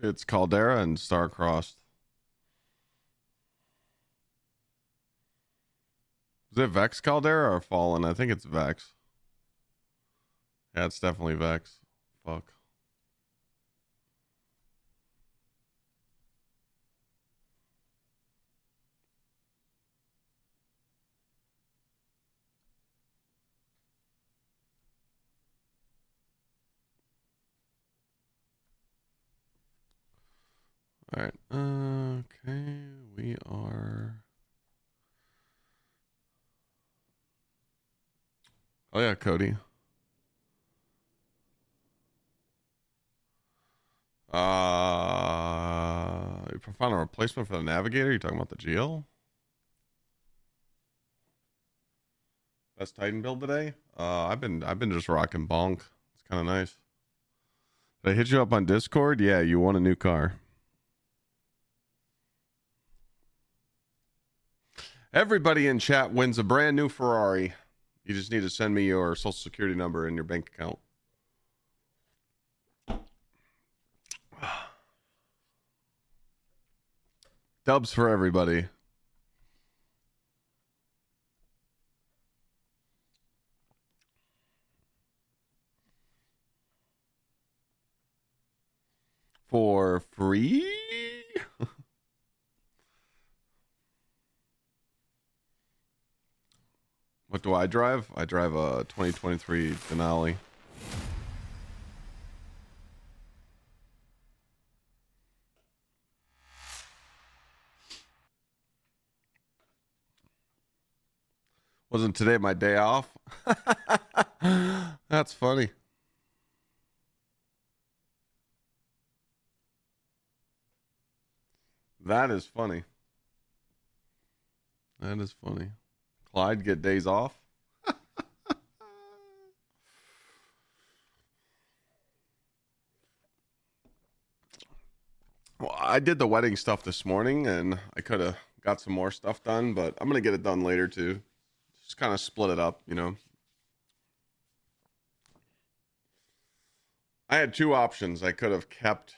It's Caldera and Starcrossed. Is it Vex Caldera or Fallen? I think it's Vex. Yeah, it's definitely Vex. Fuck. All right. Okay, we are. Oh yeah, Cody. If I found a replacement for the Navigator, you talking about the GL? Best Titan build today? I've been just rocking Bonk. It's kind of nice. Did I hit you up on Discord? Yeah, you won a new car. Everybody in chat wins a brand new Ferrari. You just need to send me your social security number and your bank account. Dubs for everybody. For free? What do I drive? I drive a 2023 Denali. Wasn't today my day off? That's funny. That is funny. That is funny. Clyde get days off? Well, I did the wedding stuff this morning and I could have got some more stuff done, but I'm going to get it done later too. Just kind of split it up, you know. I had two options. I could have kept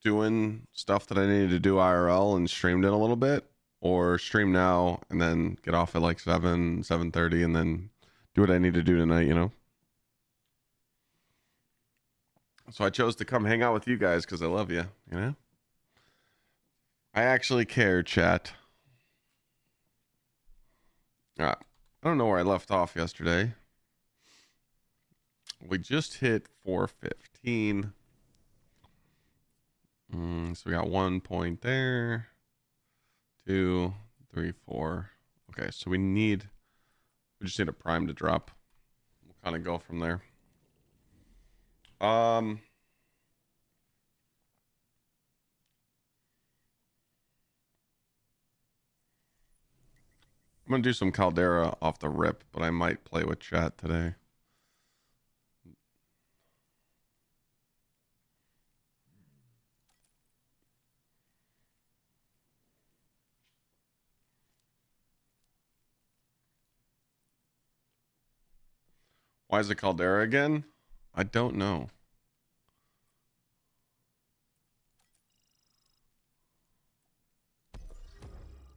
doing stuff that I needed to do IRL and streamed it a little bit, or stream now and then get off at like 7:30 and then do what I need to do tonight, you know. So I chose to come hang out with you guys because I love you, you know. I actually care, chat. I don't know where I left off yesterday. We just hit 415. So we got 1 point there. 2, 3, 4. Okay, so we just need a prime to drop. We'll kind of go from there. I'm gonna do some Caldera off the rip, but I might play with chat today. Why is it Caldera again? I don't know.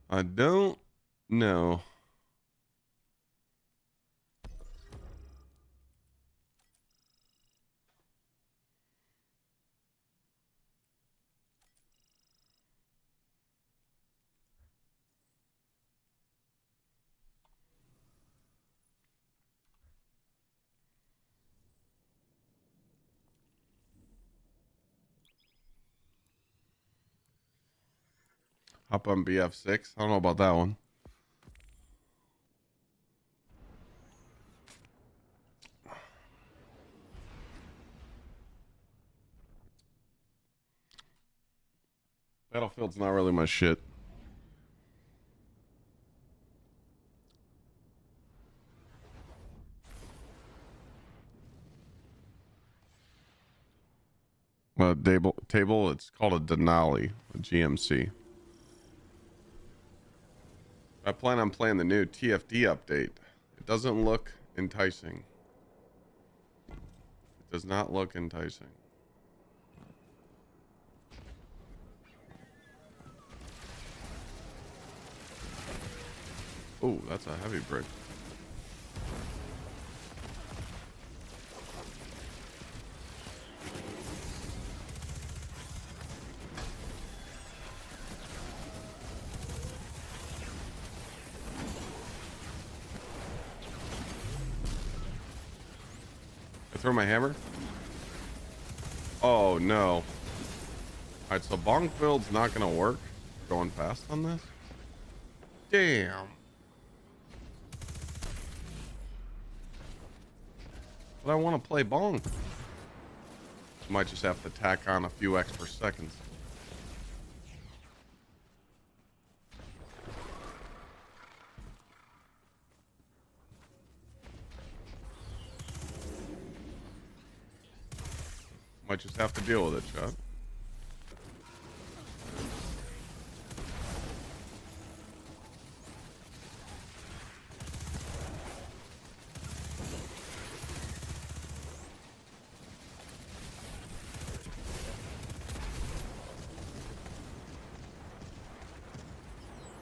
I don't know. Hop on BF6. I don't know about that one. Battlefield's not really my shit. Table. It's called a Denali, a GMC. I plan on playing the new TFD update. It doesn't look enticing. It does not look enticing. Oh, that's a heavy brick. I throw my hammer. Oh no. Alright, so bonk build's not gonna work. Going fast on this. Damn. But I want to play bonk. Might just have to tack on a few extra seconds. Might just have to deal with it, chat.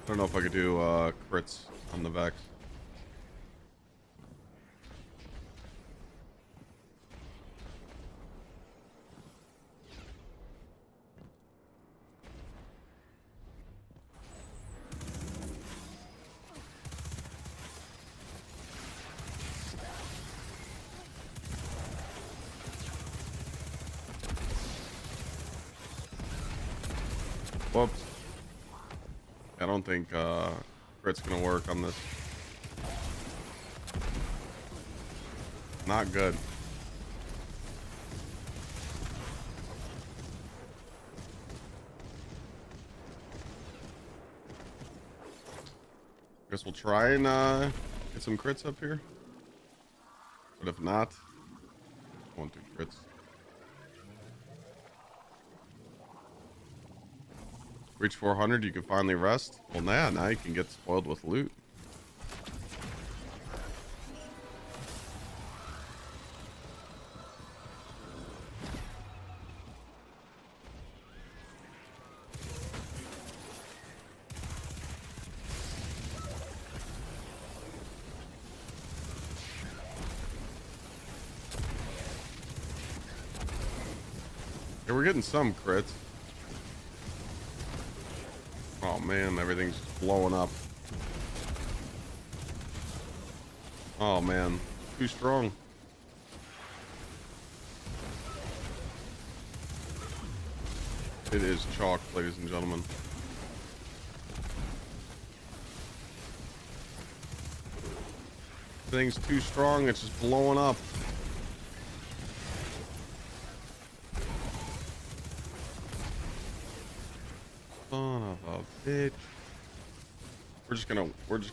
I don't know if I could do crits on the Vex. Whoops. I don't think crit's gonna work on this. Not good. Guess we'll try and get some crits up here. But if not, won't do crits. Reach 400, you can finally rest. Well, now you can get spoiled with loot. Yeah, we're getting some crits. Oh man, everything's blowing up. Oh man, too strong. It is chalk, ladies and gentlemen. Thing's too strong, it's just blowing up. Son of a bitch. We're just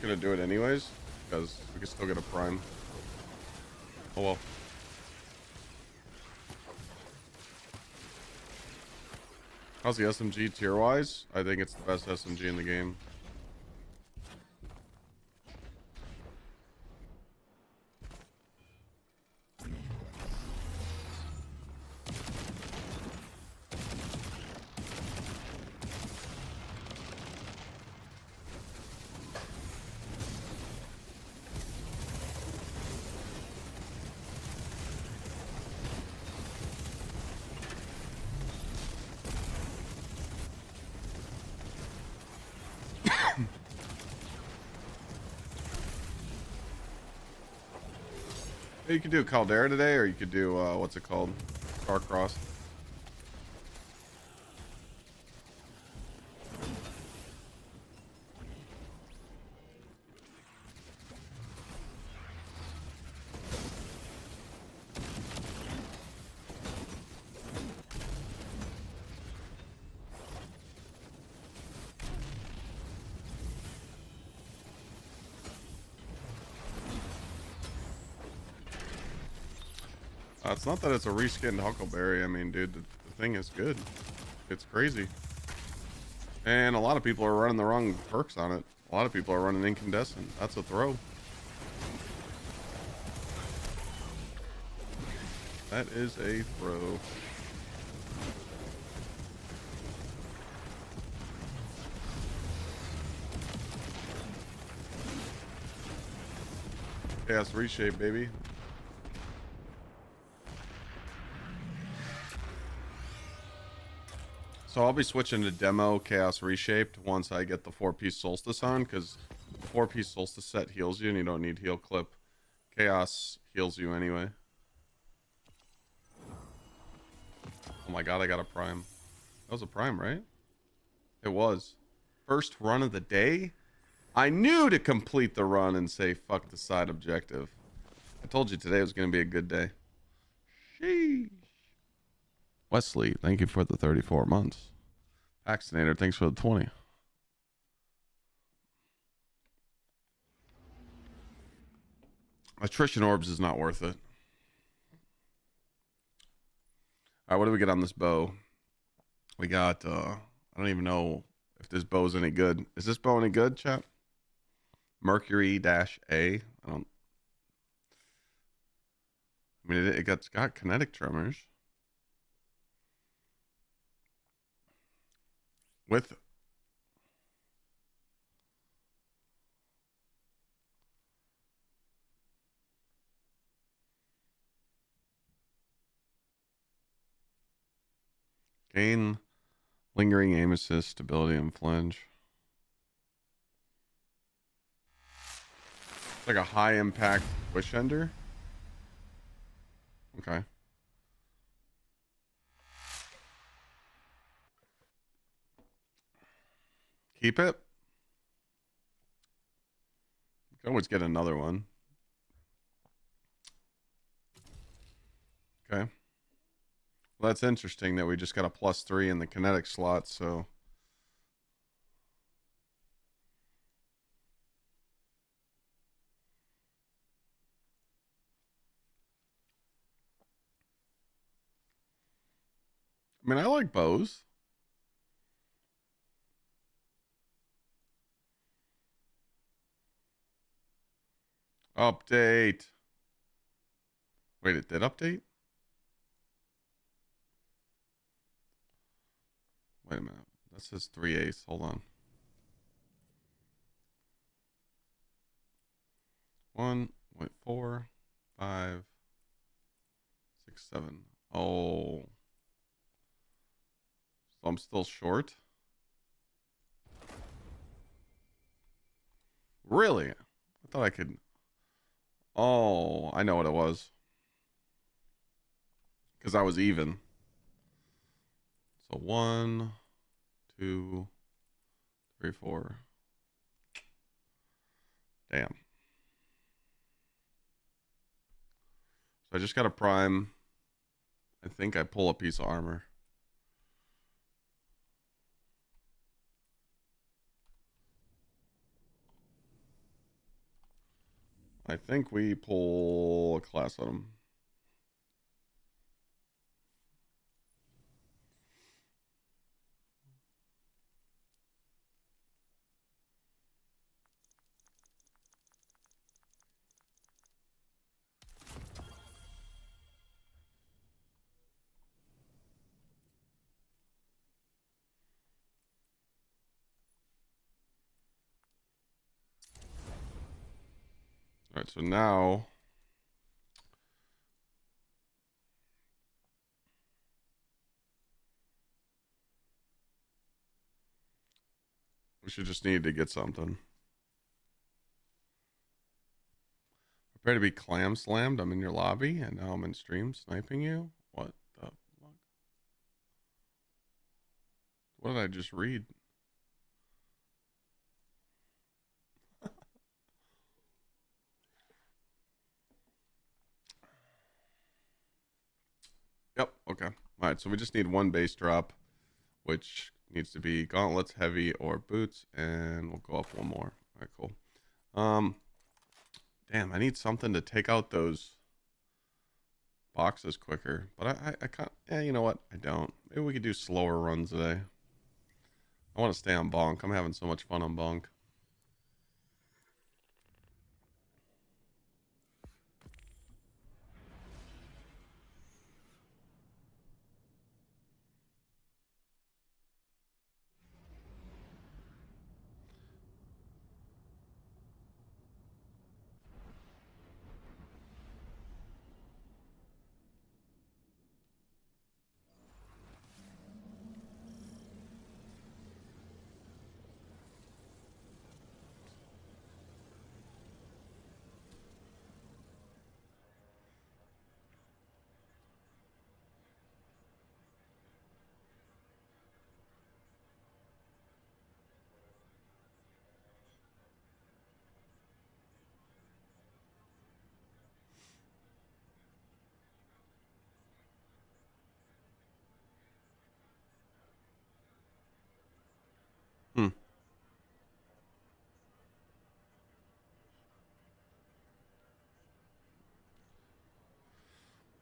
gonna do it anyways, because we can still get a prime. Oh well. How's the SMG tier wise? I think it's the best SMG in the game. You could do Caldera today, or you could do what's it called, Starcrossed. It's not that it's a reskinned Huckleberry. I mean, dude, the thing is good. It's crazy. And a lot of people are running the wrong perks on it. A lot of people are running incandescent. That's a throw. That is a throw. Chaos reshape, baby. So I'll be switching to demo Chaos Reshaped once I get the 4-piece Solstice on, because the 4-piece Solstice set heals you and you don't need heal clip. Chaos heals you anyway. Oh my god, I got a prime. That was a prime, right? It was. First run of the day? I knew to complete the run and say fuck the side objective. I told you today was going to be a good day. Sheesh. Wesley, thank you for the 34 months. Vaccinator, thanks for the 20. Attrition orbs is not worth it. All right, what do we get on this bow? We got, I don't even know if this bow's any good. Is this bow any good, chat? Mercury-A. I mean, it's got kinetic tremors. With gain lingering aim assist, stability, and flinch. It's like a high impact wish ender. Okay. Keep it. You can always get another one. Okay. Well, that's interesting that we just got a +3 in the kinetic slot, so. I mean, I like bows. Update. Wait, it did update? Wait a minute. That says 3/8. Hold on. 1, wait, 4, 5, 6, 7. Oh. So I'm still short? Really? I thought I could. Oh, I know what it was. Because I was even. So 1, 2, 3, 4. Damn. So I just got a prime. I think I pull a piece of armor. I think we pull a class on him. All right, so now we should just need to get something. Prepare to be clam slammed. I'm in your lobby, and now I'm in stream sniping you. What the fuck? What did I just read? Yep. Okay. All right. So we just need one base drop, which needs to be gauntlets, heavy, or boots, and we'll go up one more. All right. Cool. Damn. I need something to take out those boxes quicker, but I can't. Yeah. You know what? I don't. Maybe we could do slower runs today. I want to stay on bonk. I'm having so much fun on bonk.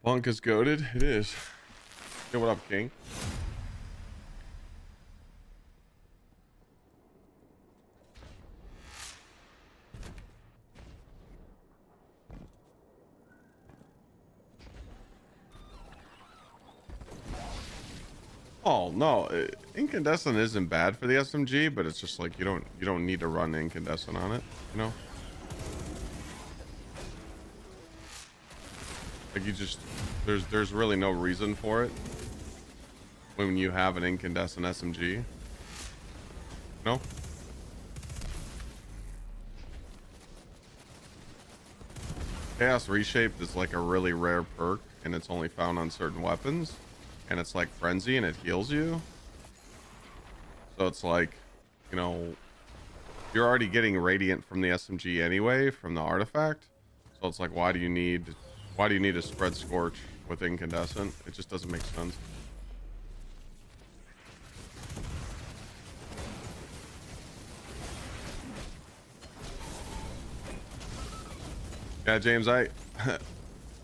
Bunk is goated. It is. Hey, what up, King? Oh no, incandescent isn't bad for the SMG, but it's just like you don't need to run incandescent on it, you know? Like you just there's really no reason for it when you have an incandescent SMG. No? Chaos Reshaped is like a really rare perk and it's only found on certain weapons. And it's like frenzy and it heals you. So it's like, you know, you're already getting radiant from the SMG anyway, from the artifact. So it's like, why do you need a spread scorch with incandescent? It just doesn't make sense. Yeah, James, I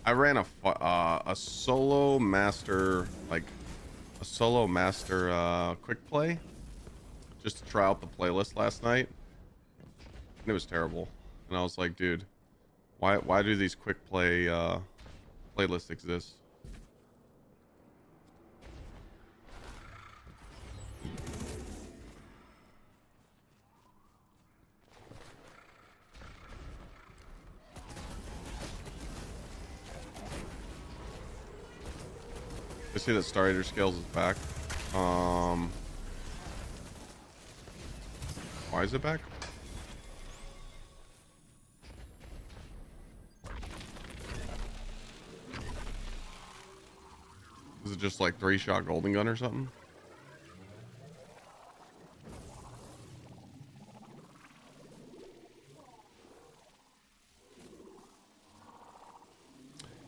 I ran a solo master, like a solo master quick play just to try out the playlist last night, and it was terrible. And I was like, dude, why do these quick play playlists exist? I see that Star Eater Scales is back. Why is it back? Is it just like 3-shot golden gun or something?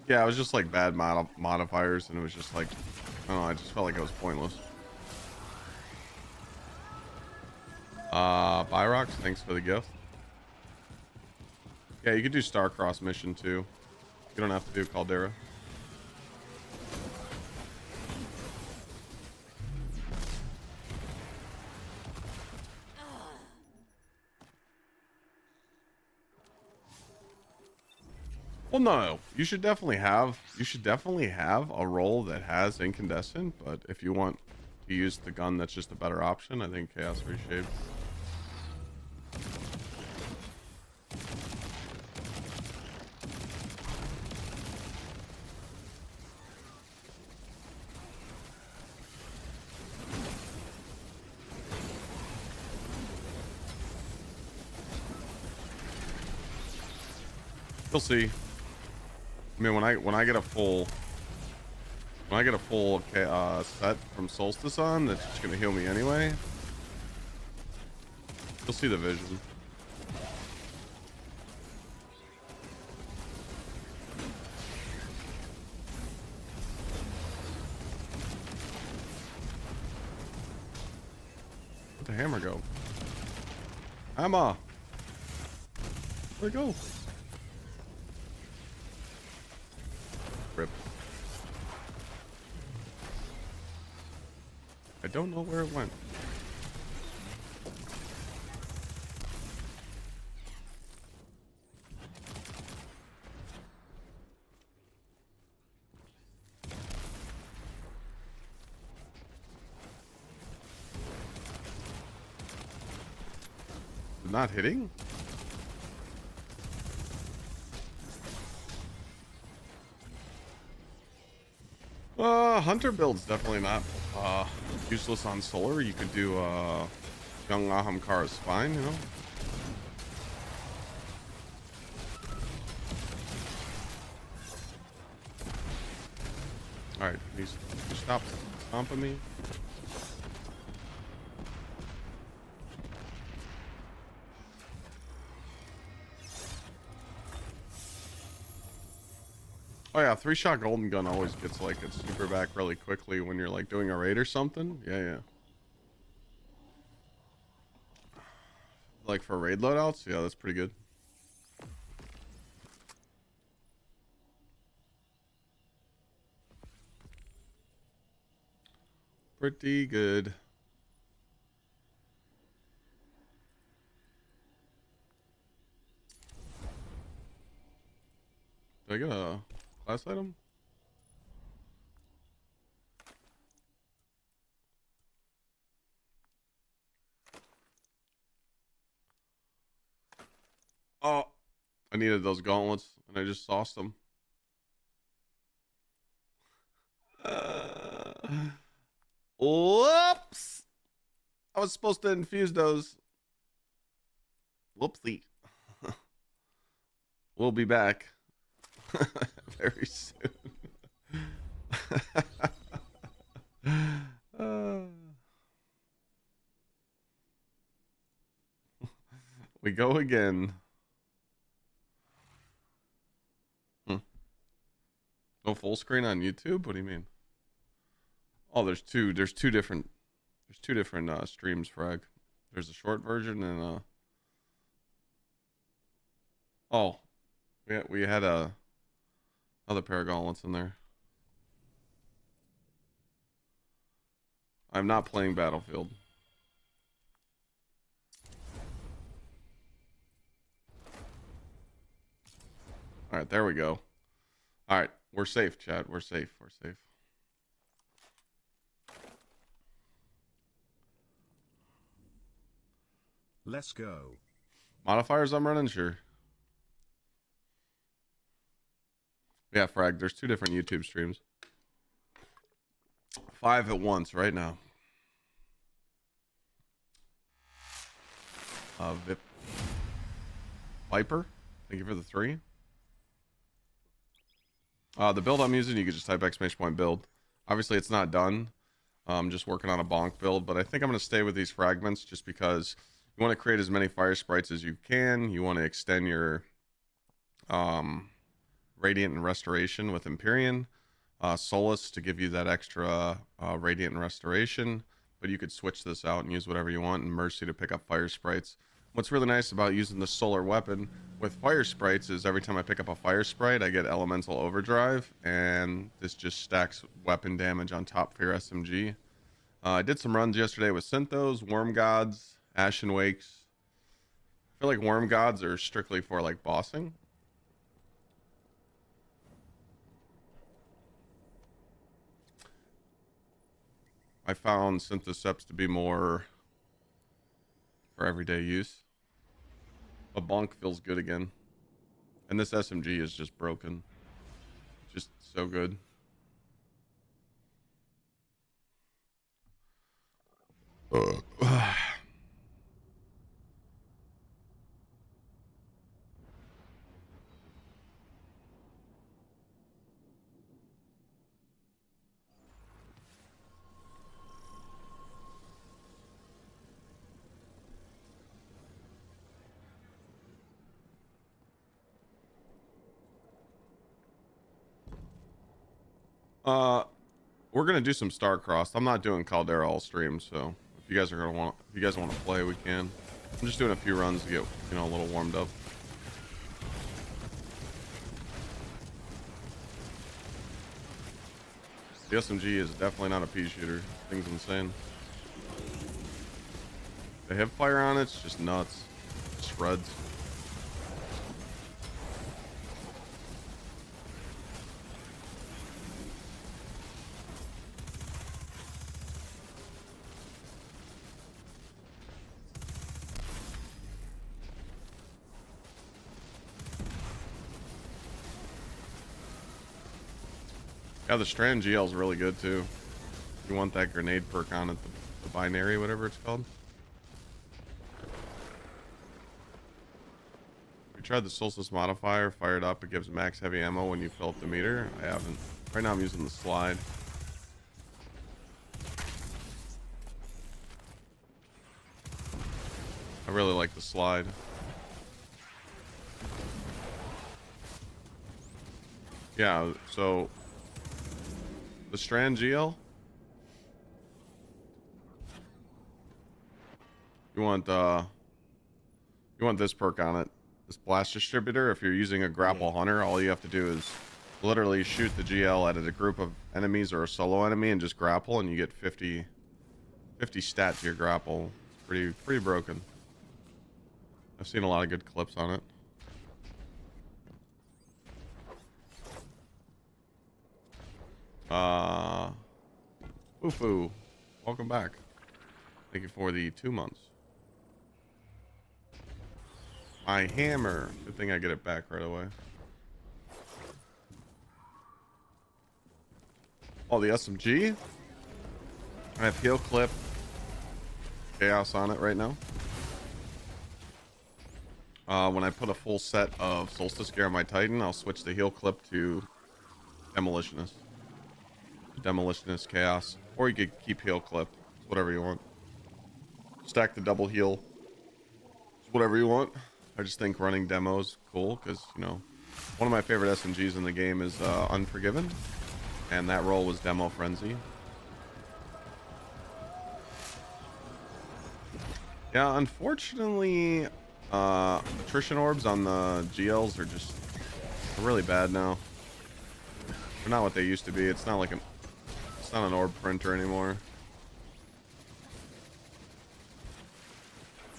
Yeah, it was just like bad modifiers, and it was just like, I don't know, I just felt like it was pointless. Byrox, thanks for the gift. Yeah, you could do Starcrossed mission too. You don't have to do Caldera. Well, no, you should definitely have a role that has incandescent, but if you want to use the gun that's just a better option, I think Chaos Reshaped. You'll see. I mean, when I get a full set from Solstice on, that's just gonna heal me anyway. You'll see the vision. Where'd the hammer go? Hammer! Where'd it go? Rip. I don't know where it went. Not hitting? Hunter build's definitely not useless on solar. You could do young Ahamkara's spine, you know. All right, can you stop stomping me? Oh yeah, 3-shot golden gun always gets like its super back really quickly when you're like doing a raid or something. Yeah. Like for raid loadouts, yeah, that's pretty good. Pretty good. Did I get a class item? Oh, I needed those gauntlets, and I just sauced them. Whoops! I was supposed to infuse those. Whoopsie. We'll be back very soon. We go again. Go full screen on YouTube? What do you mean? Oh, there's two different streams, Frag. There's a short version and a oh, we had a other pair of gauntlets in there. I'm not playing Battlefield. All right, there we go. All right, we're safe, chat. We're safe. We're safe. Let's go. Modifiers I'm running, sure. Yeah, Frag, there's two different YouTube streams. 5 at once right now. Vip. Viper, thank you for the 3. The build I'm using, you can just type !build. Obviously, it's not done. I'm just working on a bonk build, but I think I'm going to stay with these fragments just because you want to create as many fire sprites as you can. You want to extend your Radiant and Restoration with Empyrean. Solstice to give you that extra Radiant and Restoration, but you could switch this out and use whatever you want, and Mercy to pick up fire sprites. What's really nice about using the solar weapon with fire sprites is every time I pick up a fire sprite, I get elemental overdrive, and this just stacks weapon damage on top for your SMG. I did some runs yesterday with Synthos, Worm Gods, Ashen Wakes. I feel like Worm Gods are strictly for like bossing. I found Syntheseps to be more for everyday use. A bonk feels good again. And this SMG is just broken. Just so good. We're gonna do some Starcrossed. I'm not doing Caldera all stream, so if you guys want to play, we can. I'm just doing a few runs to get, you know, a little warmed up. The SMG is definitely not a pea shooter. Thing's insane. The hip fire on it's just nuts. It shreds. Yeah, the Strand GL is really good too. You want that grenade perk on it, the binary, whatever it's called. We tried the Solstice modifier, fired up. It gives max heavy ammo when you fill up the meter. I haven't. Right now I'm using the slide. I really like the slide. Yeah, so the Strand GL. You want this perk on it. This blast distributor. If you're using a grapple hunter, all you have to do is literally shoot the GL at a group of enemies or a solo enemy and just grapple, and you get 50 50 stat to your grapple. It's pretty broken. I've seen a lot of good clips on it. Fufu, welcome back. Thank you for the 2 months. My hammer. Good thing I get it back right away. Oh, the SMG? I have heal clip chaos on it right now. When I put a full set of Solstice gear on my Titan, I'll switch the heal clip to Demolitionist. Demolitionist chaos. Or you could keep heal clip. It's whatever you want. Stack the double heal. It's whatever you want. I just think running demos cool because, you know, one of my favorite SMGs in the game is Unforgiven. And that role was Demo Frenzy. Yeah, unfortunately, attrition orbs on the GLs are just really bad now. They're not what they used to be. It's not like it's not an orb printer anymore.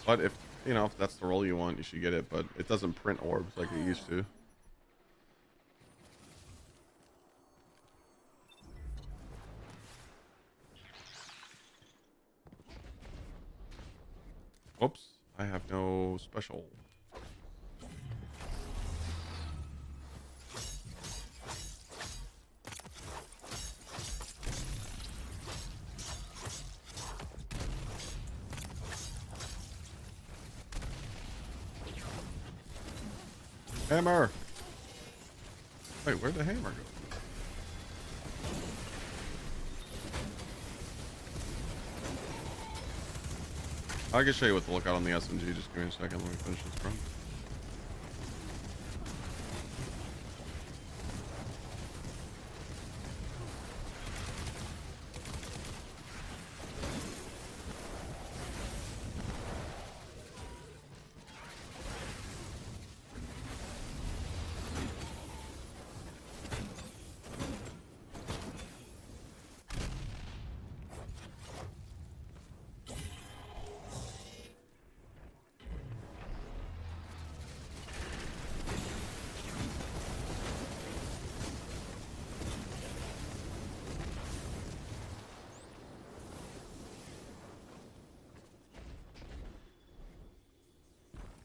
But if, you know, if that's the role you want, you should get it. But it doesn't print orbs like it used to. Oops, I have no special. Hammer! Wait, where'd the hammer go? I can show you what to look out on the SMG. Just give me a second. Let me finish this run.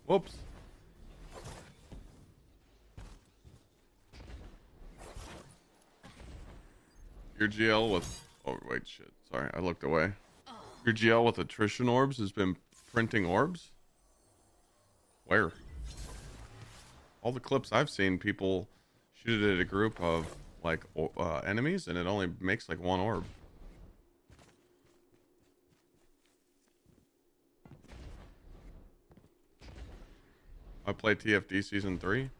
Whoops. Your GL with... Oh, wait, shit. Sorry, I looked away. Your GL with attrition orbs has been printing orbs? Where? All the clips I've seen, people shoot it at a group of, like, enemies, and it only makes, like, one orb. I played TFD Season 3.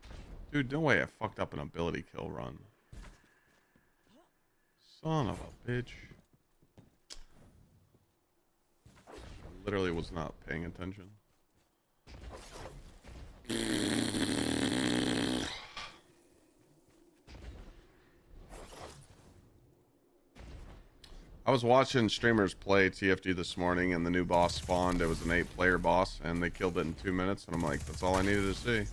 Dude, no way I fucked up an ability kill run. Son of a bitch. I literally was not paying attention. I was watching streamers play TFD this morning, and the new boss spawned. It was an 8-player boss, and they killed it in 2 minutes, and I'm like, that's all I needed to see.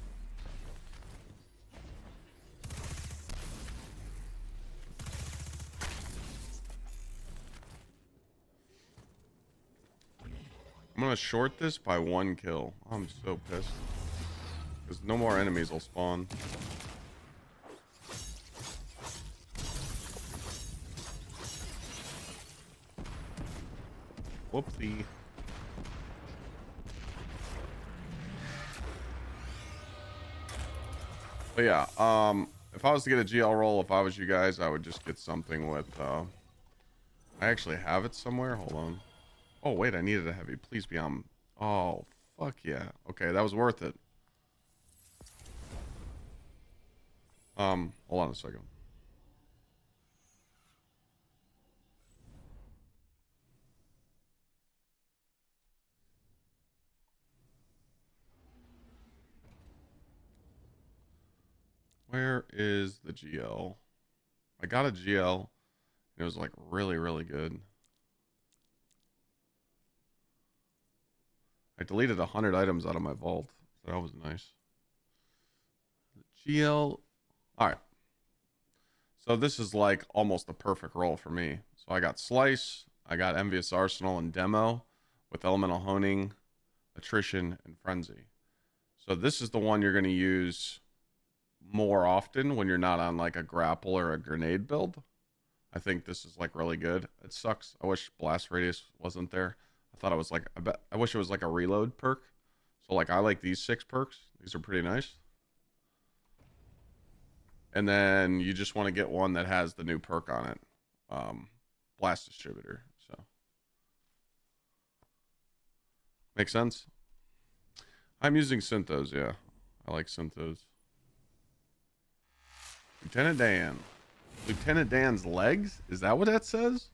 I'm gonna short this by 1 kill. I'm so pissed. Because no more enemies will spawn. Whoopsie. But yeah, if I was to get a GL roll, if I was you guys, I would just get something with, I actually have it somewhere. Hold on. Oh, wait, I needed a heavy. Please be on. Oh, fuck yeah. Okay, that was worth it. Hold on a second. Where is the GL? I got a GL. It was like really, really good. I deleted 100 items out of my vault. So that was nice. GL. All right. So this is like almost the perfect roll for me. So I got Slice, I got Envious Arsenal and Demo with Elemental Honing, Attrition, and Frenzy. So this is the one you're going to use more often when you're not on like a grapple or a grenade build. I think this is like really good. It sucks. I wish Blast Radius wasn't there. I thought it was like, I wish it was like a reload perk. So like I like these 6 perks. These are pretty nice. And then you just want to get one that has the new perk on it. Blast Distributor. So makes sense. I'm using Synthos, yeah. I like Synthos. Lieutenant Dan. Lieutenant Dan's legs? Is that what that says?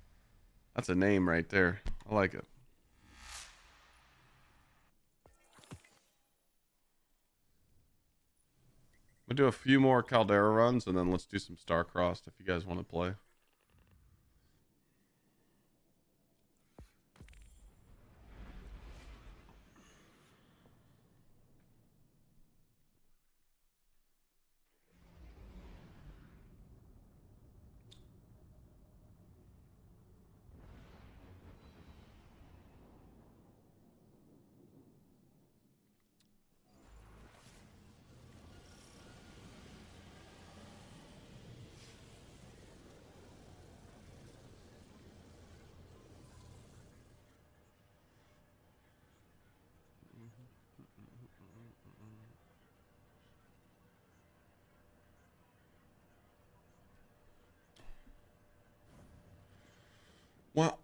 That's a name right there. I like it. We'll do a few more Caldera runs, and then let's do some Starcrossed if you guys want to play. Wow.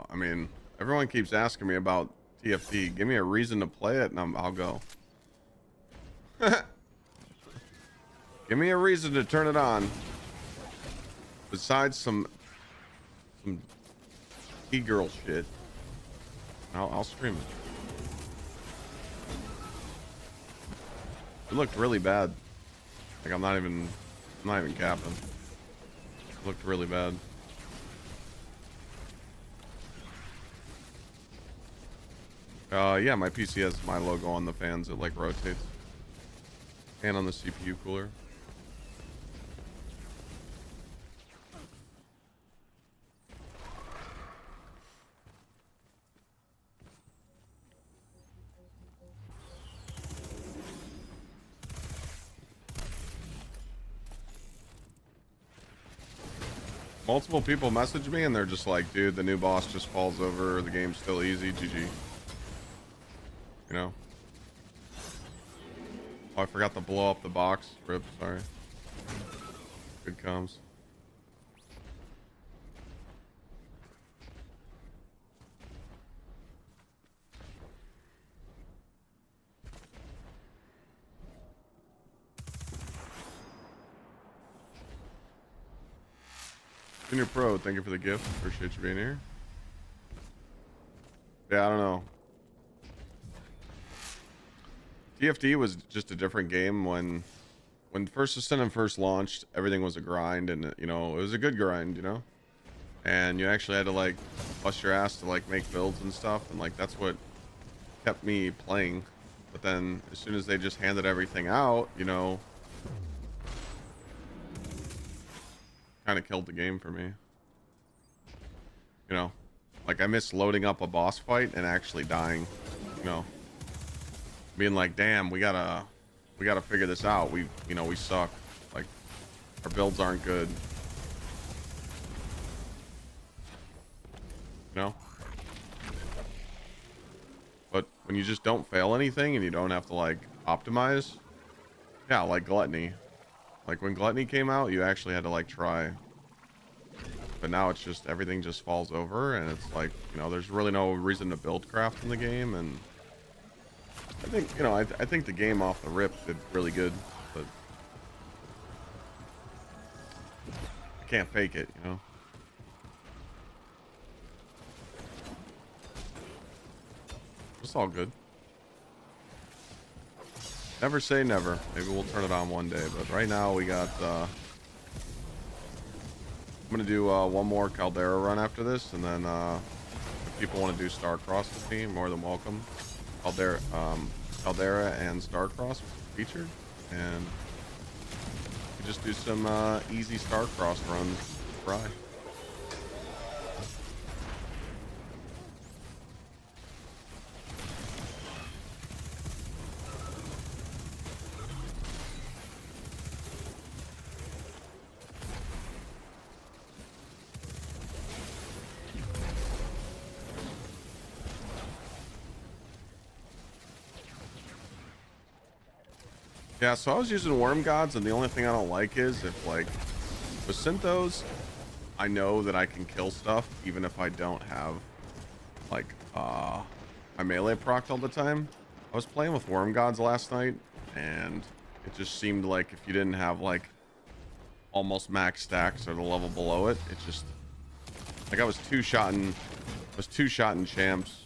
I mean, everyone keeps asking me about TFT. Give me a reason to play it, and I'll go. Give me a reason to turn it on. Besides some e-girl shit, I'll stream it. It looked really bad. Like I'm not even capping. It looked really bad. Yeah, my PC has my logo on the fans. It like rotates, and on the CPU cooler. Multiple people message me and they're just like, dude, the new boss just falls over. The game's still easy. GG. You know? Oh, I forgot to blow up the box. Rip, sorry. Good comms. Junior Pro, thank you for the gift. Appreciate you being here. Yeah, I don't know. TFT was just a different game when First Ascendant first launched. Everything was a grind, and you know, it was a good grind, you know. And you actually had to like bust your ass to like make builds and stuff, and like that's what kept me playing. But then as soon as they just handed everything out, you know, kind of killed the game for me. You know, like I miss loading up a boss fight and actually dying, you know, being like, damn, we gotta figure this out. We suck. Like our builds aren't good. You know? But when you just don't fail anything and you don't have to like optimize, yeah, like Gluttony. Like when Gluttony came out, you actually had to like try. But now it's just everything just falls over, and it's like, you know, there's really no reason to build craft in the game. And I think, you know, I think the game off the rip did really good, but I can't fake it, you know. It's all good. Never say never. Maybe we'll turn it on one day, but right now we got I'm gonna do one more Caldera run after this, and then if people want to do Starcrossed with me, more than welcome. Caldera and Starcrossed featured, and we just do some easy Starcrossed runs. Fry. Yeah, so I was using Worm Gods, and the only thing I don't like is if, like, with Synthos, I know that I can kill stuff even if I don't have, like, my melee proc all the time. I was playing with Worm Gods last night, and it just seemed like if you didn't have, like, almost max stacks or the level below it, it just, like, I was two-shotting champs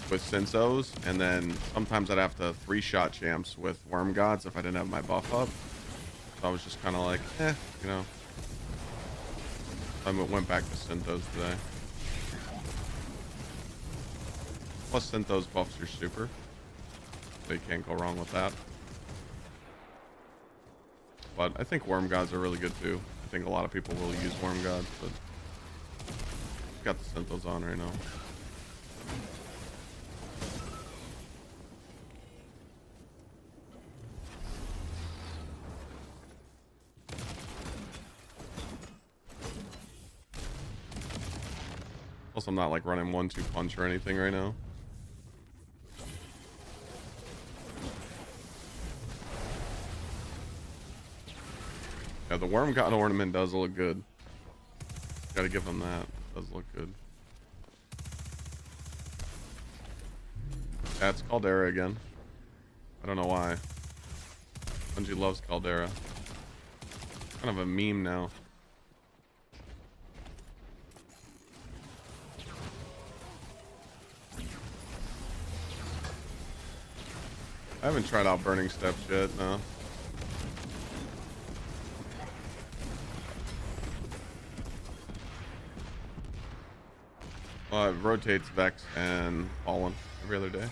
with Synthos, and then sometimes I'd have to 3-shot champs with Worm Gods if I didn't have my buff up. So I was just kind of like, you know. I went back to Synthos today. Plus Synthos buffs your super, so you can't go wrong with that. But I think Worm Gods are really good too. I think a lot of people will use Worm Gods, but got the Synthos on right now. Plus, I'm not like running 1-2 punch or anything right now. Yeah, the Worm God ornament does look good. Gotta give them that. It does look good. Yeah, it's Caldera again. I don't know why. Bungie loves Caldera. Kind of a meme now. I haven't tried out Burning Steps yet, no. Well, it rotates Vex and Fallen every other day.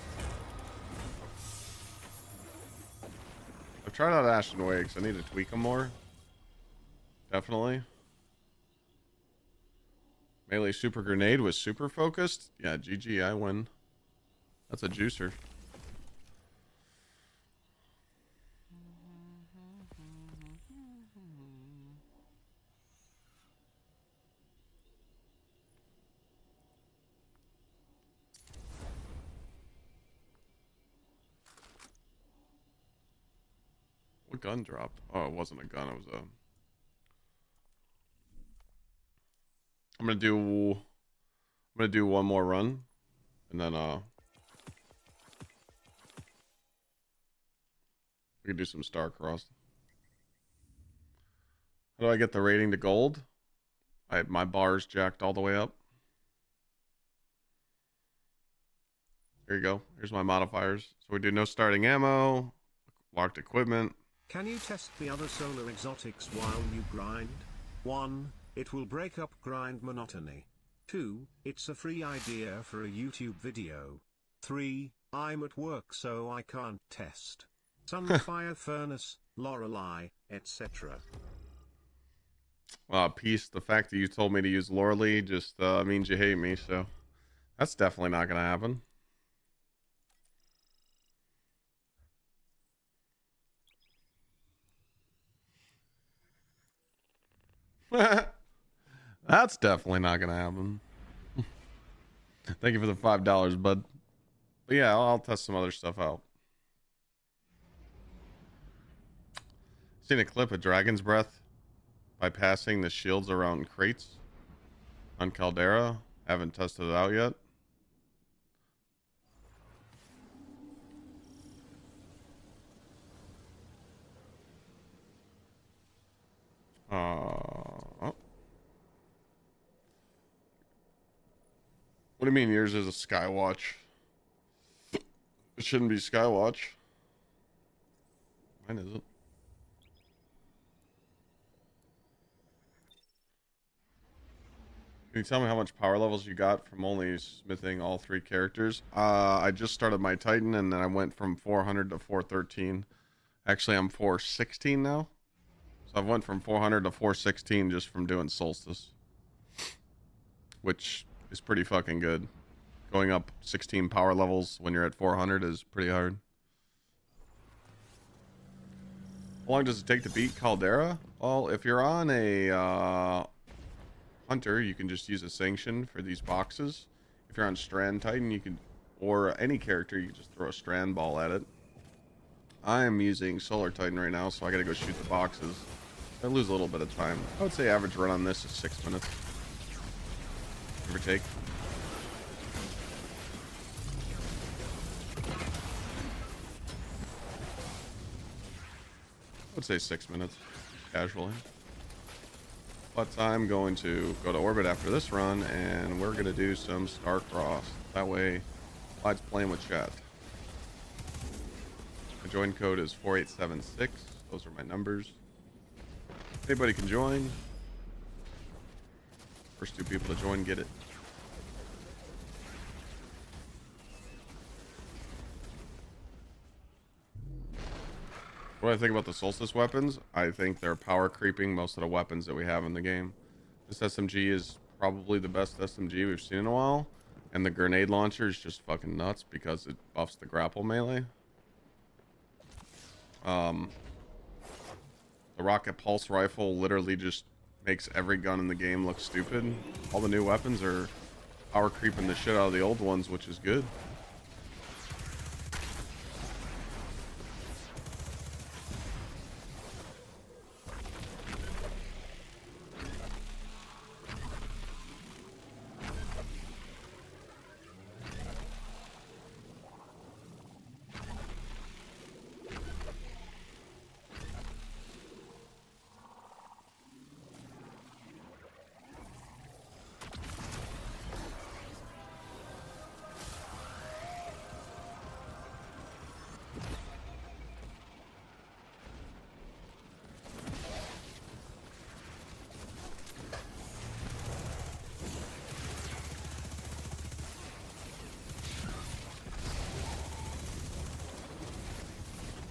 I've tried out Ashen Wakes. I need to tweak them more. Definitely. Melee Super Grenade was super focused. Yeah, GG, I win. That's a juicer. What gun dropped? Oh, it wasn't a gun. It was a... I'm gonna do one more run, and then we can do some Starcrossed. How do I get the rating to gold? My bar's jacked all the way up. There you go. Here's my modifiers. So we do no starting ammo, locked equipment. Can you test the other solar exotics while you grind? 1. It will break up grind monotony. 2. It's a free idea for a YouTube video. 3. I'm at work so I can't test. Sunfire Furnace, Lorelei, etc. Peace. The fact that you told me to use Lorelei just means you hate me, so that's definitely not gonna happen. That's definitely not gonna happen. Thank you for the $5, bud. But yeah, I'll test some other stuff out. Seen a clip of Dragon's Breath bypassing the shields around crates on Caldera. Haven't tested it out yet. Oh. What do you mean yours is a Skywatch? It shouldn't be Skywatch. Mine isn't. Can you tell me how much power levels you got from only smithing all 3 characters? I just started my Titan, and then I went from 400 to 413. Actually, I'm 416 now. So I went from 400 to 416 just from doing Solstice, which is pretty fucking good. Going up 16 power levels when you're at 400 is pretty hard. How long does it take to beat Caldera? Well, if you're on a Hunter, you can just use a sanction for these boxes. If you're on Strand Titan, you can, or any character, you can just throw a Strand Ball at it. I am using Solar Titan right now, so I gotta go shoot the boxes. I lose a little bit of time. I would say average run on this is 6 minutes. Give or take. I would say 6 minutes, casually. But I'm going to go to orbit after this run, and we're gonna do some Starcrossed. That way, Clyde's playing with chat. My join code is 4876. Those are my numbers. Anybody can join. First 2 people to join get it. What do I think about the Solstice weapons? I think they're power creeping most of the weapons that we have in the game. This SMG is probably the best SMG we've seen in a while. And the grenade launcher is just fucking nuts because it buffs the grapple melee. The rocket pulse rifle literally just makes every gun in the game look stupid. All the new weapons are power creeping the shit out of the old ones, which is good.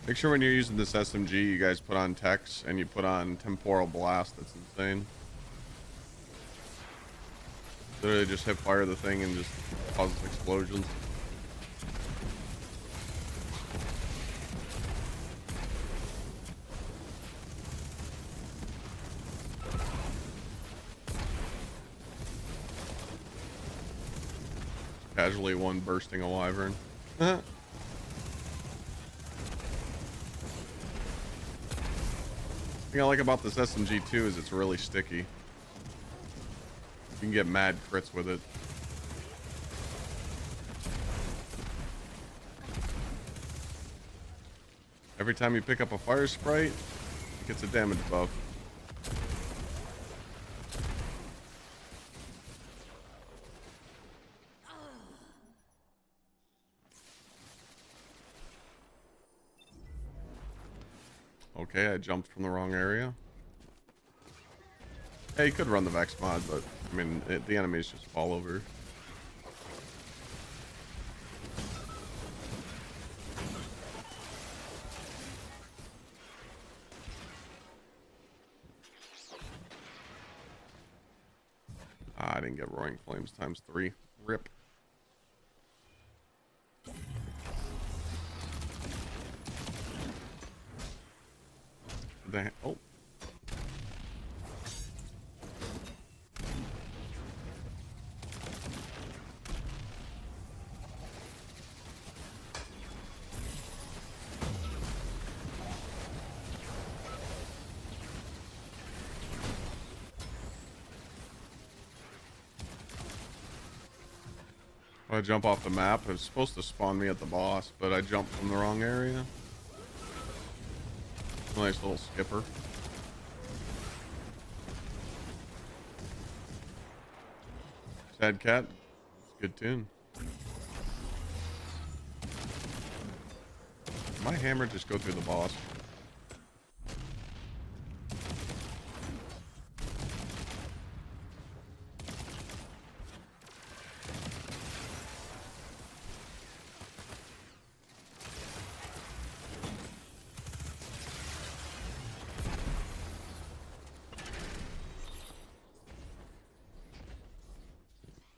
Make sure when you're using this SMG, you guys put on Tex and you put on Temporal Blast. That's insane. Literally just hip fire the thing and just causes explosions. Casually one bursting a wyvern. The thing I like about this SMG too is it's really sticky. You can get mad crits with it. Every time you pick up a fire sprite, it gets a damage buff. Okay, I jumped from the wrong area. Yeah, you could run the Vex mod, but I mean, the enemies just fall over. I didn't get Roaring Flames ×3. Rip. Oh. I jump off the map. It was supposed to spawn me at the boss, but I jumped from the wrong area. Nice little skipper. Sad Cat. Good tune. Did my hammer just go through the boss?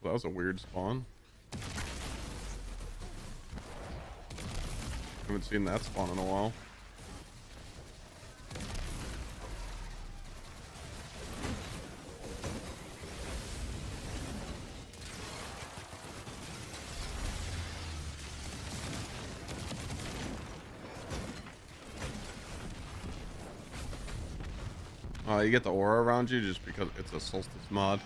that was a weird spawn. Haven't seen that spawn in a while. You get the aura around you just because it's a Solstice mod.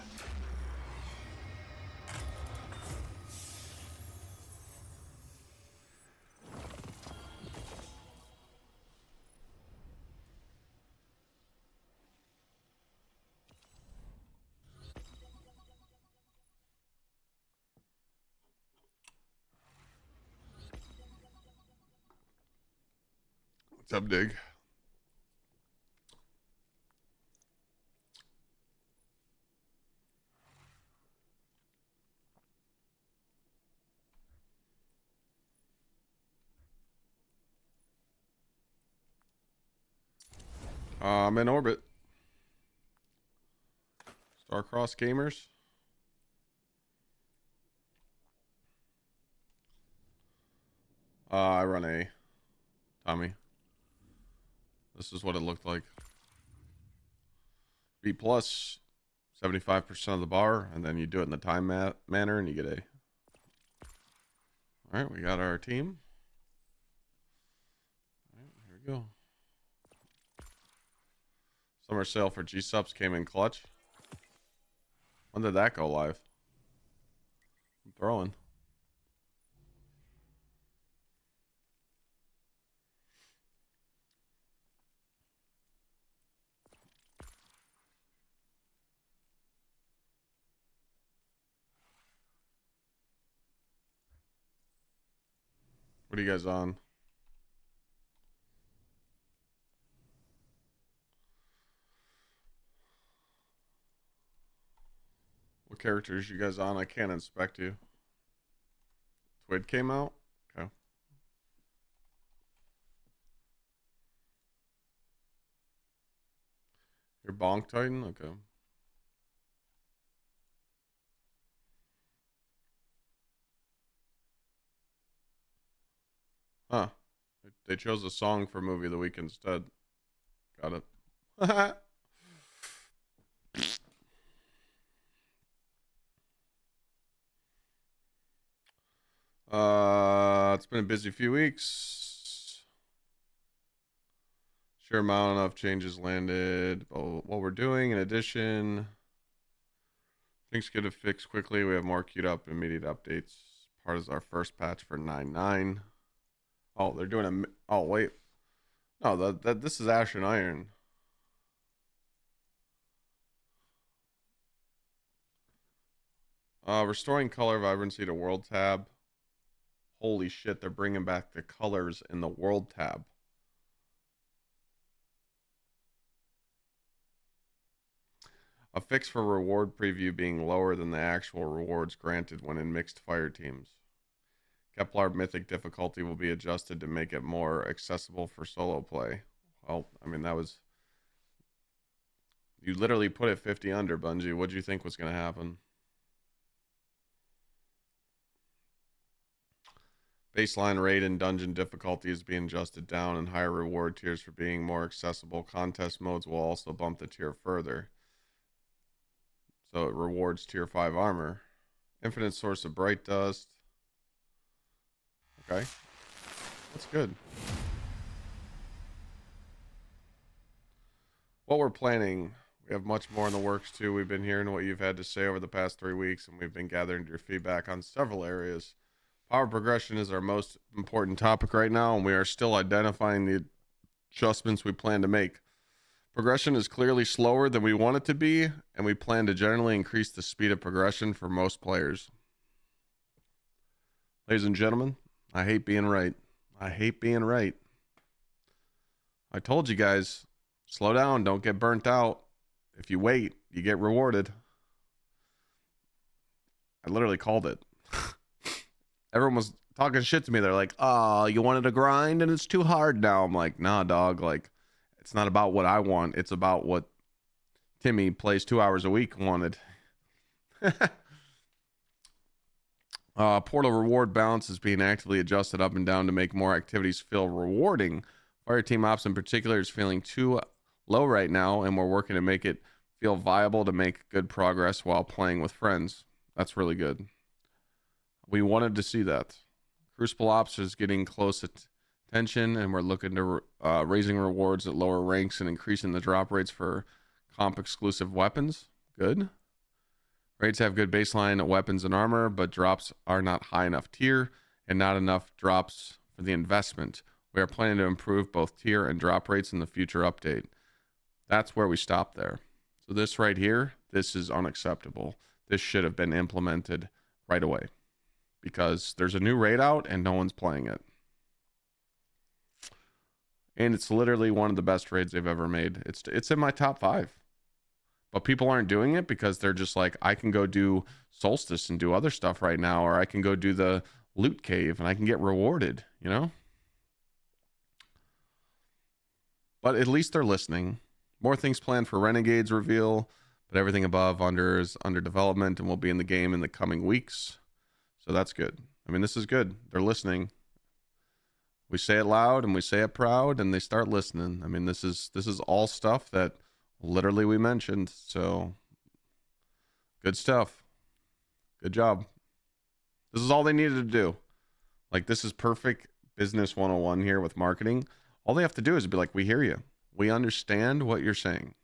What's up, Dig? I'm in orbit. Starcrossed gamers. I run a Tommy. This is what it looked like. B plus 75% of the bar, and then you do it in the time manner, and you get A. All right, we got our team. All right, here we go. Summer sale for GsxrClyde came in clutch. When did that go live? I'm throwing. What are you guys on? What characters you guys on? I can't inspect you. Twid came out? Okay. You're Bonk Titan? Okay. Huh. They chose a song for movie of the week instead. Got it. It's been a busy few weeks. Sure amount of changes landed. What we're doing, in addition, things get fixed quickly. We have more queued up immediate updates. Part is our first patch for 9.9. Oh, they're doing a. Oh wait, no, this is Ash and Iron. Restoring color vibrancy to world tab. Holy shit, they're bringing back the colors in the world tab. A fix for reward preview being lower than the actual rewards granted when in mixed fire teams. Kepler Mythic difficulty will be adjusted to make it more accessible for solo play. Well, I mean, that was... You literally put it 50 under, Bungie. What did you think was going to happen? Baseline raid and dungeon difficulty is being adjusted down, and higher reward tiers for being more accessible. Contest modes will also bump the tier further. So it rewards tier 5 armor. Infinite source of bright dust. Okay. That's good. What we're planning, we have much more in the works too. We've been hearing what you've had to say over the past 3 weeks, and we've been gathering your feedback on several areas. Power progression is our most important topic right now, and we are still identifying the adjustments we plan to make. Progression is clearly slower than we want it to be, and we plan to generally increase the speed of progression for most players. Ladies and gentlemen, I hate being right. I hate being right. I told you guys, slow down, don't get burnt out. If you wait, you get rewarded. I literally called it. Everyone was talking shit to me. They're like, oh, you wanted to grind and it's too hard now. I'm like, nah, dog. Like, it's not about what I want. It's about what Timmy plays 2 hours a week wanted. Portal reward balance is being actively adjusted up and down to make more activities feel rewarding. Fireteam Ops in particular is feeling too low right now, and we're working to make it feel viable to make good progress while playing with friends. That's really good. We wanted to see that. Crucible Ops is getting close attention, and we're looking to raising rewards at lower ranks and increasing the drop rates for comp exclusive weapons. Good. Raids have good baseline weapons and armor, but drops are not high enough tier and not enough drops for the investment. We are planning to improve both tier and drop rates in the future update. That's where we stop there. So this right here, this is unacceptable. This should have been implemented right away because there's a new raid out and no one's playing it. And it's literally one of the best raids they've ever made. It's in my top 5. But people aren't doing it because they're just like, I can go do Solstice and do other stuff right now, or I can go do the loot cave and I can get rewarded, you know? But at least they're listening. More things planned for Renegades reveal, but everything above under is under development and will be in the game in the coming weeks. So that's good. I mean, this is good. They're listening. We say it loud and we say it proud and they start listening. I mean, this is all stuff that literally we mentioned. So good stuff. Good job. This is all they needed to do. Like, this is perfect business 101 here with marketing. All they have to do is be like, we hear you. We understand what you're saying.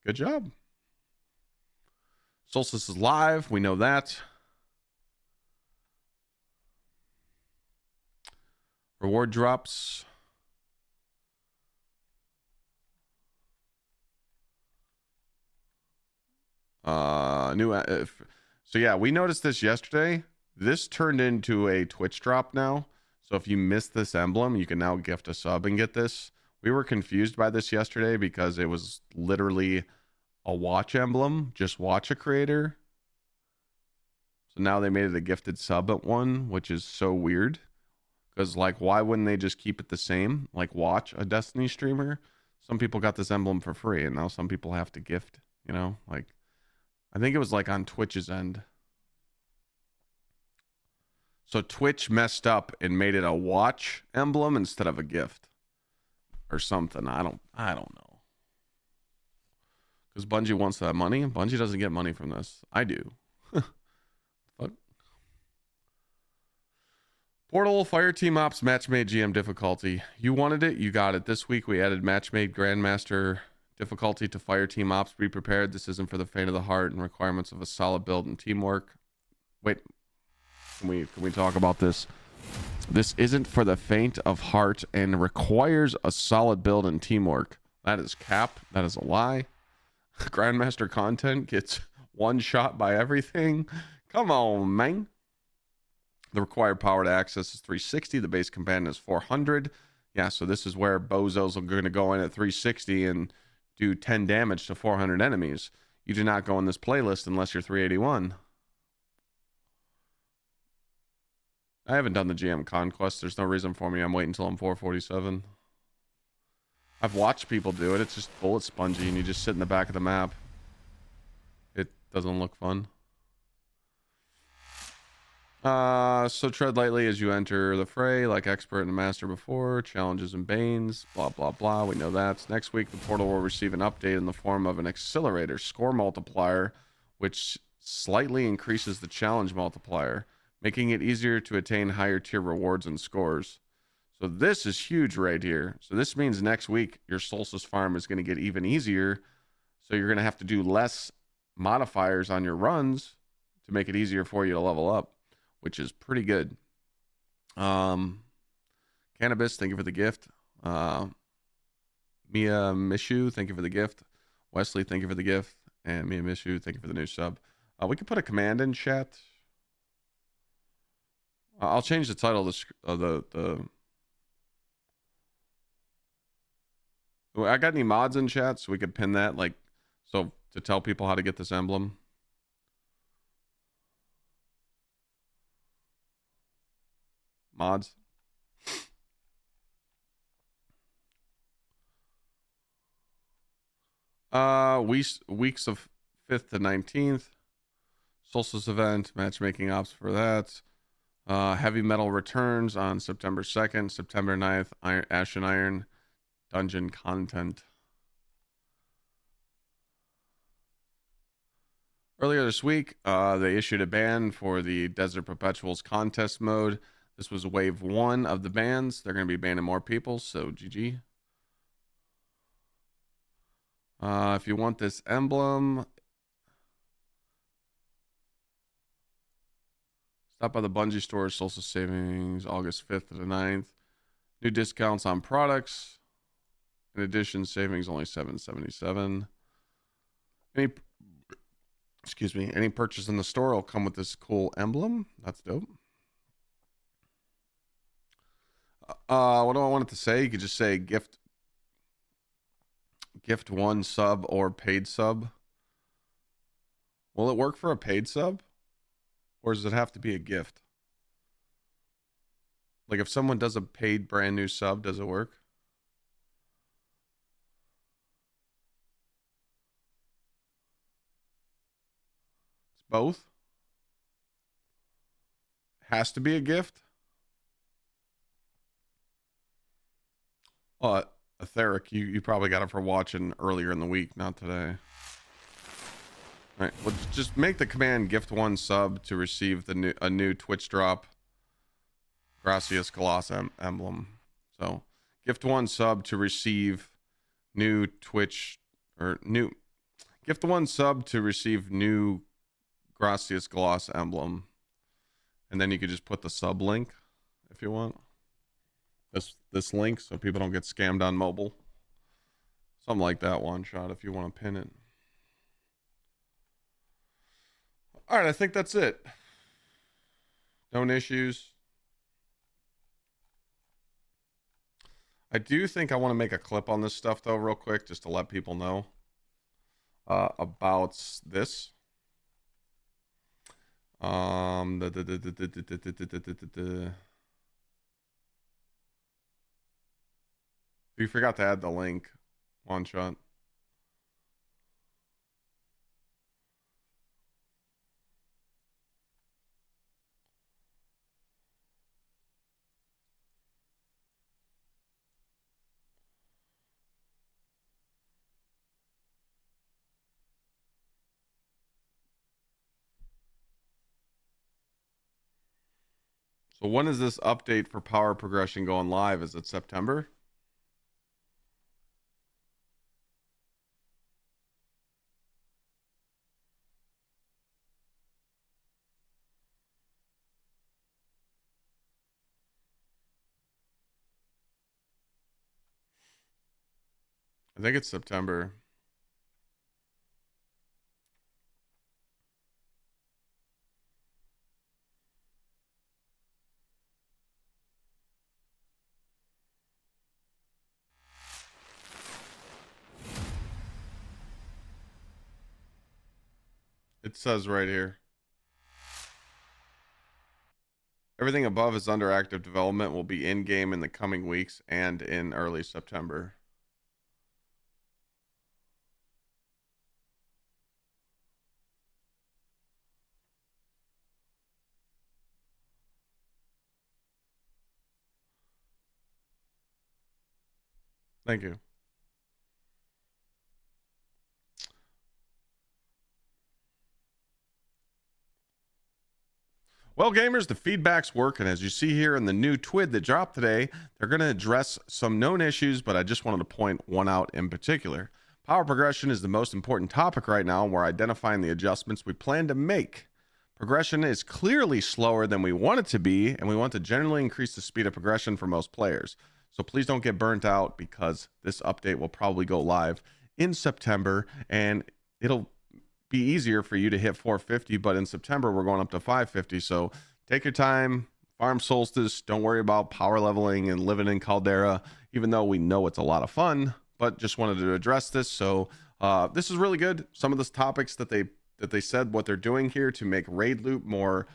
Good job. Solstice is live. We know that. Reward drops. So yeah, we noticed this yesterday. This turned into a Twitch drop now. So if you missed this emblem, you can now gift a sub and get this. We were confused by this yesterday because it was literally a watch emblem. Just watch a creator. So now they made it a gifted sub at one, which is so weird. Because, like, why wouldn't they just keep it the same? Like, watch a Destiny streamer. Some people got this emblem for free, and now some people have to gift, you know? Like, I think it was, like, on Twitch's end. So Twitch messed up and made it a watch emblem instead of a gift. Or something. I don't know. Because Bungie wants that money. Bungie doesn't get money from this. I do. Fuck. Portal Fireteam Ops Matchmade GM difficulty. You wanted it, you got it. This week we added Matchmade Grandmaster difficulty to Fireteam Ops. Be prepared. This isn't for the faint of the heart and requirements of a solid build and teamwork. Wait, can we talk about this? This isn't for the faint of heart and requires a solid build and teamwork. That is cap. That is a lie. Grandmaster content gets one shot by everything. Come on, man. The required power to access is 360. The base companion is 400. Yeah, so this is where bozos are going to go in at 360 and do 10 damage to 400 enemies. You do not go in this playlist unless you're 381. I haven't done the GM Conquest. There's no reason for me. I'm waiting until I'm 447. I've watched people do it. It's just bullet spongy and you just sit in the back of the map. It doesn't look fun. So tread lightly as you enter the fray, like expert and master before. Challenges and banes, blah, blah, blah. We know that. Next week, the portal will receive an update in the form of an accelerator score multiplier, which slightly increases the challenge multiplier, making it easier to attain higher tier rewards and scores. So this is huge right here. So this means next week, your Solstice farm is going to get even easier. So you're going to have to do less modifiers on your runs to make it easier for you to level up, which is pretty good. Cannabis, thank you for the gift. Mia Mishu, thank you for the gift. Wesley, thank you for the gift. And Mia Mishu, thank you for the new sub. We can put a command in chat. I'll change the title of the I got any mods in chat so we could pin that, like, so to tell people how to get this emblem. Mods. Weeks of 5th to 19th. Solstice event, matchmaking ops for that. Heavy metal returns on September 2nd, September 9th, Ash and Iron dungeon content. Earlier this week, they issued a ban for the Desert Perpetuals contest mode. This was wave 1 of the bans. They're going to be banning more people, so GG. If you want this emblem, stop by the Bungie store, Solstice Savings, August 5th to the 9th. New discounts on products. In addition, savings only $7.77. Any purchase in the store will come with this cool emblem. That's dope. What do I want it to say? You could just say gift 1 sub or paid sub. Will it work for a paid sub? Or does it have to be a gift? Like if someone does a paid brand new sub, does it work? It's both. Has to be a gift. Etheric, you probably got it for watching earlier in the week, not today. All right, well, just make the command gift 1 sub to receive a new Twitch drop Gracias Gloss emblem. So gift 1 sub to receive new Twitch gift 1 sub to receive new Gracias Gloss emblem. And then you could just put the sub link if you want. This link so people don't get scammed on mobile. Something like that, one shot if you want to pin it. All right, I think that's it. No issues. I do think I want to make a clip on this stuff though, real quick, just to let people know about this. You forgot to add the link, one shot. So when is this update for power progression going live? Is it September? I think it's September. It says right here. Everything above is under active development, will be in game in the coming weeks and in early September. Thank you. Well, gamers, the feedback's working. As you see here in the new TWID that dropped today, they're going to address some known issues, but I just wanted to point one out in particular. Power progression is the most important topic right now, and we're identifying the adjustments we plan to make. Progression is clearly slower than we want it to be, and we want to generally increase the speed of progression for most players. So please don't get burnt out, because this update will probably go live in September, and it'll be easier for you to hit 450, but in September we're going up to 550. So take your time, farm Solstice. Don't worry about power leveling and living in Caldera, even though we know it's a lot of fun. But just wanted to address this. So this is really good. Some of the topics that they said what they're doing here to make raid loot more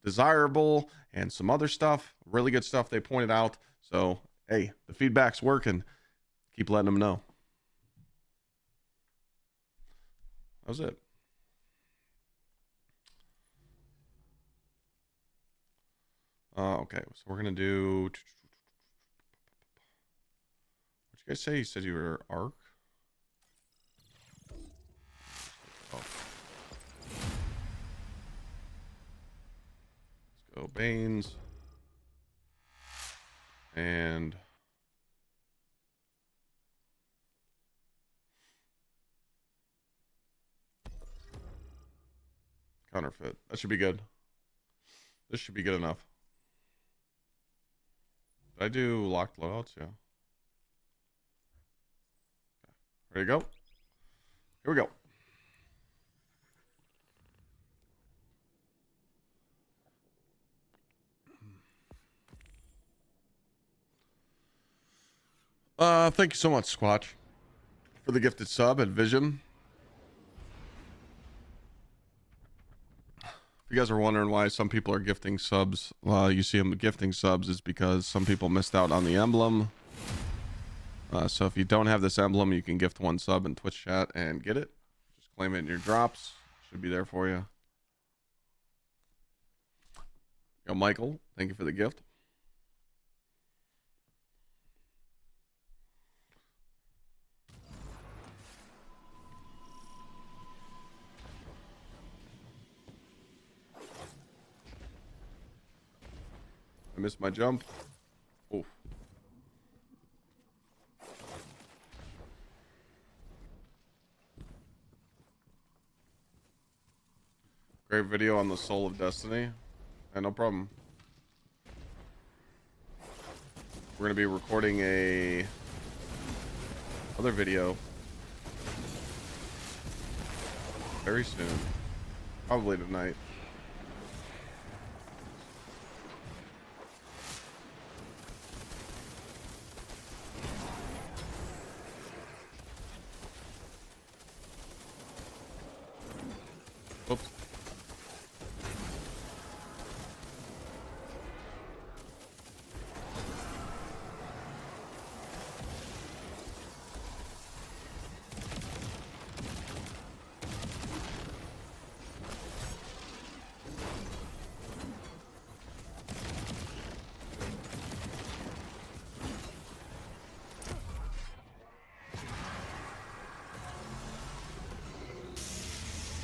desirable, and some other stuff, really good stuff they pointed out. So hey, the feedback's working. Keep letting them know. That was it. Okay, so we're gonna do. What you guys say? You said you were Arc. Oh. Let's go Banes and counterfeit. That should be good. This should be good enough. Did I do locked loadouts? Yeah. Ready to go? Here we go. Thank you so much, Squatch, for the gifted sub at Vision. If you guys are wondering why some people are gifting subs, you see them gifting subs is because some people missed out on the emblem. So if you don't have this emblem, you can gift one sub in Twitch chat and get it. Just claim it in your drops. Should be there for you. Yo, Michael, thank you for the gift. I missed my jump. Oof. Great video on the Soul of Destiny. Yeah, no problem. We're gonna be recording a other video very soon, probably tonight. Oops.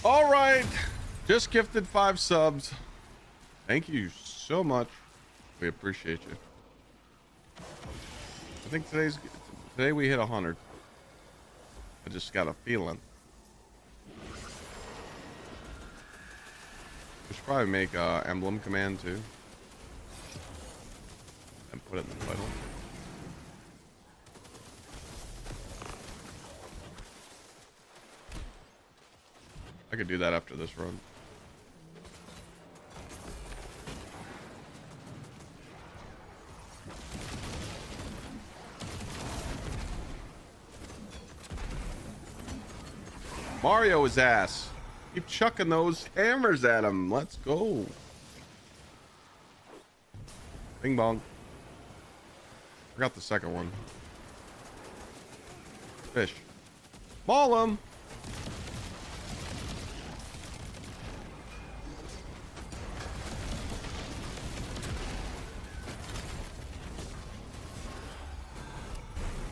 All right, just gifted 5 subs. Thank you so much. We appreciate you. I think today we hit 100. I just got a feeling. We should probably make a emblem command too, and put it in the title. I could do that after this run. Mario his ass. Keep chucking those hammers at him. Let's go. Bing bong. Forgot the second one. Fish. Maul him.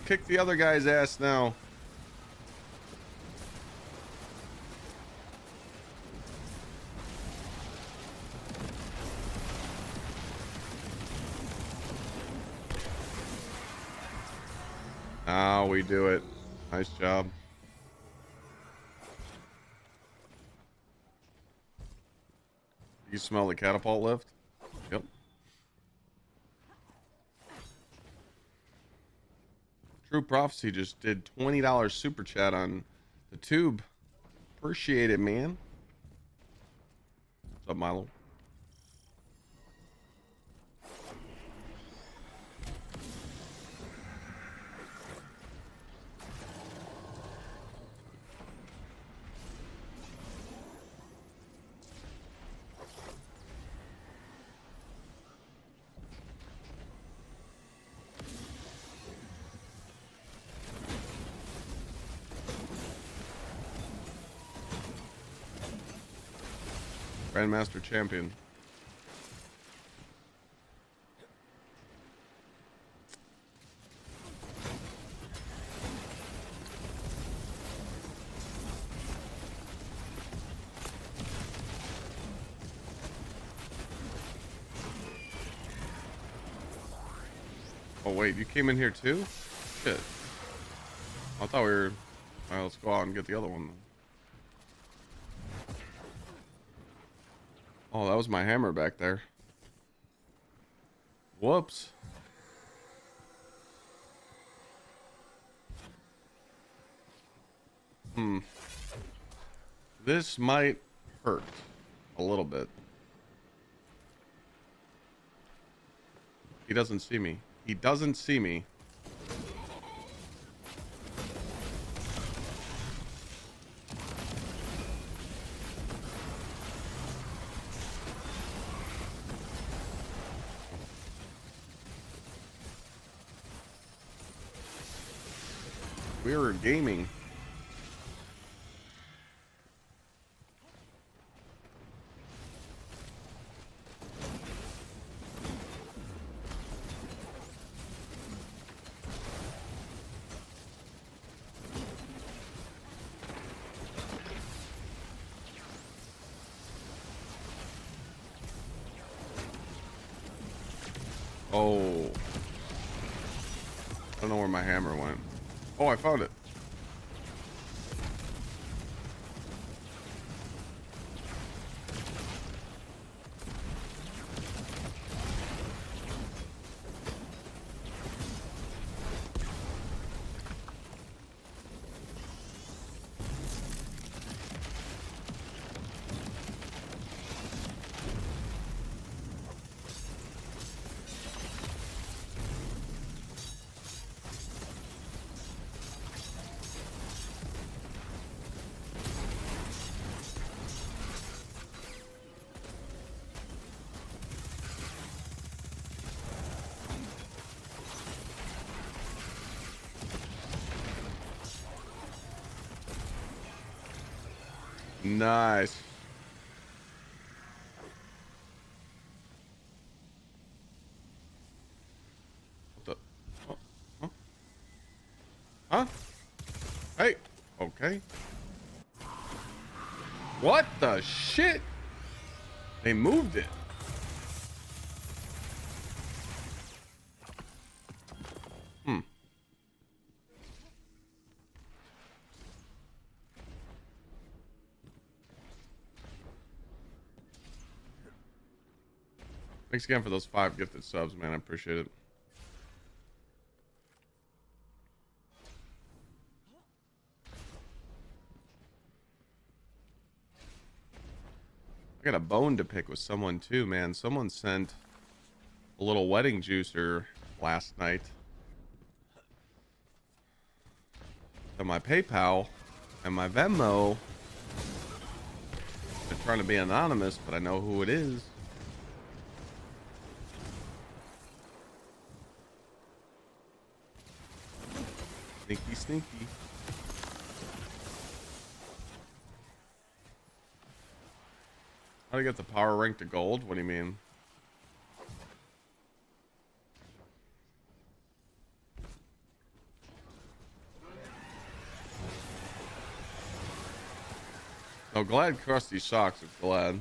Kick the other guy's ass now. Now we do it. Nice job. You smell the catapult lift? Yep. True Prophecy just did $20 super chat on the tube. Appreciate it, man. What's up, Milo? Grandmaster champion. Oh wait, you came in here too? Shit. I thought we were... Alright, let's go out and get the other one then. Oh, that was my hammer back there. Whoops. This might hurt a little bit. He doesn't see me. He doesn't see me. We were gaming. Oh. I don't know where my hammer went. Oh, I found it. Nice. What the? Oh, huh? Huh? Hey. Okay. What the shit? They moved it. Thanks again for those 5 gifted subs, man. I appreciate it. I got a bone to pick with someone too, man. Someone sent a little wedding juicer last night to my PayPal and my Venmo. They're trying to be anonymous, but I know who it is. Sneaky, sneaky. How do you get the power rank to gold? What do you mean? Oh, glad crusty socks are glad.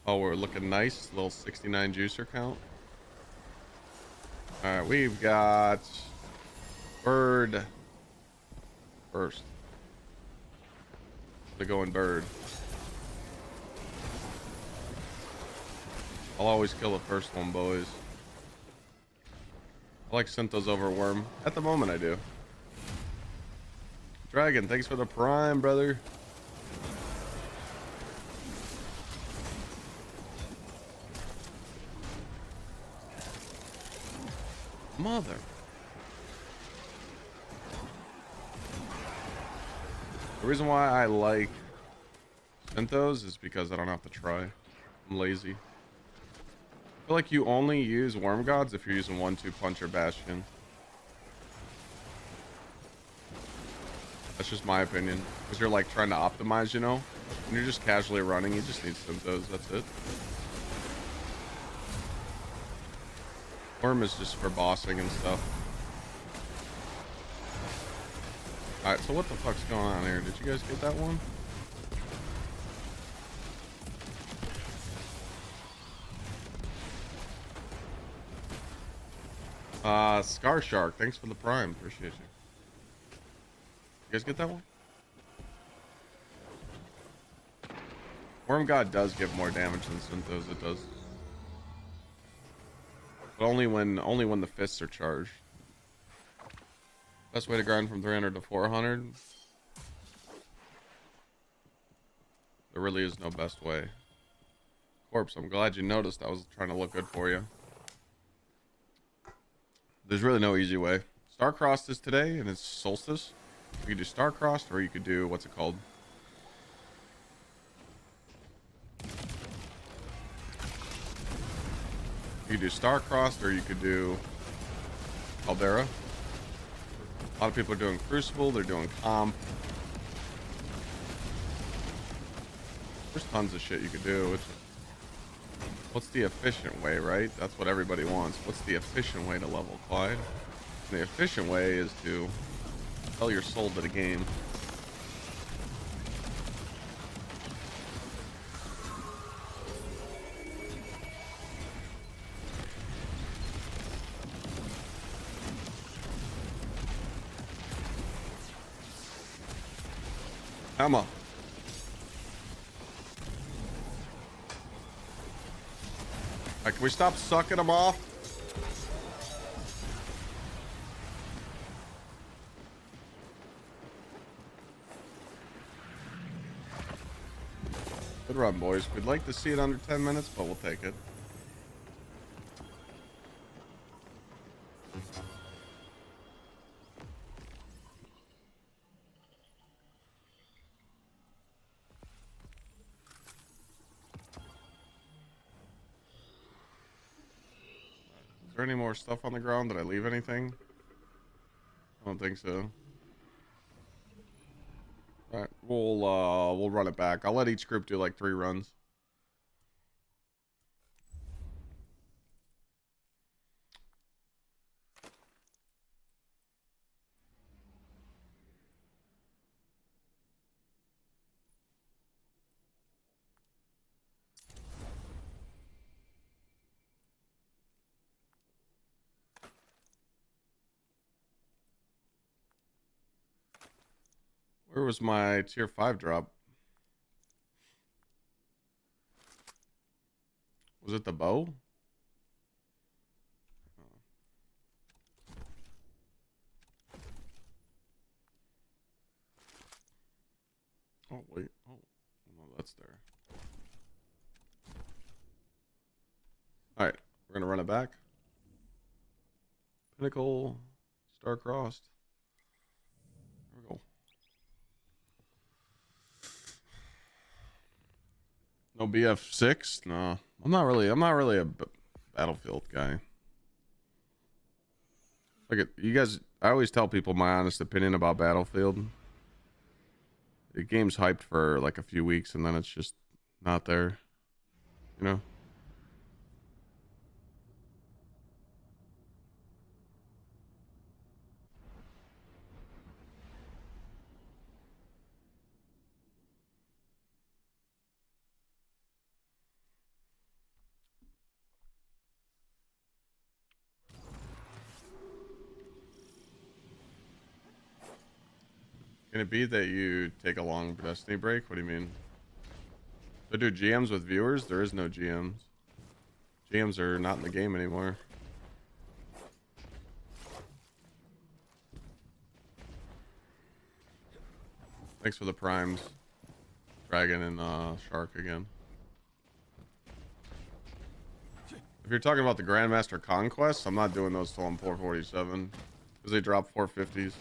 Oh, we're looking nice. Little 69 juicer count. All right, we've got bird first. They're going bird. I'll always kill the first one, boys. I like Synthos over worm. At the moment, I do. Dragon, thanks for the prime, brother. Mother. The reason why I like Synthos is because I don't have to try. I'm lazy. I feel like you only use Worm Gods if you're using 1-2 Punch or Bastion. That's just my opinion. Because you're like trying to optimize, you know? When you're just casually running, you just need Synthos, that's it. Worm is just for bossing and stuff. Alright, so what the fuck's going on here? Did you guys get that one? Scar Shark, thanks for the prime. Appreciate you. You guys get that one? Worm God does give more damage than Synthos, it does. But only when the fists are charged. Best way to grind from 300 to 400. There really is no best way. Corpse, I'm glad you noticed. I was trying to look good for you. There's really no easy way. Starcrossed is today, and it's Solstice. You could do Starcrossed, or you could do, what's it called? You could do Starcrossed, or you could do Caldera. A lot of people are doing Crucible, they're doing Comp. There's tons of shit you could do. What's the efficient way, right? That's what everybody wants. What's the efficient way to level, Clyde? The efficient way is to sell your soul to the game. Emma. Alright, can we stop sucking them off? Good run, boys. We'd like to see it under 10 minutes, but we'll take it. Is there any more stuff on the ground? Did I leave anything? I don't think so. Alright, we'll run it back. I'll let each group do like 3 runs. Where was my tier 5 drop? Was it the bow? Oh, wait. Oh, no, that's there. Alright, we're gonna run it back. Pinnacle, Starcrossed. There we go. No BF6? No. I'm not really a Battlefield guy. Look at you guys. I always tell people my honest opinion about Battlefield. The game's hyped for like a few weeks and then it's just not there. You know? Can it be that you take a long Destiny break? What do you mean? To do GMs with viewers? There is no GMs. GMs are not in the game anymore. Thanks for the primes. Dragon and Shark again. If you're talking about the Grandmaster Conquests, I'm not doing those till I'm 447. Because they drop 450s.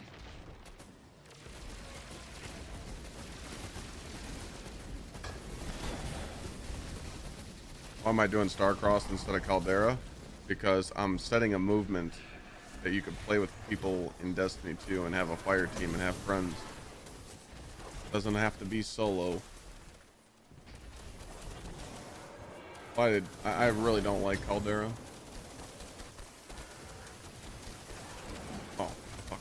Why am I doing Starcrossed instead of Caldera? Because I'm setting a movement that you can play with people in Destiny 2 and have a fire team and have friends. Doesn't have to be solo. I really don't like Caldera. Oh, fuck.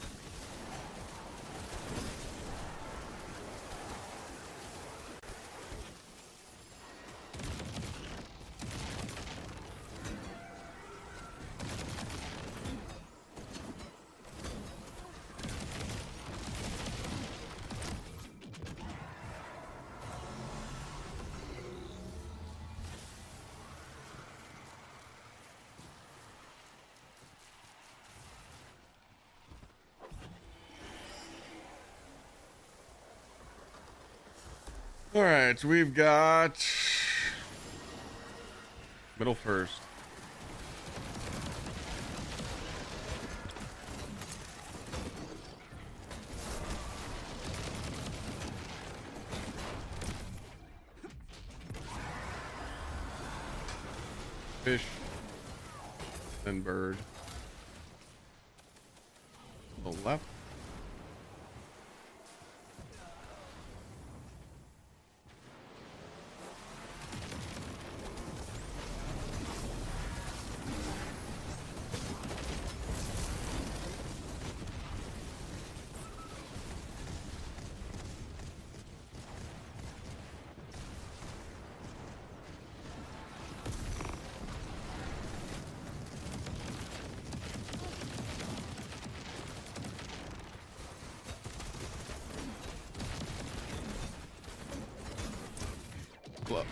All right, we've got middle first. Fish, then bird. To the left.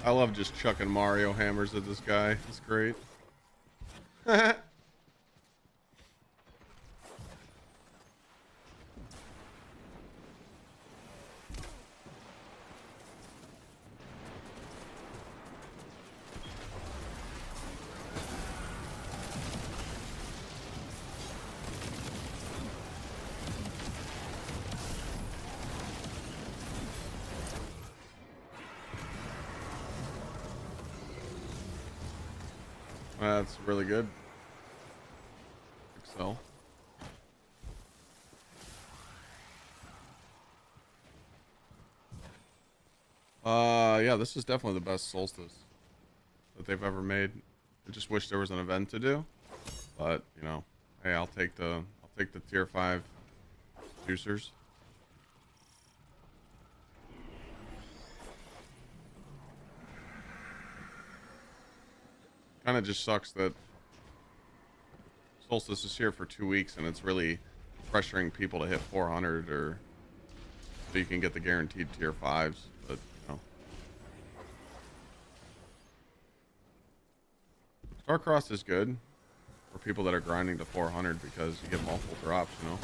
I love just chucking Mario hammers at this guy. It's great. That's really good. Excel. Yeah, this is definitely the best Solstice that they've ever made. I just wish there was an event to do, but you know, hey, I'll take the tier 5 juicers. Kind of just sucks that Solstice is here for 2 weeks and it's really pressuring people to hit 400 or so you can get the guaranteed tier 5s, but you know. Starcrossed is good for people that are grinding to 400 because you get multiple drops, you know.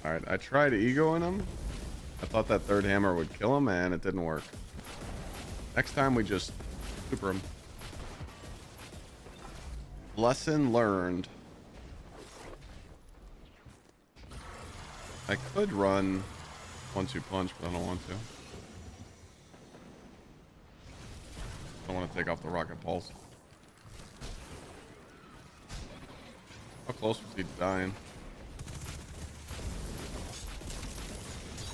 Alright, I tried egoing him. I thought that third hammer would kill him, and it didn't work. Next time we just super him. Lesson learned. I could run 1-2 punch, but I don't want to. I don't want to take off the rocket pulse. How close was he to dying?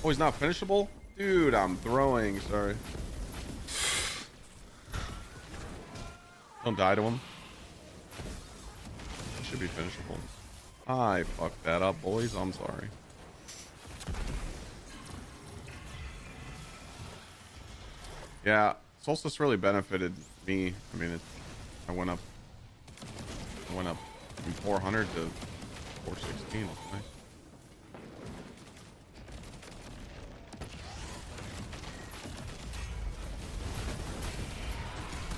Oh, he's not finishable? Dude, I'm throwing. Sorry. Don't die to him. He should be finishable. I fucked that up, boys. I'm sorry. Yeah, Solstice really benefited me. I mean, I went up from 400 to 416. That's nice.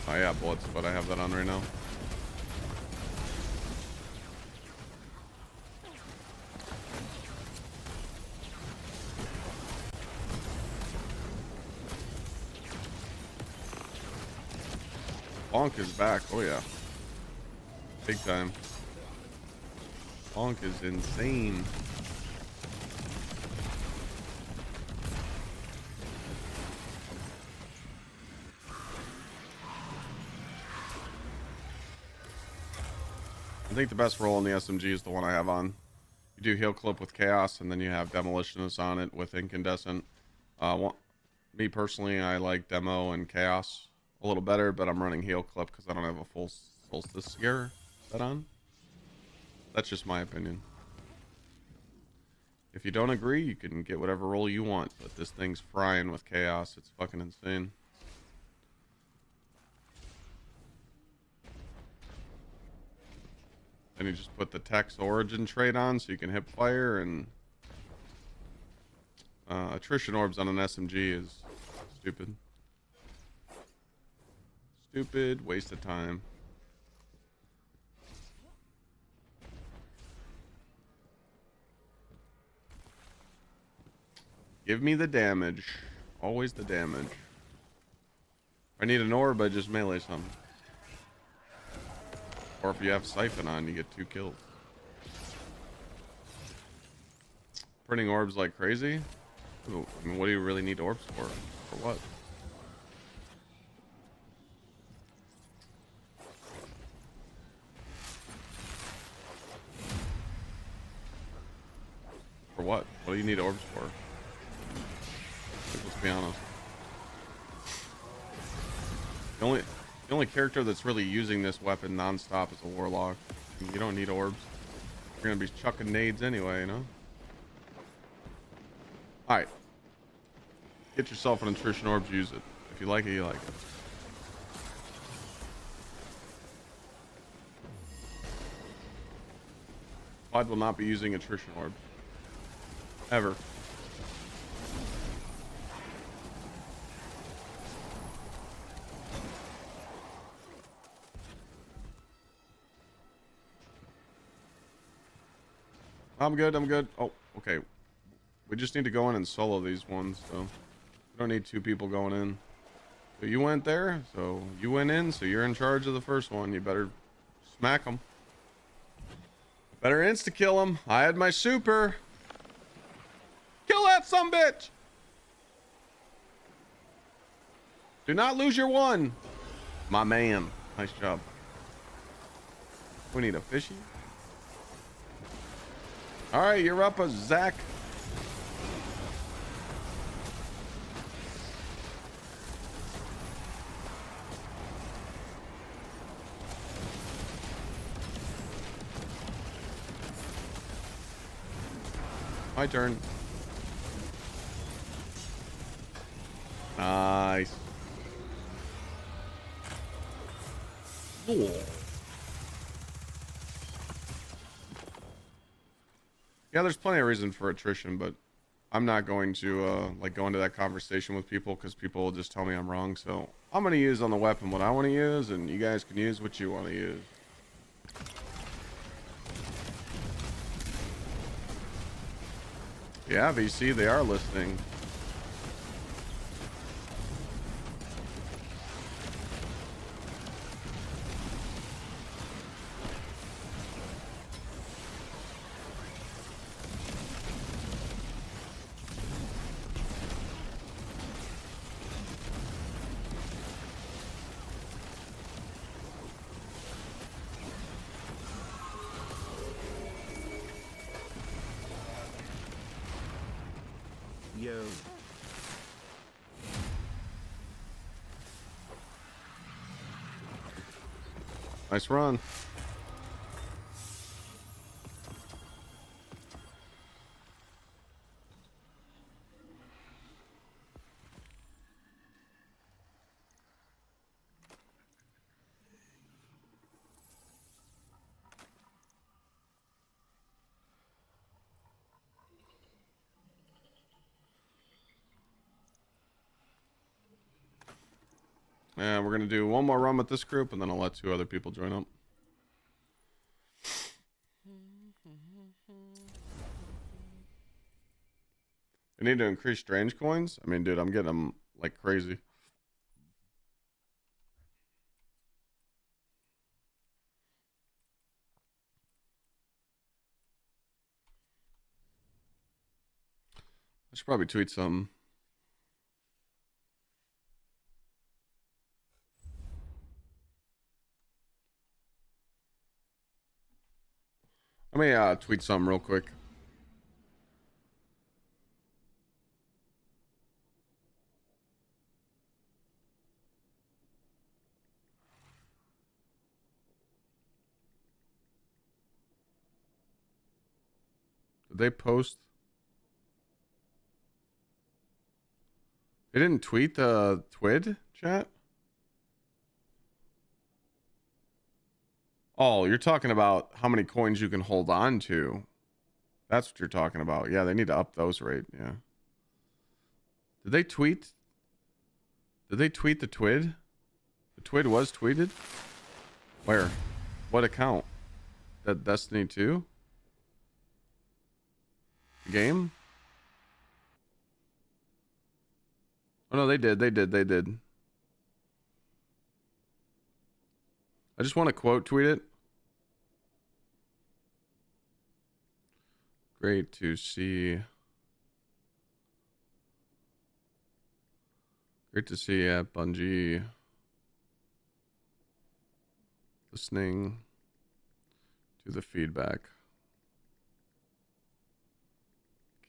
Oh yeah, bullets, but I have that on right now. Bonk is back. Oh yeah. Big time. Bonk is insane. I think the best roll in the SMG is the one I have on. You do heal clip with chaos, and then you have demolitionist on it with incandescent. Me personally, I like demo and chaos a little better, but I'm running heal clip because I don't have a full Solstice gear set on. That's just my opinion. If you don't agree, you can get whatever roll you want, but this thing's frying with chaos. It's fucking insane. Then you just put the Tex Origin trait on so you can hip fire, and attrition orbs on an SMG is stupid. Stupid waste of time. Give me the damage. Always the damage. If I need an orb, I just melee something. Or if you have Siphon on, you get 2 kills. Printing orbs like crazy? Ooh, I mean, what do you really need orbs for? For what? For what? What do you need orbs for? Let's be honest. The only character that's really using this weapon non-stop is a warlock. I mean, you don't need orbs. You're gonna be chucking nades anyway, you know? Alright. Get yourself an attrition orb, use it. If you like it, you like it. Clyde will not be using attrition orb. Ever. I'm good, I'm good. Oh, okay. We just need to go in and solo these ones, so we don't need 2 people going in. So you went there, so you went in, so you're in charge of the first one. You better smack them. Better insta-kill him. I had my super. Kill that sumbitch! Do not lose your one. My man. Nice job. We need a fishy. Alright, you're up, Zach. My turn. Nice. Cool. Yeah, there's plenty of reason for attrition, but I'm not going to like go into that conversation with people because people will just tell me I'm wrong. So I'm going to use on the weapon what I want to use, and you guys can use what you want to use. Yeah, VC, they are listening. Yo. Nice run. Yeah, we're gonna do one more run with this group, and then I'll let 2 other people join up. I need to increase strange coins. I mean, dude, I'm getting them like crazy. I should probably tweet something. Let me tweet something real quick. Did they post? They didn't tweet the TWID chat? Oh, you're talking about how many coins you can hold on to. That's what you're talking about. Yeah, they need to up those rate. Yeah. Did they tweet? Did they tweet the TWID? The Twid was tweeted? Where? What account? That Destiny 2? Game? Oh no, they did. I just want to quote tweet it. Great to see. Great to see you at Bungie. Listening to the feedback.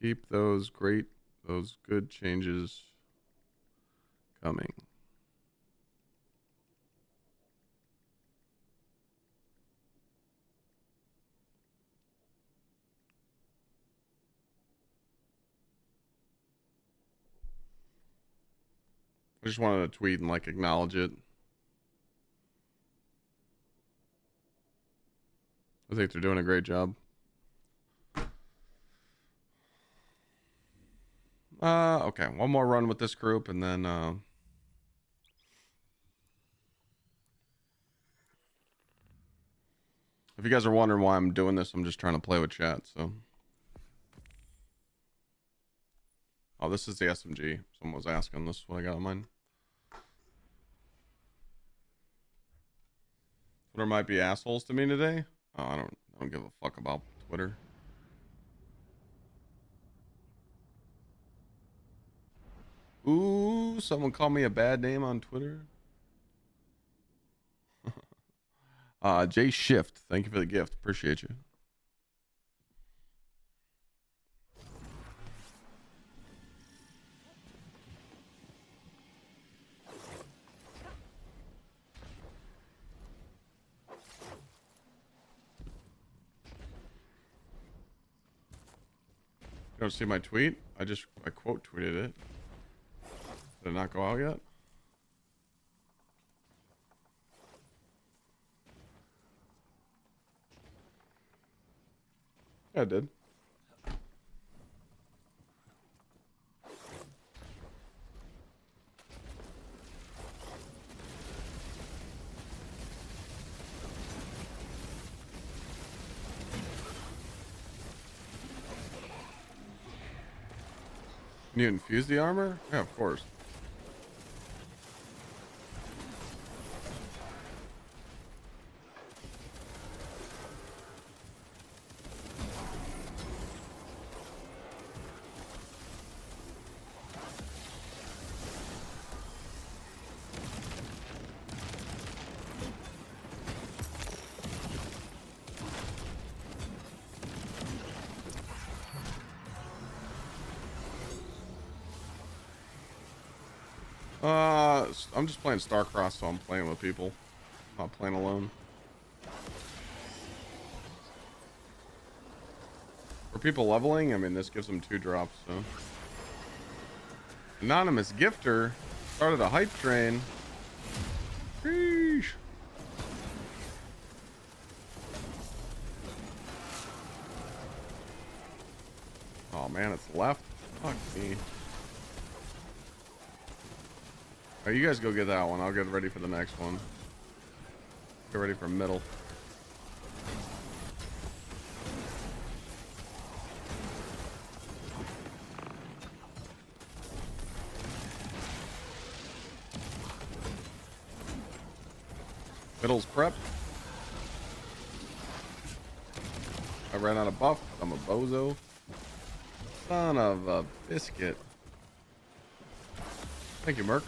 Keep those good changes coming. I just wanted to tweet and like acknowledge it. I think they're doing a great job. Okay, one more run with this group and then if you guys are wondering why I'm doing this, I'm just trying to play with chat, so. Oh, this is the SMG. Someone was asking. This is what I got on mine. Twitter might be assholes to me today. Oh, I don't give a fuck about Twitter. Ooh, someone called me a bad name on Twitter. Jay Shift, thank you for the gift. Appreciate you. You don't see my tweet? I quote tweeted it. Did it not go out yet? Yeah, I did. Can you infuse the armor? Yeah, of course. I'm just playing Starcrossed, so I'm playing with people. I'm not playing alone. For people leveling, I mean, this gives them 2 drops, so. Anonymous gifter started a hype train. Sheesh. Oh man, it's left. Fuck me. Oh, you guys go get that one. I'll get ready for the next one. Get ready for middle. Middle's prep. I ran out of buff. I'm a bozo. Son of a biscuit. Thank you, Merc.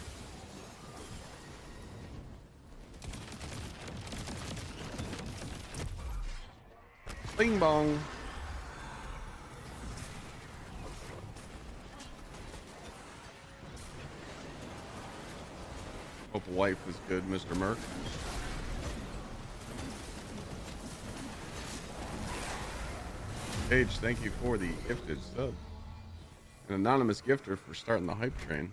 Bing bong. Hope life is good, Mr. Merc. Paige, thank you for the gifted sub. An anonymous gifter for starting the hype train.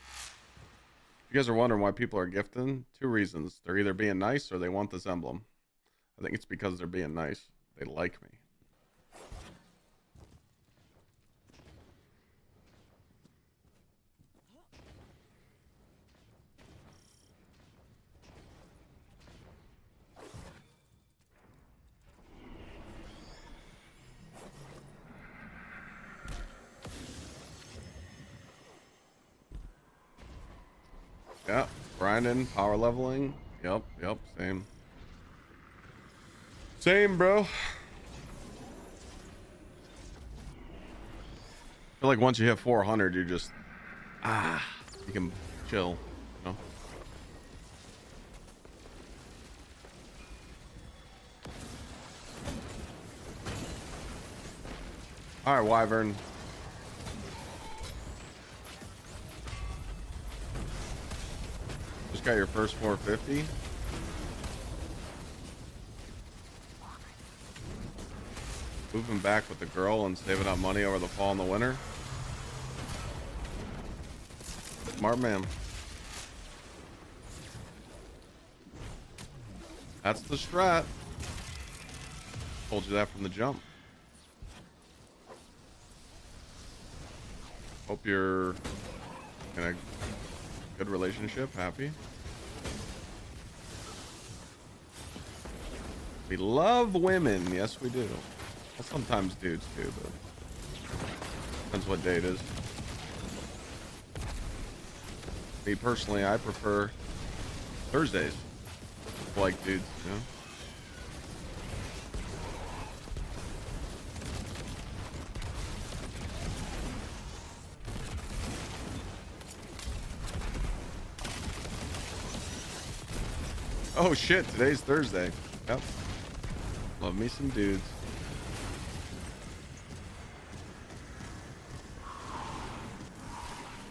If you guys are wondering why people are gifting, 2 reasons. They're either being nice or they want this emblem. I think it's because they're being nice. They like me. Yeah, grinding, power leveling. Yep, same. Same, bro. I feel like once you hit 400, you just you can chill, you know. All right, Wyvern. Just got your first 450. Moving back with the girl and saving up money over the fall and the winter. Smart man. That's the strat. Told you that from the jump. Hope you're in a good relationship, happy. We love women, yes we do. Well, sometimes dudes too, but depends what day it is. Me personally, I prefer Thursdays. Like dudes, you know. Oh shit, today's Thursday. Yep. Love me some dudes.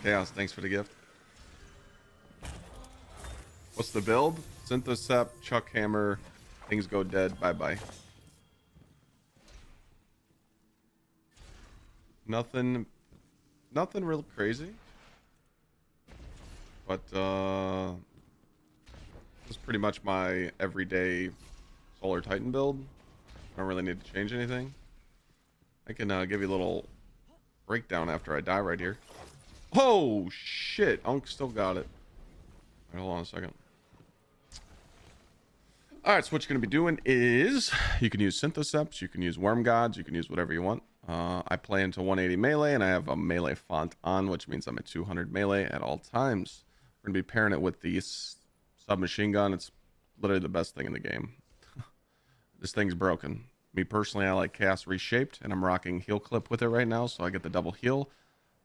Chaos, thanks for the gift. What's the build? Synthosep, Chuck Hammer, things go dead, bye-bye. Nothing real crazy. But, this is pretty much my everyday Solar Titan build. I don't really need to change anything. I can give you a little breakdown after I die right here. Oh, shit. Unk still got it. Right, hold on a second. Alright, so what you're going to be doing is you can use Synthoceps, you can use Worm Gods, you can use whatever you want. I play into 180 melee, and I have a melee font on, which means I'm at 200 melee at all times. We're going to be pairing it with the submachine gun. It's literally the best thing in the game. This thing's broken. Me personally, I like Chaos Reshaped, and I'm rocking Heal Clip with it right now, so I get the double heal.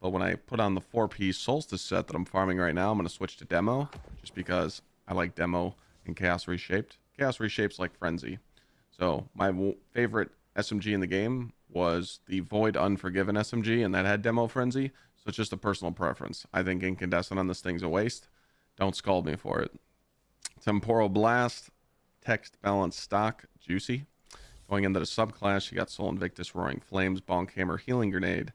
But when I put on the 4-piece Solstice set that I'm farming right now, I'm going to switch to Demo, just because I like Demo and Chaos Reshaped. Chaos Reshape's like Frenzy. So my favorite SMG in the game was the Void Unforgiven SMG, and that had Demo Frenzy. So it's just a personal preference. I think Incandescent on this thing's a waste. Don't scold me for it. Temporal Blast, Text Balance Stock, Juicy. Going into the subclass, you got Soul Invictus, Roaring Flames, Bonk Hammer, Healing Grenade.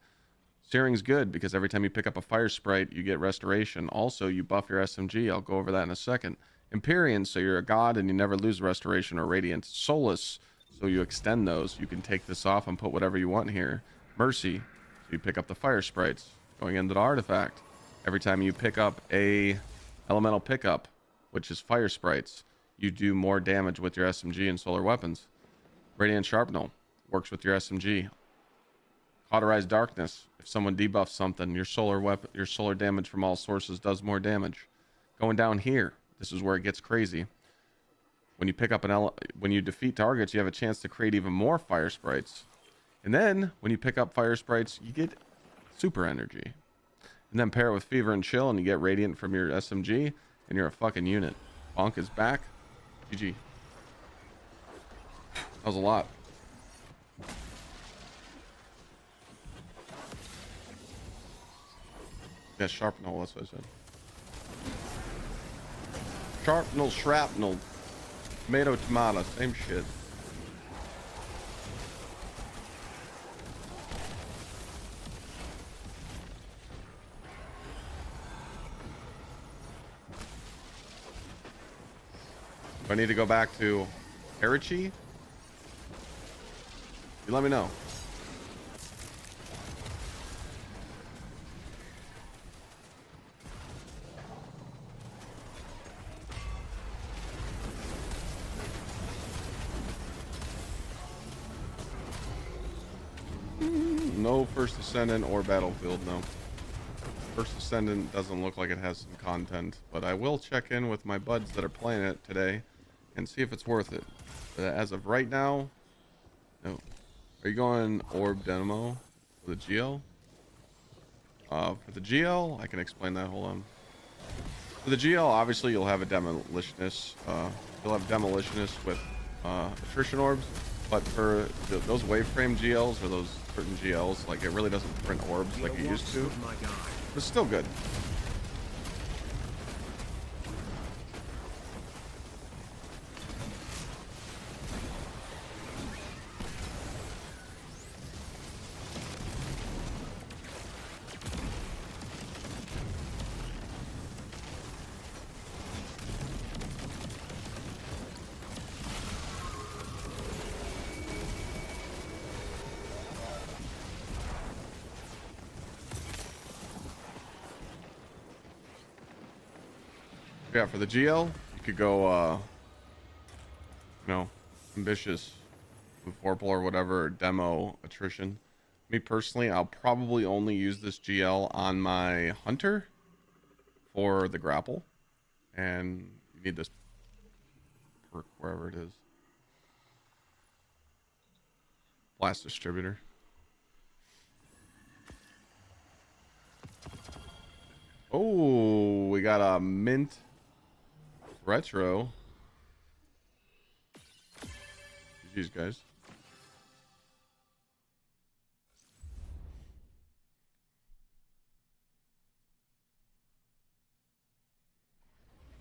Searing's good because every time you pick up a Fire Sprite, you get Restoration. Also, you buff your SMG. I'll go over that in a second. Empyrean, so you're a god and you never lose Restoration or Radiant. Soulless, so you extend those. You can take this off and put whatever you want here. Mercy, so you pick up the Fire Sprites. Going into the Artifact, every time you pick up a Elemental Pickup, which is Fire Sprites, you do more damage with your SMG and Solar Weapons. Radiant Sharpnel works with your SMG. Cauterize Darkness, if someone debuffs something, your solar damage from all sources does more damage. Going down here, this is where it gets crazy. When you pick up when you defeat targets, you have a chance to create even more Fire Sprites. And then when you pick up Fire Sprites, you get Super Energy. And then pair it with Fever and Chill, and you get Radiant from your SMG, and you're a fucking unit. Bonk is back. GG. That was a lot. Yeah, Sharpnel, that's what I said. Sharpnel, Shrapnel, Tomato, same shit. If I need to go back to Herichi, you let me know. No First Ascendant or Battlefield, no. First Ascendant doesn't look like it has some content, but I will check in with my buds that are playing it today and see if it's worth it. But as of right now, no. Are you going Orb Demo for the GL? For the GL, I can explain that. Hold on. For the GL, obviously you'll have a Demolitionist. You'll have Demolitionist with attrition orbs, but for those waveframe GLs or those certain GLs, like it really doesn't print orbs like it used to. But it's still good. Yeah, for the GL, you could go, you know, ambitious with Vorpal or whatever, or demo attrition. Me personally, I'll probably only use this GL on my Hunter for the grapple. And you need this perk wherever it is. Blast Distributor. Oh, we got a mint retro. GG's, guys.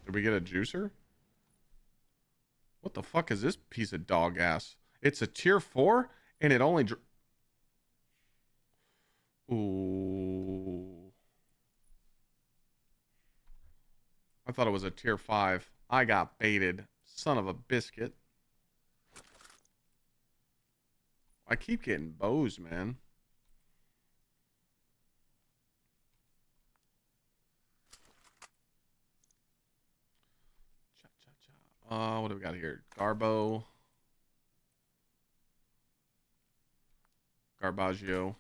Did we get a juicer? What the fuck is this piece of dog ass? It's a tier 4 and it only ooh. I thought it was a tier 5. I got baited. Son of a biscuit. I keep getting bows, man. What do we got here? Garbo. Garbaggio.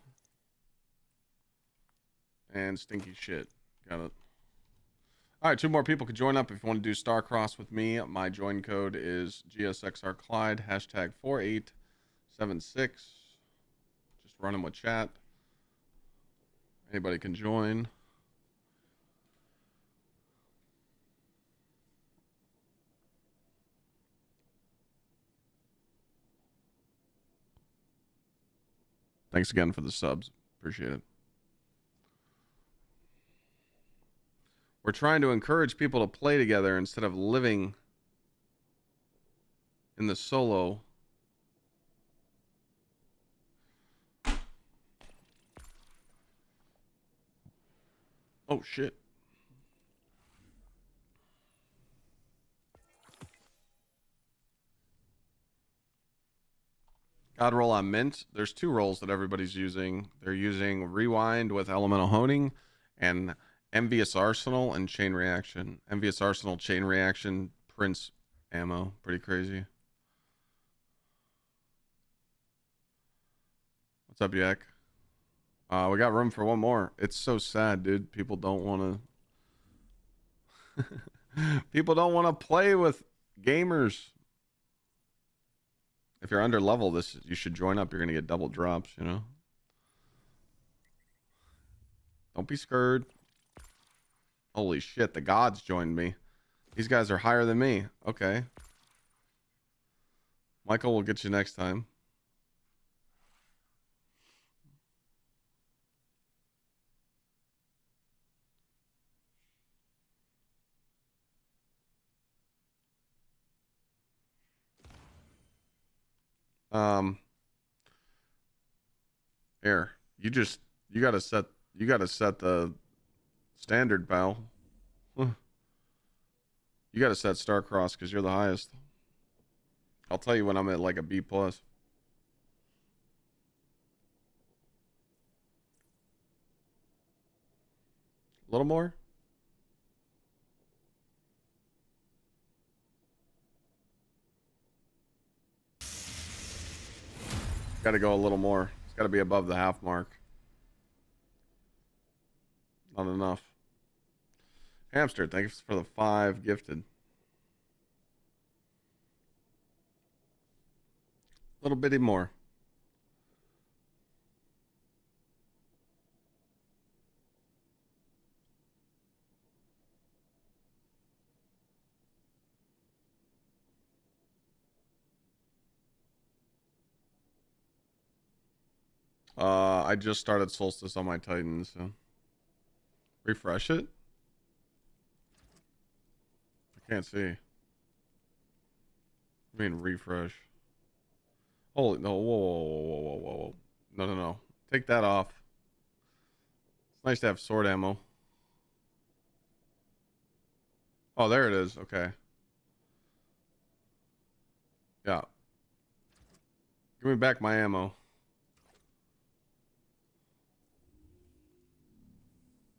And Stinky Shit. Got it. All right, 2 more people can join up if you want to do Starcrossed with me. My join code is GsxrClyde, hashtag 4876. Just running with chat. Anybody can join. Thanks again for the subs. Appreciate it. We're trying to encourage people to play together instead of living in the solo. Oh, shit. God roll on mint. There's 2 rolls that everybody's using. They're using Rewind with Elemental Honing and Envious Arsenal and Chain Reaction. Envious Arsenal, Chain Reaction, Prince ammo. Pretty crazy. What's up, Yak? We got room for one more. It's so sad, dude. People don't want to... People don't want to play with gamers. If you're under level, you should join up. You're going to get double drops, you know? Don't be scared. Holy shit, the gods joined me. These guys are higher than me. Okay. Michael will get you next time. Here. You gotta set the standard, pal. You gotta set Starcrossed because you're the highest. I'll tell you when I'm at like a B+. A little more? Gotta go a little more. It's gotta be above the half mark. Not enough. Hamster, thanks for the 5 gifted. Little bitty more. I just started Solstice on my Titans, so refresh it. I can't see. I mean refresh. Holy no! Whoa, whoa, whoa, whoa, whoa, whoa, whoa! No, no, no! Take that off. It's nice to have sword ammo. Oh, there it is. Okay. Yeah. Give me back my ammo.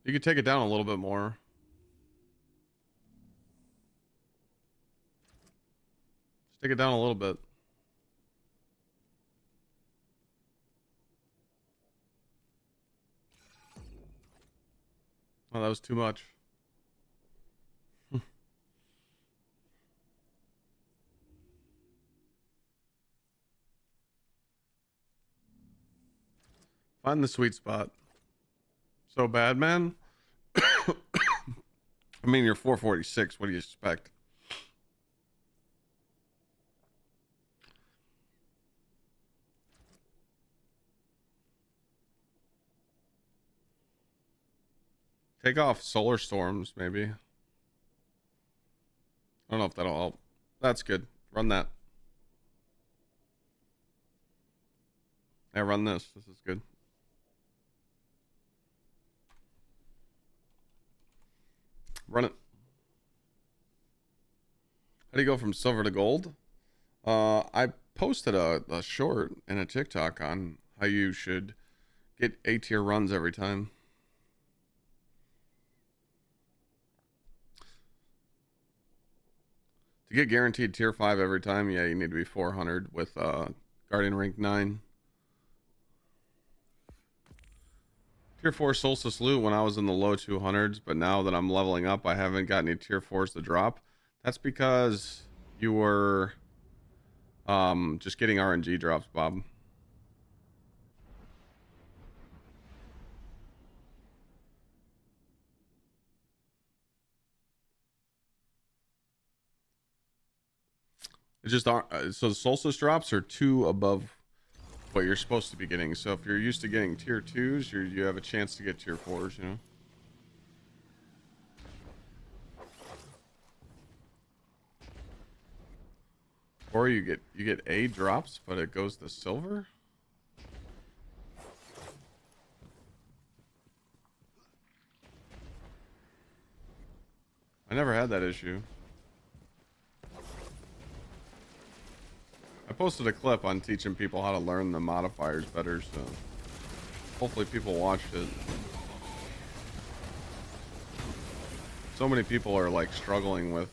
You could take it down a little bit more. Just take it down a little bit. Oh, that was too much. Find the sweet spot. So bad, man. I mean, you're 446. What do you expect? Take off solar storms, maybe. I don't know if that'll help. That's good. Run that. Yeah, run this. This is good. Run it. How do you go from silver to gold? I posted a short and a TikTok on how you should get A tier runs every time. To get guaranteed tier 5 every time, yeah, you need to be 400 with Guardian rank 9. Tier 4 Solstice loot when I was in the low 200s, but now that I'm leveling up, I haven't got any tier 4s to drop. That's because you were just getting RNG drops, Bob. It just aren't. So the Solstice drops are 2 above what you're supposed to be getting. So if you're used to getting tier 2s, you have a chance to get tier 4s, you know? Or you get A drops, but it goes to silver? I never had that issue. I posted a clip on teaching people how to learn the modifiers better, so hopefully people watched it. So many people are like struggling with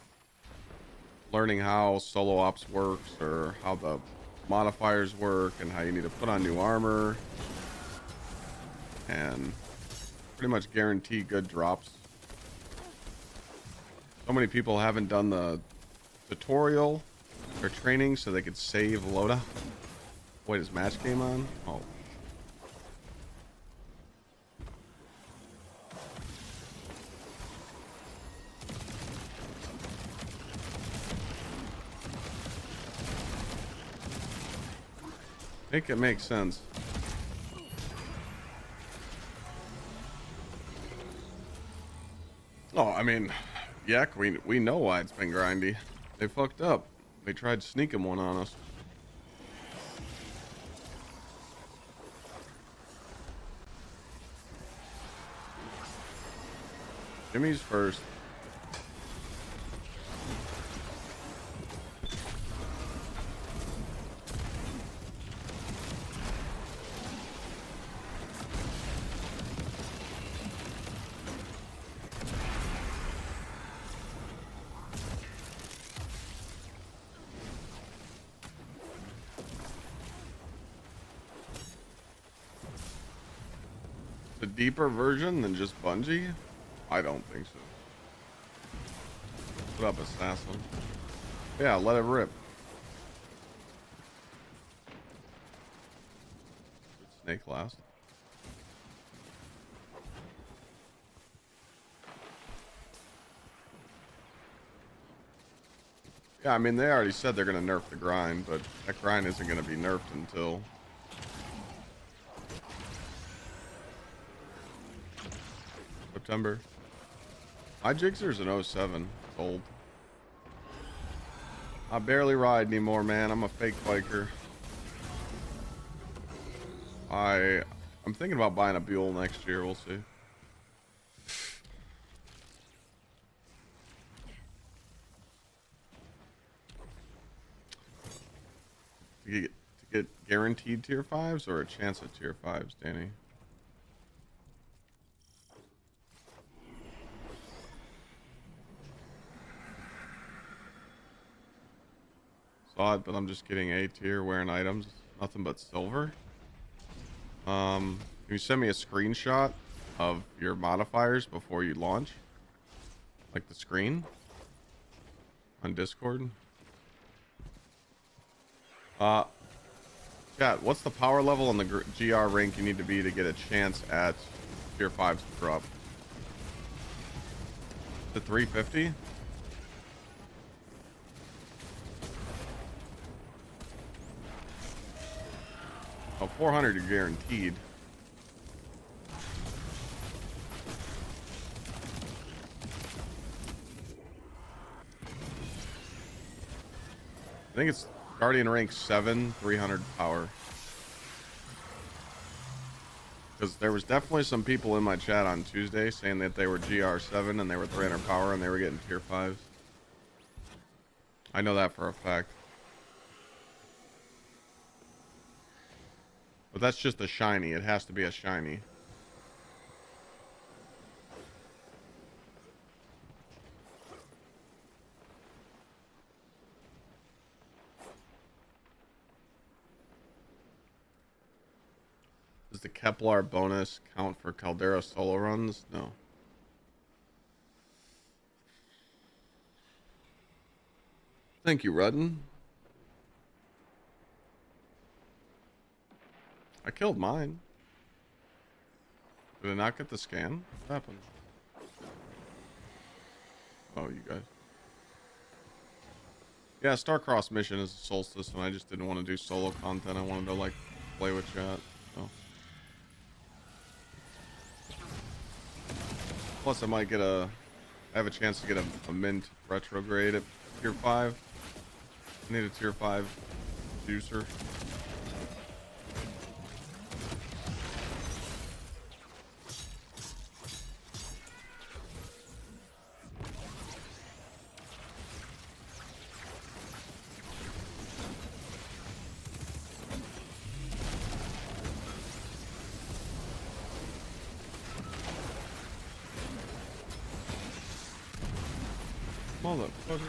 learning how solo ops works or how the modifiers work and how you need to put on new armor and pretty much guarantee good drops. So many people haven't done the tutorial or training so they could save Loda. Wait, is match game on? Oh. Make it make sense. Oh, I mean, Yak, we know why it's been grindy. They fucked up. They tried sneaking one on us. Jimmy's first. The deeper version than just Bungie? I don't think so. What up, assassin? Yeah, let it rip. Snake last. Yeah, I mean, they already said they're going to nerf the grind, but that grind isn't going to be nerfed until September. My GsxrC's an 07. It's old. I barely ride anymore, man. I'm a fake biker. I'm thinking about buying a Buell next year. We'll see. To get guaranteed tier 5s or a chance at tier 5s, Danny? Saw it, but I'm just getting A tier wearing items. Nothing but silver. Can you send me a screenshot of your modifiers before you launch? Like the screen? On Discord? Chat, what's the power level on the GR rank you need to be to get a chance at tier 5s to drop? To 350? Oh, 400 you're guaranteed. I think it's Guardian rank 7, 300 power. Because there was definitely some people in my chat on Tuesday saying that they were GR7 and they were 300 power and they were getting tier 5s. I know that for a fact. But that's just a shiny. It has to be a shiny. Does the Kepler bonus count for Caldera solo runs? No. Thank you, Rudden. I killed mine. Did I not get the scan? What happened? Oh, you guys. Yeah, Starcrossed mission is a Solstice, and I just didn't want to do solo content. I wanted to, like, play with chat. So. Plus, I might get I have a chance to get a mint retrograde at tier 5. I need a tier 5 juicer. Motherfucker.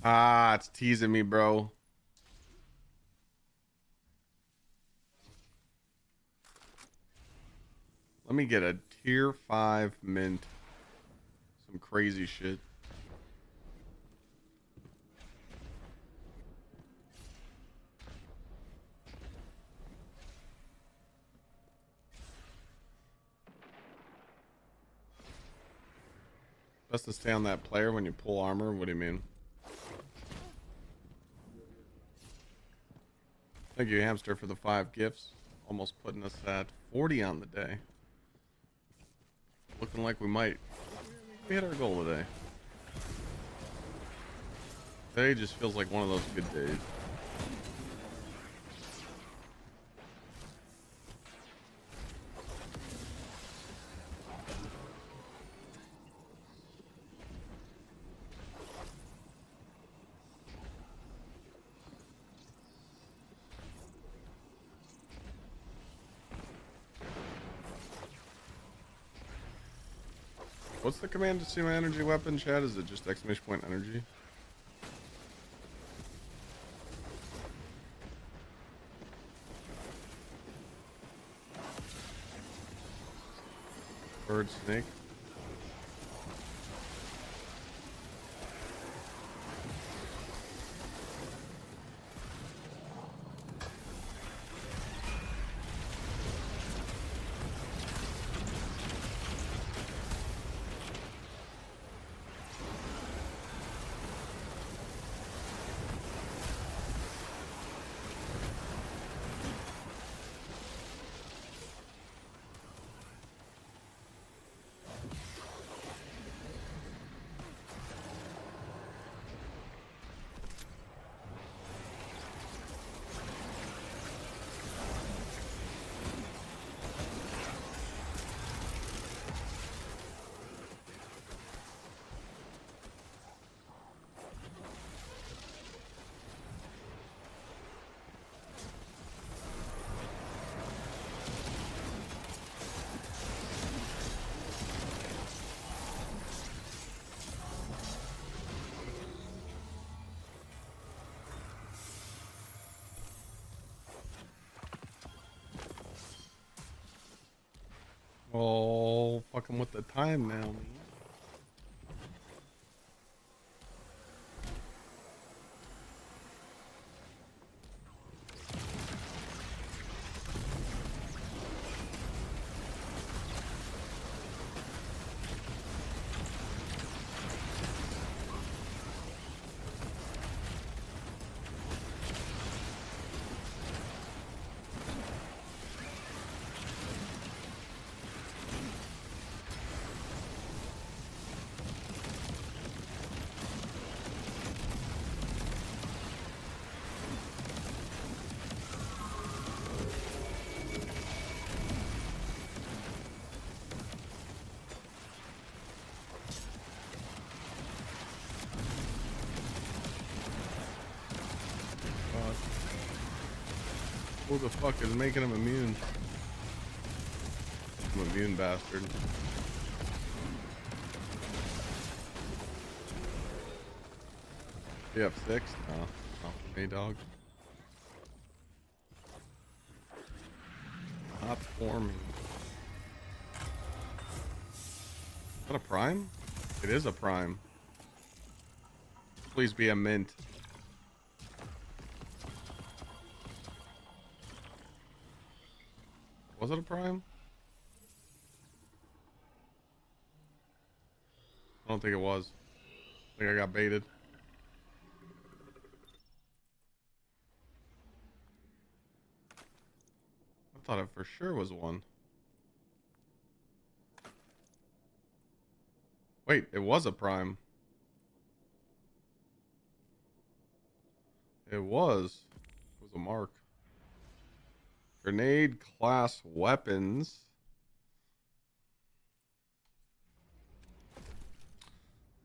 Ah, it's teasing me, bro. Let me get a tier 5 mint. Some crazy shit. Best to stay on that player when you pull armor? What do you mean? Thank you, Hamster, for the 5 gifts. Almost putting us at 40 on the day. Looking like we might. We hit our goal today. Today just feels like one of those good days. What's the command to see my energy weapon, Chad? Is it just exclamation point energy? Bird, snake. Oh, fucking with the time now, man. Who the fuck is making him immune? I'm immune bastard. You have 6? No. Not for me, dog. Not for me. Is that a prime? It is a prime. Please be a mint. Was it a prime? I don't think it was. I think I got baited. I thought it for sure was one. Wait, it was a prime. It was. It was a mark. Grenade class weapons.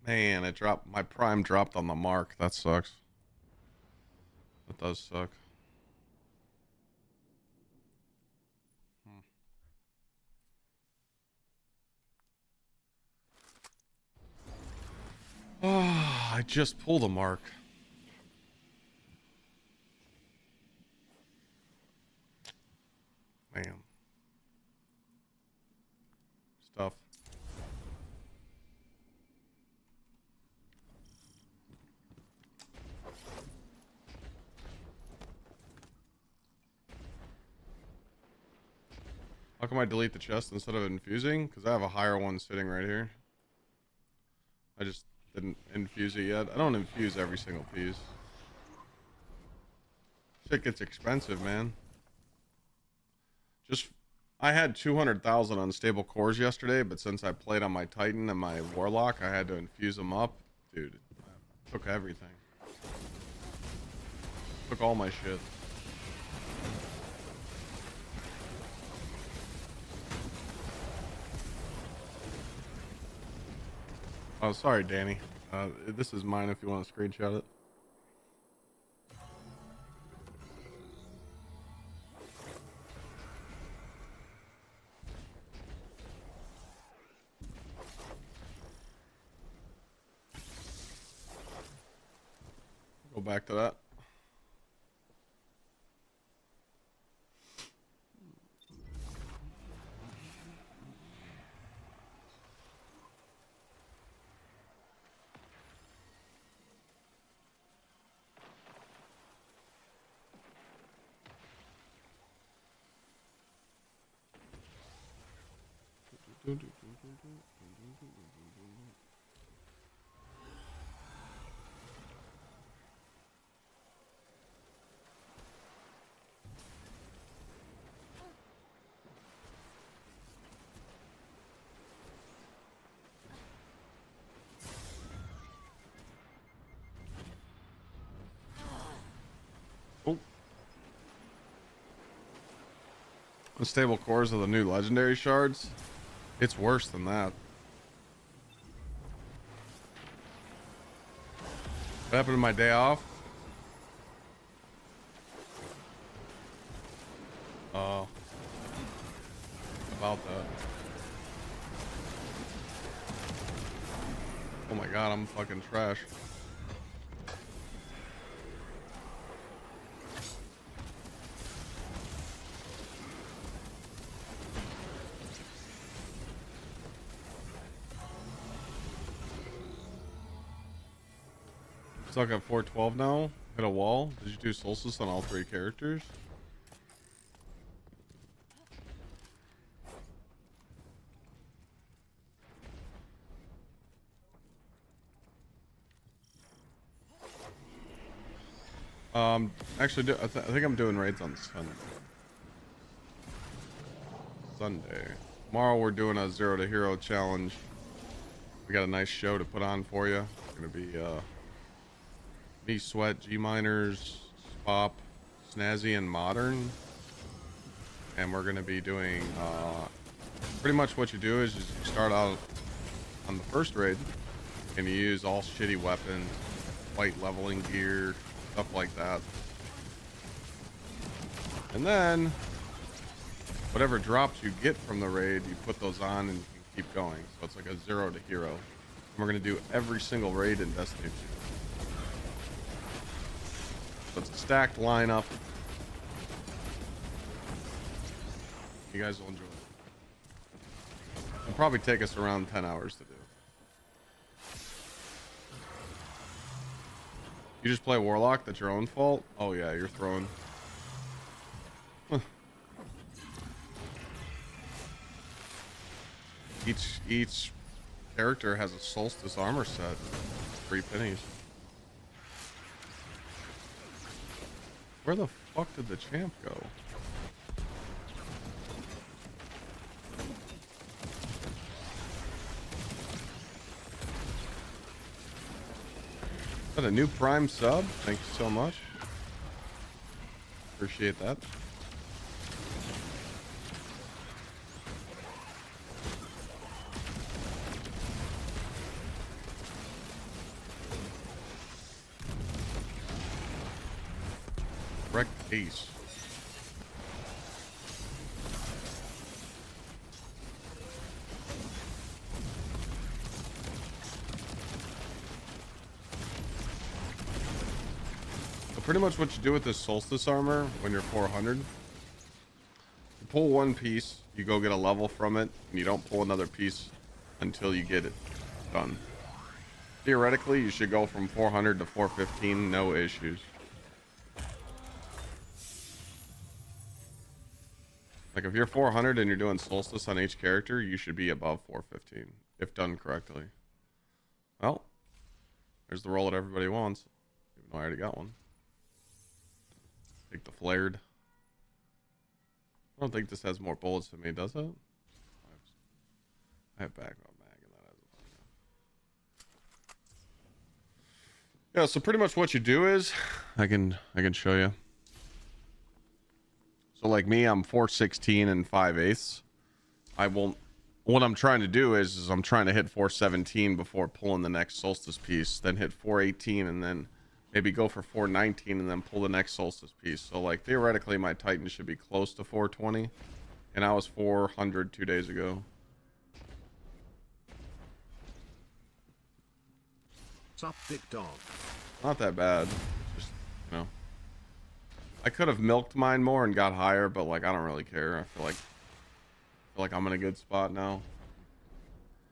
Man, it dropped. My prime dropped on the mark. That sucks. That does suck. Oh, I just pulled a mark. Man. Stuff. How come I delete the chest instead of infusing? Because I have a higher one sitting right here. I just didn't infuse it yet. I don't infuse every single piece. Shit gets expensive, man. Just, I had 200,000 unstable cores yesterday, but since I played on my Titan and my Warlock, I had to infuse them up. Dude, I took everything. Took all my shit. Oh, sorry, Danny. This is mine if you want to screenshot it. Go back to that. Oh. Unstable cores of the new legendary shards. It's worse than that. What happened to my day off? Oh. About that. Oh my god, I'm fucking trash. Stuck at 412 now. Hit a wall. Did you do Solstice on all 3 characters? Actually, I think I'm doing raids on Sunday. Tomorrow we're doing a 0 to hero challenge. We got a nice show to put on for you. It's gonna be me, Sweat, G Miners, Spop, Snazzy, and Modern. And we're gonna be doing pretty much what you do is just you start out on the first raid and you use all shitty weapons, white leveling gear, stuff like that. And then whatever drops you get from the raid, you put those on and you can keep going. So it's like a 0 to hero. And we're gonna do every single raid in Destiny 2. So it's a stacked lineup. You guys will enjoy it. It'll probably take us around 10 hours to do. You just play Warlock? That's your own fault? Oh yeah, you're throwing. Huh. Each character has a Solstice armor set. 3 pennies. Where the fuck did the champ go? Is that a new Prime sub? Thank you so much. Appreciate that. Wrecked Ace. So pretty much what you do with this Solstice armor when you're 400, you pull one piece, you go get a level from it, and you don't pull another piece until you get it done. Theoretically, you should go from 400 to 415, no issues. Like if you're 400 and you're doing Solstice on each character, you should be above 415 if done correctly. Well, there's the roll that everybody wants, even though I already got one. Take the flared. I don't think this has more bullets than me, does it? I have backup mag and that has a. Yeah, so pretty much what you do is I can show you. So like me, I'm 416 and 5/8. I won't. What I'm trying to do is I'm trying to hit 417 before pulling the next Solstice piece, then hit 418 and then maybe go for 419 and then pull the next Solstice piece. So like theoretically my Titan should be close to 420 and I was 400 2 days ago. Sup, big dog. Not that bad. You know, I could have milked mine more and got higher, but like I don't really care. I feel like I'm in a good spot now.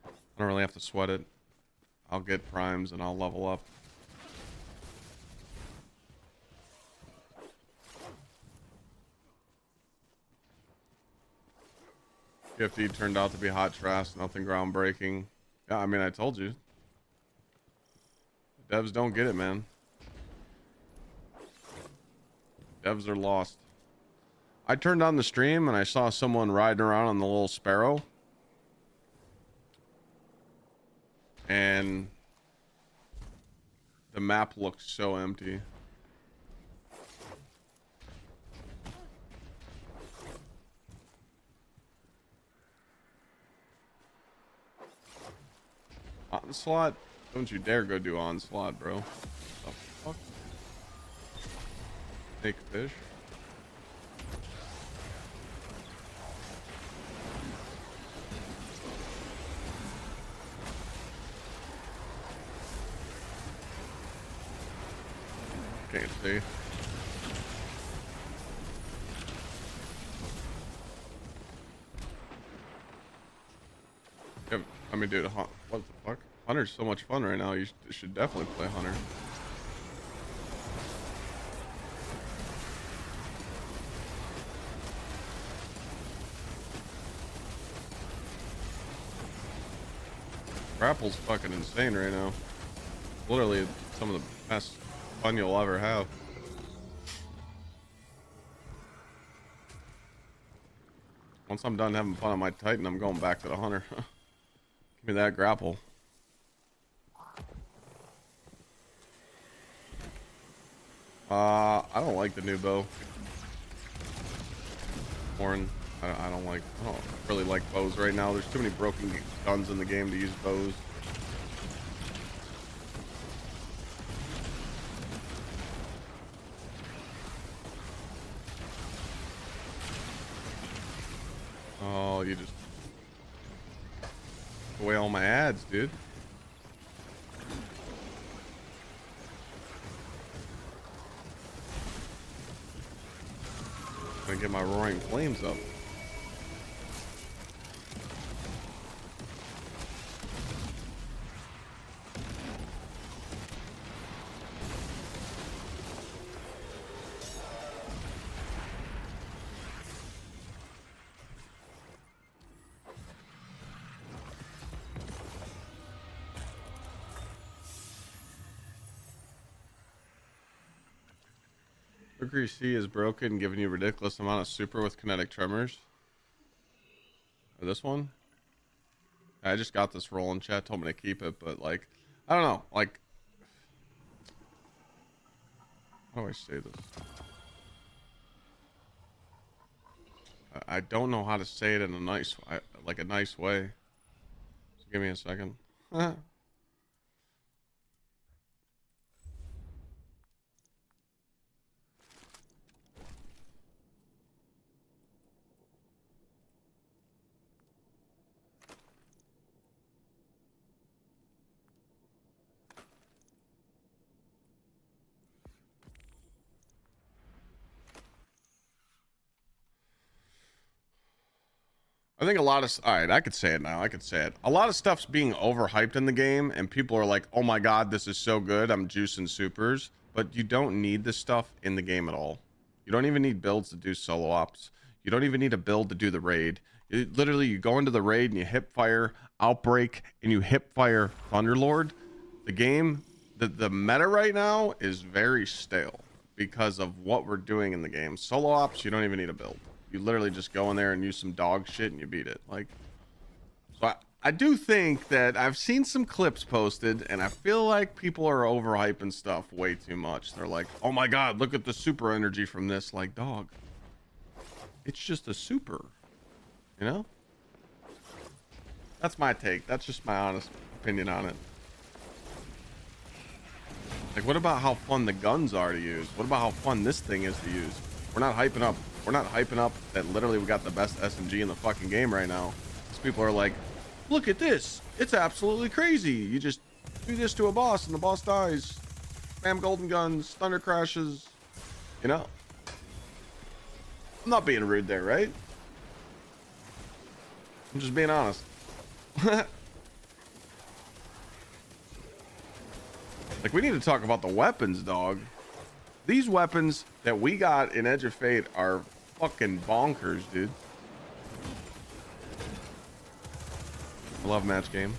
I don't really have to sweat it. I'll get primes and I'll level up. GFD turned out to be hot trash, nothing groundbreaking. Yeah, I mean, I told you. Devs don't get it, man. Devs are lost. I turned on the stream and I saw someone riding around on the little sparrow. And the map looked so empty. Onslaught? Don't you dare go do onslaught, bro. What the fuck? Snake fish. Can't see. Yeah, I mean, dude, what the fuck? Hunter's so much fun right now. You should definitely play Hunter. Grapple's fucking insane right now. Literally some of the best fun you'll ever have. Once I'm done having fun on my Titan, I'm going back to the Hunter. Give me that grapple. I don't like the new bow. Horn. I don't really like bows right now. There's too many broken guns in the game to use bows. Oh, you just took away all my ads, dude. I'm gonna get my roaring flames up. Mercury C is broken, giving you ridiculous amount of super with kinetic tremors. Or this one? I just got this rolling. Chat told me to keep it, but like, I don't know. Like, how do I say this? I don't know how to say it in a nice, like a nice way. So give me a second. I think a lot of, all right, I could say it now. I could say it. A lot of stuff's being overhyped in the game, and people are like, oh my God, this is so good. I'm juicing supers. But you don't need this stuff in the game at all. You don't even need builds to do solo ops. You don't even need a build to do the raid. Literally, you go into the raid and you hip fire Outbreak and you hip fire Thunderlord. The game, the meta right now is very stale because of what we're doing in the game. Solo ops, you don't even need a build. You literally just go in there and use some dog shit and you beat it. Like, so I do think that I've seen some clips posted and I feel like people are overhyping stuff way too much. They're like, oh my God, look at the super energy from this. Like, dog, it's just a super, you know? That's my take. That's just my honest opinion on it. Like, what about how fun the guns are to use? What about how fun this thing is to use? We're not hyping up that literally we got the best SMG in the fucking game right now. These people are like, look at this. It's absolutely crazy. You just do this to a boss and the boss dies. spam golden guns, thunder crashes. You know, I'm not being rude there, right? I'm just being honest. Like, we need to talk about the weapons, dog. These weapons that we got in Edge of Fate are fucking bonkers, dude. I love match game.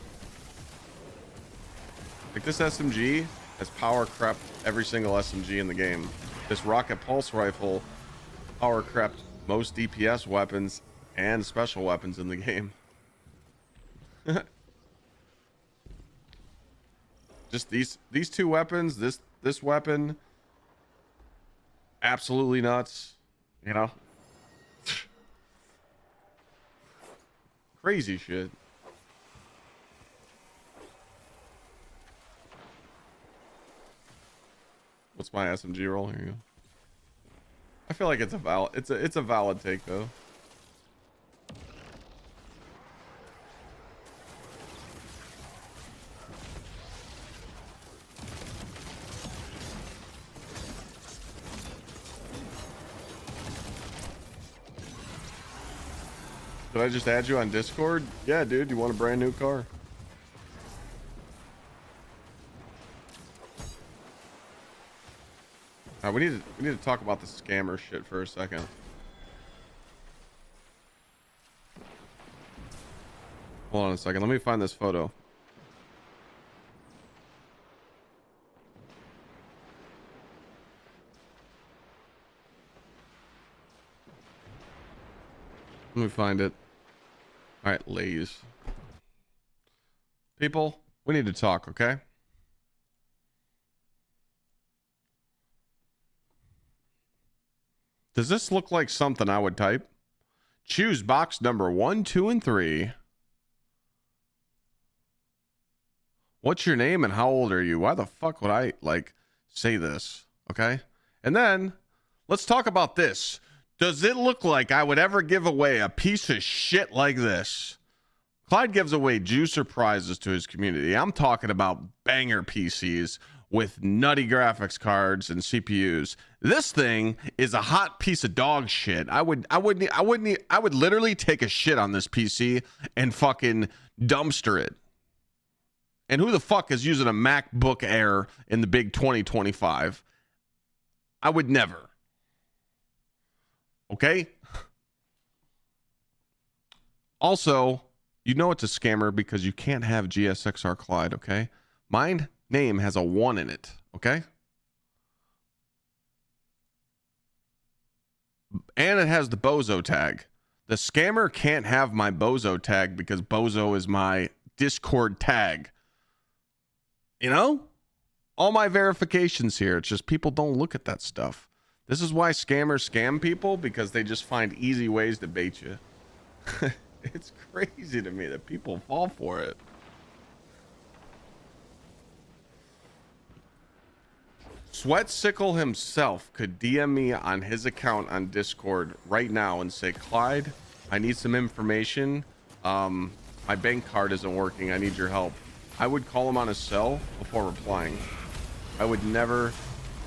Like, this SMG has power crept every single SMG in the game. This rocket pulse rifle power crept most DPS weapons and special weapons in the game. Just these two weapons, this weapon, absolutely nuts, you know. Crazy shit. What's my SMG roll? Here you go. I feel like it's a valid take though. Did I just add you on Discord? Yeah, dude, you want a brand new car? We need to talk about the scammer shit for a second. Hold on a second. Let me find this photo. Let me find it. All right, Lays. People, we need to talk, okay? Does this look like something I would type? Choose box number 1, 2, and 3. What's your name and how old are you? Why the fuck would I like say this? Okay. And then let's talk about this. Does it look like I would ever give away a piece of shit like this? Clyde gives away juicer prizes to his community. I'm talking about banger PCs with nutty graphics cards and CPUs. This thing is a hot piece of dog shit. I would literally take a shit on this PC and fucking dumpster it. And who the fuck is using a MacBook Air in the big 2025? I would never. Okay? Also, you know it's a scammer because you can't have GsxrClyde, okay? Mine name has a 1 in it, okay? And it has the bozo tag. The scammer can't have my bozo tag because bozo is my Discord tag. You know? All my verifications here. It's just people don't look at that stuff. This is why scammers scam people, because they just find easy ways to bait you. It's crazy to me that people fall for it. Sweatsickle himself could DM me on his account on Discord right now and say, Clyde, I need some information. My bank card isn't working. I need your help. I would call him on his cell before replying. I would never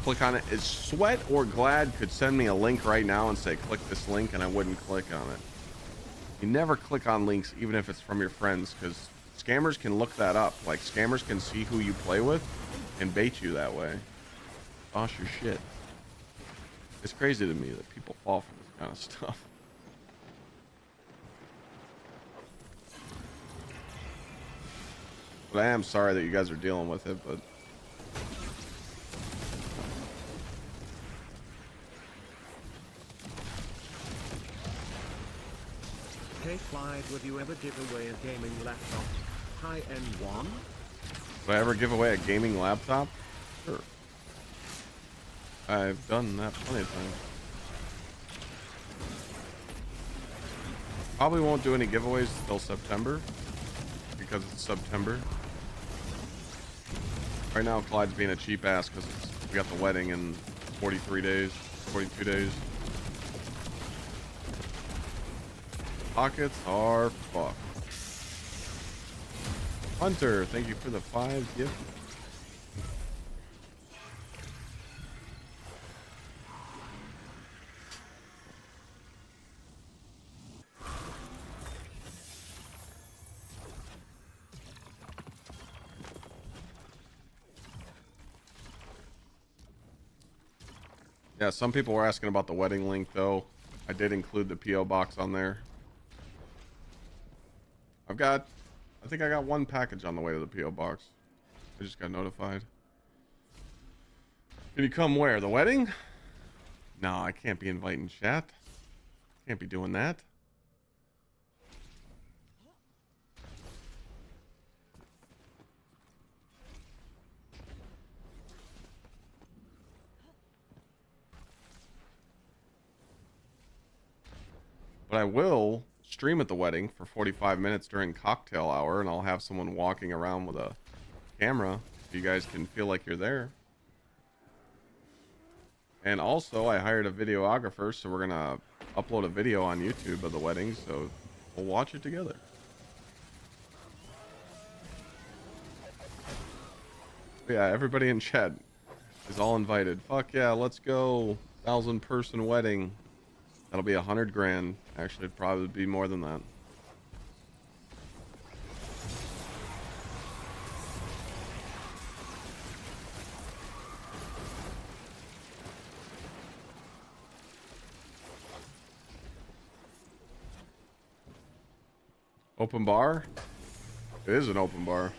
click on it. Is Sweat or Glad could send me a link right now and say, click this link, and I wouldn't click on it. You never click on links, even if it's from your friends, because scammers can look that up. Like, scammers can see who you play with and bait you that way. Bosh your shit. It's crazy to me that people fall for this kind of stuff. But I am sorry that you guys are dealing with it, but Hey Clyde, would you ever give away a gaming laptop? High-end one? would I ever give away a gaming laptop? Sure. I've done that plenty of times. Probably won't do any giveaways till September, because it's September. Right now, Clyde's being a cheap ass because we got the wedding in 43 days, 42 days. Pockets are fucked. Hunter, thank you for the 5 gift. Yeah, some people were asking about the wedding link though. I did include the PO box on there. I think I got one package on the way to the PO box. I just got notified. Can you come where? The wedding? No, I can't be inviting chat. Can't be doing that. But I will stream at the wedding for 45 minutes during cocktail hour, and I'll have someone walking around with a camera so you guys can feel like you're there. And also, I hired a videographer, so we're gonna upload a video on YouTube of the wedding, so we'll watch it together. But yeah, everybody in chat is all invited. Fuck yeah, let's go. 1,000-person wedding. That'll be 100 grand. Actually, it'd probably be more than that. Open bar? It is an open bar.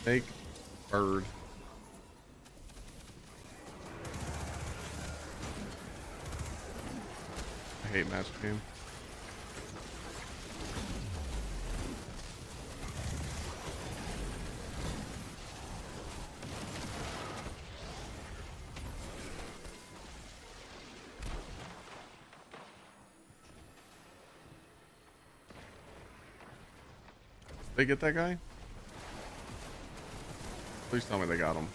Snake, bird. I hate match game. They get that guy? Please tell me they got him.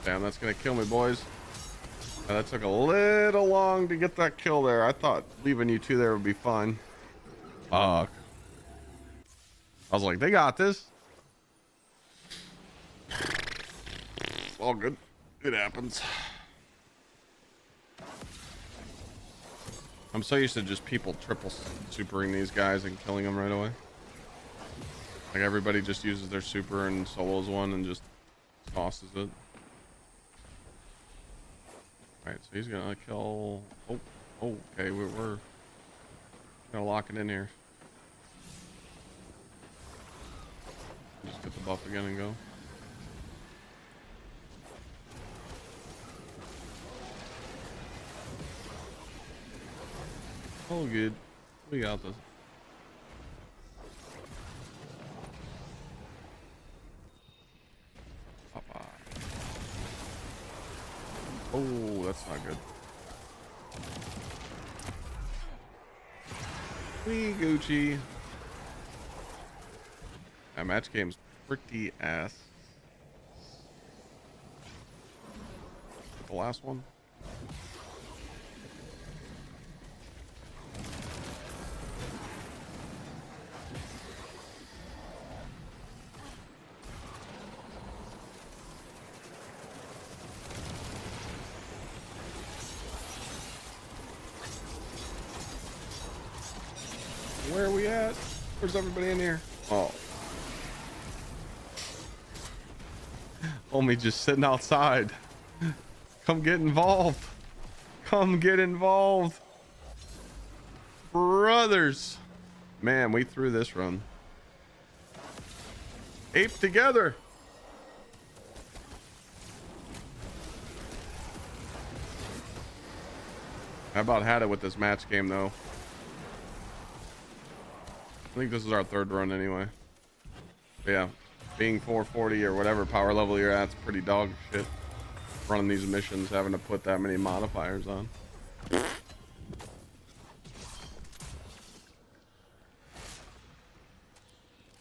Damn, that's gonna kill me, boys. That took a little long to get that kill there. I thought leaving you two there would be fine. I was like, they got this. All good. It happens. I'm so used to just people triple supering these guys and killing them right away. Like everybody just uses their super and solos one and just tosses it. Alright, so he's gonna kill... Oh, okay, we're gonna lock it in here. Just get the buff again and go. Oh, good. We got this. Papa. Oh, that's not good. We Gucci. That match game's pretty ass. The last one. Where are we at? Where's everybody in here? Oh. Homie just sitting outside. Come get involved. Come get involved. Brothers. Man, we threw this run. Ape together. I about had it with this match game though. I think this is our third run anyway. But yeah, being 440 or whatever power level you're at, it's pretty dog shit. Running these missions, having to put that many modifiers on.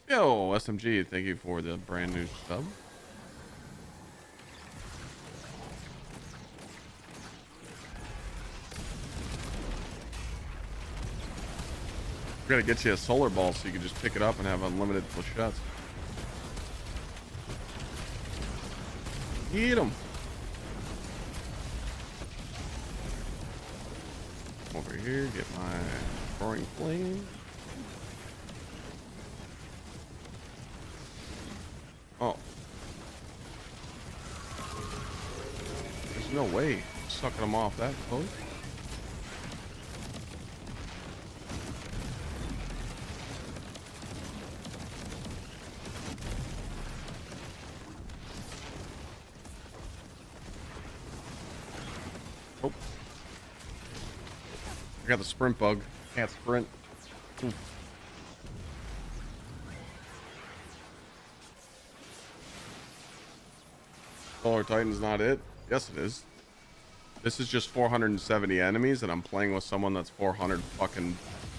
Yo, SMG, thank you for the brand new sub. We gotta get you a solar ball so you can just pick it up and have unlimited flechettes. Eat them. Over here, get my roaring flame. Oh. There's no way I'm sucking them off that close. Oh. I got the sprint bug. Can't sprint. Oof. Solar Titan's not it? Yes, it is. This is just 470 enemies, and I'm playing with someone that's 400 fucking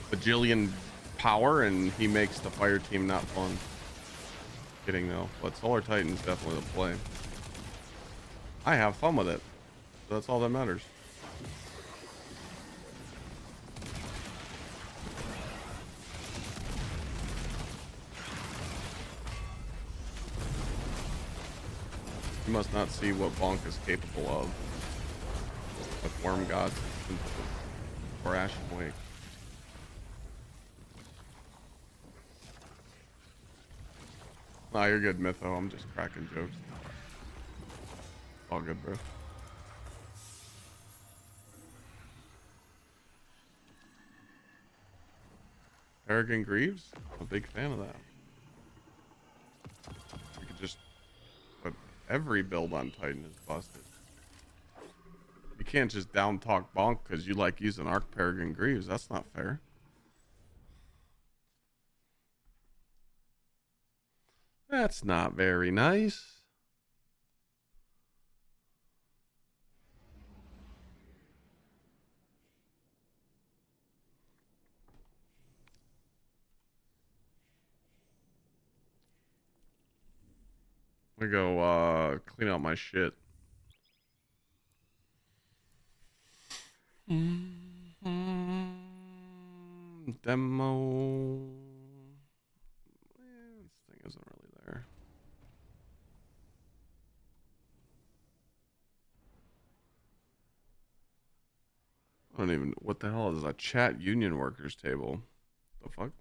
bajillion power, and he makes the fire team not fun. Kidding though, but Solar Titan's definitely the play. I have fun with it. So that's all that matters. You must not see what Bonk is capable of with Worm God or Ashen Wake. Nah, you're good, Mytho. I'm just cracking jokes. All good, bro. Peregrine Greaves? I'm a big fan of that. You could just put every build on Titan is busted. You can't just down talk Bonk because you like using Arc Peregrine Greaves. That's not fair. That's not very nice. I'm gonna go clean out my shit. Demo. This thing isn't really there. I don't even. What the hell is a chat union workers table? The fuck?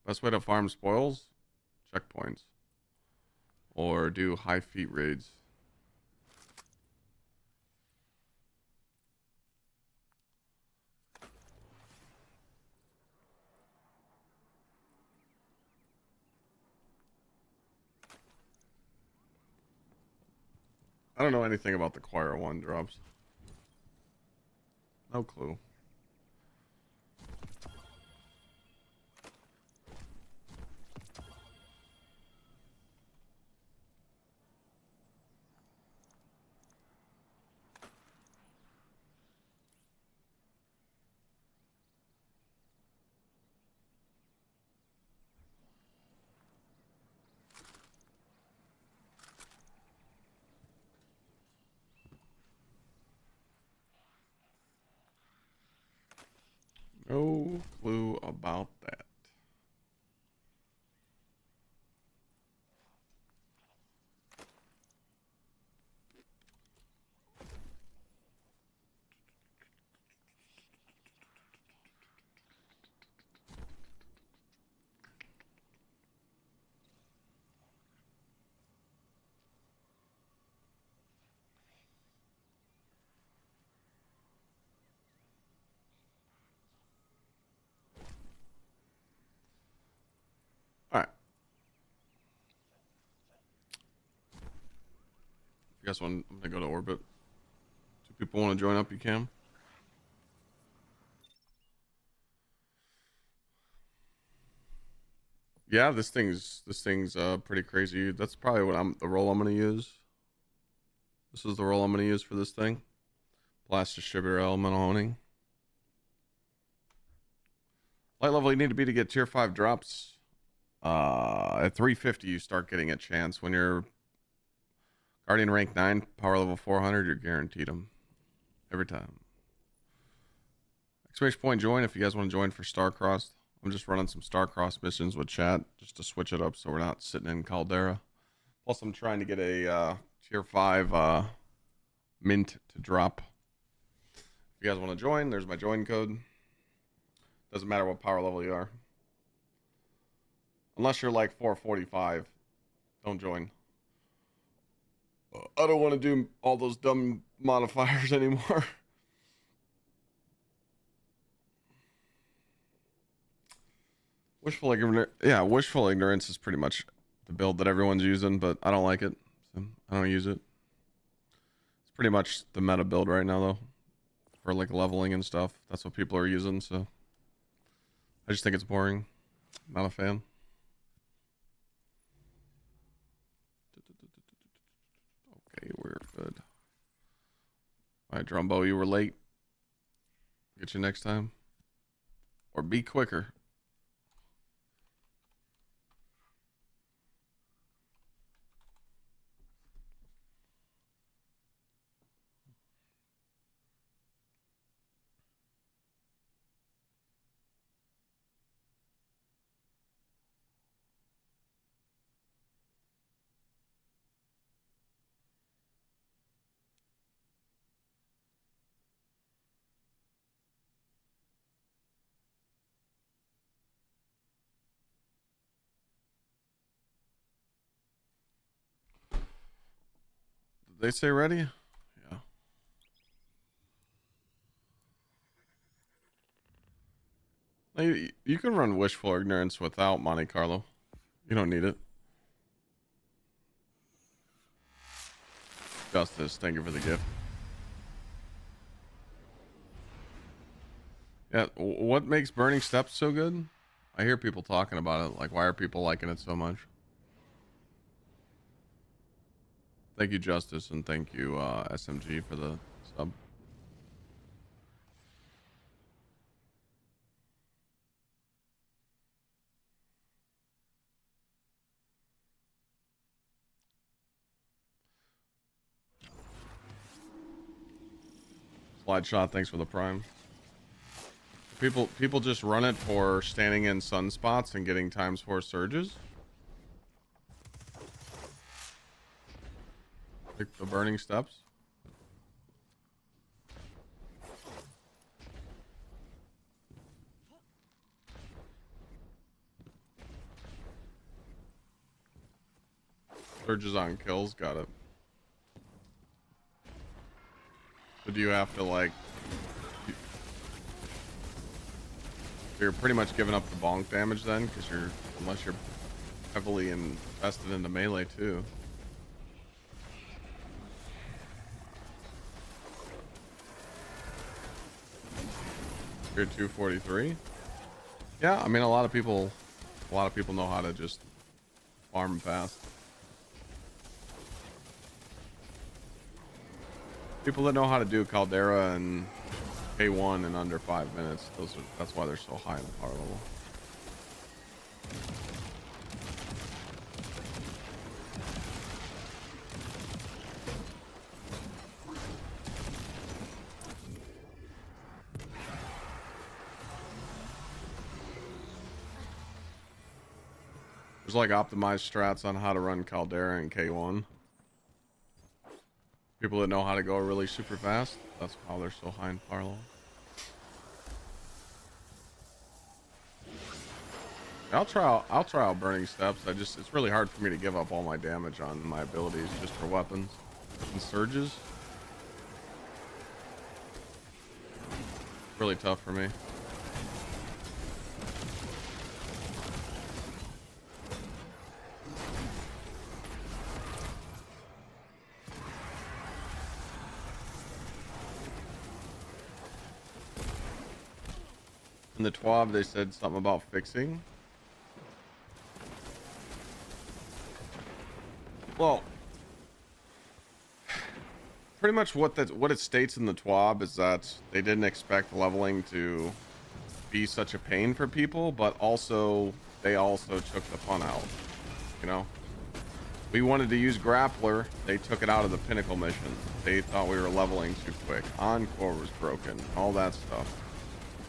Best way to farm spoils? Checkpoints. Or do high feet raids. I don't know anything about the Choir 1 drops. No clue. No clue about that. All right. If you guys want, I'm gonna go to orbit. Two people want to join up, you can. Yeah, this thing's pretty crazy. That's probably what the role I'm gonna use. This is the role I'm gonna use for this thing. Blast Distributor Elemental Honing. Light level you need to be to get tier 5 drops. At 350 you start getting a chance. When you're Guardian rank 9, power level 400, you're guaranteed them. Every time. Exclamation point join if you guys want to join for Starcrossed. I'm just running some Starcrossed missions with chat just to switch it up so we're not sitting in Caldera. Plus, I'm trying to get a tier 5 mint to drop. If you guys want to join, there's my join code. Doesn't matter what power level you are. Unless you're like 445, don't join. I don't want to do all those dumb modifiers anymore. Wishful ignorance, yeah, wishful ignorance is pretty much the build that everyone's using, but I don't like it, so I don't use it. It's pretty much the meta build right now, though, for like leveling and stuff. That's what people are using, so I just think it's boring. Not a fan. Okay, we're good. All right, Drumbo, you were late. Get you next time, or be quicker. Did they say ready? Yeah. You can run wishful ignorance without Monte Carlo. You don't need it. Justice, thank you for the gift. Yeah, what makes Burning Steps so good? I hear people talking about it. Like, why are people liking it so much? Thank you, Justice, and thank you, SMG, for the sub. Slide shot, thanks for the prime. People just run it for standing in sunspots and getting ×4 surges. Like the Burning Steps. Surges on kills, got it. So do you have to like... You're pretty much giving up the bonk damage then, because unless you're heavily invested into melee too. You're 243. Yeah, I mean a lot of people know how to just farm fast. People that know how to do Caldera and K1 in under 5 minutes. That's why they're so high in the power level. There's like optimized strats on how to run Caldera and K1. People that know how to go really super fast. That's how they're so high in power level. I'll try out Burning Steps. It's really hard for me to give up all my damage on my abilities just for weapons and surges. Really tough for me. In the TWAB, they said something about fixing. Well, pretty much what it states in the TWAB is that they didn't expect leveling to be such a pain for people, but also they also took the fun out. You know, we wanted to use Grappler, they took it out of the Pinnacle mission. They thought we were leveling too quick. Encore was broken, all that stuff.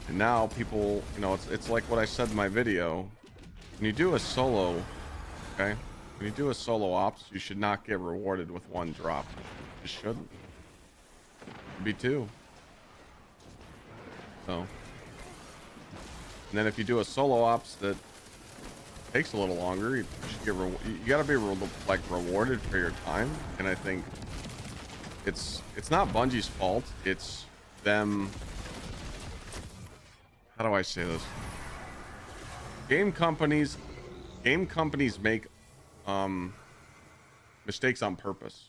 And now people, you know, it's like what I said in my video. When you do a solo, okay? When you do a solo ops, you should not get rewarded with 1 drop. You shouldn't. It'd be 2. So. And then if you do a solo ops that takes a little longer, you should get you gotta be like rewarded for your time. And I think it's not Bungie's fault. It's them. How do I say this? Game companies make mistakes on purpose.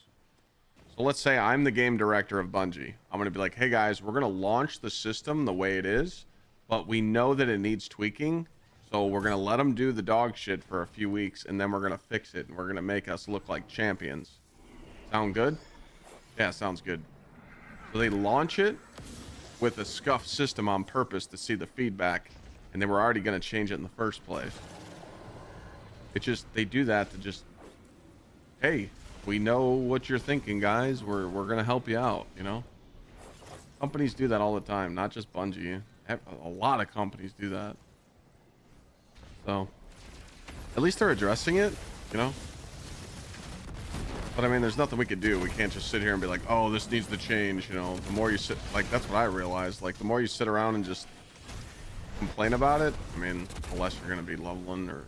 So let's say I'm the game director of Bungie. I'm gonna be like, hey guys, we're gonna launch the system the way it is, but we know that it needs tweaking. So we're gonna let them do the dog shit for a few weeks, and then we're gonna fix it, and we're gonna make us look like champions. Sound good? Yeah, sounds good. So they launch it with a scuffed system on purpose to see the feedback, and they were already going to change it in the first place. It just, they do that to just, hey, we know what you're thinking, guys. We're going to help you out, you know? Companies do that all the time, not just Bungie. A lot of companies do that. So, at least they're addressing it, you know? But I mean, there's nothing we could do. We can't just sit here and be like, oh, this needs to change, you know? The more you sit, like, that's what I realized. Like, the more you sit around and just complain about it, I mean, the less you're going to be leveling or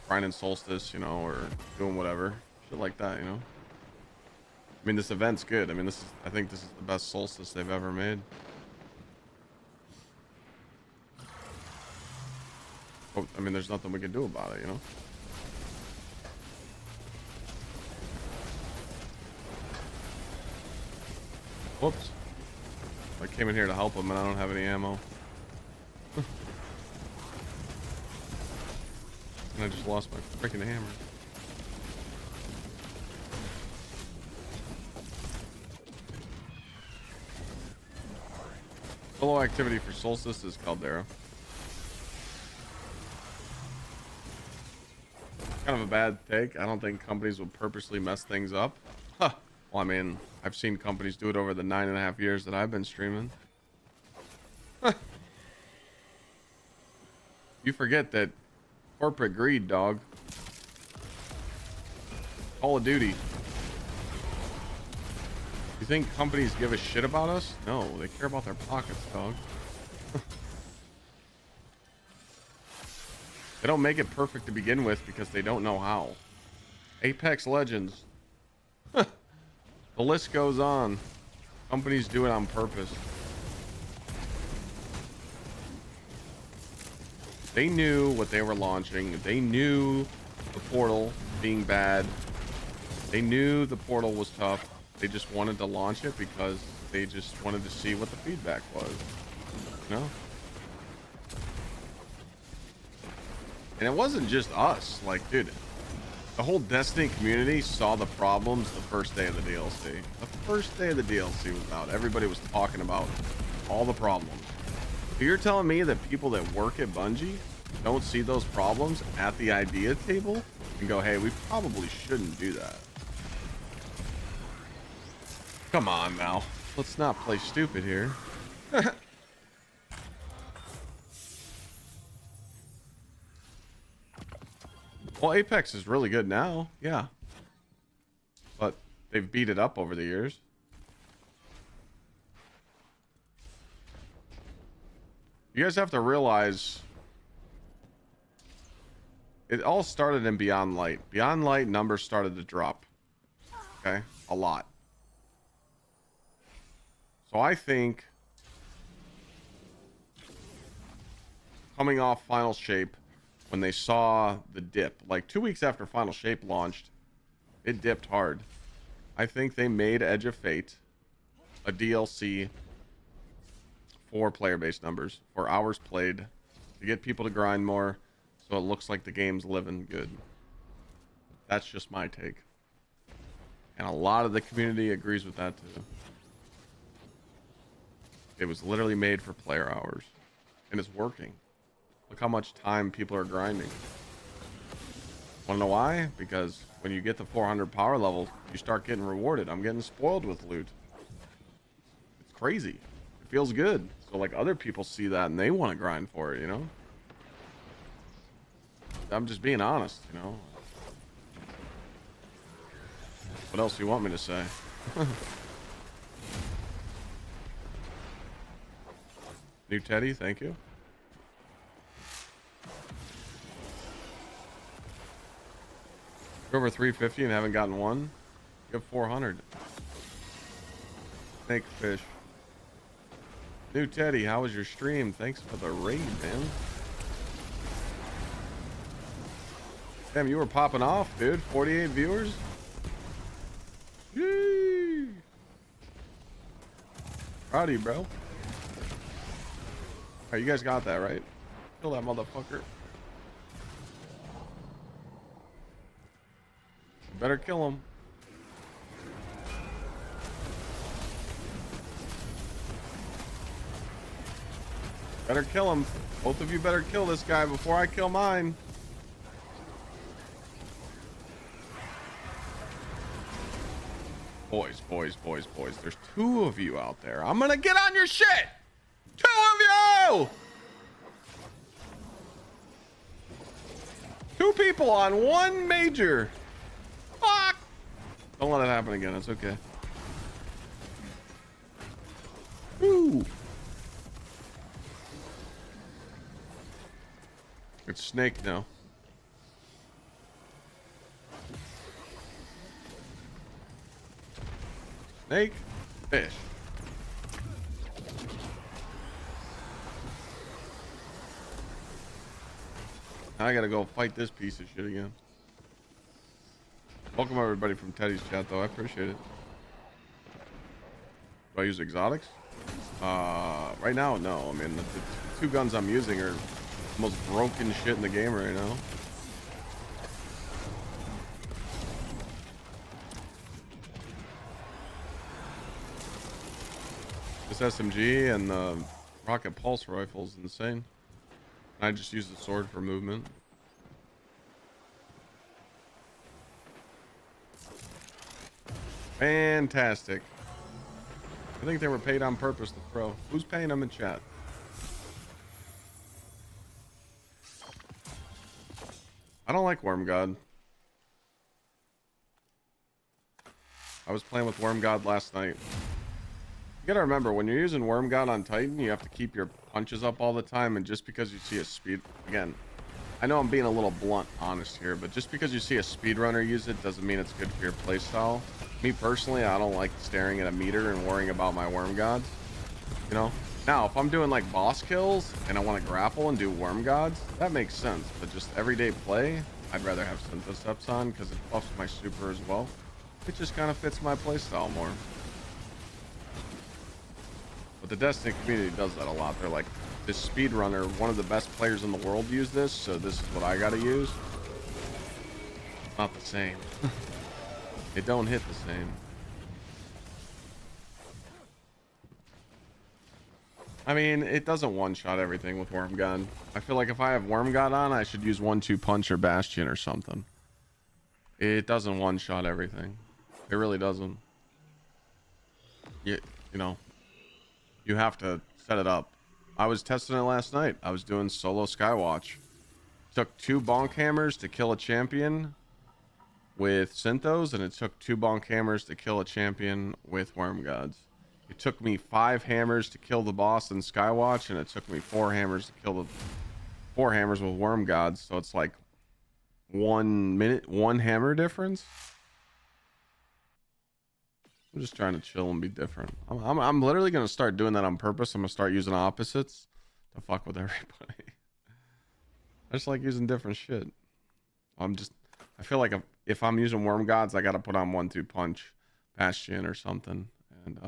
grinding Solstice, you know, or doing whatever. Shit like that, you know? I mean, this event's good. I mean, I think this is the best Solstice they've ever made. Oh, I mean, there's nothing we can do about it, you know? Whoops. I came in here to help him and I don't have any ammo. And I just lost my freaking hammer. Solo activity for Solstice is Caldera. Kind of a bad take. I don't think companies would purposely mess things up. Huh. Well, I mean, I've seen companies do it over the 9.5 years that I've been streaming. Huh. You forget that corporate greed, dog. Call of Duty. You think companies give a shit about us? No, they care about their pockets, dog. They don't make it perfect to begin with because they don't know how. Apex Legends. The list goes on. Companies do it on purpose. They knew what they were launching. They knew the portal being bad. They knew the portal was tough. They just wanted to launch it because they just wanted to see what the feedback was. You know? And it wasn't just us. Like, dude, the whole Destiny community saw the problems the first day of the DLC. The first day of the DLC was out. Everybody was talking about all the problems. So you're telling me that people that work at Bungie don't see those problems at the idea table and go, hey, we probably shouldn't do that. Come on now. Let's not play stupid here. Well, Apex is really good now. Yeah. But they've beat it up over the years. You guys have to realize it all started in Beyond Light. Beyond Light numbers started to drop. Okay? A lot. So I think coming off Final Shape, when they saw the dip, like 2 weeks after Final Shape launched, it dipped hard. I think they made Edge of Fate a DLC for player-based numbers, for hours played, to get people to grind more, so it looks like the game's living good. That's just my take. And a lot of the community agrees with that too. It was literally made for player hours, and it's working. Look how much time people are grinding. Wanna know why? Because when you get to 400 power level, you start getting rewarded. I'm getting spoiled with loot. It's crazy. It feels good. So like other people see that and they want to grind for it, you know? I'm just being honest, you know? What else do you want me to say? New Teddy, thank you. You're over 350 and haven't gotten one? You have 400. Snake fish. New Teddy, how was your stream? Thanks for the raid, man. Damn, you were popping off, dude. 48 viewers? Yee. Proud of you, bro. Alright, you guys got that, right? Kill that motherfucker. Better kill him. Better kill him. Both of you better kill this guy before I kill mine. Boys, boys, boys, boys. There's 2 of you out there. I'm gonna get on your shit. 2 of you! 2 people on 1 major. Fuck! Don't let it happen again. It's okay. Woo! It's snake now. Snake, fish. Now I gotta go fight this piece of shit again. Welcome everybody from Teddy's chat though. I appreciate it. Do I use exotics? Right now, no. I mean, the 2 guns I'm using are the most broken shit in the game right now. This SMG and the rocket pulse rifle is insane. I just use the sword for movement. Fantastic. I think they were paid on purpose to throw. Who's paying them in chat? I don't like Worm God. I was playing with Worm God last night. You gotta remember, when you're using Worm God on Titan, you have to keep your punches up all the time, and just because you see a speed... Again, I know I'm being a little blunt honest here, but just because you see a speedrunner use it doesn't mean it's good for your playstyle. Me personally, I don't like staring at a meter and worrying about my Worm Gods. You know? Now, if I'm doing like boss kills and I want to grapple and do Worm Gods, that makes sense. But just everyday play, I'd rather have Syntheseps on because it buffs my super as well. It just kind of fits my playstyle more. But the Destiny community does that a lot. They're like, this speedrunner, one of the best players in the world, used this, so this is what I gotta use. Not the same. It don't hit the same. I mean, it doesn't one-shot everything with Worm God. I feel like if I have Worm God on, I should use 1-2 punch or Bastion or something. It doesn't one-shot everything. It really doesn't. You know, you have to set it up. I was testing it last night. I was doing solo Skywatch. Took 2 bonk hammers to kill a champion with Synthos, and it took 2 bonk hammers to kill a champion with Worm Gods. It took me 5 hammers to kill the boss in Skywatch, and it took me 4 hammers to kill the 4 hammers with Worm Gods. So it's like 1 minute, 1 hammer difference. I'm just trying to chill and be different. I'm literally gonna start doing that on purpose. I'm gonna start using opposites to fuck with everybody. I just like using different shit. I feel like if I'm using Worm Gods, I gotta put on 1-2 punch, Bastion or something, and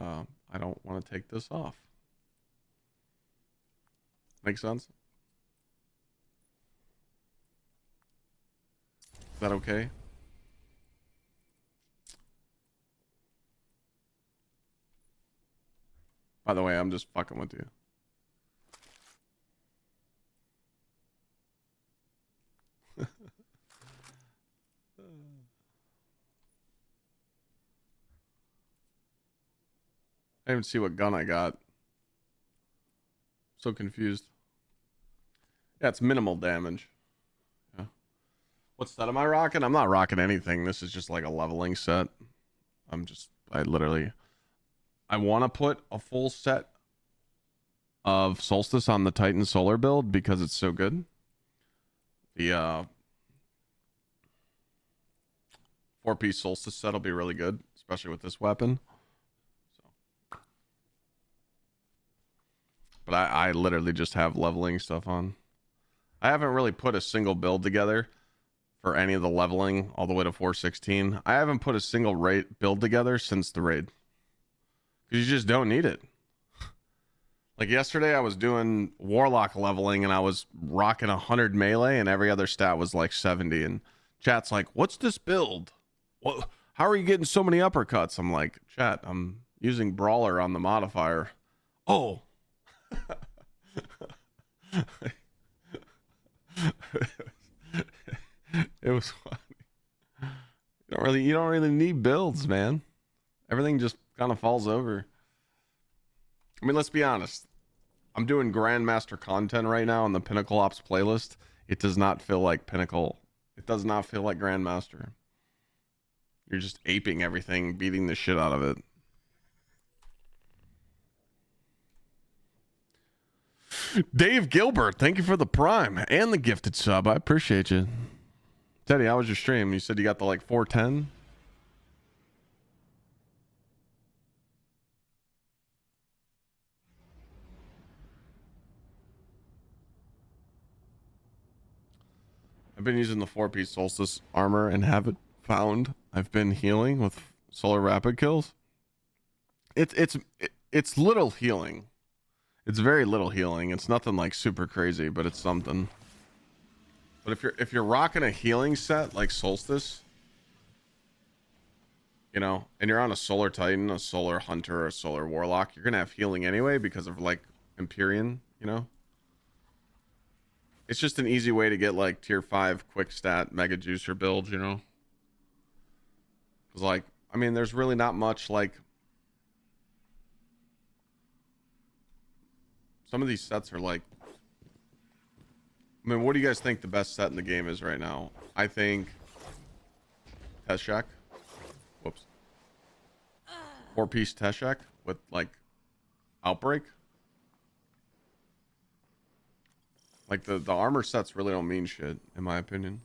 I don't want to take this off. Make sense? Is that okay? By the way, I'm just fucking with you. I didn't even see what gun I got. So confused. Yeah, it's minimal damage. Yeah. What set am I rocking? I'm not rocking anything. This is just like a leveling set. I want to put a full set of Solstice on the Titan Solar build because it's so good. The 4-piece Solstice set will be really good, especially with this weapon. So, but I literally just have leveling stuff on. I haven't really put a single build together for any of the leveling all the way to 416. I haven't put a single raid build together since the raid. Because you just don't need it. Like yesterday I was doing Warlock leveling and I was rocking 100 melee and every other stat was like 70. And chat's like, what's this build? What, how are you getting so many uppercuts? I'm like, chat, I'm using Brawler on the modifier. Oh. It was funny. You don't really need builds, man. Everything just kind of falls over. I mean, let's be honest. I'm doing Grandmaster content right now on the Pinnacle Ops playlist. It does not feel like Pinnacle. It does not feel like Grandmaster. You're just aping everything, beating the shit out of it. Dave Gilbert, thank you for the prime and the gifted sub. I appreciate you. Teddy, how was your stream? You said you got the like 410? I've been using the 4-piece Solstice armor and haven't found I've been healing with solar rapid kills. It's little healing. It's very little healing. It's nothing like super crazy, but it's something. But if you're rocking a healing set like Solstice, you know, and you're on a Solar Titan, a Solar Hunter, or a Solar Warlock, you're gonna have healing anyway because of like Empyrean, you know. It's just an easy way to get like tier 5 quick stat mega juicer builds, you know. Cause like, I mean, there's really not much like. Some of these sets are like. I mean, what do you guys think the best set in the game is right now? I think Teshek. Whoops. 4-piece Teshek with like Outbreak. Like the armor sets really don't mean shit, in my opinion.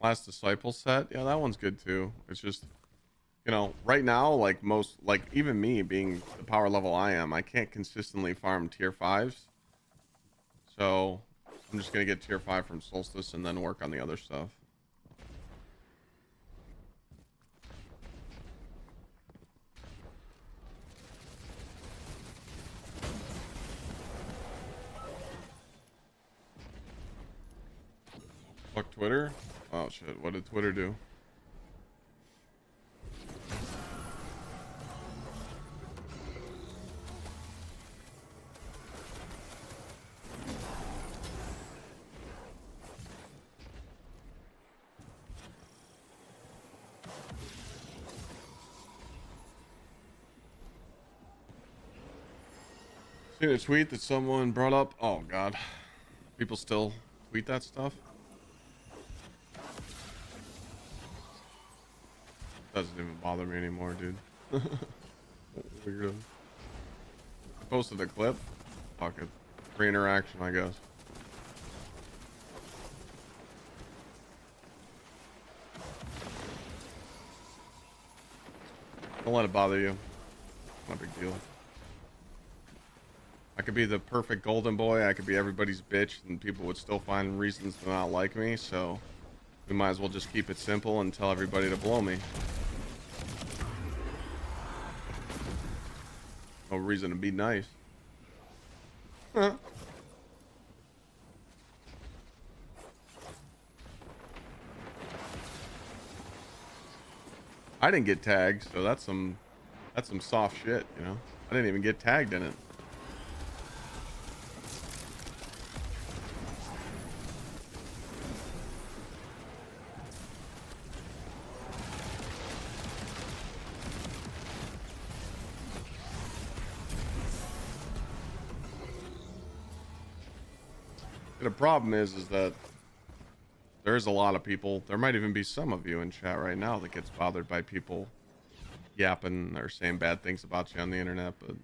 Last Disciple set, yeah, that one's good too. It's just, you know, right now, like most, like even me being the power level I am, I can't consistently farm tier 5s. So I'm just gonna get tier 5 from Solstice and then work on the other stuff. Fuck Twitter. Oh shit, what did Twitter do? Seen a tweet that someone brought up. Oh god. People still tweet that stuff? Doesn't even bother me anymore, dude. Weirdo. I posted a clip. Fuck it. Free interaction, I guess. Don't let it bother you. Not a big deal. I could be the perfect golden boy. I could be everybody's bitch, and people would still find reasons to not like me. So we might as well just keep it simple and tell everybody to blow me. No reason to be nice. Huh. I didn't get tagged, so that's some soft shit, you know. I didn't even get tagged in it. The problem is that there's a lot of people, there might even be some of you in chat right now that gets bothered by people yapping or saying bad things about you on the internet, but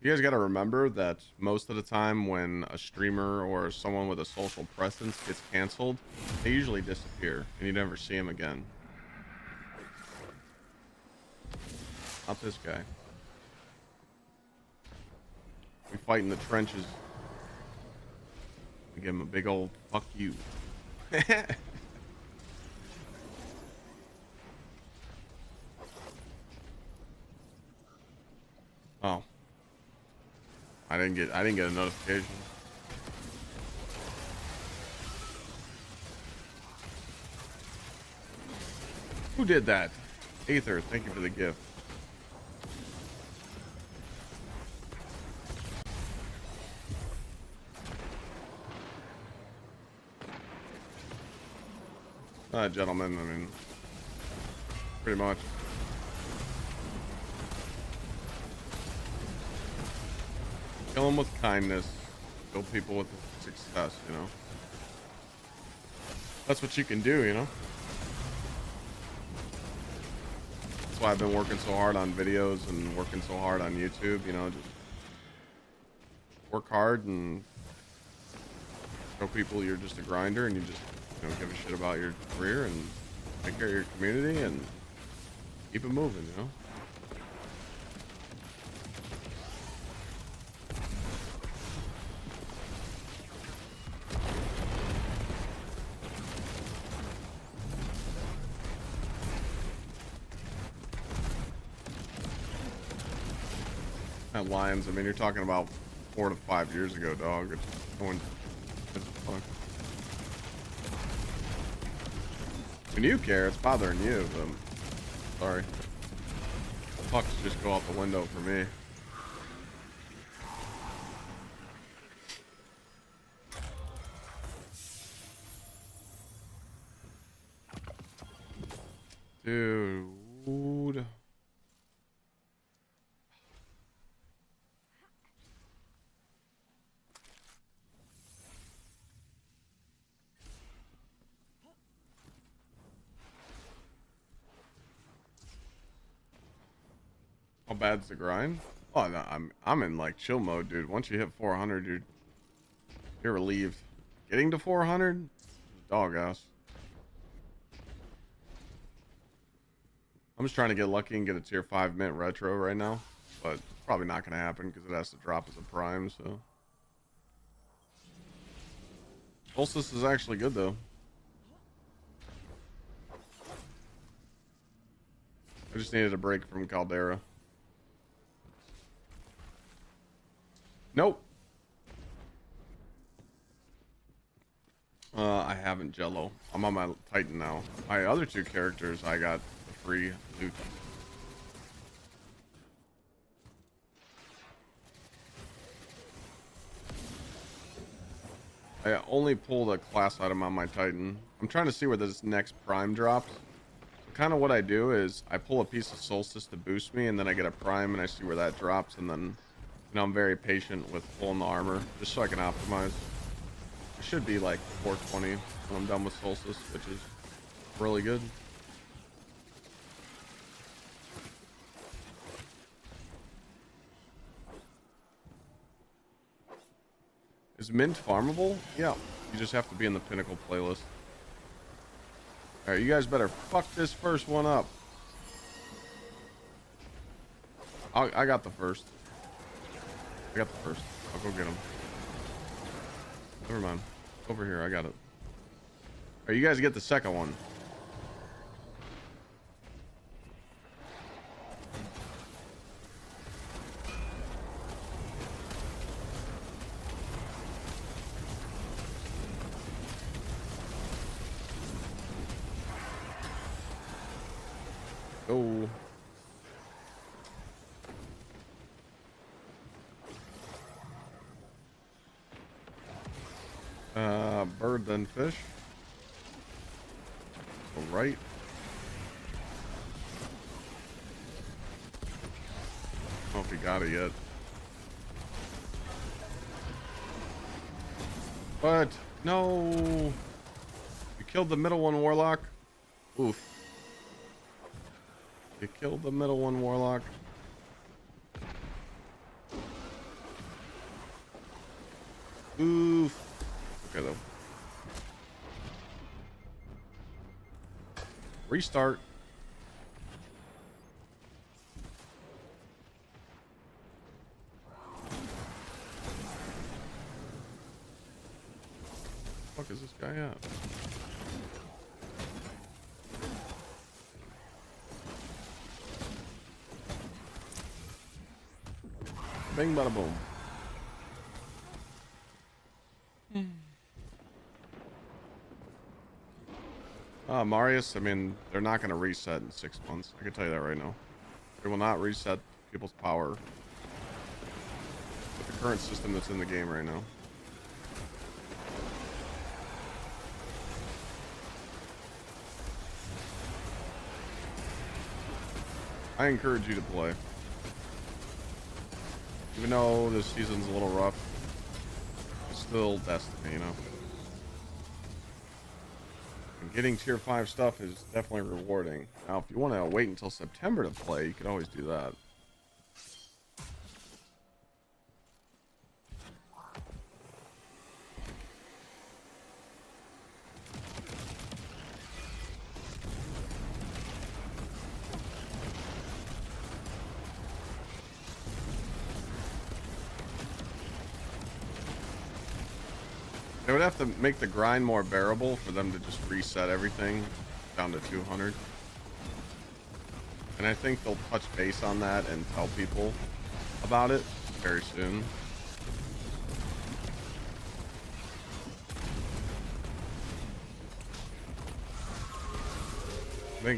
you guys got to remember that most of the time when a streamer or someone with a social presence gets canceled, they usually disappear and you never see them again. Not this guy. We fight in the trenches. We give him a big old fuck you. Oh. I didn't get a notification. Who did that? Aether, thank you for the gift. Gentlemen, I mean, pretty much. Kill them with kindness. Kill people with success, you know. That's what you can do, you know. That's why I've been working so hard on videos and working so hard on YouTube, you know, just work hard and show people you're just a grinder and you just, you know, give a shit about your career and take care of your community and keep it moving, you know. Lions, I mean, you're talking about 4 to 5 years ago, dog. It's going. It's fuck. When you care, it's bothering you. But sorry. Fucks just go out the window for me. Dude. How bad's the grind? Oh, no, I'm in like chill mode, dude. Once you hit 400, dude, you're relieved. Getting to 400, dog ass. I'm just trying to get lucky and get a tier 5 mint retro right now, but it's probably not gonna happen because it has to drop as a prime. So Solstice is actually good though. I just needed a break from Caldera. Nope. I haven't Jello. I'm on my Titan now. My other two characters, I got free loot. I only pulled a class item on my Titan. I'm trying to see where this next prime drops. Kind of what I do is I pull a piece of Solstice to boost me, and then I get a prime and I see where that drops, and then, you know, I'm very patient with pulling the armor just so I can optimize. It should be like 420 when I'm done with Solstice, which is really good. Is mint farmable? Yeah, you just have to be in the Pinnacle playlist. Alright, you guys better fuck this first one up. I got the first. I got the first. I'll go get him. Never mind. Over here, I got it. Alright, you guys get the second one. Oh. Bird then fish. All right. I don't know if he got it yet. What? No. You killed the middle one, Warlock. Oof. You killed the middle one, Warlock. Oof. Okay, though. Restart. What the fuck is this guy at? Bing, bada, boom. Marius, I mean, they're not going to reset in 6 months. I can tell you that right now. They will not reset people's power with the current system that's in the game right now. I encourage you to play. Even though this season's a little rough, it's still Destiny, you know? And getting tier 5 stuff is definitely rewarding. Now, if you want to wait until September to play, you could always do that. They would have to make the grind more bearable for them to just reset everything down to 200. And I think they'll touch base on that and tell people about it very soon. I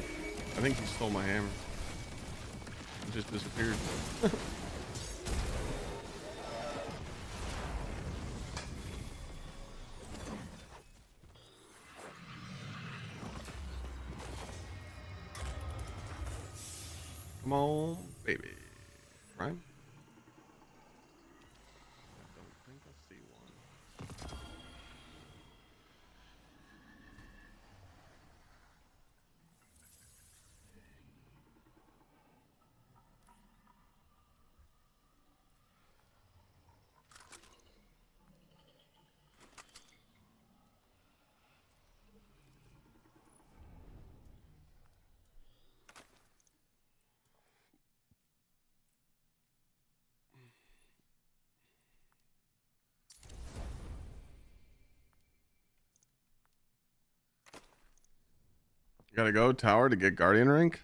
think he stole my hammer. It just disappeared. Come on, baby. Right? I don't think I see one. You gotta go tower to get Guardian rank?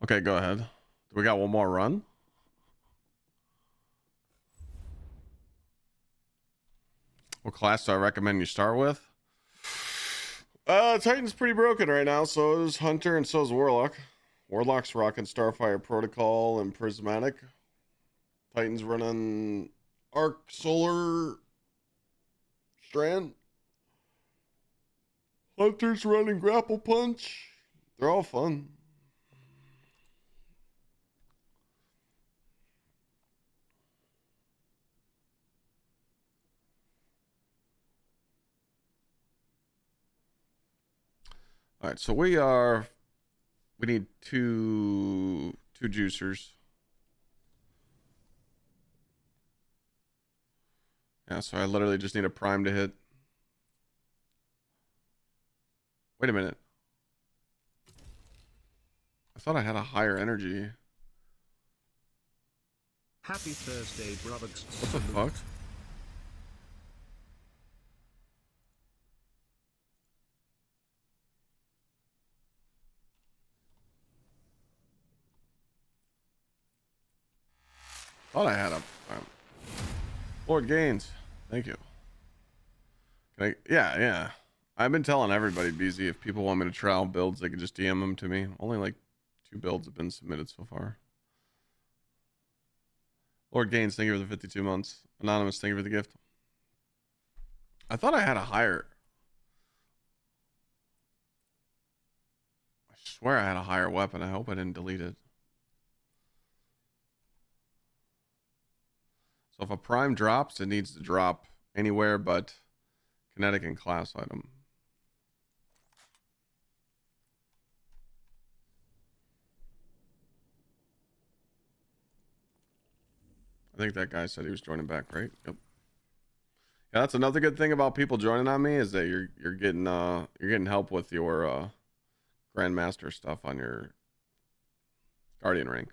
Okay, go ahead. We got one more run? What class do I recommend you start with? Titan's pretty broken right now, so is Hunter and so is Warlock. Warlock's rocking Starfire Protocol and Prismatic. Titan's running Arc Solar Strand. Hunter's running Grapple Punch. They're all fun. All right, so we need two juicers. Yeah, so I literally just need a prime to hit. Wait a minute. I thought I had a higher energy. Happy Thursday, brothers. What the fuck? Thought I had a Lord Gaines. Thank you. Can I, yeah. I've been telling everybody, BZ, if people want me to trial builds, they can just DM them to me. Only like 2 builds have been submitted so far. Lord Gaines, thank you for the 52 months. Anonymous, thank you for the gift. I thought I had a higher. I swear I had a higher weapon. I hope I didn't delete it. So if a prime drops, it needs to drop anywhere but Kinetic and class item. I think that guy said he was joining back, right? Yep. Yeah, that's another good thing about people joining on me is that you're getting help with your Grandmaster stuff on your Guardian rank.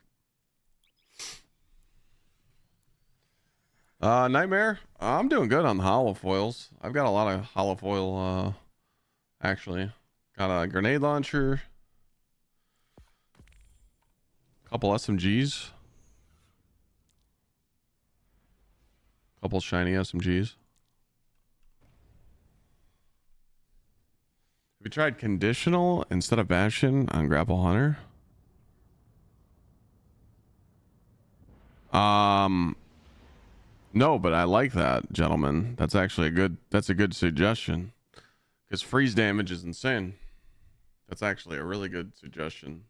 Nightmare, I'm doing good on the hollow foils. I've got a lot of hollow foil, actually. Got a grenade launcher, couple SMGs, couple shiny SMGs. Have you tried conditional instead of Bastion on Grapple Hunter? No, but I like that, gentlemen. That's actually a good suggestion. Because freeze damage is insane. That's actually a really good suggestion.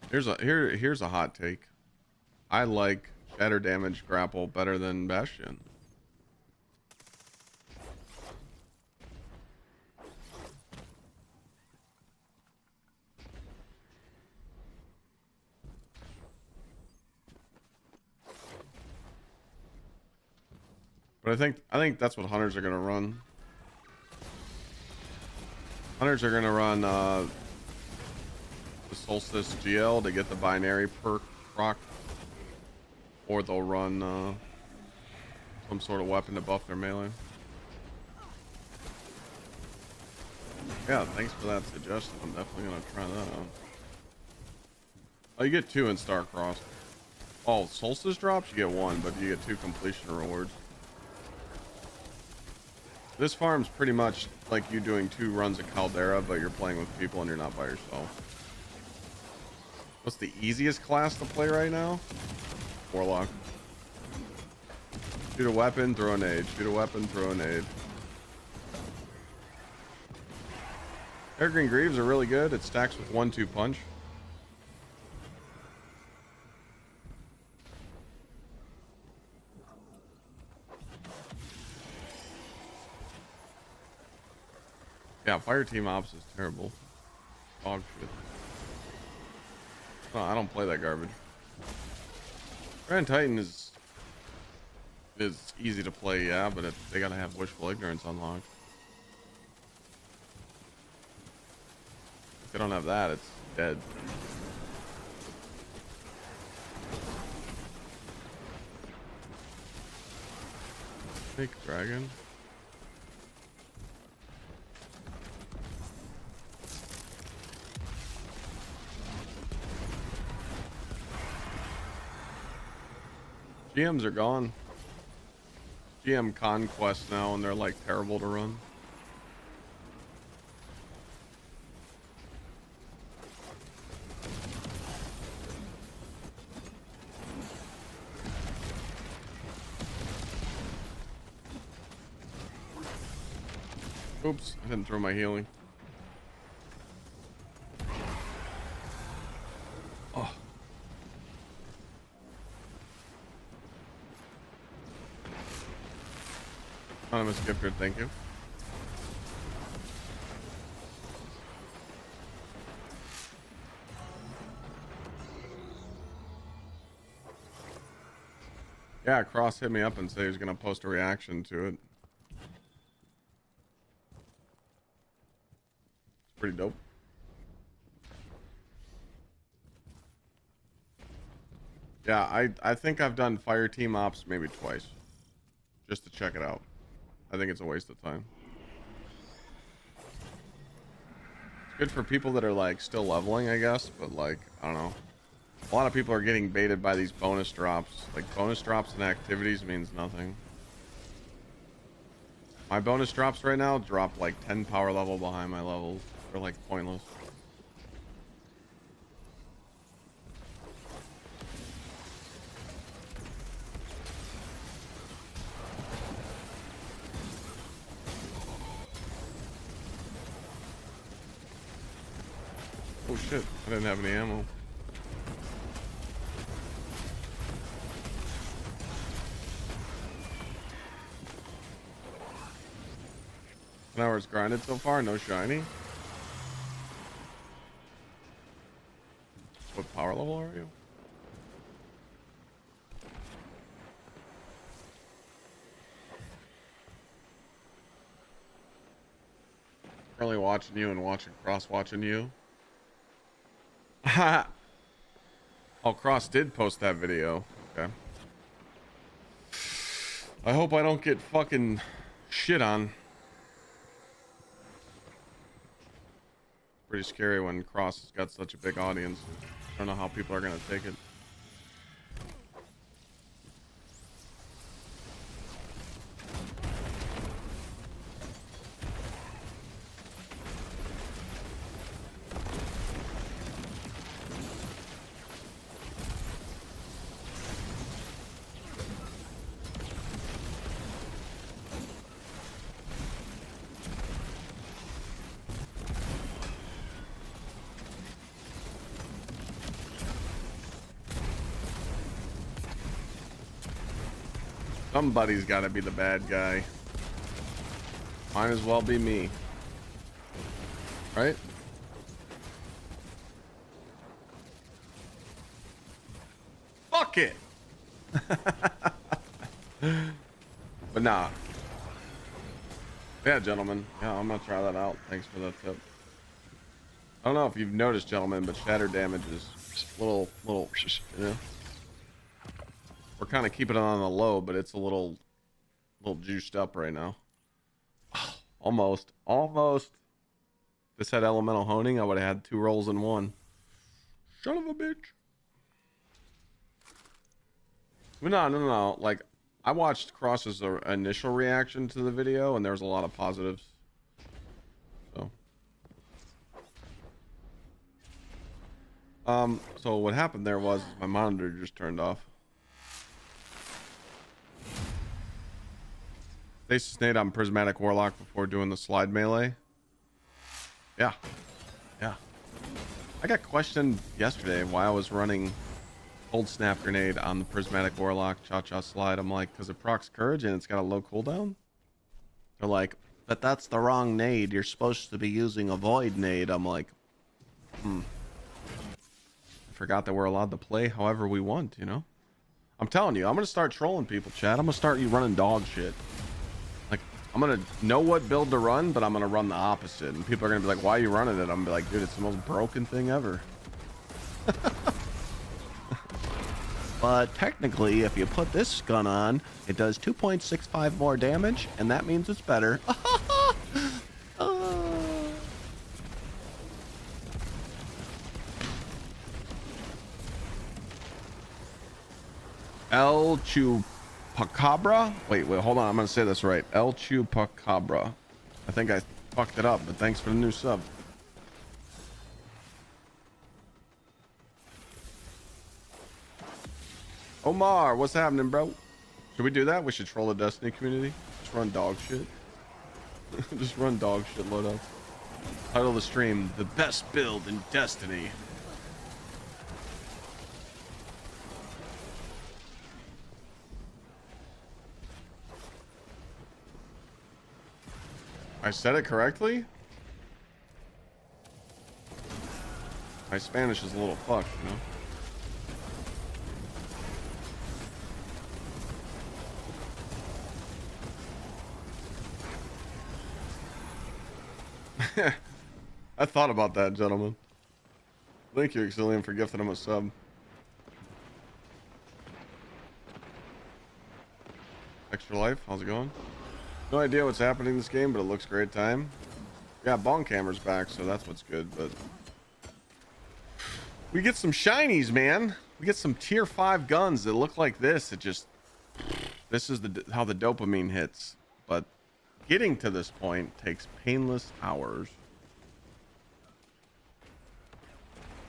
Here's a hot take. I like better damage grapple better than Bastion. But I think that's what hunters are gonna run. Hunters are gonna run the Solstice GL to get the binary perk proc, or they'll run some sort of weapon to buff their melee. Yeah, thanks for that suggestion. I'm definitely gonna try that out. Oh, you get 2 in Starcrossed. Oh, Solstice drops, you get 1, but you get 2 completion rewards. This farm's pretty much like you doing 2 runs of Caldera, but you're playing with people and you're not by yourself. What's the easiest class to play right now? Warlock. Shoot a weapon, throw a nade. Shoot a weapon, throw a nade. Peregrine Greaves are really good. It stacks with 1-2 punch. Yeah, fire team ops is terrible. Dog shit. Oh, I don't play that garbage. Grand Titan is easy to play, yeah, but they gotta have Wishful Ignorance unlocked. If they don't have that, it's dead. Fake dragon. GMs are gone. GM conquest now, and they're like terrible to run. Oops, I didn't throw my healing. Oh. Anonymous gifter, thank you. Yeah, Cross hit me up and said he was gonna post a reaction to it. It's pretty dope. Yeah, I think I've done fire team ops maybe twice, just to check it out. I think it's a waste of time. It's good for people that are like still leveling, I guess, but like, I don't know. A lot of people are getting baited by these bonus drops. Like, bonus drops and activities means nothing. My bonus drops right now drop like 10 power level behind my levels. They're like pointless. Oh shit, I didn't have any ammo. hours grinded so far, no shiny. What power level are you? Currently watching you and watching Cross watching you. Oh, Cross did post that video. Okay. I hope I don't get fucking shit on. Pretty scary when Cross has got such a big audience. I don't know how people are gonna take it. Somebody's got to be the bad guy. Might as well be me. Right? Fuck it. But nah. Yeah, gentlemen. Yeah, I'm gonna try that out. Thanks for that tip. I don't know if you've noticed, gentlemen, but shatter damage is a little, you know. We're kind of keeping it on the low, but it's a little juiced up right now. Almost. If this had elemental honing, I would have had 2 rolls in 1. Son of a bitch. No. Like, I watched Cross's initial reaction to the video, and there was a lot of positives. So what happened there was my monitor just turned off. Stasis nade on Prismatic Warlock before doing the slide melee. Yeah. I got questioned yesterday why I was running Cold Snap Grenade on the Prismatic Warlock Cha-Cha Slide. I'm like, because it procs Courage and it's got a low cooldown? They're like, but that's the wrong nade. You're supposed to be using a Void nade. I'm like, I forgot that we're allowed to play however we want, you know? I'm telling you, I'm going to start trolling people, chat. I'm going to start you running dog shit. Like, I'm going to know what build to run, but I'm going to run the opposite. And people are going to be like, why are you running it? I'm going to be like, dude, it's the most broken thing ever. But technically, if you put this gun on, it does 2.65 more damage, and that means it's better. El Chupacabra? Wait, hold on. I'm going to say this right. El Chupacabra. I think I fucked it up, but thanks for the new sub. Omar, what's happening, bro? Should we do that? We should troll the Destiny community. Just run dog shit. Just run dog shit loadouts. Title of the stream, the best build in Destiny. I said it correctly? My Spanish is a little fucked, you know? I thought about that, gentlemen. Thank you, Exilium, for gifting him a sub. Extra Life, how's it going? No idea what's happening in this game, but it looks great time. Yeah, Bong Camera's back, so that's what's good, but... We get some shinies, man. We get some tier 5 guns that look like this. It just... This is how the dopamine hits. But getting to this point takes painless hours.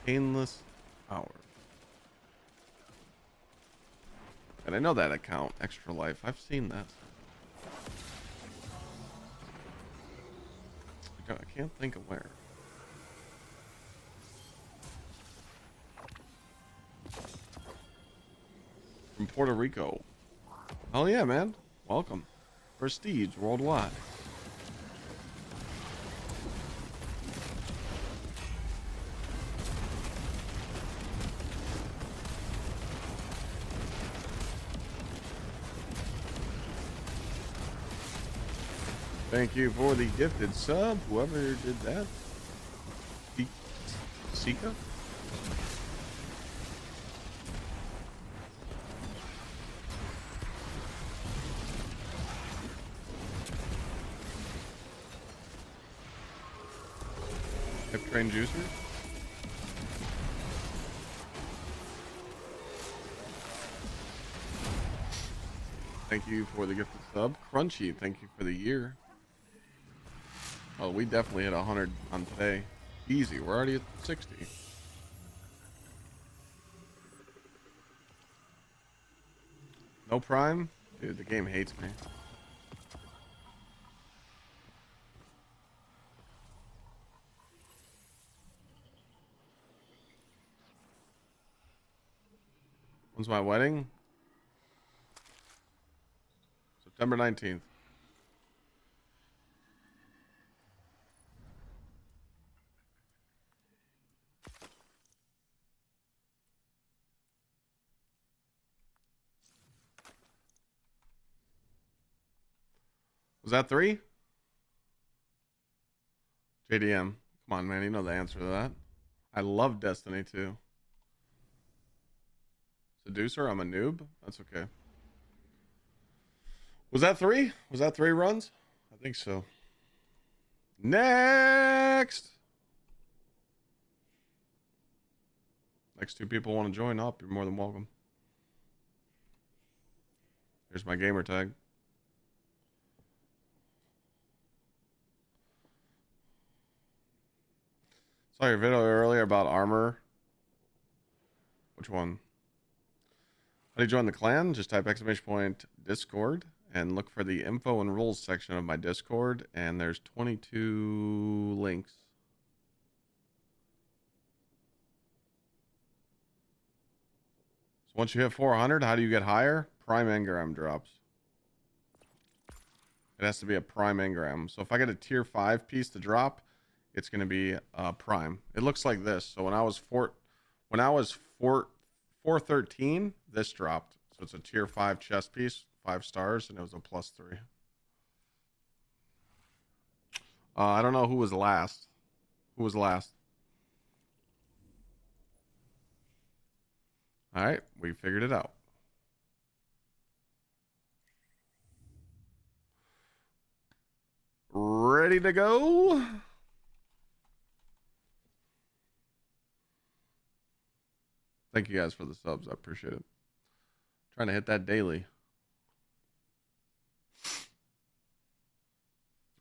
Painless hours. And I know that account, Extra Life. I've seen that. I can't think of where. From Puerto Rico. Oh yeah, man. Welcome. Prestige worldwide. Thank you for the gifted sub, whoever did that. Sika? Hip train juicer? Thank you for the gifted sub. Crunchy, thank you for the year. Oh, we definitely hit 100 on today. Easy, we're already at 60. No prime? Dude, the game hates me. When's my wedding? September 19th. Was that 3? JDM. Come on, man. You know the answer to that. I love Destiny 2. Seducer, I'm a noob. That's okay. Was that 3? Was that 3 runs? I think so. Next! Next 2 people want to join up. You're more than welcome. Here's my gamer tag. Saw your video earlier about armor. Which one? How do you join the clan? Just type !Discord and look for the info and rules section of my Discord, and there's 22 links. So once you hit 400, how do you get higher? Prime engram drops. It has to be a prime engram. So if I get a tier 5 piece to drop, it's going to be prime. It looks like this. So when I was 413, this dropped. So it's a tier 5 chest piece, 5 stars, and it was a +3. I don't know who was last. Who was last? All right, we figured it out. Ready to go? Thank you guys for the subs. I appreciate it. Trying to hit that daily.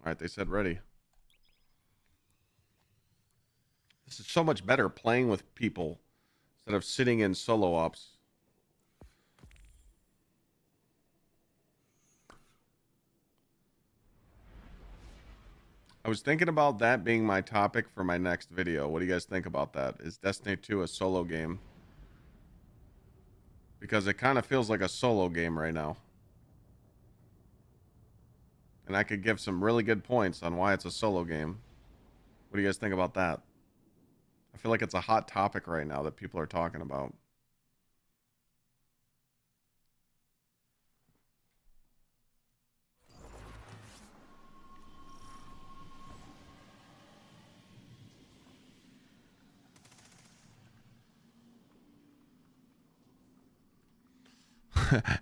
All right, they said ready. This is so much better playing with people instead of sitting in solo ops. I was thinking about that being my topic for my next video. What do you guys think about that? Is Destiny 2 a solo game? Because it kind of feels like a solo game right now. And I could give some really good points on why it's a solo game. What do you guys think about that? I feel like it's a hot topic right now that people are talking about.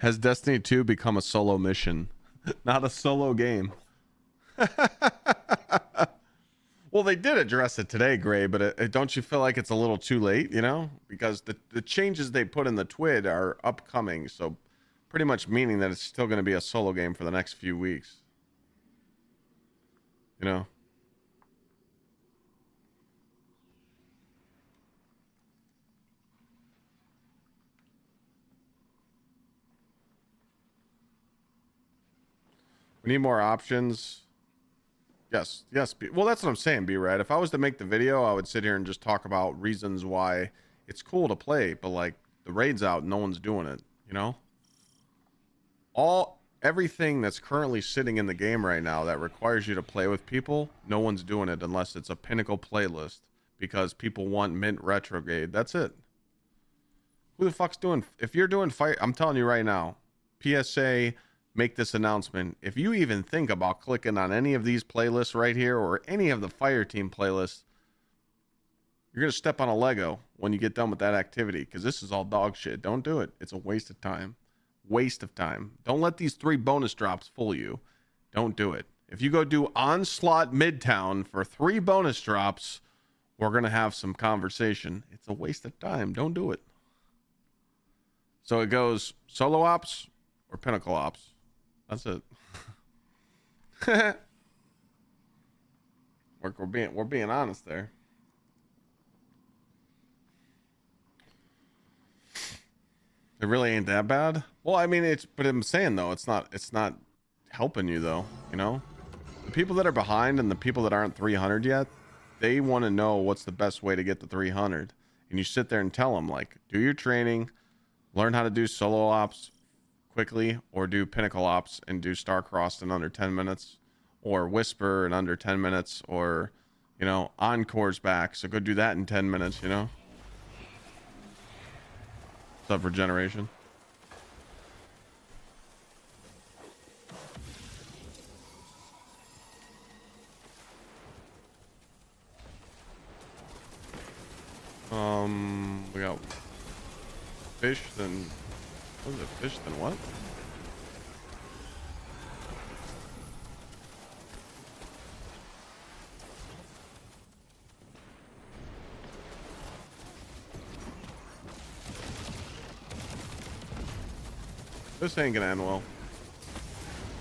Has Destiny 2 become a solo mission? Not a solo game. Well, they did address it today, Gray, but don't you feel like it's a little too late, you know? Because the changes they put in the TWID are upcoming, so pretty much meaning that it's still going to be a solo game for the next few weeks. You know? We need more options. Yes, yes. Well, that's what I'm saying, B-Rad. If I was to make the video, I would sit here and just talk about reasons why it's cool to play, but like the raid's out, no one's doing it, you know? Everything that's currently sitting in the game right now that requires you to play with people, no one's doing it unless it's a pinnacle playlist because people want mint retrograde. That's it. Who the fuck's doing? If you're doing fight, I'm telling you right now, PSA make this announcement. If you even think about clicking on any of these playlists right here or any of the fire team playlists, you're going to step on a Lego when you get done with that activity, because this is all dog shit. Don't do it. It's a waste of time. Waste of time. Don't let these 3 bonus drops fool you. Don't do it. If you go do Onslaught Midtown for 3 bonus drops, we're going to have some conversation. It's a waste of time. Don't do it. So it goes solo ops or pinnacle ops. That's it. we're being honest there. It really ain't that bad. Well, I mean, but I'm saying though, it's not helping you though, you know? The people that are behind and the people that aren't 300 yet, they want to know what's the best way to get to 300. And you sit there and tell them, like, do your training, learn how to do solo ops quickly, or do pinnacle ops and do Starcrossed in under 10 minutes, or whisper in under 10 minutes, or, you know, encore's back, so go do that in 10 minutes, you know? What's up, regeneration? We got fish, then what was it? Fish, then what? This ain't gonna end well.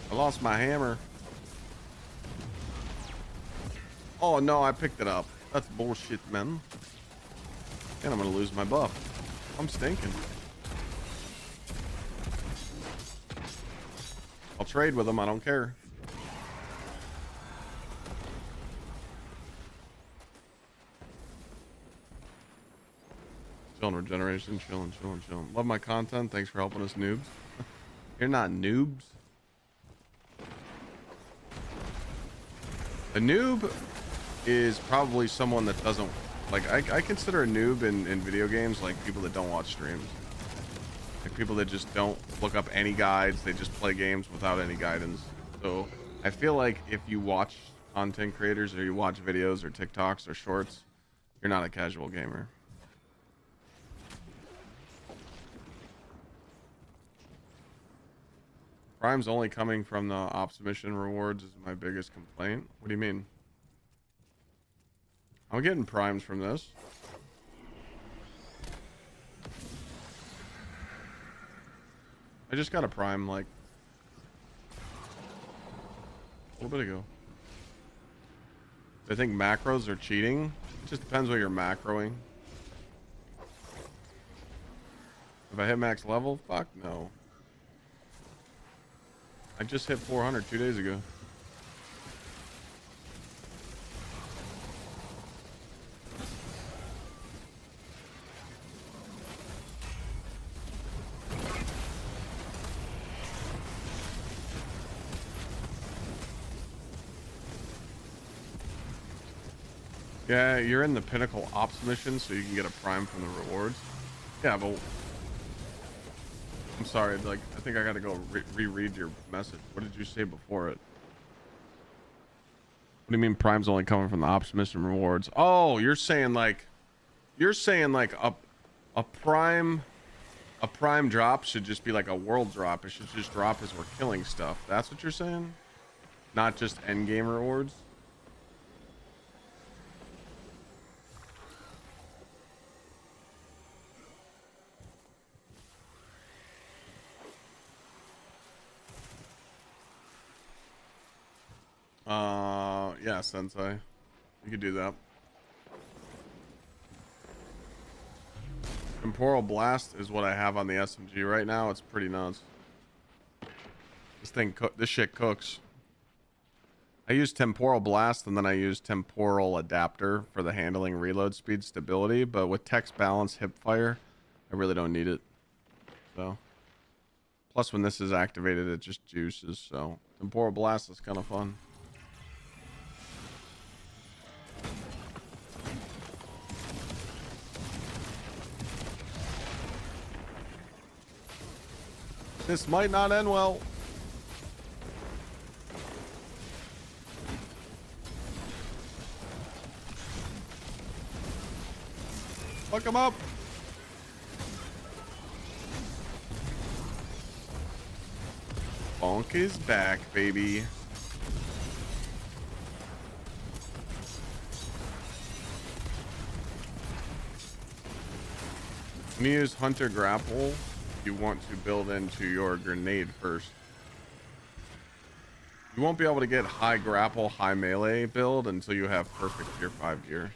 I lost my hammer. Oh no, I picked it up. That's bullshit, man. And I'm gonna lose my buff. I'm stinking. I'll trade with him, I don't care. Chilling, regeneration, chilling. Love my content. Thanks for helping us, noobs. You're not noobs. A noob is probably someone that doesn't, like, I consider a noob in video games like people that don't watch streams. Like people that just don't look up any guides, they just play games without any guidance. So I feel like if you watch content creators or you watch videos or TikToks or shorts, you're not a casual gamer. Prime's only coming from the ops mission rewards is my biggest complaint. What do you mean? I'm getting primes from this. I just got a prime like a little bit ago. I think macros are cheating. It just depends what you're macroing. If I hit max level, fuck no. I just hit 400 2 days ago. Yeah, you're in the pinnacle ops mission, so you can get a prime from the rewards. Yeah, but I'm sorry, like, I think I gotta go reread your message. What did you say before it? What do you mean prime's only coming from the ops mission rewards? Oh, you're saying like a prime drop should just be like a world drop. It should just drop as we're killing stuff. That's what you're saying? Not just endgame rewards? Yeah, Sensei. You could do that. Temporal Blast is what I have on the SMG right now. It's pretty nuts. This shit cooks. I use Temporal Blast and then I use Temporal Adapter for the handling, reload speed, stability, but with text balance, hip fire, I really don't need it. So, plus when this is activated, it just juices. So, Temporal Blast is kind of fun. This might not end well. Fuck him up. Bonk is back, baby. When you use Hunter Grapple, you want to build into your grenade first. You won't be able to get high grapple, high melee build until you have perfect tier 5 gear.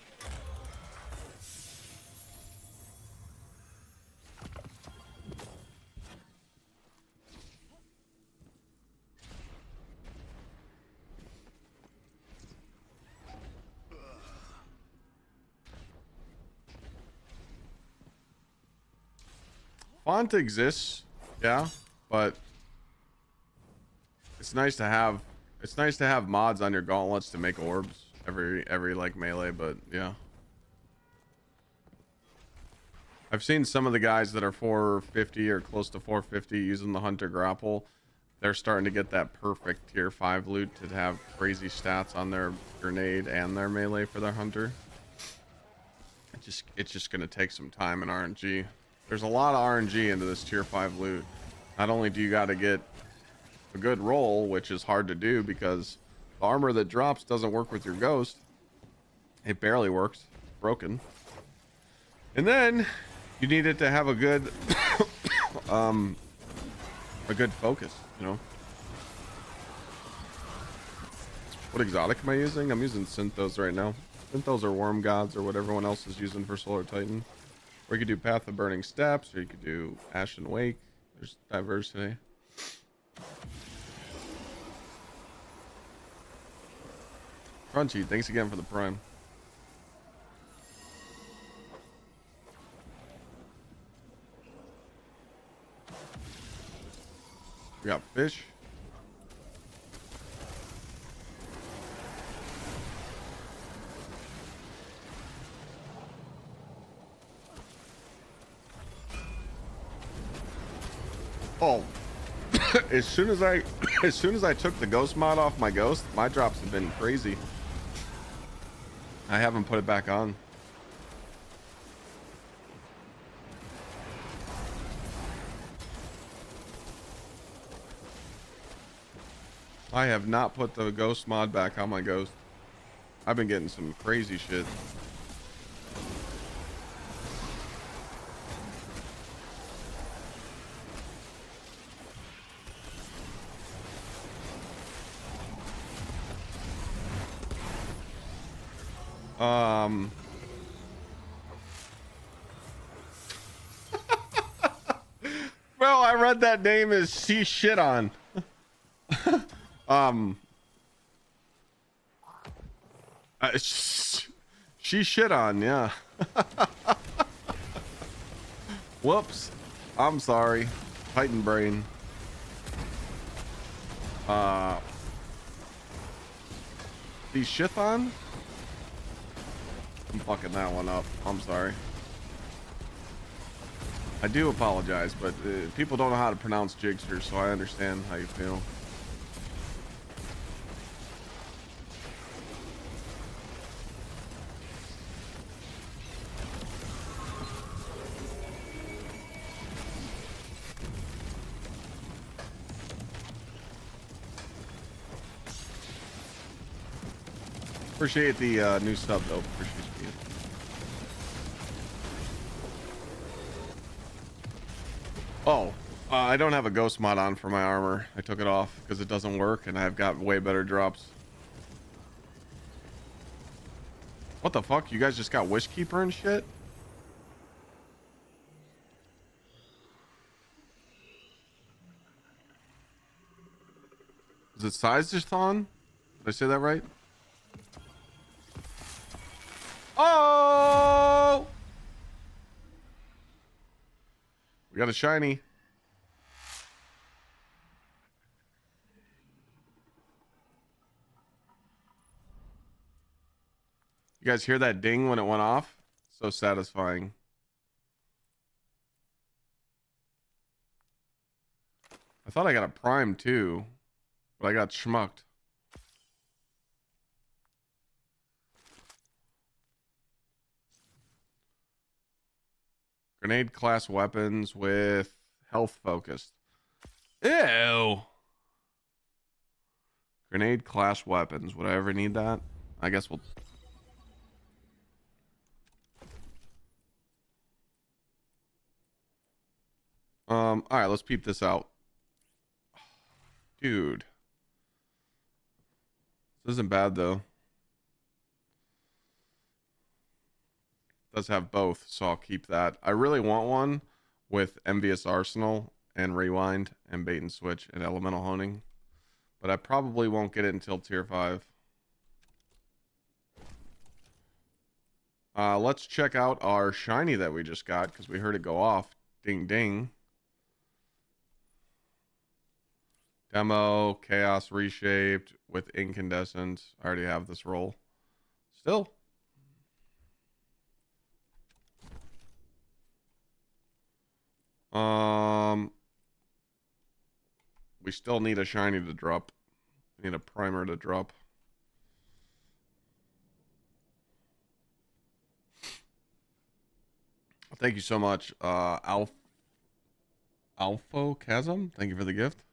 Font exists, yeah, but it's nice to have mods on your gauntlets to make orbs every like melee, but yeah. I've seen some of the guys that are 450 or close to 450 using the Hunter Grapple. They're starting to get that perfect tier 5 loot to have crazy stats on their grenade and their melee for their Hunter. It's just going to take some time in RNG. There's a lot of RNG into this tier 5 loot. Not only do you got to get a good roll, which is hard to do because the armor that drops doesn't work with your ghost. It barely works. It's broken. And then you need it to have a good focus, you know. What exotic am I using? I'm using Synthos right now. Synthos are Worm Gods or what everyone else is using for Solar Titan. Or you could do Path of Burning Steps, or you could do Ashen Wake. There's diversity. Crunchy, thanks again for the prime. We got fish. Oh, as soon as I took the ghost mod off my ghost, my drops have been crazy. I haven't put it back on. I have not put the ghost mod back on my ghost. I've been getting some crazy shit. Bro, I read that name as she shit on. She shit on, yeah. Whoops. I'm sorry. Titan brain. The Shithon? I'm fucking that one up. I'm sorry. I do apologize, but people don't know how to pronounce Jigster, so I understand how you feel. Appreciate the new sub, though. Appreciate it. Oh, I don't have a ghost mod on for my armor. I took it off because it doesn't work, and I've got way better drops. What the fuck? You guys just got Wishkeeper and shit? Is it Size-thon? Did I say that right? Oh! We got a shiny. You guys hear that ding when it went off? So satisfying. I thought I got a prime too, but I got schmucked. Grenade class weapons with health focused. Ew. Grenade class weapons. Would I ever need that? I guess we'll... Alright, let's peep this out. Dude. This isn't bad, though. Does have both, so I'll keep that. I really want one with Envious Arsenal and Rewind and Bait and Switch and Elemental Honing. But I probably won't get it until tier 5. Let's check out our shiny that we just got, because we heard it go off. Ding, ding. Demo, Chaos Reshaped with Incandescent. I already have this roll. Still. We still need a shiny to drop. We need a primer to drop. Thank you so much, Alpha Chasm. Thank you for the gift.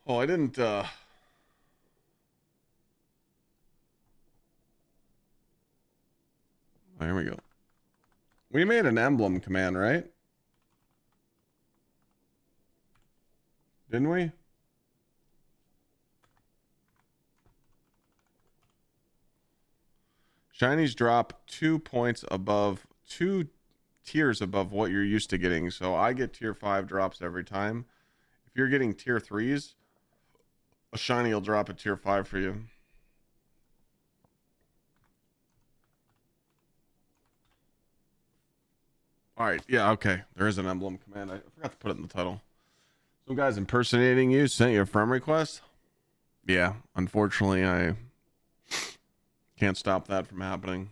Oh, I didn't, oh, here we go. We made an emblem command, right? Didn't we? Shinies drop 2 points above, 2 tiers above what you're used to getting. So I get tier 5 drops every time. If you're getting tier 3s, a shiny will drop a tier 5 for you. All right. Yeah. Okay. There is an emblem command. I forgot to put it in the title. Some guy's impersonating you sent you a friend request. Yeah. Unfortunately, I can't stop that from happening.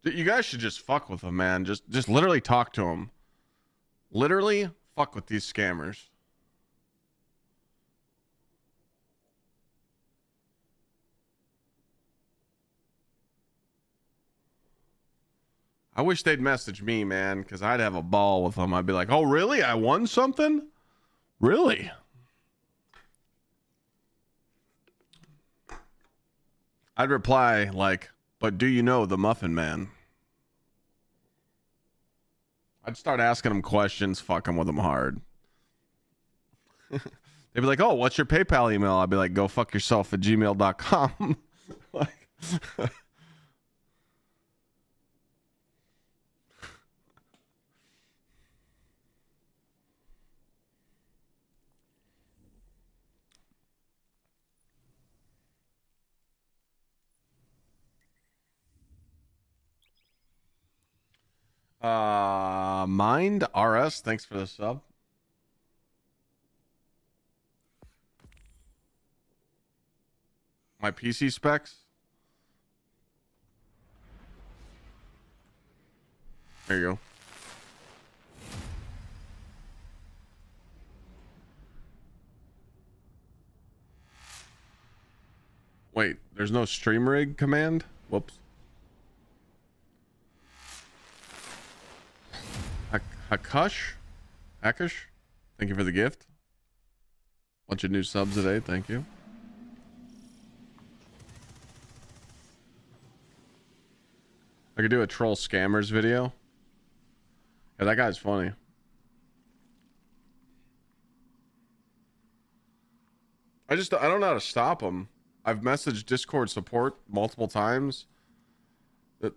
You guys should just fuck with them, man. Just literally talk to them. Literally fuck with these scammers. I wish they'd message me, man, because I'd have a ball with them. I'd be like, oh, really? I won something? Really? I'd reply like, but do you know the Muffin Man? I'd start asking them questions, fucking with them hard. They'd be like, oh, what's your PayPal email? I'd be like, go fuck yourself at gmail.com. Like, Mind RS, thanks for the sub. My PC specs. There you go. Wait, there's no stream rig command? Whoops. Hakash? Hakash? Thank you for the gift. Bunch of new subs today. Thank you. I could do a troll scammers video. Yeah, that guy's funny. I don't know how to stop him. I've messaged Discord support multiple times.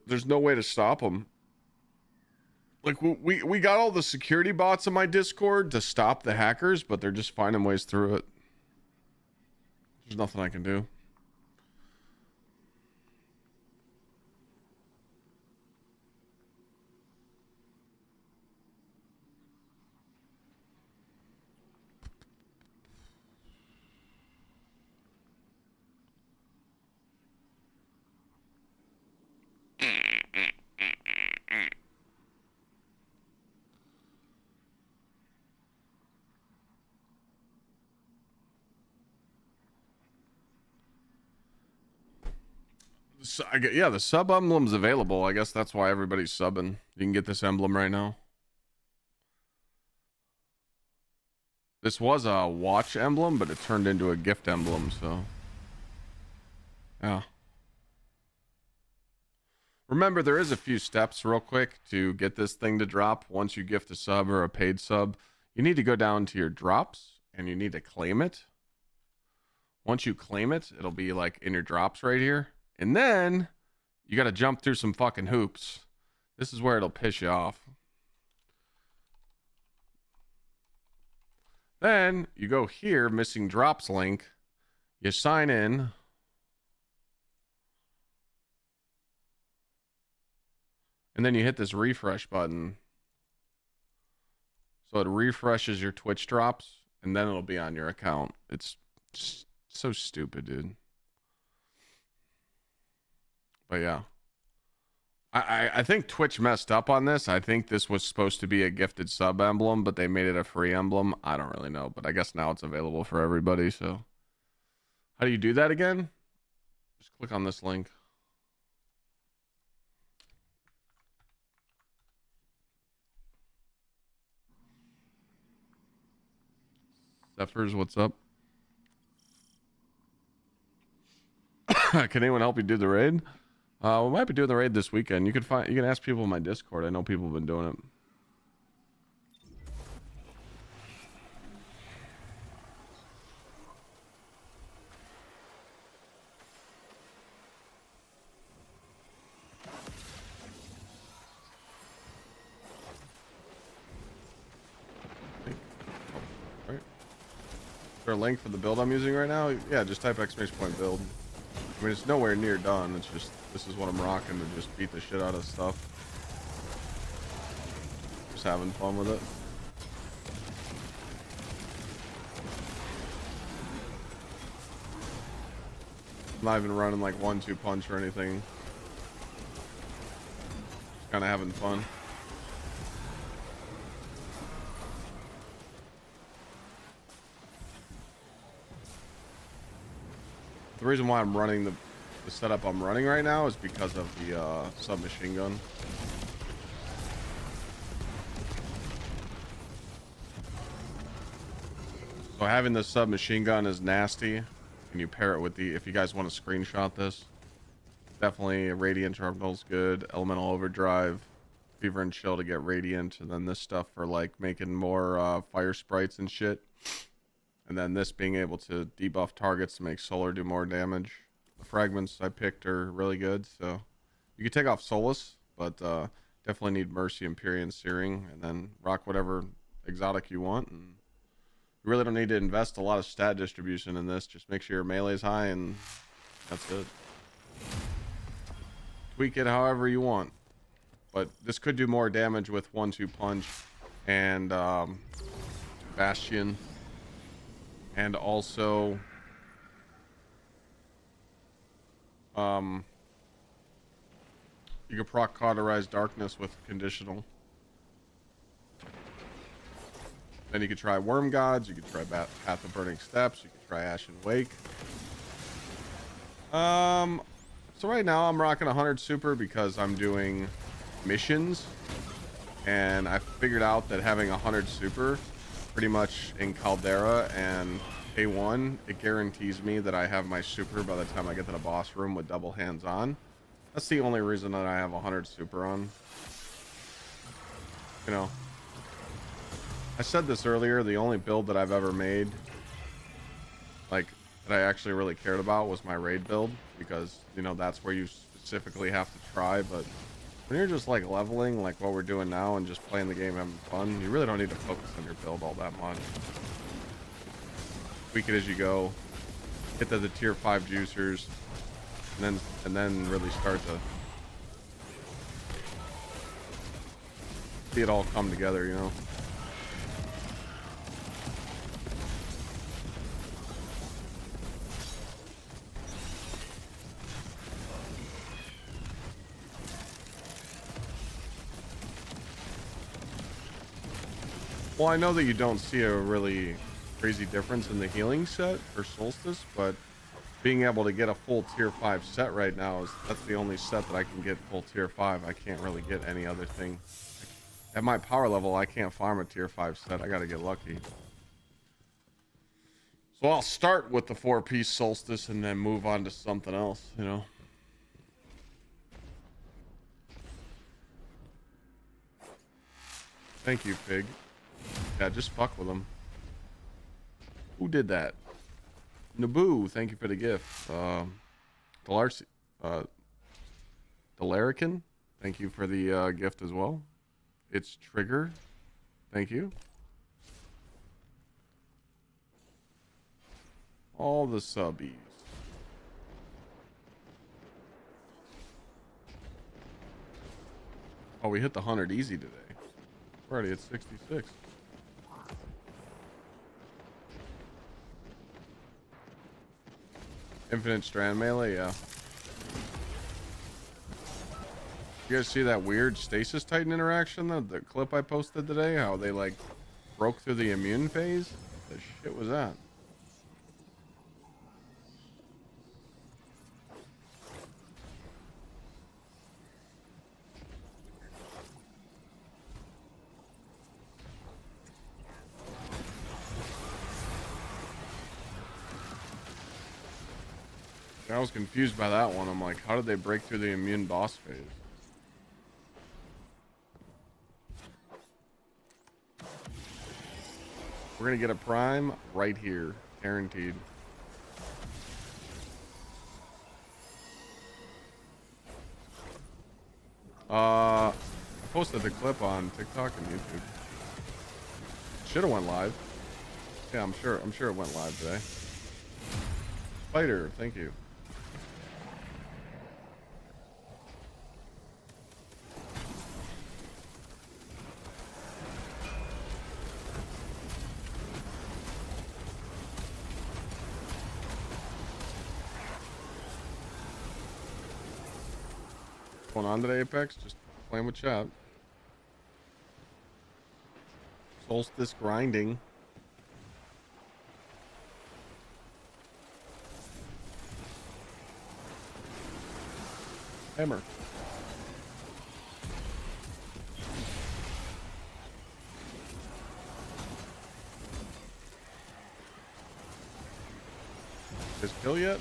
There's no way to stop him. Like we got all the security bots in my Discord to stop the hackers, but they're just finding ways through it. There's nothing I can do. So, yeah, the sub emblem's available. I guess that's why everybody's subbing. You can get this emblem right now. This was a watch emblem, but it turned into a gift emblem, so yeah. Remember, there is a few steps real quick to get this thing to drop. Once you gift a sub or a paid sub, you need to go down to your drops and you need to claim it. Once you claim it, it'll be like in your drops right here. And then you got to jump through some fucking hoops. This is where it'll piss you off. Then you go here, missing drops link. You sign in. And then you hit this refresh button. So it refreshes your Twitch drops, and then it'll be on your account. It's just so stupid, dude. But yeah. I think Twitch messed up on this. I think this was supposed to be a gifted sub emblem, but they made it a free emblem. I don't really know, but I guess now it's available for everybody. So how do you do that again? Just click on this link. Zephyrs, what's up? Can anyone help you do the raid? We might be doing the raid this weekend. You can ask people in my Discord. I know people have been doing it. Right. Is there a link for the build I'm using right now? Yeah, just type !point build. I mean, it's nowhere near done. It's just, this is what I'm rocking to just beat the shit out of stuff. Just having fun with it. I'm not even running like 1-2 punch or anything. Just kind of having fun. The reason why I'm running the setup I'm running right now is because of the submachine gun. So having the submachine gun is nasty. And you pair it with the, if you guys want to screenshot this, definitely Radiant Terminal's good. Elemental Overdrive, Fever and Chill to get Radiant, and then this stuff for like making more fire sprites and shit. And then this being able to debuff targets to make Solar do more damage. The fragments I picked are really good, so you can take off Solstice, but definitely need Mercy, Empyrean, Searing, and then rock whatever exotic you want. And you really don't need to invest a lot of stat distribution in this. Just make sure your melee's high, and that's it. Tweak it however you want. But this could do more damage with 1-2 punch and Bastion. And also you can proc Cauterize Darkness with conditional. Then you could try Worm Gods, you could try Path of Burning Steps, you could try Ashen Wake. So right now I'm rocking 100 super because I'm doing missions, and I figured out that having 100 super pretty much in Caldera and A1, it guarantees me that I have my super by the time I get to the boss room with double hands on. That's the only reason that I have 100 super on. You know, I said this earlier, the only build that I've ever made, like, that I actually really cared about was my raid build, because, you know, that's where you specifically have to try. But when you're just like leveling like what we're doing now and just playing the game having fun, you really don't need to focus on your build all that much. Tweak it as you go, hit the tier 5 juicers, and then really start to see it all come together, you know. Well, I know that you don't see a really crazy difference in the healing set for Solstice, but being able to get a full tier 5 set right now that's the only set that I can get full tier 5. I can't really get any other thing. At my power level, I can't farm a tier 5 set. I gotta get lucky. So I'll start with the 4-piece Solstice and then move on to something else, you know. Thank you, Pig. Yeah, just fuck with them. Who did that? Naboo, thank you for the gift. Delarican, thank you for the gift as well. It's Trigger, thank you. All the subbies. Oh, we hit the 100 easy today. We're already at 66. Infinite strand melee, yeah. You guys see that weird Stasis Titan interaction, the clip I posted today? How they like broke through the immune phase? What the shit was that? I was confused by that one. I'm like, how did they break through the immune boss phase? We're gonna get a prime right here, guaranteed. I posted the clip on TikTok and YouTube. Should have went live. Yeah, I'm sure it went live today. Spider, thank you. What's going on today, Apex? Just playing with chat. Solstice grinding. Hammer. His kill yet?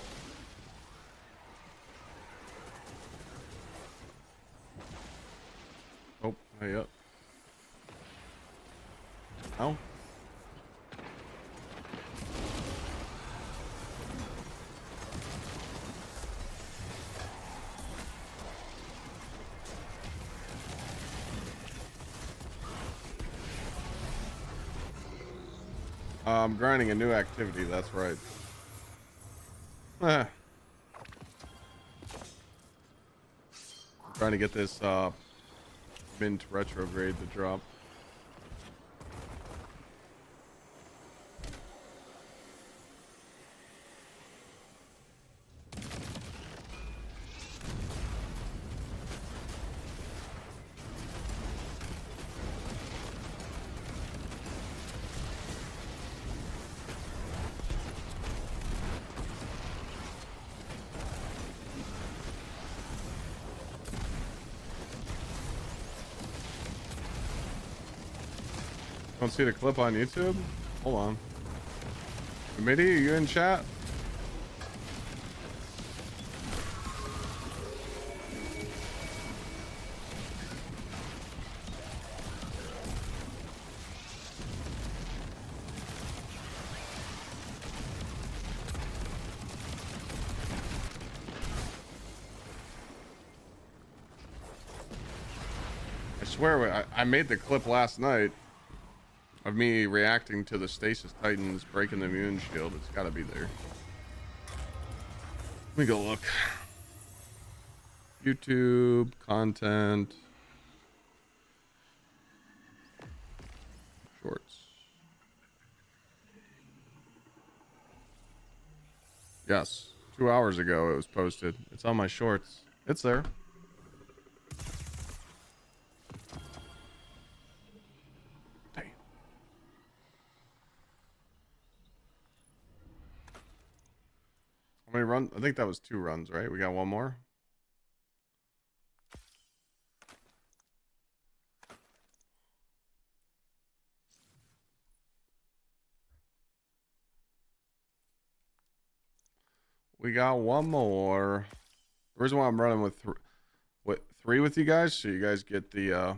Oh, not yet. No. I'm grinding a new activity, that's right. I'm trying to get this mint retrograde to drop. Don't see the clip on YouTube? Hold on. Committee, are you in chat? I swear I made the clip last night of me reacting to the Stasis Titans breaking the immune shield. It's gotta be there. Let me go look. YouTube, content, shorts. Yes, 2 hours ago it was posted. It's on my shorts. It's there. How many runs? I think that was 2 runs, right? We got one more. We got one more. The reason why I'm running with 3 with you guys, so you guys get the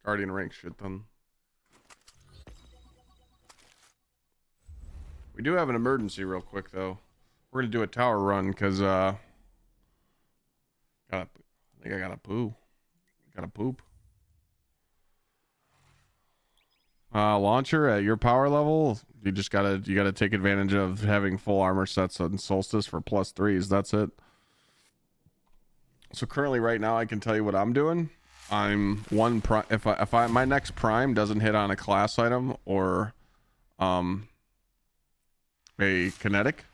Guardian rank shit done. We do have an emergency real quick though. We're gonna do a tower run because I think I gotta poo. Gotta poop. Launcher at your power level, you gotta take advantage of having full armor sets on Solstice for +3s. That's it. So currently, right now, I can tell you what I'm doing. I'm one prime. If my next prime doesn't hit on a class item or a kinetic,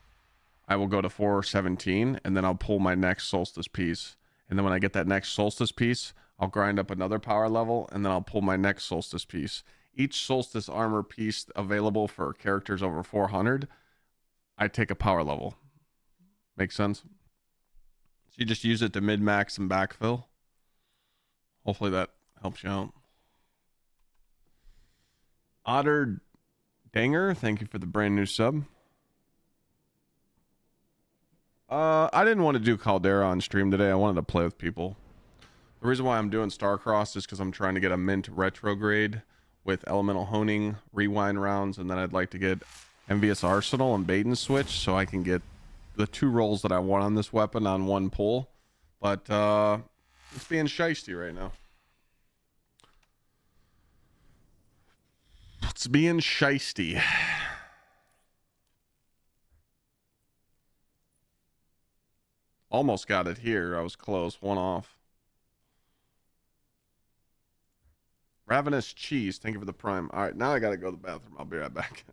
I will go to 417, and then I'll pull my next Solstice piece. And then when I get that next Solstice piece, I'll grind up another power level, and then I'll pull my next Solstice piece. Each Solstice armor piece available for characters over 400, I take a power level. Makes sense? So you just use it to mid-max and backfill. Hopefully that helps you out. Otter Danger, thank you for the brand new sub. I didn't want to do Caldera on stream today. I wanted to play with people. The reason why I'm doing Starcrossed is because I'm trying to get a mint retrograde with elemental honing, rewind rounds, and then I'd like to get envious arsenal and bait and switch so I can get the 2 rolls that I want on this weapon on 1 pull. But it's being shisty right now. It's being shisty. Almost got it here. I was close. 1 off. Ravenous Cheese, thank you for the prime. All right, now I gotta go to the bathroom. I'll be right back.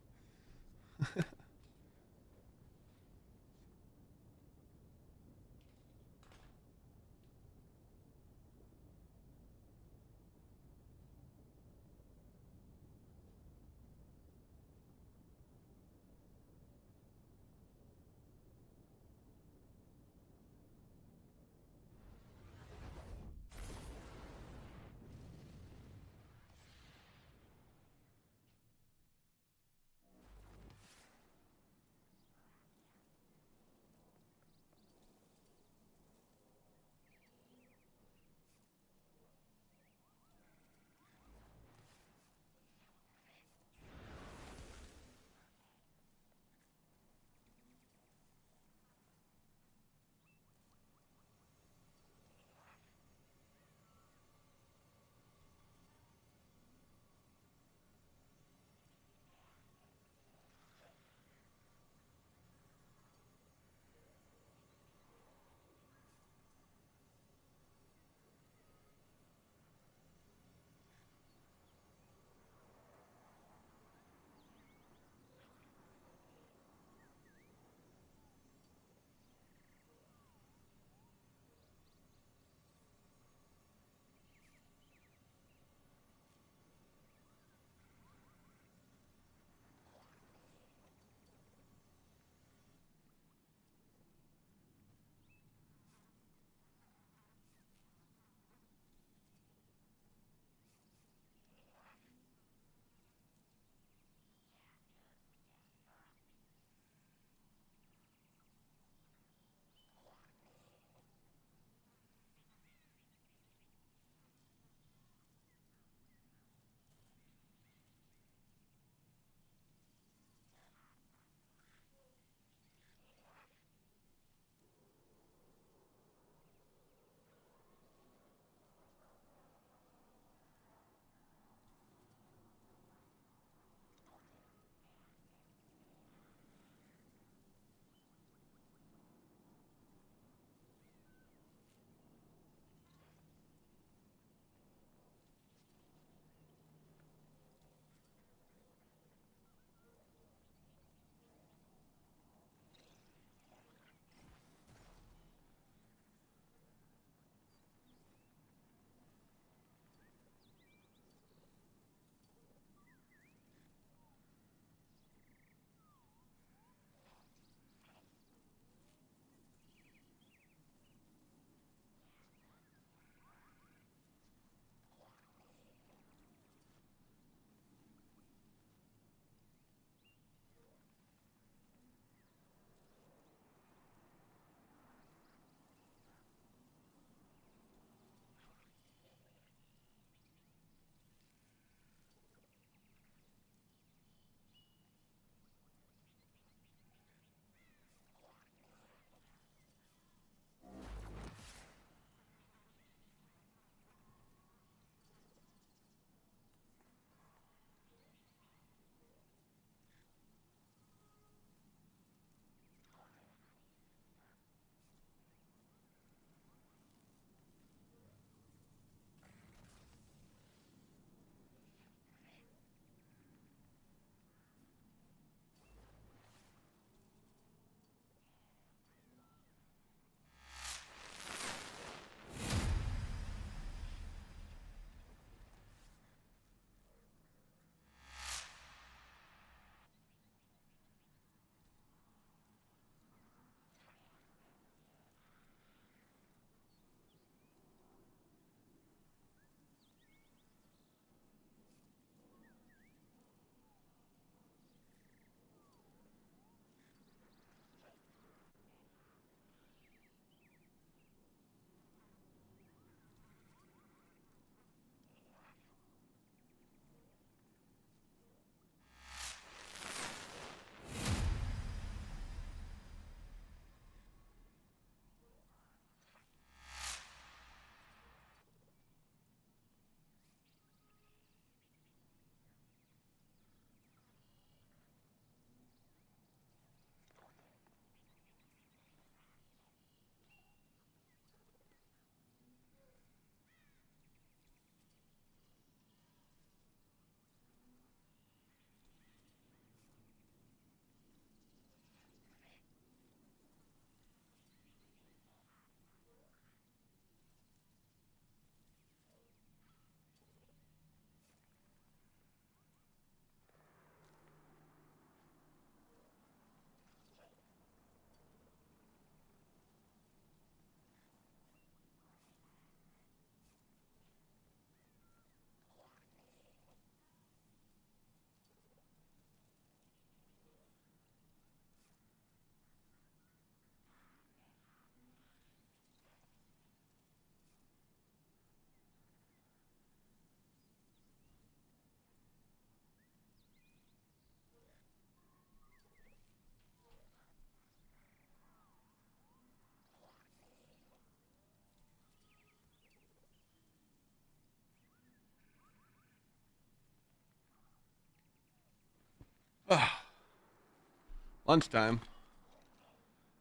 Lunchtime.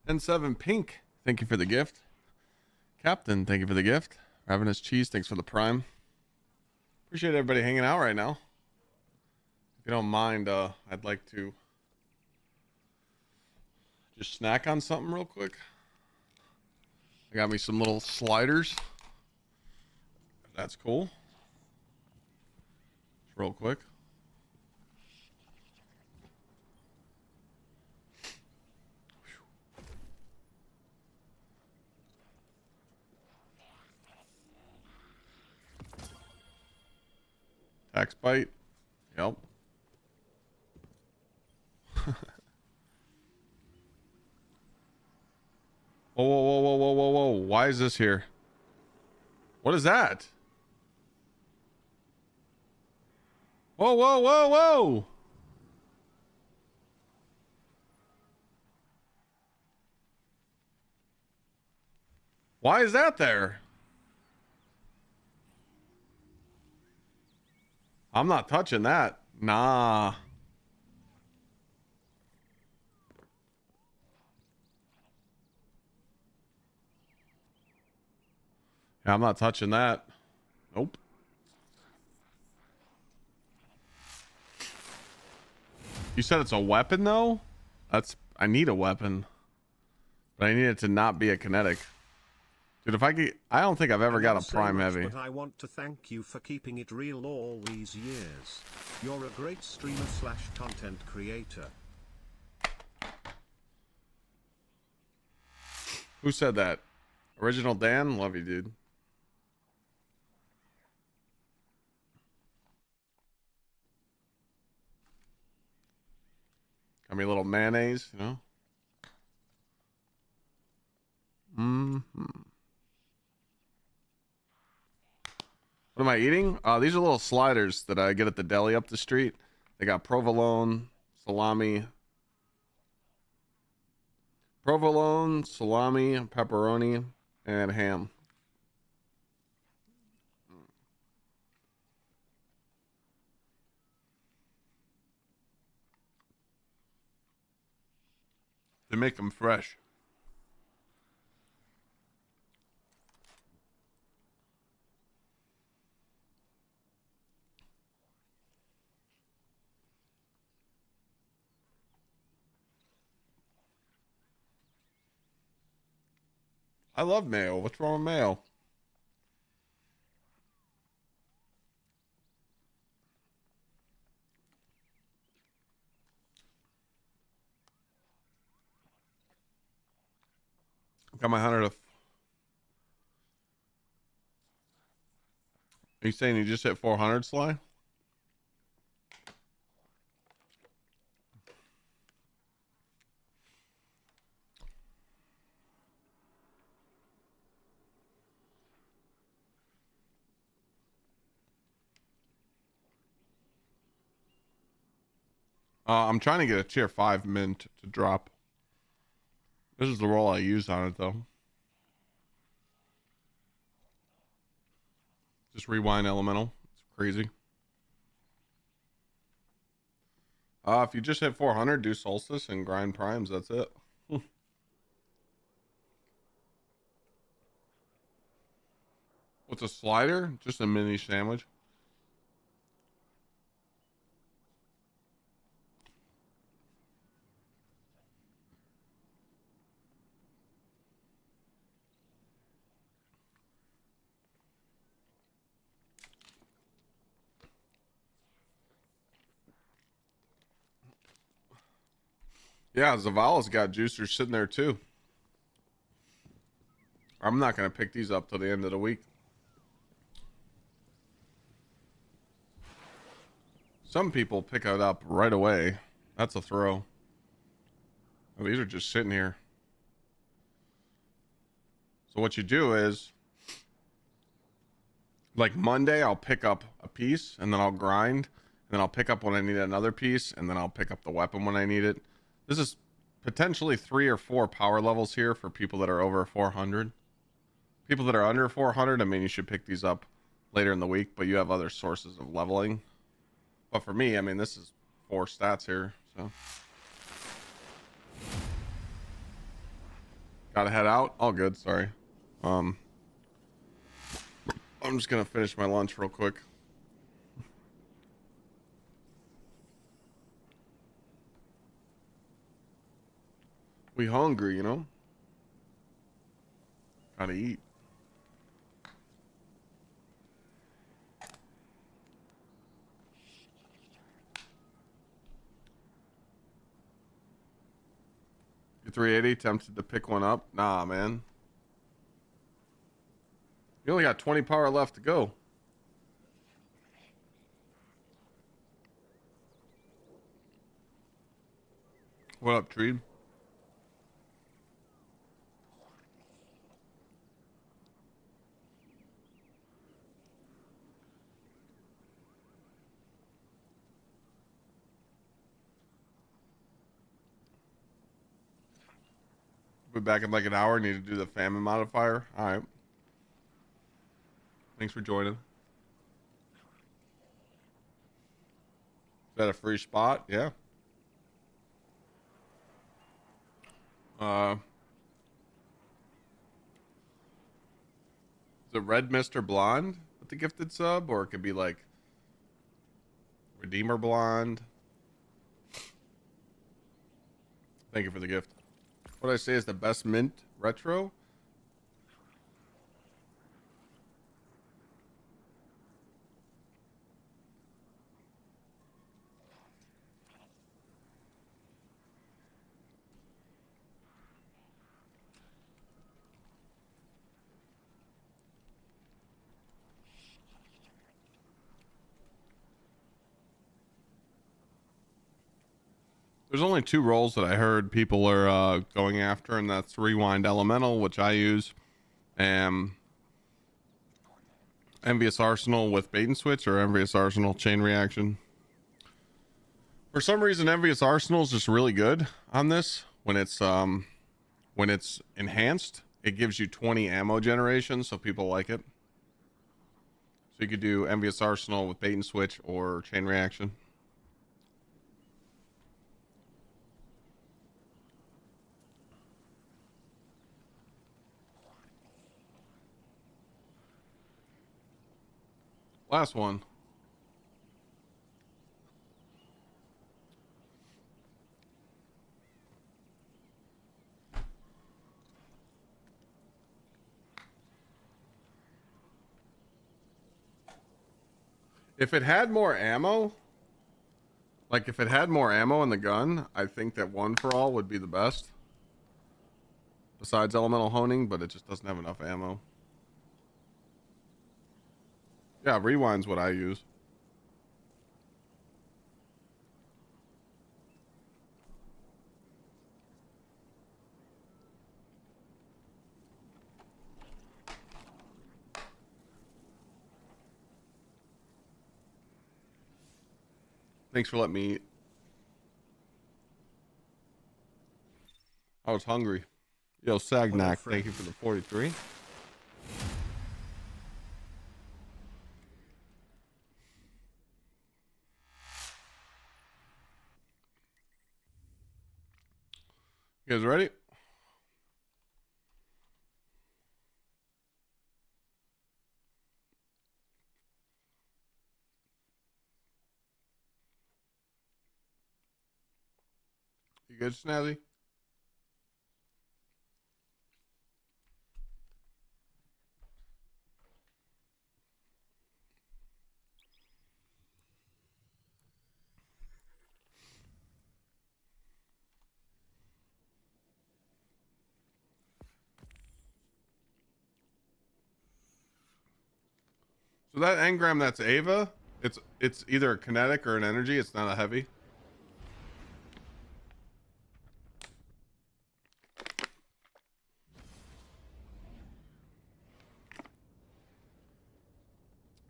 N7 Pink, thank you for the gift. Captain, thank you for the gift. Ravenous Cheese, thanks for the prime. Appreciate everybody hanging out right now. If you don't mind, I'd like to just snack on something real quick. I got me some little sliders. That's cool. Just real quick. Tax bite. Yep. Whoa, whoa, whoa, whoa, whoa, whoa, whoa. Why is this here? What is that? Whoa, whoa, whoa, whoa. Why is that there? I'm not touching that. Nah. Yeah, I'm not touching that. Nope. You said it's a weapon though? I need a weapon. But I need it to not be a kinetic. Dude, if I get, I don't think I've ever got a prime heavy. But I want to thank you for keeping it real all these years. You're a great streamer / content creator. Who said that? Original Dan? Love you, dude. Got me a little mayonnaise, you know? What am I eating? These are little sliders that I get at the deli up the street. They got provolone, salami, pepperoni, and ham. They make them fresh. I love mayo. What's wrong with mayo? Got my 100 of... Are you saying you just hit 400, Sly? I'm trying to get a tier 5 mint to drop. This is the roll I use on it, though. Just rewind elemental. It's crazy. If you just hit 400, do Solstice and grind primes. That's it. What's a slider? Just a mini sandwich. Yeah, Zavala's got juicers sitting there too. I'm not going to pick these up till the end of the week. Some people pick it up right away. That's a throw. Oh, these are just sitting here. So what you do is, like Monday, I'll pick up a piece and then I'll grind. And then I'll pick up when I need another piece. And then I'll pick up the weapon when I need it. This is potentially 3 or 4 power levels here for people that are over 400. People that are under 400, I mean, you should pick these up later in the week, but you have other sources of leveling. But for me, I mean, this is 4 stats here, So gotta head out. All good. Sorry. I'm just gonna finish my lunch real quick. We hungry, you know? Gotta eat. You're 380, tempted to pick one up? Nah, man. You only got 20 power left to go. What up, Treed? Be back in like an hour. Need to do the famine modifier. All right. Thanks for joining. Is that a free spot? Yeah. Is it Red Mr. Blonde with the gifted sub? Or it could be like Redeemer Blonde. Thank you for the gift. What I say is the best mint retro? There's only two roles that I heard people are going after, and that's Rewind Elemental, which I use, and Envious Arsenal with Bait and Switch, or Envious Arsenal Chain Reaction. For some reason, Envious Arsenal is just really good on this. When it's enhanced, it gives you 20 ammo generation, so people like it. So you could do Envious Arsenal with Bait and Switch or Chain Reaction. Last one. If it had more ammo, like if it had more ammo in the gun, I think that One for All would be the best. Besides Elemental Honing, but it just doesn't have enough ammo. Yeah, Rewind's what I use. Thanks for letting me eat. I was hungry. Yo, Sagnac, thank you for the 43. You guys ready? You good, Snazzy? So that engram that's Ava, it's either a kinetic or an energy. It's not a heavy.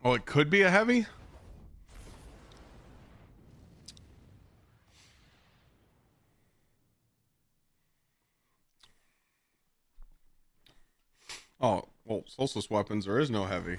Oh, it could be a heavy? Oh, well, Solstice weapons, there is no heavy.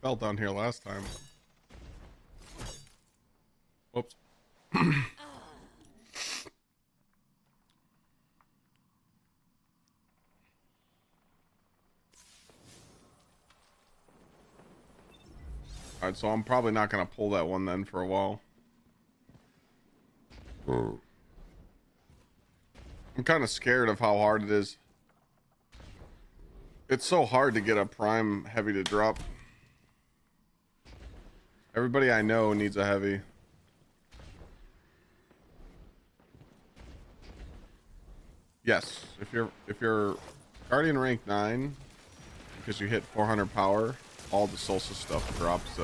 fell down here last time. Whoops. Alright, so I'm probably not going to pull that one then for a while. I'm kind of scared of how hard it is. It's so hard to get a prime heavy to drop. Everybody I know needs a heavy. Yes, if you're Guardian rank 9 because you hit 400 power, all the Solstice stuff drops.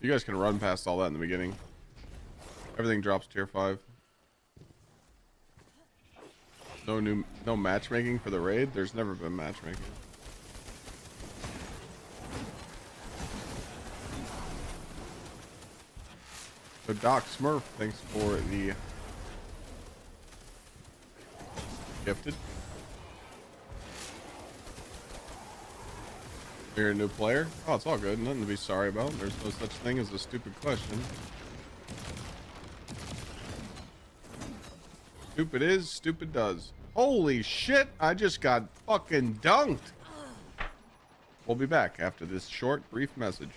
You guys can run past all that in the beginning. Everything drops tier 5. No matchmaking for the raid. There's never been matchmaking. So Doc Smurf, thanks for the gifted. You're a new player? Oh, it's all good. Nothing to be sorry about. There's no such thing as a stupid question. Stupid is, stupid does. Holy shit, I just got fucking dunked. We'll be back after this short, brief message.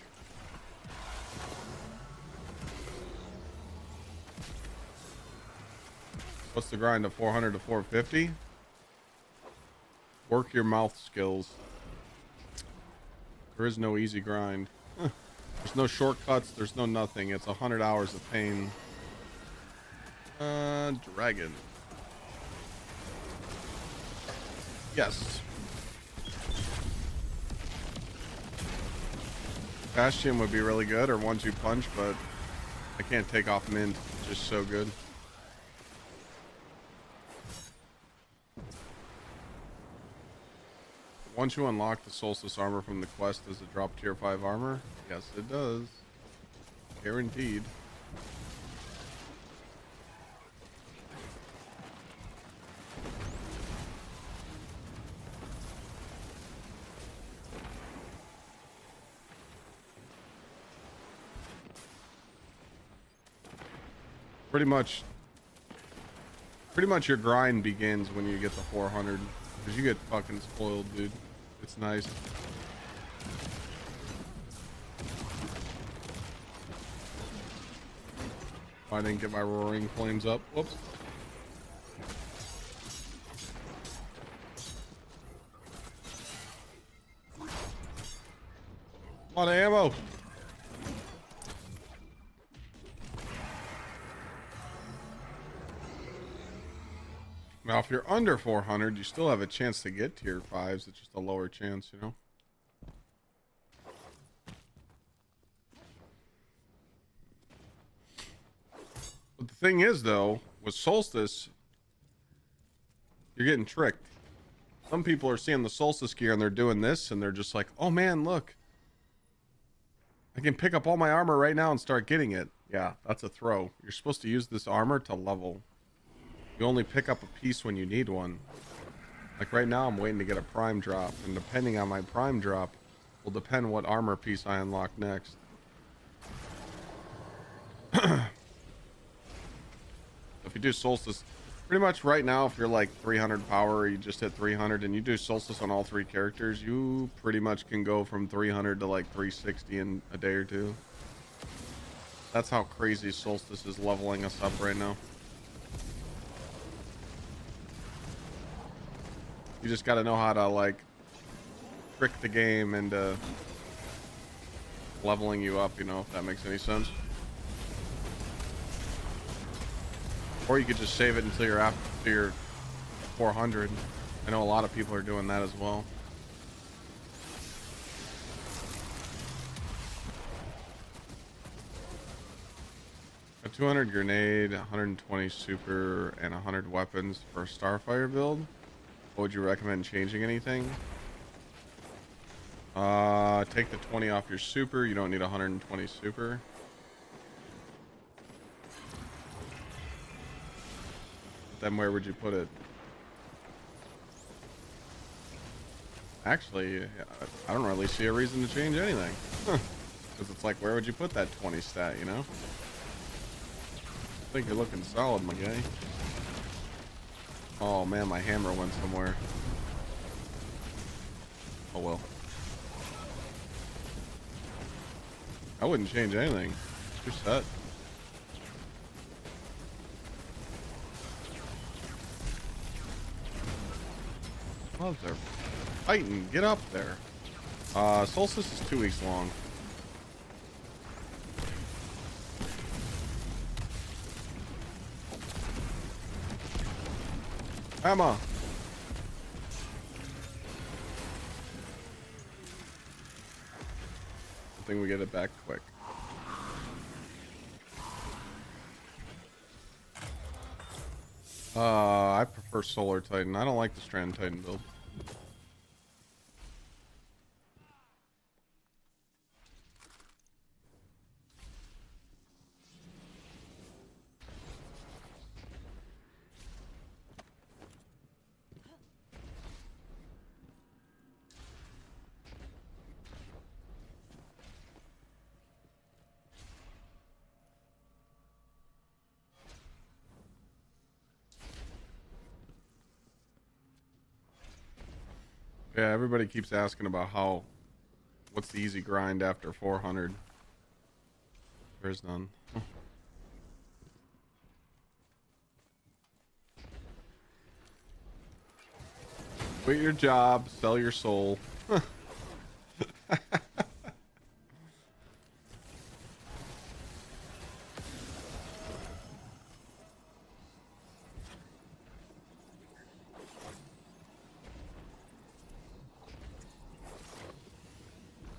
What's the grind of 400 to 450? Work your mouth skills. There is no easy grind. There's no shortcuts. There's no nothing. It's 100 hours of pain. Dragon. Yes. Bastion would be really good, or 1-2 punch, but I can't take off mint. It's just so good. Once you unlock the Solstice armor from the quest, does it drop tier 5 armor? Yes, it does. Guaranteed. Pretty much your grind begins when you get the 400. Because you get fucking spoiled, dude. It's nice. I didn't get my roaring flames up. Whoops. A lot of ammo. Now, if you're under 400, you still have a chance to get tier 5s. It's just a lower chance, you know? But the thing is, though, with Solstice, you're getting tricked. Some people are seeing the Solstice gear and they're doing this and they're just like, oh man, look. I can pick up all my armor right now and start getting it. Yeah, that's a throw. You're supposed to use this armor to level. You only pick up a piece when you need one. Like right now, I'm waiting to get a prime drop, and depending on my prime drop, will depend what armor piece I unlock next. If you do Solstice, pretty much right now, if you're like 300 power, you just hit 300, and you do Solstice on all 3 characters, you pretty much can go from 300 to like 360 in a day or 2. That's how crazy Solstice is leveling us up right now. You just got to know how to like trick the game into leveling you up, you know, if that makes any sense. Or you could just save it until you're after your 400. I know a lot of people are doing that as well. A 200 grenade, 120 super, and 100 weapons for a Starfire build. What would you recommend changing anything? Take the 20 off your super. You don't need 120 super. Then where would you put it? Actually, I don't really see a reason to change anything. Because it's like, where would you put that 20 stat, you know? I think you're looking solid, my guy. Oh man, my hammer went somewhere. Oh well. I wouldn't change anything. You're set. Oh, they're fighting. Get up there. Solstice is 2 weeks long. Emma. I think we get it back quick. I prefer Solar Titan. I don't like the Strand Titan build. Yeah, everybody keeps asking about what's the easy grind after 400. There's none. Quit your job, sell your soul.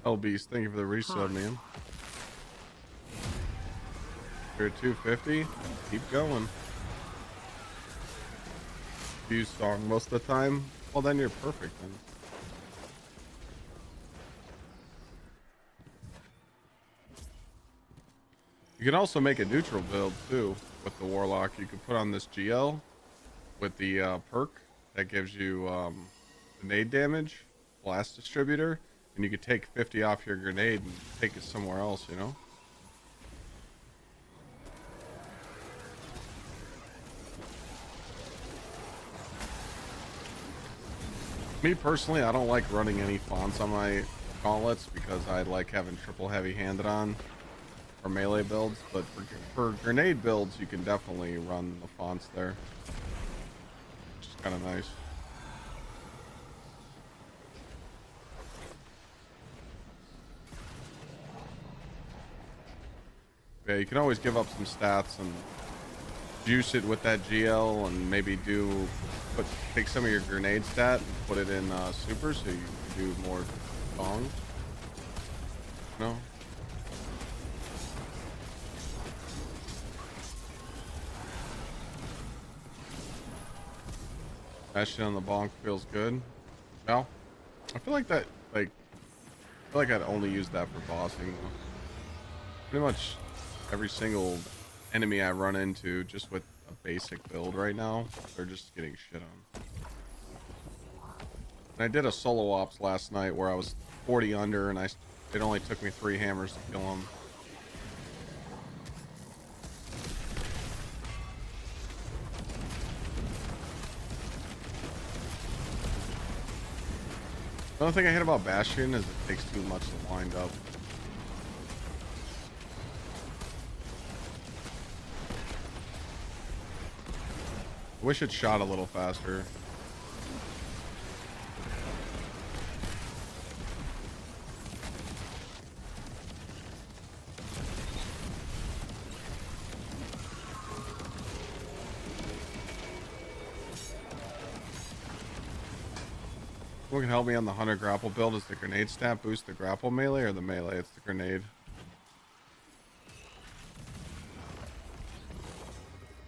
Oh, Beast, thank you for the resub, man. You're at 250. Keep going. Use song most of the time. Well, then you're perfect. Then. You can also make a neutral build too with the Warlock. You could put on this GL with the perk that gives you grenade damage, blast distributor, and you could take 50 off your grenade and take it somewhere else, you know? Me personally, I don't like running any fonts on my gauntlets because I like having triple heavy handed on for melee builds, but for grenade builds, you can definitely run the fonts there. Which is kind of nice. Yeah, you can always give up some stats and juice it with that GL and maybe take some of your grenade stat and put it in super so you can do more songs. No? That shit on the bonk feels good. No? I feel like that, I feel like I'd only use that for bossing. Pretty much every single enemy I run into just with a basic build right now, they're just getting shit on. And I did a solo ops last night where I was 40 under and it only took me 3 hammers to kill him. The only thing I hate about Bastion is it takes too much to wind up. I wish it shot a little faster. What can help me on the Hunter grapple build is the grenade stat boost the grapple melee or the melee? It's the grenade.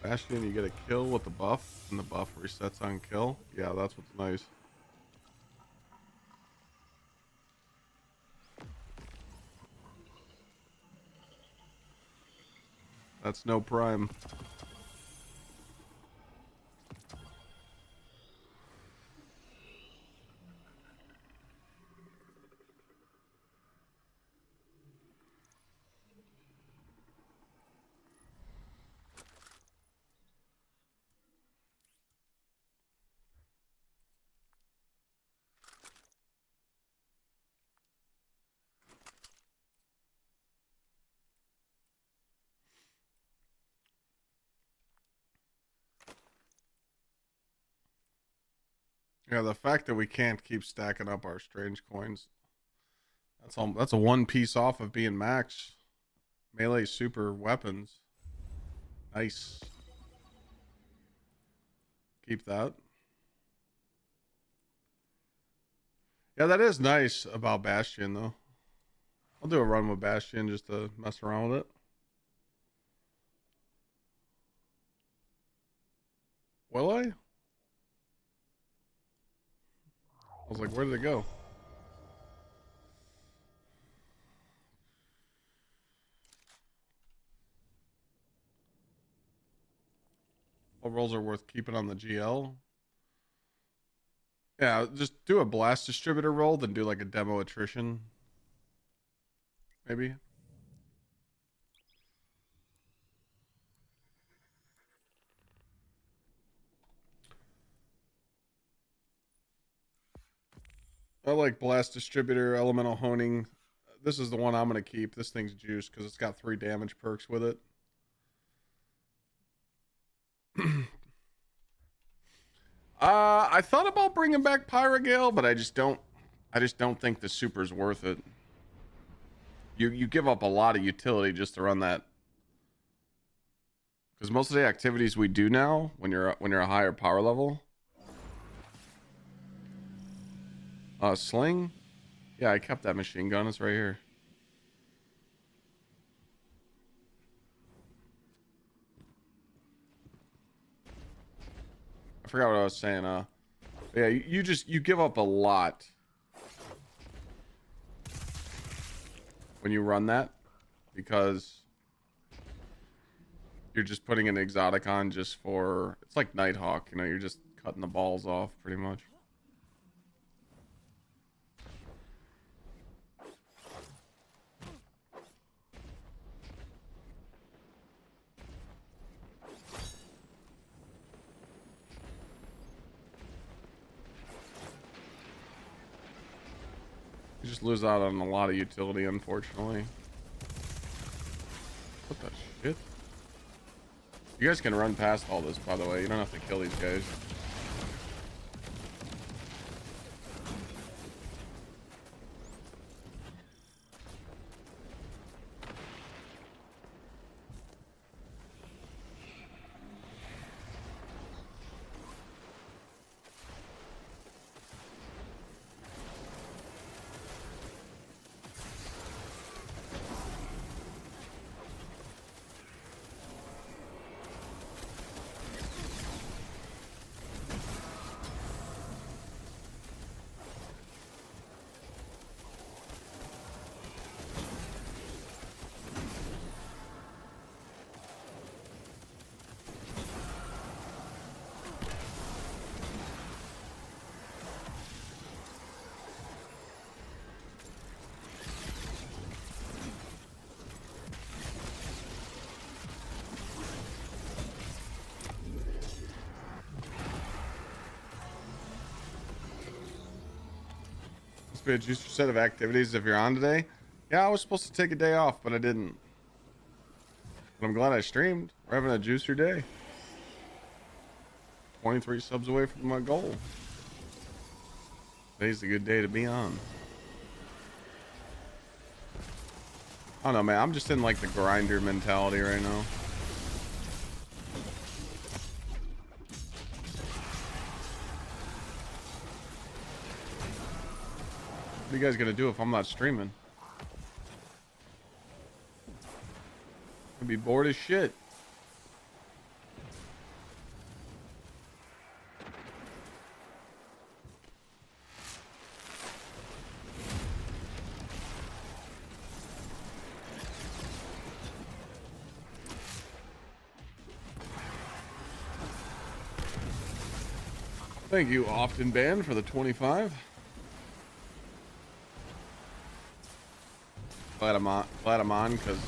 Bastion, you get a kill with the buff, and the buff resets on kill. Yeah, that's what's nice. That's no prime. Yeah, the fact that we can't keep stacking up our strange coins. That's a one piece off of being max. Melee super weapons. Nice. Keep that. Yeah, that is nice about Bastion, though. I'll do a run with Bastion just to mess around with it. Will I? I was like, where did it go? What rolls are worth keeping on the GL? Yeah, just do a blast distributor roll, then do like a demo attrition. Maybe. I like blast distributor, elemental honing. This is the one I'm going to keep. This thing's juiced because it's got 3 damage perks with it. I thought about bringing back Pyrogale, but I just don't think the super's worth it. You give up a lot of utility just to run that. Because most of the activities we do now, when you're a higher power level, sling, yeah, I kept that machine gun. It's right here. I forgot what I was saying. Yeah, you give up a lot when you run that because you're just putting an exotic on just for, it's like Nighthawk, you know, you're just cutting the balls off pretty much. You just lose out on a lot of utility, unfortunately. What the shit? You guys can run past all this, by the way. You don't have to kill these guys. Be a juicer set of activities if you're on today. Yeah, I was supposed to take a day off, but I didn't. But I'm glad I streamed. We're having a juicer day. 23 subs away from my goal. Today's a good day to be on. I don't know, man. I'm just in like the grinder mentality right now. What are you guys gonna do if I'm not streaming? I'd be bored as shit. Thank you, Often Banned, for the 25. Glad I'm on because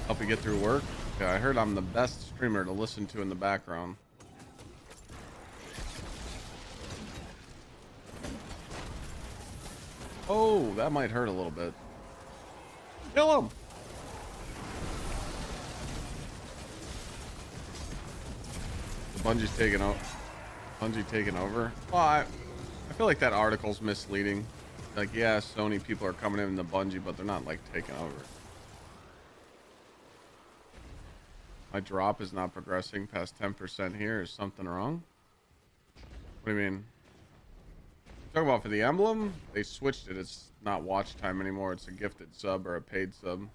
help you get through work. Yeah, I heard I'm the best streamer to listen to in the background. Oh, that might hurt a little bit. Kill him. The Bungie's taking over. Bungie taking over. Well, I feel like that article's misleading. Like, yeah, Sony people are coming in the Bungie, but they're not like taking over. My drop is not progressing past 10% here. Is something wrong? What do you mean? Talking about for the emblem? They switched it. It's not watch time anymore. It's a gifted sub or a paid sub.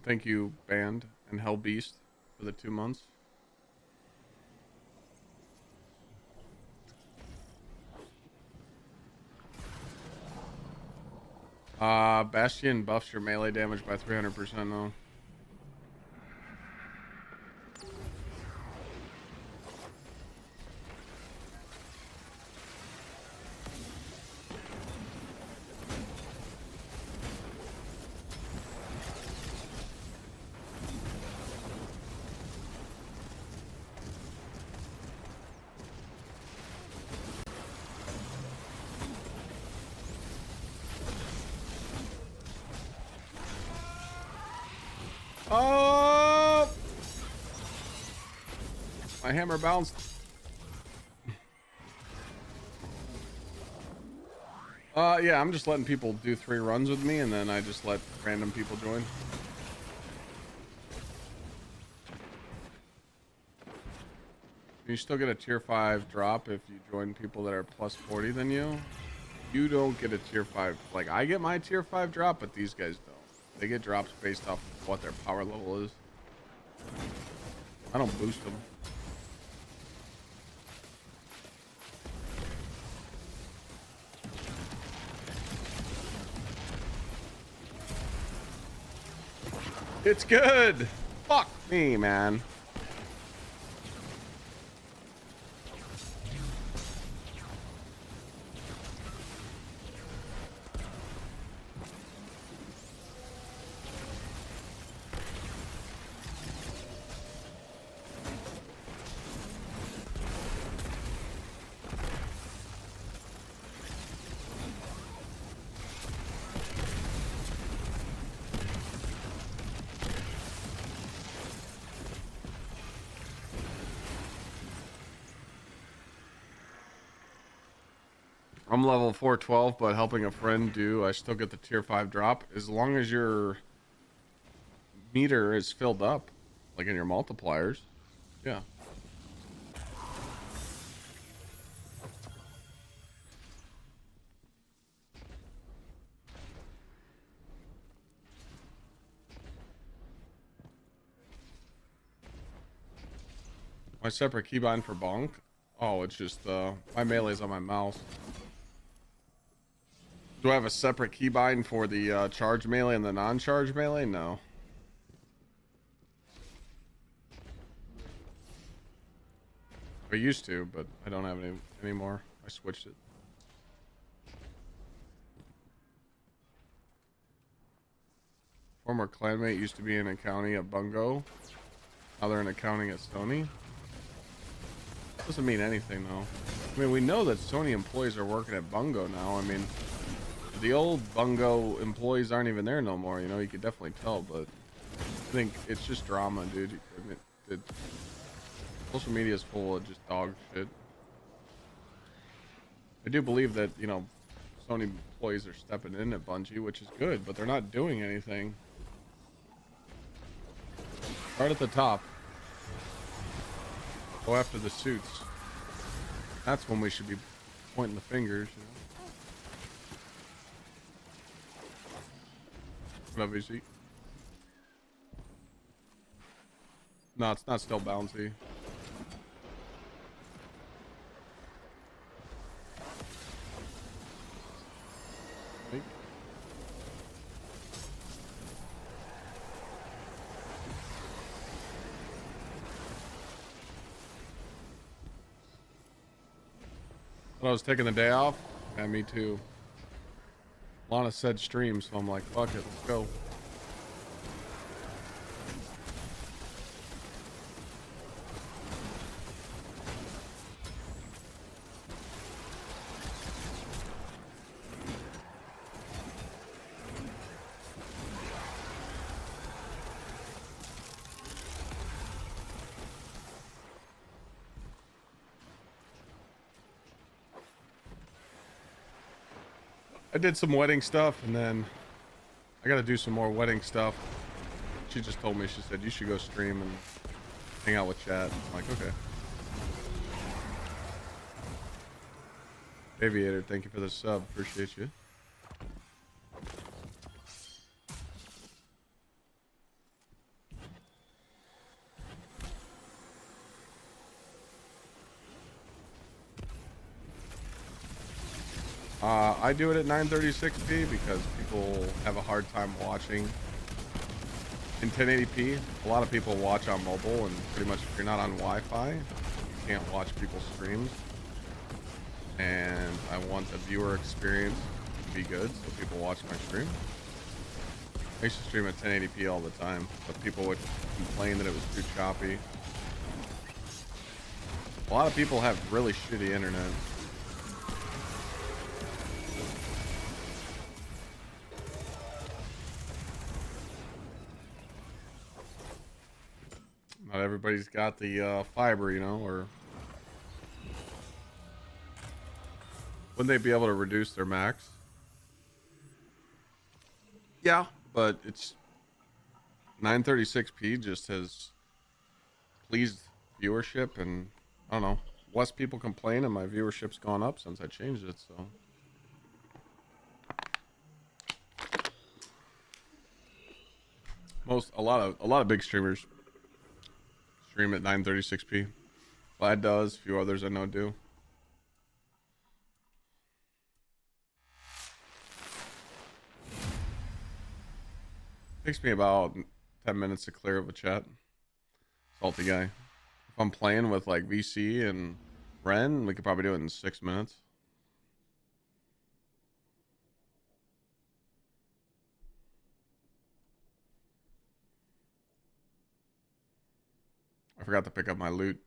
Thank you, Band and Hell Beast, for the 2 months. Bastion buffs your melee damage by 300% though. Oh! My hammer bounced. Yeah, I'm just letting people do 3 runs with me, and then I just let random people join. You still get a tier 5 drop if you join people that are plus 40 than you. You don't get a tier 5. Like, I get my tier 5 drop, but these guys don't. They get drops based off of what their power level is. I don't boost them. It's good. Fuck me, man. I'm level 412, but helping a friend do, I still get the tier 5 drop as long as your meter is filled up, like in your multipliers. Yeah. My separate keybind for bonk? Oh, it's just my melee's on my mouse. Do I have a separate keybind for the charge melee and the non-charge melee? No. I used to, but I don't have any anymore. I switched it. Former clanmate used to be in accounting at Bungo. Now they're in accounting at Sony. Doesn't mean anything though. I mean, we know that Sony employees are working at Bungo now. I mean, the old Bungo employees aren't even there no more. You know, you could definitely tell, but I think it's just drama, dude. I mean, social media is full of just dog shit. I do believe that, you know, Sony employees are stepping in at Bungie, which is good, but they're not doing anything. Start at the top. Go after the suits. That's when we should be pointing the fingers, you know? What up, VC? No, it's not still bouncy. When I was taking the day off, yeah, me too. Lana said stream, so I'm like, fuck it, let's go. I did some wedding stuff, and then I got to do some more wedding stuff. She just told me, she said, you should go stream and hang out with chat. I'm like, okay. Aviator, thank you for the sub. Appreciate you. I do it at 936p because people have a hard time watching in 1080p. A lot of people watch on mobile, and pretty much if you're not on Wi-Fi, you can't watch people's streams. And I want the viewer experience to be good, so people watch my stream. I used to stream at 1080p all the time, but people would complain that it was too choppy. A lot of people have really shitty internet. Not everybody's got the fiber, you know, or wouldn't they be able to reduce their max? Yeah, but it's 936p just has pleased viewership, and I don't know, less people complain, and my viewership's gone up since I changed it. So a lot of big streamers stream at 936p. Vlad does, a few others I know do. Takes me about 10 minutes to clear up a chat. Salty guy. If I'm playing with like VC and Ren, we could probably do it in 6 minutes. I forgot to pick up my loot.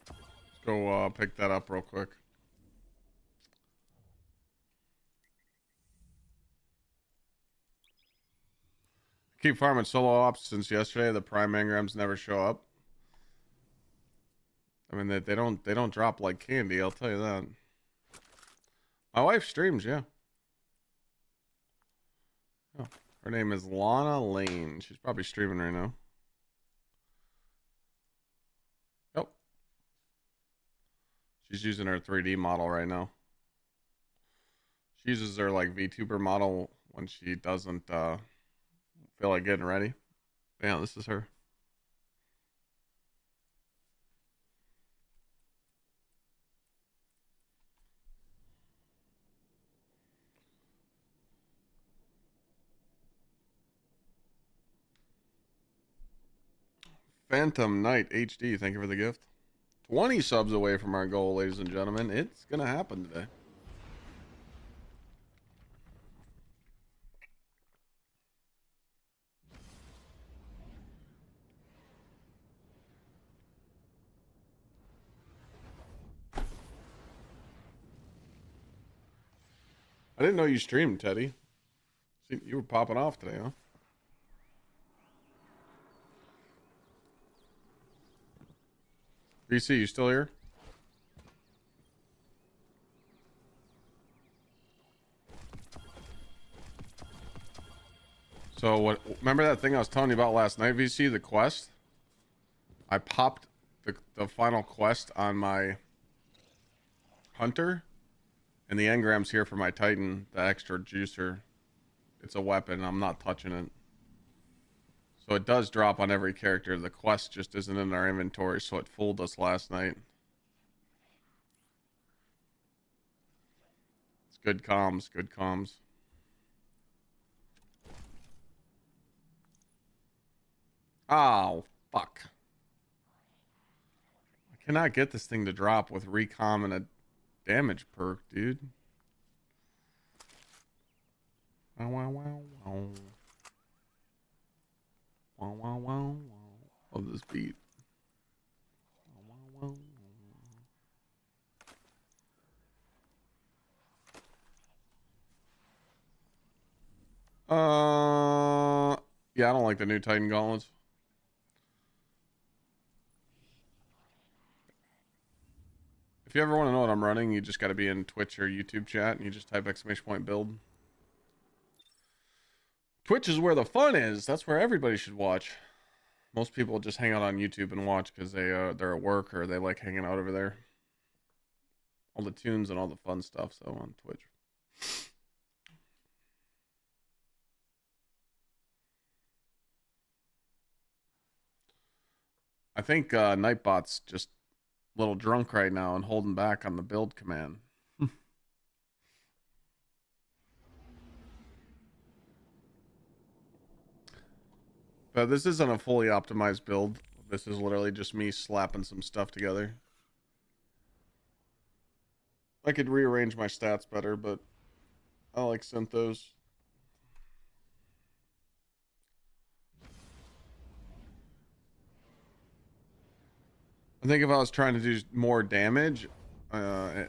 Let's go pick that up real quick. Keep farming solo ops since yesterday. The prime engrams never show up. I mean, they don't drop like candy, I'll tell you that. My wife streams, yeah. Oh, her name is Lana Lane. She's probably streaming right now. Yep. She's using her 3D model right now. She uses her like VTuber model when she doesn't feel like getting ready. Yeah, this is her. Phantom Knight HD, thank you for the gift. 20 subs away from our goal, ladies and gentlemen. It's gonna happen today. I didn't know you streamed, Teddy. See, you were popping off today, huh? BC, you still here? So what? Remember that thing I was telling you about last night, VC? The quest. I popped the final quest on my hunter, and the engram's here for my Titan, the extra juicer. It's a weapon. I'm not touching it. So it does drop on every character. The quest just isn't in our inventory, so it fooled us last night. It's good comms. Good comms. Oh, fuck. I cannot get this thing to drop with recom and a damage perk, dude. Wow, wow, wow, wow. Wow, wow, wow, wow. Love this beat. Wow, wow, wow. Yeah, I don't like the new Titan gauntlets. If you ever want to know what I'm running, you just got to be in Twitch or YouTube chat and you just type !build. Twitch is where the fun is. That's where everybody should watch. Most people just hang out on YouTube and watch because they're at work or they like hanging out over there. All the tunes and all the fun stuff, so on Twitch. I think Nightbot's just a little drunk right now and holding back on the build command. But this isn't a fully optimized build. This is literally just me slapping some stuff together. I could rearrange my stats better, but I like Synthos. I think if I was trying to do more damage and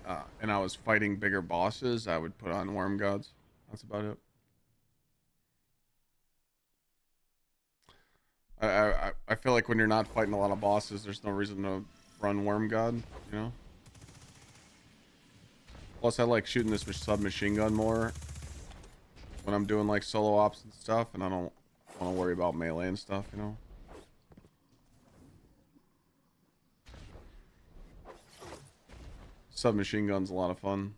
I was fighting bigger bosses, I would put on Worm Gods. That's about it. I feel like when you're not fighting a lot of bosses, there's no reason to run Worm God, you know? Plus, I like shooting this submachine gun more when I'm doing like solo ops and stuff, and I don't want to worry about melee and stuff, you know? Submachine gun's a lot of fun.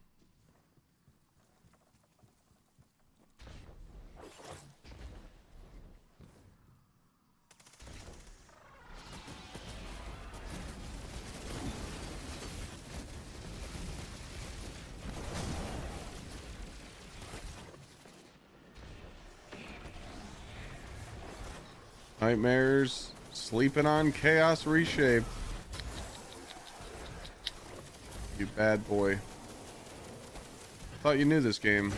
Nightmares, sleeping on Chaos Reshape. You bad boy. Thought you knew this game.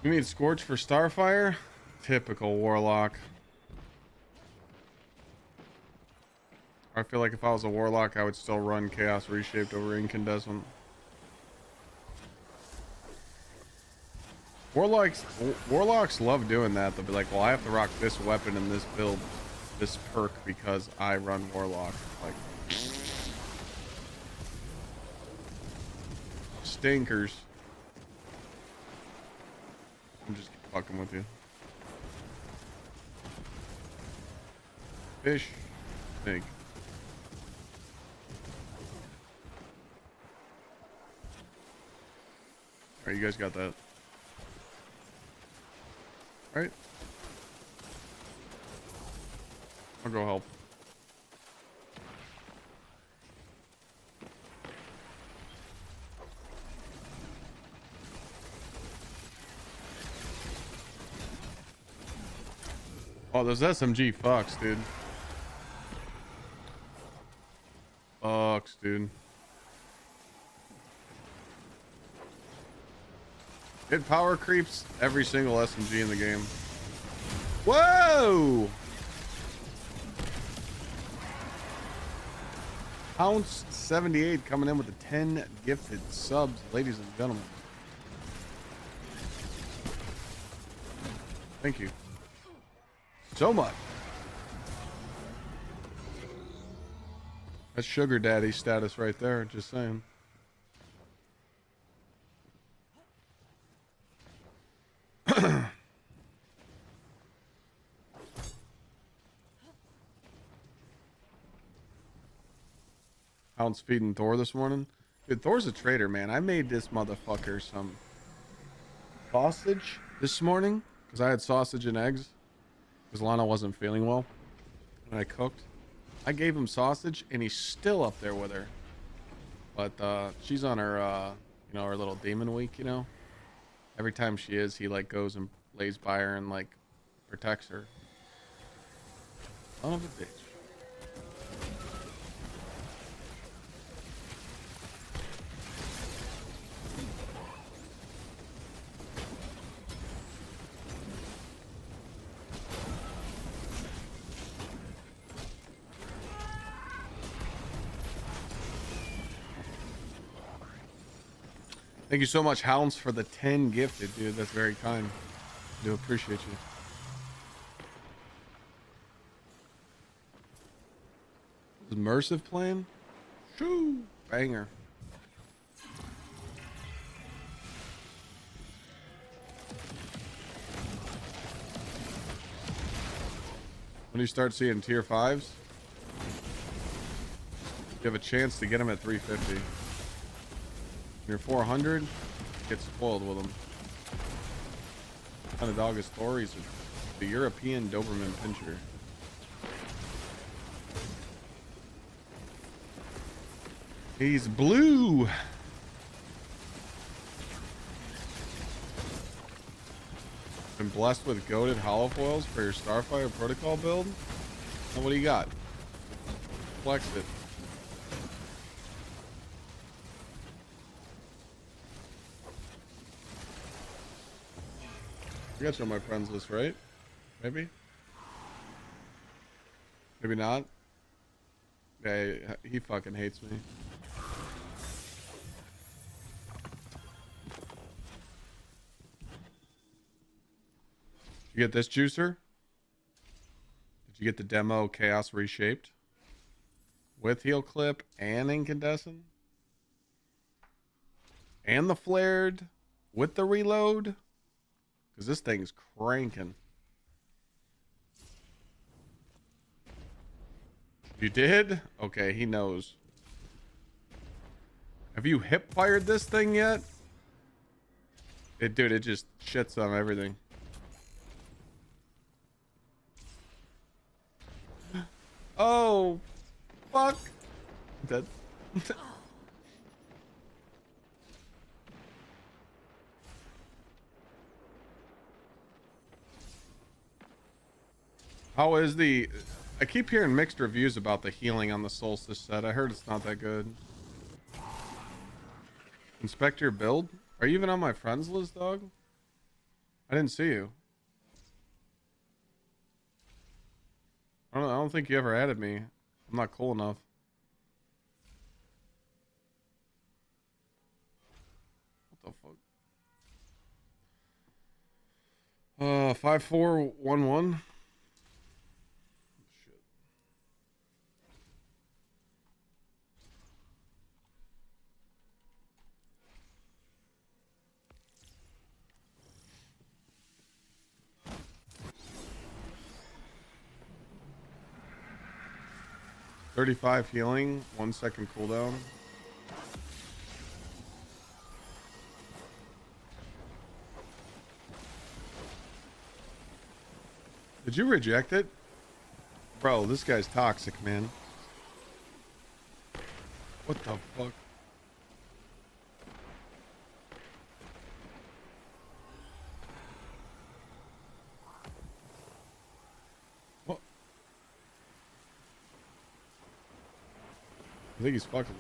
You need Scorch for Starfire? Typical Warlock. I feel like if I was a Warlock, I would still run Chaos Reshaped over Incandescent. Warlocks love doing that. They'll be like, well, I have to rock this weapon in this build, this perk, because I run Warlock. Like, stinkers. I'm just fucking with you. Fish. Snake. Alright, you guys got that. Alright. I'll go help. Oh, those SMG fucks, dude. Fucks, dude. It power creeps every single SMG in the game. Whoa! Pounce 78 coming in with the 10 gifted subs, ladies and gentlemen. Thank you so much. That's sugar daddy status right there, just saying. Hound's feeding Thor this morning. Dude, Thor's a traitor, man. I made this motherfucker some sausage this morning because I had sausage and eggs because Lana wasn't feeling well and I cooked. I gave him sausage and he's still up there with her. But she's on her, you know, her little demon week, you know. Every time she is, he like goes and lays by her and like protects her. Son of a bitch. Thank you so much, Hounds, for the 10 gifted, dude. That's very kind. I do appreciate you. Is Immersive playing? Shoo! Banger. When you start seeing tier 5s, you have a chance to get them at 350. You're 400, get spoiled with them. What kind of dog is Thor? He's the European Doberman Pinscher. He's blue. Been blessed with goated holofoils for your Starfire protocol build. And what do you got? Flex it. I got you on my friends list, right? Maybe? Maybe not? Yeah, he fucking hates me. Did you get this juicer? Did you get the demo Chaos Reshaped? With heel clip and incandescent? And the flared? With the reload? Because this thing's cranking. You did? Okay, he knows. Have you hip fired this thing yet? Dude, it just shits on everything. Oh, fuck. Dead. How is the... I keep hearing mixed reviews about the healing on the Solstice set. I heard it's not that good. Inspect your build? Are you even on my friends list, dog? I didn't see you. I don't think you ever added me. I'm not cool enough. What the fuck? 5411. Shit. $35 healing, 1 second cooldown. Did you reject it? Bro, this guy's toxic, man. What the fuck? What? I think he's fucking.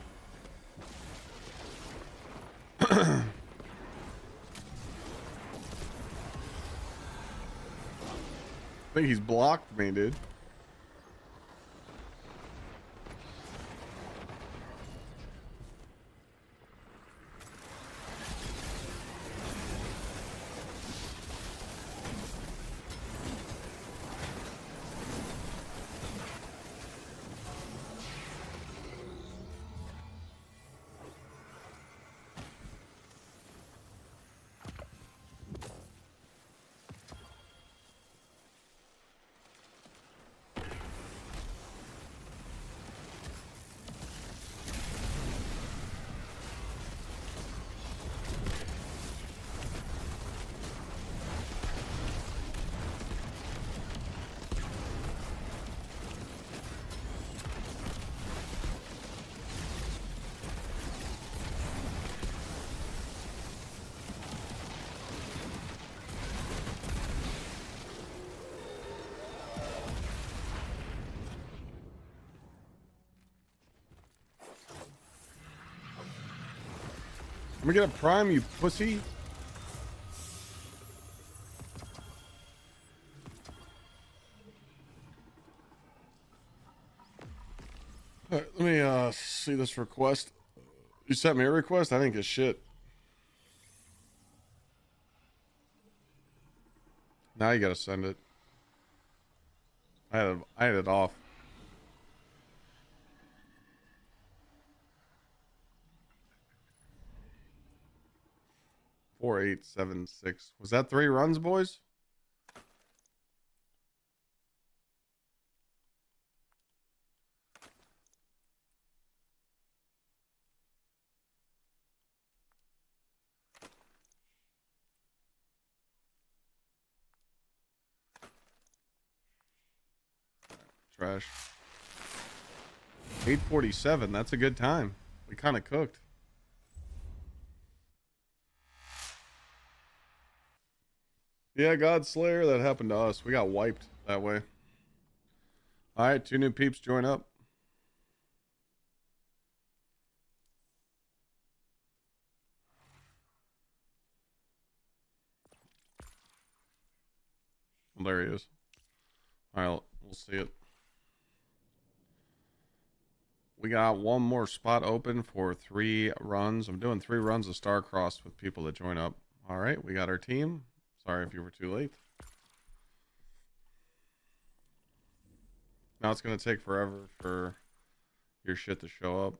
I think he's blocked me, dude. Let me get a prime, you pussy. All right, let me see this request. You sent me a request? I didn't get shit. Now you gotta send it. I had it off. Four, 8, 7, 6. Was that 3 runs, boys? Trash. 8:47. That's a good time. We kind of cooked. Yeah, God Slayer. That happened to us. We got wiped that way. All right, 2 new peeps join up. Well, there he is. All right, we'll see it. We got one more spot open for 3 runs. I'm doing 3 runs of Starcrossed with people that join up. All right, we got our team. Sorry if you were too late. Now it's going to take forever for your shit to show up.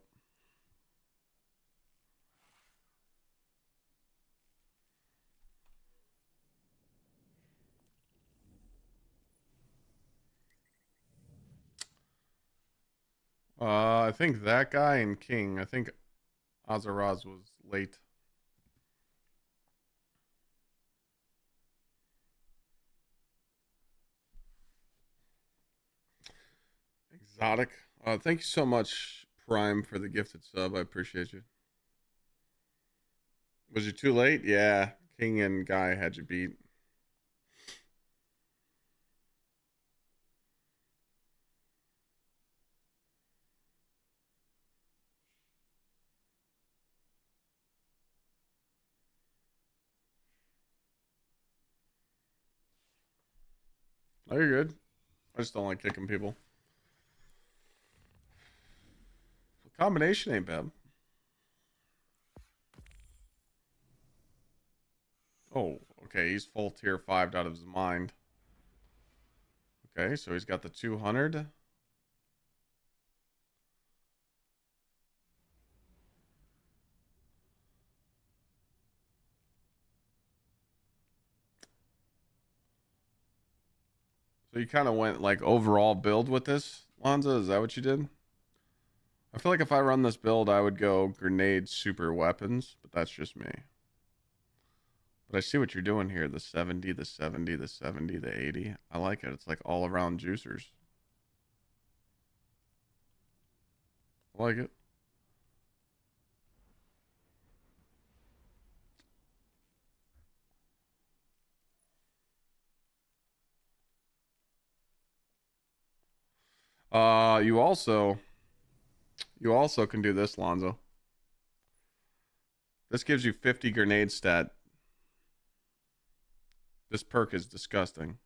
I think that guy and King. I think Azaraz was late. Exotic. Thank you so much, Prime, for the gifted sub. I appreciate you. Was you too late? Yeah. King and Guy had you beat. Oh, you're good. I just don't like kicking people. The combination ain't bad. Oh, okay. He's full tier 5 out of his mind. Okay, so he's got the 200. So you kind of went like overall build with this, Lonzo? Is that what you did? I feel like if I run this build, I would go grenade super weapons, but that's just me. But I see what you're doing here. The 70, the 70, the 70, the 80. I like it. It's like all around juicers. I like it. You also can do this, Lonzo. This gives you 50 grenade stat. This perk is disgusting.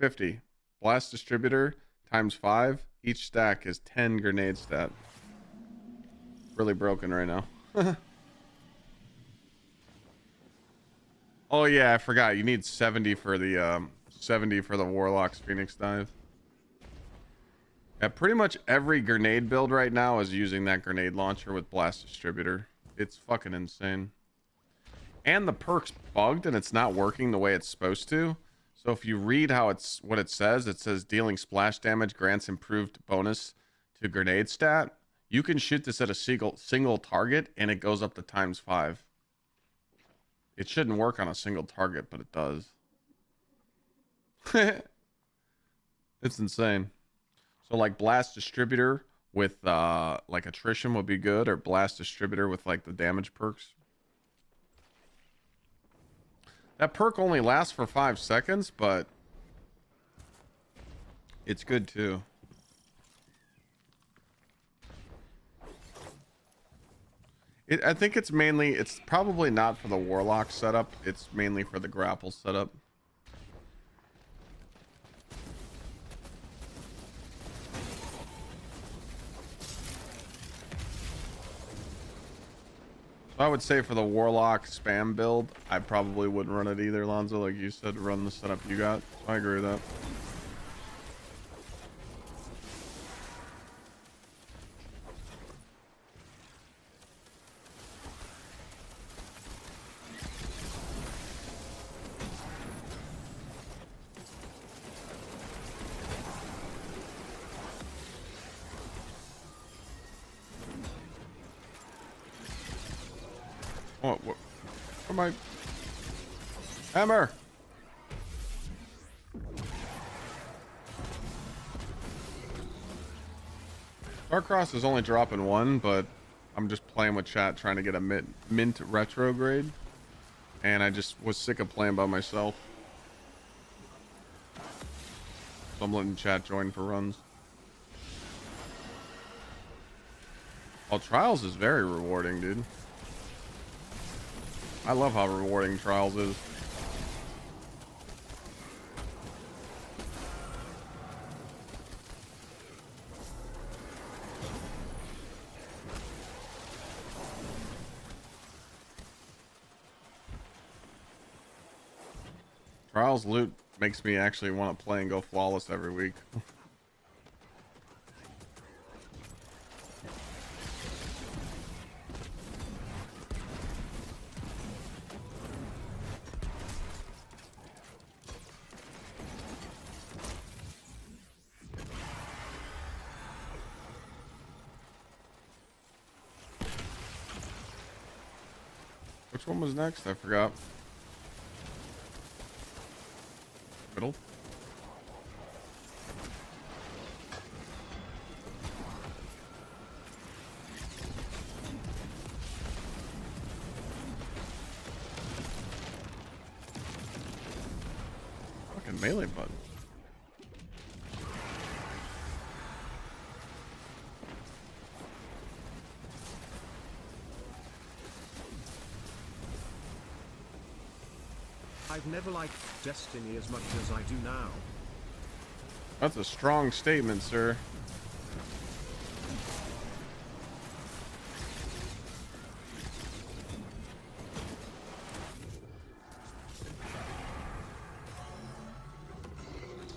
$50. Blast distributor times 5. Each stack is 10 grenade stat. Really broken right now. Oh yeah, I forgot. You need 70 for the 70 for the Warlock's Phoenix Dive. Yeah, pretty much every grenade build right now is using that grenade launcher with blast distributor. It's fucking insane. And the perk's bugged and it's not working the way it's supposed to. So if you read what it says dealing splash damage grants improved bonus to grenade stat. You can shoot this at a single target and it goes up to times 5. It shouldn't work on a single target, but it does. It's insane. So like blast distributor with like attrition would be good, or blast distributor with like the damage perks. That perk only lasts for 5 seconds, but it's good too. I think it's mainly, it's probably not for the warlock setup. It's mainly for the grapple setup. So I would say for the warlock spam build, I probably wouldn't run it either, Lonzo. Like you said, run the setup you got. So I agree with that. What am I? Hammer! Starcrossed is only dropping one, but I'm just playing with chat trying to get a mint retrograde. And I just was sick of playing by myself. So I'm letting chat join for runs. Well, Trials is very rewarding, dude. I love how rewarding Trials is. Trials loot makes me actually want to play and go flawless every week. Which one was next? I forgot. Middle. Fucking melee button. I've never liked Destiny as much as I do now. That's a strong statement, sir.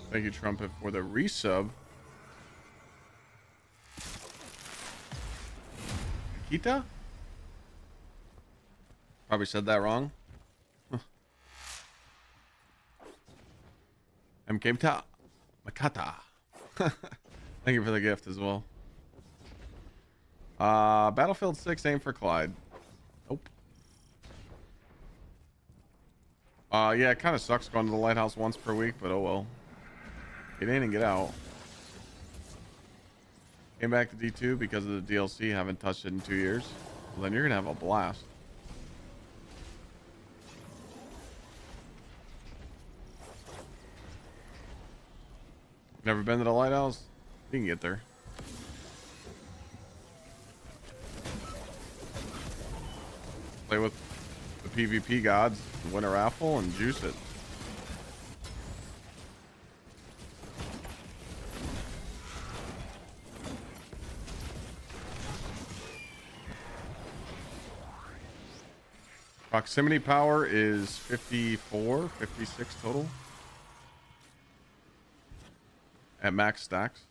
Thank you, Trumpet, for the resub. Kita? Probably said that wrong. MKta Makata. Thank you for the gift as well. Battlefield 6 aim for Clyde. Nope. Yeah, it kind of sucks going to the lighthouse once per week, but oh well. Get in and get out. Came back to D2 because of the DLC. Haven't touched it in 2 years. Well, then you're gonna have a blast. Never been to the lighthouse? You can get there. Play with the PvP gods, win a raffle, and juice it. Proximity power is 54, 56 total. At max stacks.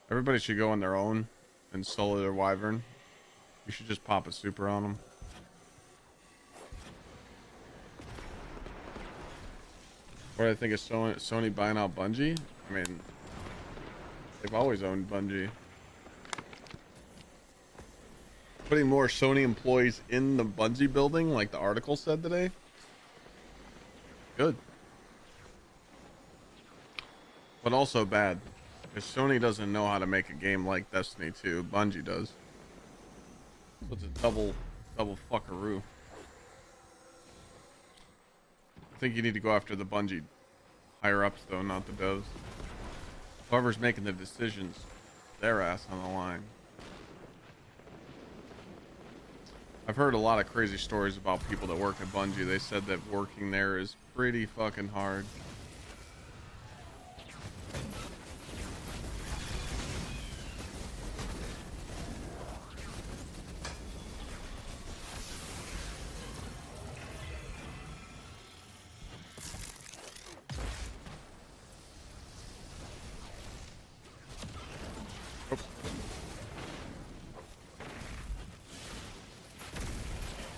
Everybody should go on their own and solo their wyvern. You should just pop a super on them. What do I think of Sony buying out Bungie? I mean, they've always owned Bungie. Putting more Sony employees in the Bungie building, like the article said today. Good. But also bad. Because Sony doesn't know how to make a game like Destiny 2. Bungie does. So it's a double fuckaroo. I think you need to go after the Bungie higher ups though, not the devs. Whoever's making the decisions, their ass on the line. I've heard a lot of crazy stories about people that work at Bungie. They said that working there is pretty fucking hard.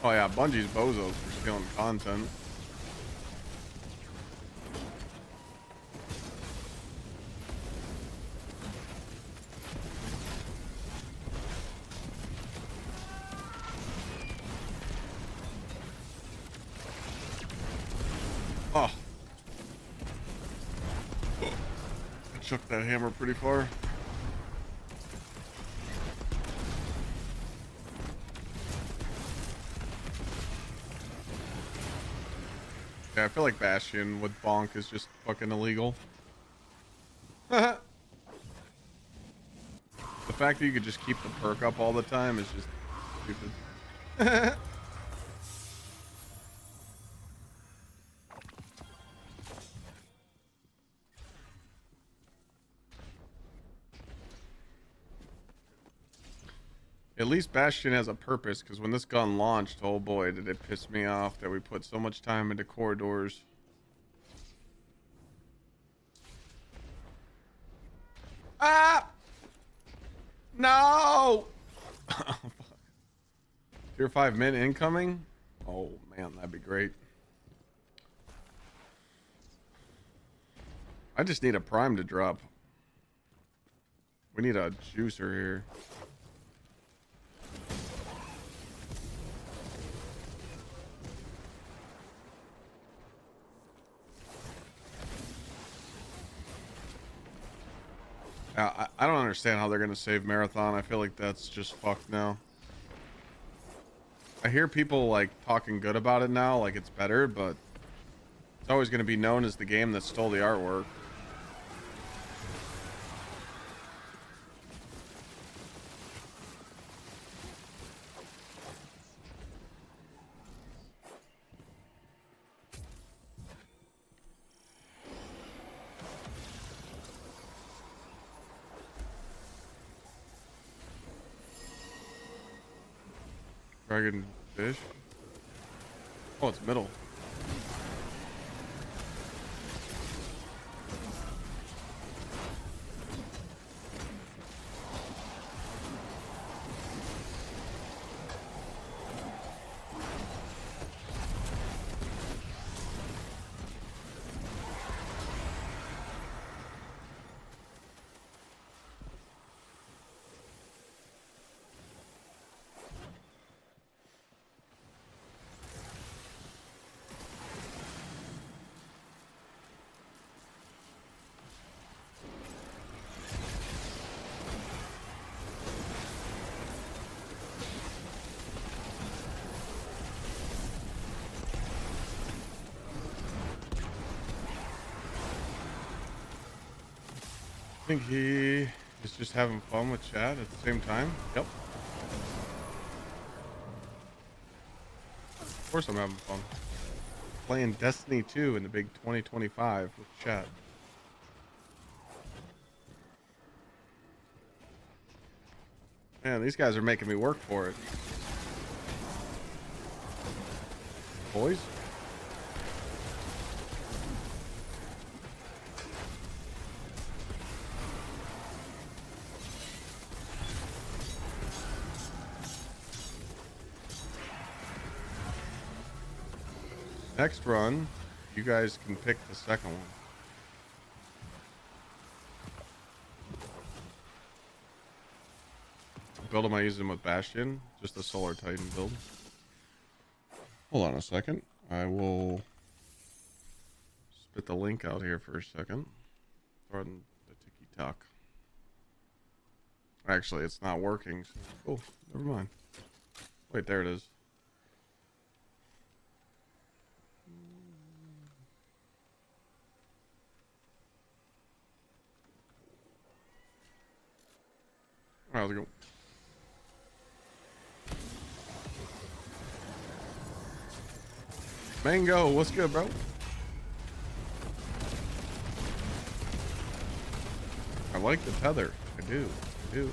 Oh yeah, Bungie's bozos for stealing content. Oh. I chucked that hammer pretty far. Yeah, I feel like Bastion with Bonk is just fucking illegal. The fact that you could just keep the perk up all the time is just stupid. At least Bastion has a purpose, because when this gun launched, oh boy, did it piss me off that we put so much time into corridors. Ah! No! Tier 5 min incoming? Oh man, that'd be great. I just need a prime to drop. We need a juicer here. I don't understand how they're going to save Marathon. I feel like that's just fucked now. I hear people like talking good about it now, like it's better, but it's always going to be known as the game that stole the artwork. Dragon fish. Oh, it's middle. I think he is just having fun with chat at the same time. Yep. Of course I'm having fun. Playing Destiny 2 in the big 2025 with chat. Man, these guys are making me work for it. Boys. Next run, you guys can pick the second one. What build am I using with Bastion? Just the Solar Titan build. Hold on a second. I will spit the link out here for a second. Throw it in the TikTok. Actually, it's not working. So, oh, never mind. Wait, there it is. How's it go? Mango, what's good, bro? I like the tether. I do. I do.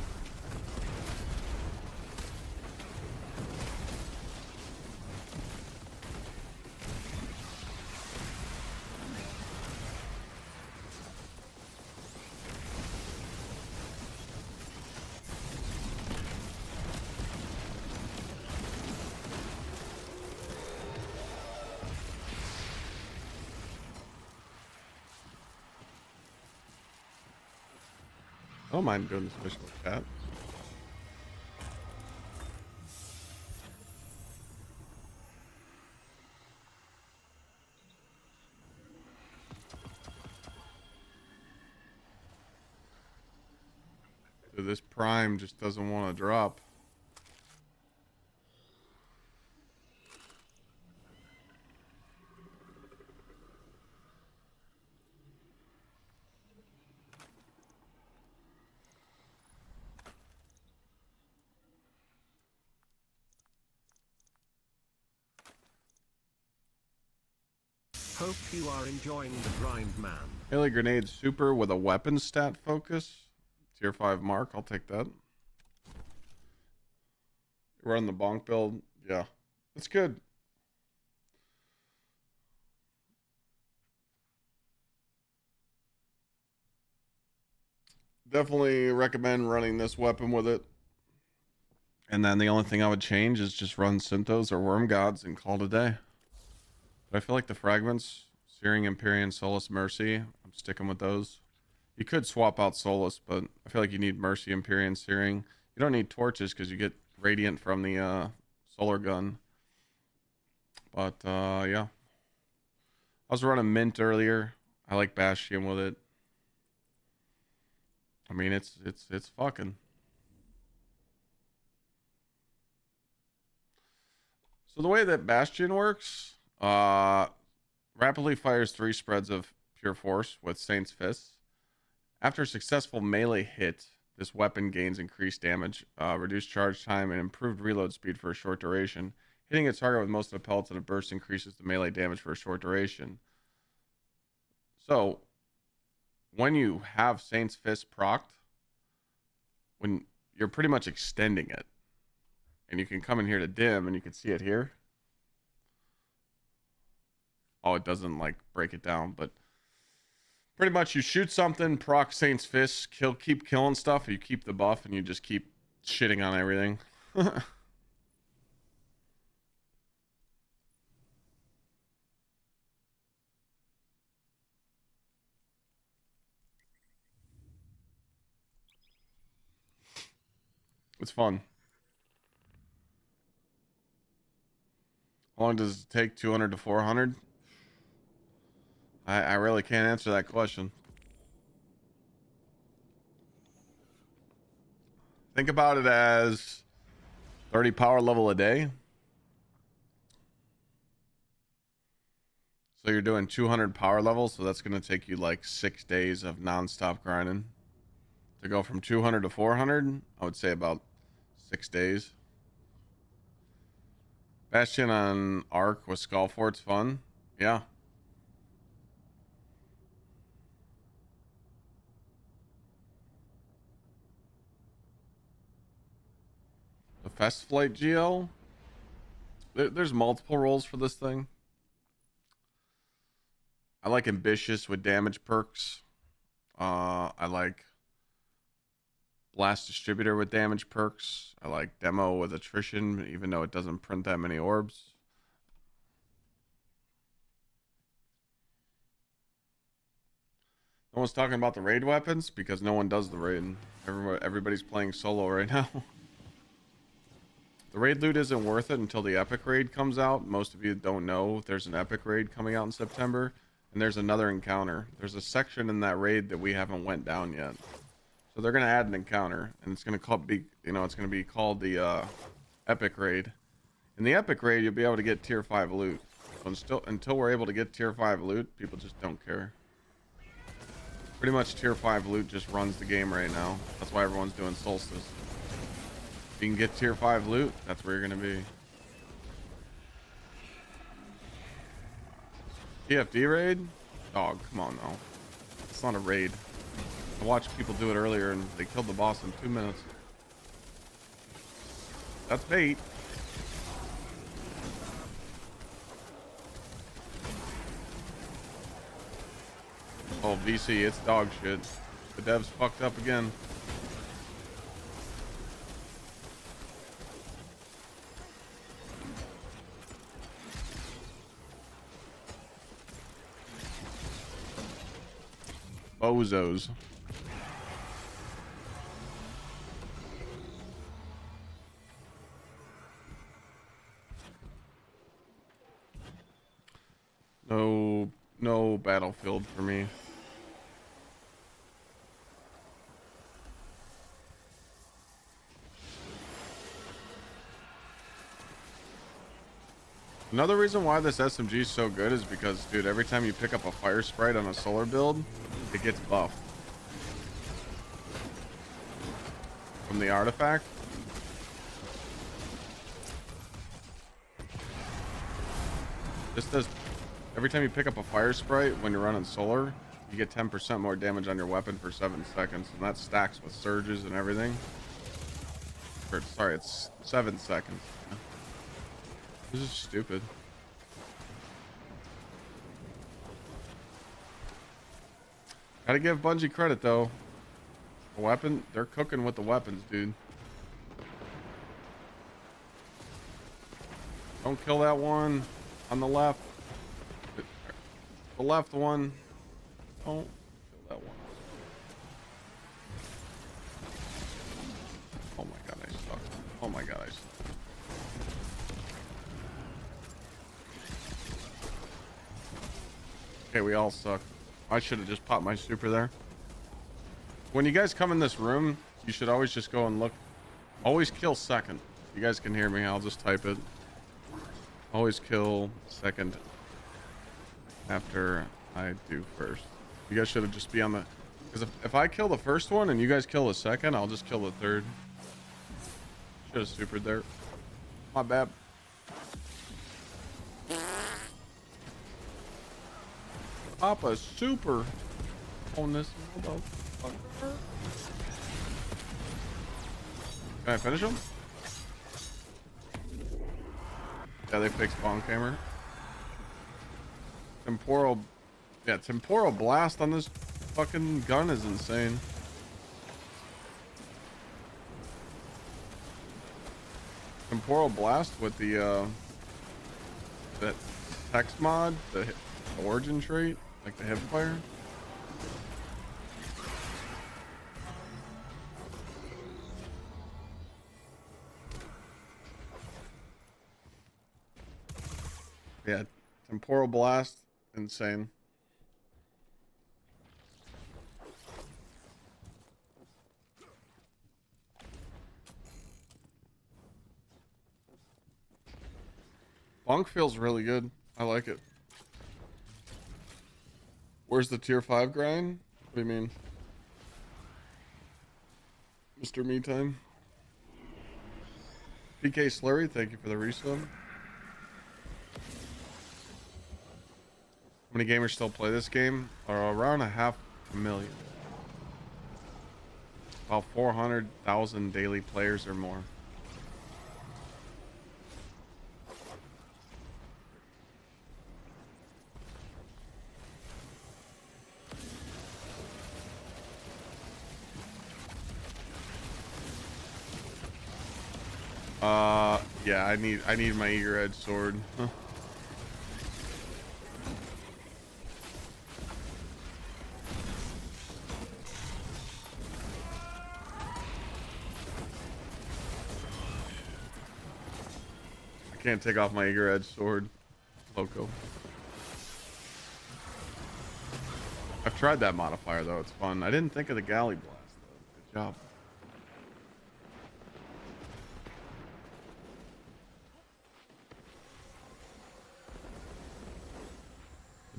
I don't mind doing this mission with chat. Dude, this prime just doesn't want to drop. Hope you are enjoying the grind, man. Melee grenade super with a weapon stat focus. Tier 5 mark. I'll take that. Run the bonk build. Yeah. That's good. Definitely recommend running this weapon with it. And then the only thing I would change is just run Synthos or Worm Gods and call it a day. But I feel like the fragments, Searing, Empyrean, Solace, Mercy, I'm sticking with those. You could swap out Solace, but I feel like you need Mercy, Empyrean, Searing. You don't need torches because you get Radiant from the solar gun. But yeah. I was running Mint earlier. I like Bastion with it. I mean, it's fucking. So the way that Bastion works, rapidly fires 3 spreads of pure force with Saint's Fists. After a successful melee hit, this weapon gains increased damage, reduced charge time, and improved reload speed for a short duration. Hitting a target with most of the pellets in a burst increases the melee damage for a short duration. So, when you have Saint's Fist procced, when you're pretty much extending it, and you can come in here to dim, and you can see it here. Oh, it doesn't like break it down, but pretty much you shoot something, proc Saint's Fist, keep killing stuff, you keep the buff, and you just keep shitting on everything. It's fun. How long does it take? 200 to 400? I really can't answer that question. Think about it as 30 power level a day. So you're doing 200 power levels, so that's going to take you like 6 days of non-stop grinding. To go from 200 to 400, I would say about 6 days. Bastion on Arc with Skullfort's fun. Yeah. The Fest Flight GL. There's multiple roles for this thing. I like Ambitious with damage perks. I like Blast Distributor with damage perks. I like Demo with attrition, even though it doesn't print that many orbs. No one's talking about the raid weapons because no one does the raid. Everybody's playing solo right now. The raid loot isn't worth it until the epic raid comes out. Most of you don't know there's an epic raid coming out in September, and there's another encounter. There's a section in that raid that we haven't went down yet. So they're gonna add an encounter, and it's gonna it's gonna be called the epic raid. In the epic raid, you'll be able to get tier 5 loot. So until we're able to get tier 5 loot, people just don't care. Pretty much tier 5 loot just runs the game right now. That's why everyone's doing Solstice. You can get tier 5 loot, that's where you're gonna be. TFD raid? Dog, come on now. It's not a raid. I watched people do it earlier and they killed the boss in 2 minutes. That's bait. Oh, VC, it's dog shit. The devs fucked up again. Bozos. No battlefield for me. Another reason why this SMG is so good is because, dude, every time you pick up a fire sprite on a solar build, it gets buffed from the artifact. This does, every time you pick up a fire sprite when you're running solar, you get 10% more damage on your weapon for 7 seconds, and that stacks with surges and everything. Or, sorry, it's 7 seconds. This is stupid. Gotta give Bungie credit though. The weapon, they're cooking with the weapons, dude. Don't kill that one on the left. The left one. Don't kill that one. Oh my god, I suck. Oh my god, I suck. Okay, we all suck. I should have just popped my super there. When you guys come in this room, you should always just go and look. Always kill second. You guys can hear me. I'll just type it. Always kill second after I do first. You guys should have just be on the... Because if I kill the first one and you guys kill the second, I'll just kill the third. Should have supered there. My bad. Papa super on this motherfucker. Can I finish him? Yeah, they fixed Bonk Hammer. Temporal... Yeah, Temporal Blast on this fucking gun is insane. Temporal Blast with the, that text mod, the origin trait, like the hipfire. Yeah, Temporal Blast, insane. Bonk feels really good. I like it. Where's the tier 5 grind? What do you mean? Mr. Me Time. PK Slurry, thank you for the resub. How many gamers still play this game? Around 500,000. About 400,000 daily players or more. Yeah, I need my eager edge sword. Huh. I can't take off my eager edge sword. Loco. I've tried that modifier though, it's fun. I didn't think of the galley blast though. Good job.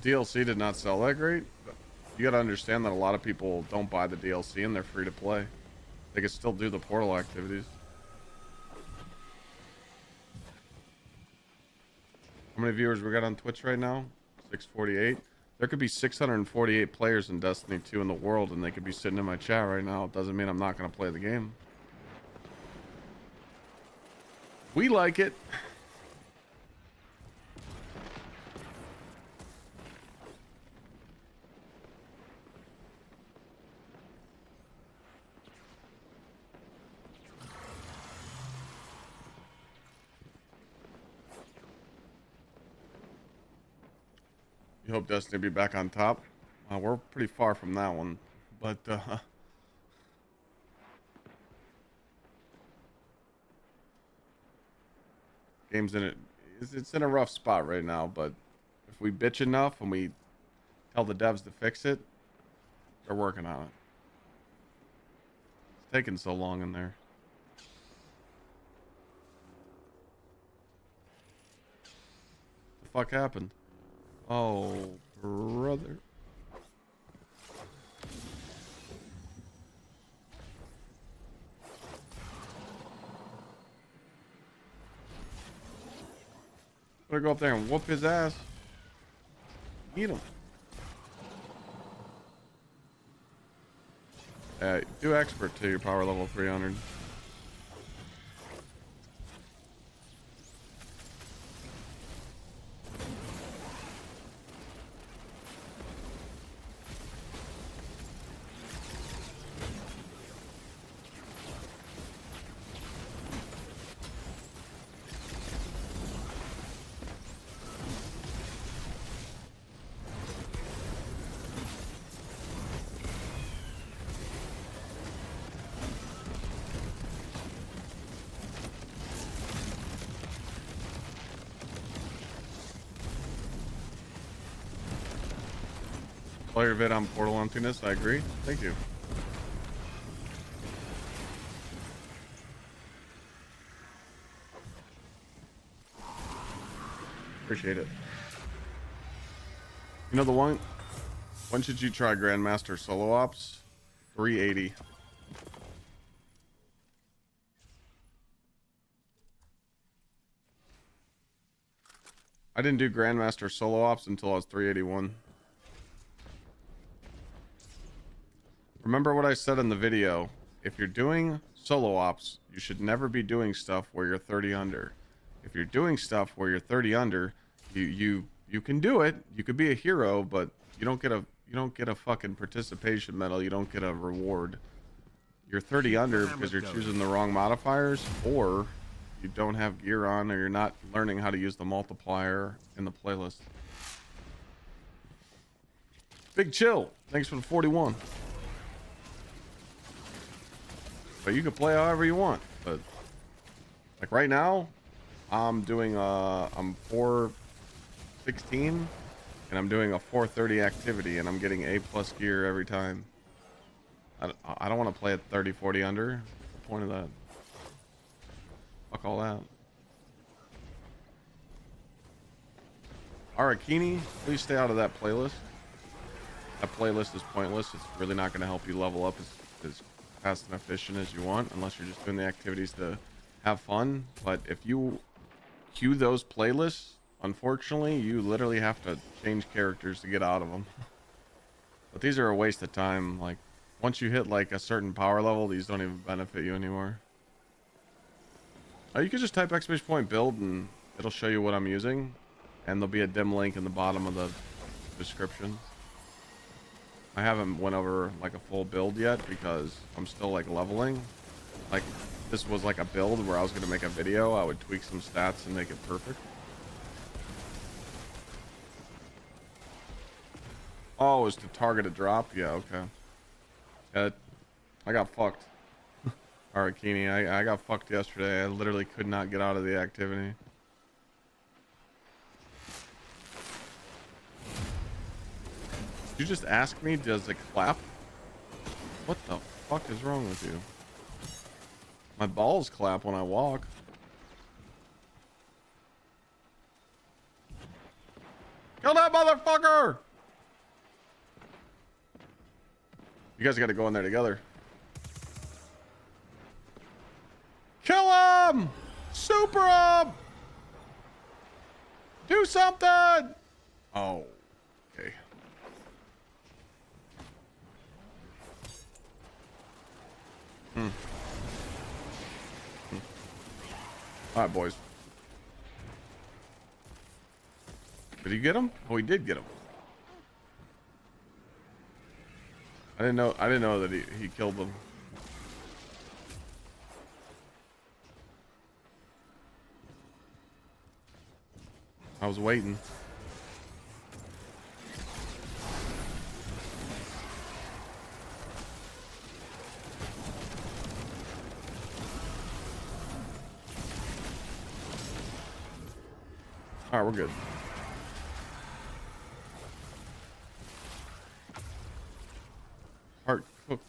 DLC did not sell that great, but you gotta understand that a lot of people don't buy the DLC and they're free to play. They can still do the portal activities. How many viewers we got on Twitch right now? 648. There could be 648 players in Destiny 2 in the world, and they could be sitting in my chat right now. It doesn't mean I'm not going to play the game. We like it. You hope Destiny be back on top. We're pretty far from that one, but game's in it. It's in a rough spot right now. But if we bitch enough and we tell the devs to fix it, they're working on it. It's taking so long in there. The fuck happened? Oh, brother. Better go up there and whoop his ass. Eat him. Do expert to your power level 300. Player vid on Portal Emptiness, I agree. Thank you. Appreciate it. You know the one? When should you try Grandmaster Solo Ops? 380. I didn't do Grandmaster Solo Ops until I was 381. Remember what I said in the video. If you're doing solo ops, you should never be doing stuff where you're 30 under. If you're doing stuff where you're 30 under, you can do it. You could be a hero, but you don't get a fucking participation medal. You don't get a reward. You're 30 under because you're choosing the wrong modifiers, or you don't have gear on, or you're not learning how to use the multiplier in the playlist. Big Chill, thanks for the 41. But you can play however you want. But like right now, I'm doing I'm 416 and I'm doing a 430 activity, and I'm getting A+ gear every time. I don't want to play at 30, 40 under. What's the point of that? Fuck all that. Arakini, please stay out of that playlist. That playlist is pointless. It's really not going to help you level up as fast and efficient as you want, unless you're just doing the activities to have fun. But if you queue those playlists, unfortunately, you literally have to change characters to get out of them. But these are a waste of time. Like, once you hit like a certain power level, these don't even benefit you anymore. You can just type !build and it'll show you what I'm using, and there'll be a dim link in the bottom of the description. I haven't went over like a full build yet because I'm still like leveling. Like, this was like a build where I was going to make a video. I would tweak some stats and make it perfect. Oh, it was to target a drop? Yeah, okay. I got fucked. Alright, Keeney, I got fucked yesterday. I literally could not get out of the activity. Did you just ask me, does it clap? What the fuck is wrong with you? My balls clap when I walk. Kill that motherfucker! You guys gotta go in there together. Kill him! Super him! Do something! Oh, okay. All right, boys. Did he get him? Oh, he did get him. I didn't know that he killed them. I was waiting. All right, we're good. Heart cook.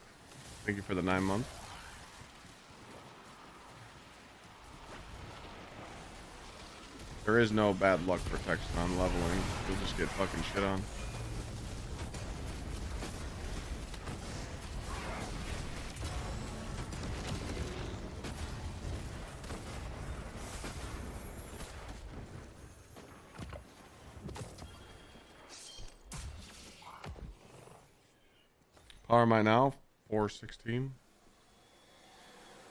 Thank you for the 9 months. There is no bad luck protection on leveling. You'll just get fucking shit on. Power am I now? 416.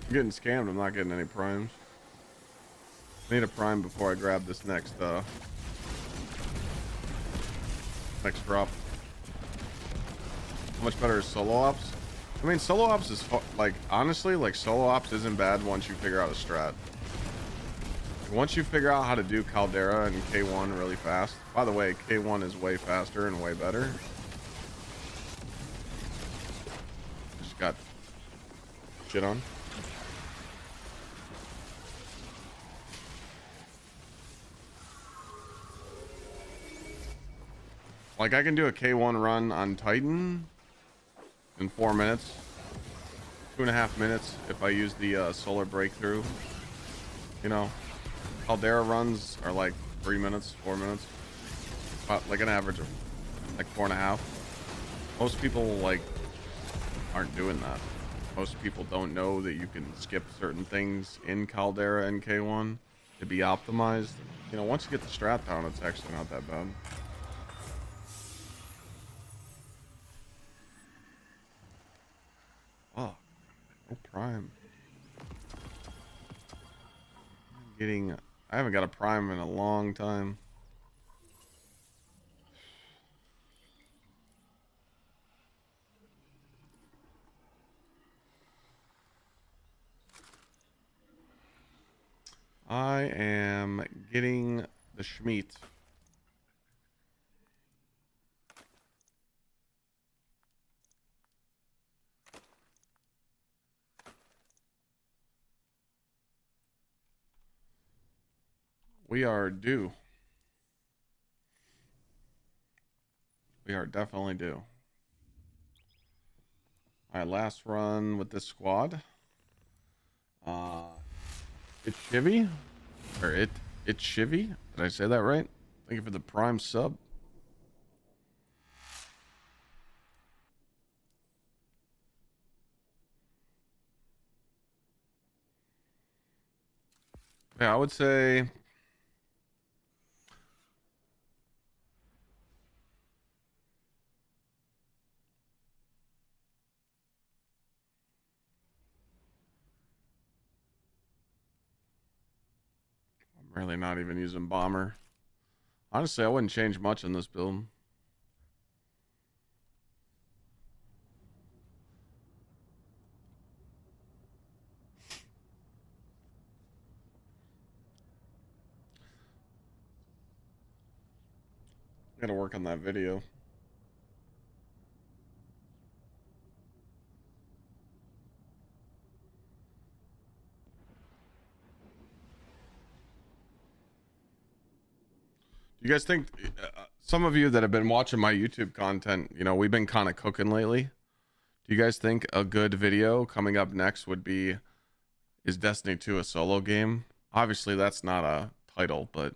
I'm getting scammed. I'm not getting any primes. I need a prime before I grab this next drop. How much better is solo ops? I mean, solo ops is like, honestly, like solo ops isn't bad once you figure out a strat. Once you figure out how to do Caldera and K1 really fast. By the way, K1 is way faster and way better. Just got shit on. Like, I can do a K1 run on Titan in 4 minutes. 2.5 minutes if I use the solar breakthrough. You know, Caldera runs are like 3 minutes, 4 minutes. About like an average of like 4.5. Most people like aren't doing that. Most people don't know that you can skip certain things in Caldera and K1 to be optimized. You know, once you get the strat down, it's actually not that bad. Oh, no prime. I haven't got a prime in a long time. I am getting the Schmeat. We are due. We are definitely due. Alright, last run with this squad. It's Chivy? Or it's Chivy? Did I say that right? Thank you for the prime sub. Yeah, I would say I'm really not even using bomber. Honestly, I wouldn't change much in this build. Gotta work on that video. You guys think, some of you that have been watching my YouTube content, you know, we've been kind of cooking lately. Do you guys think a good video coming up next would be, is Destiny 2 a solo game? Obviously, that's not a title, but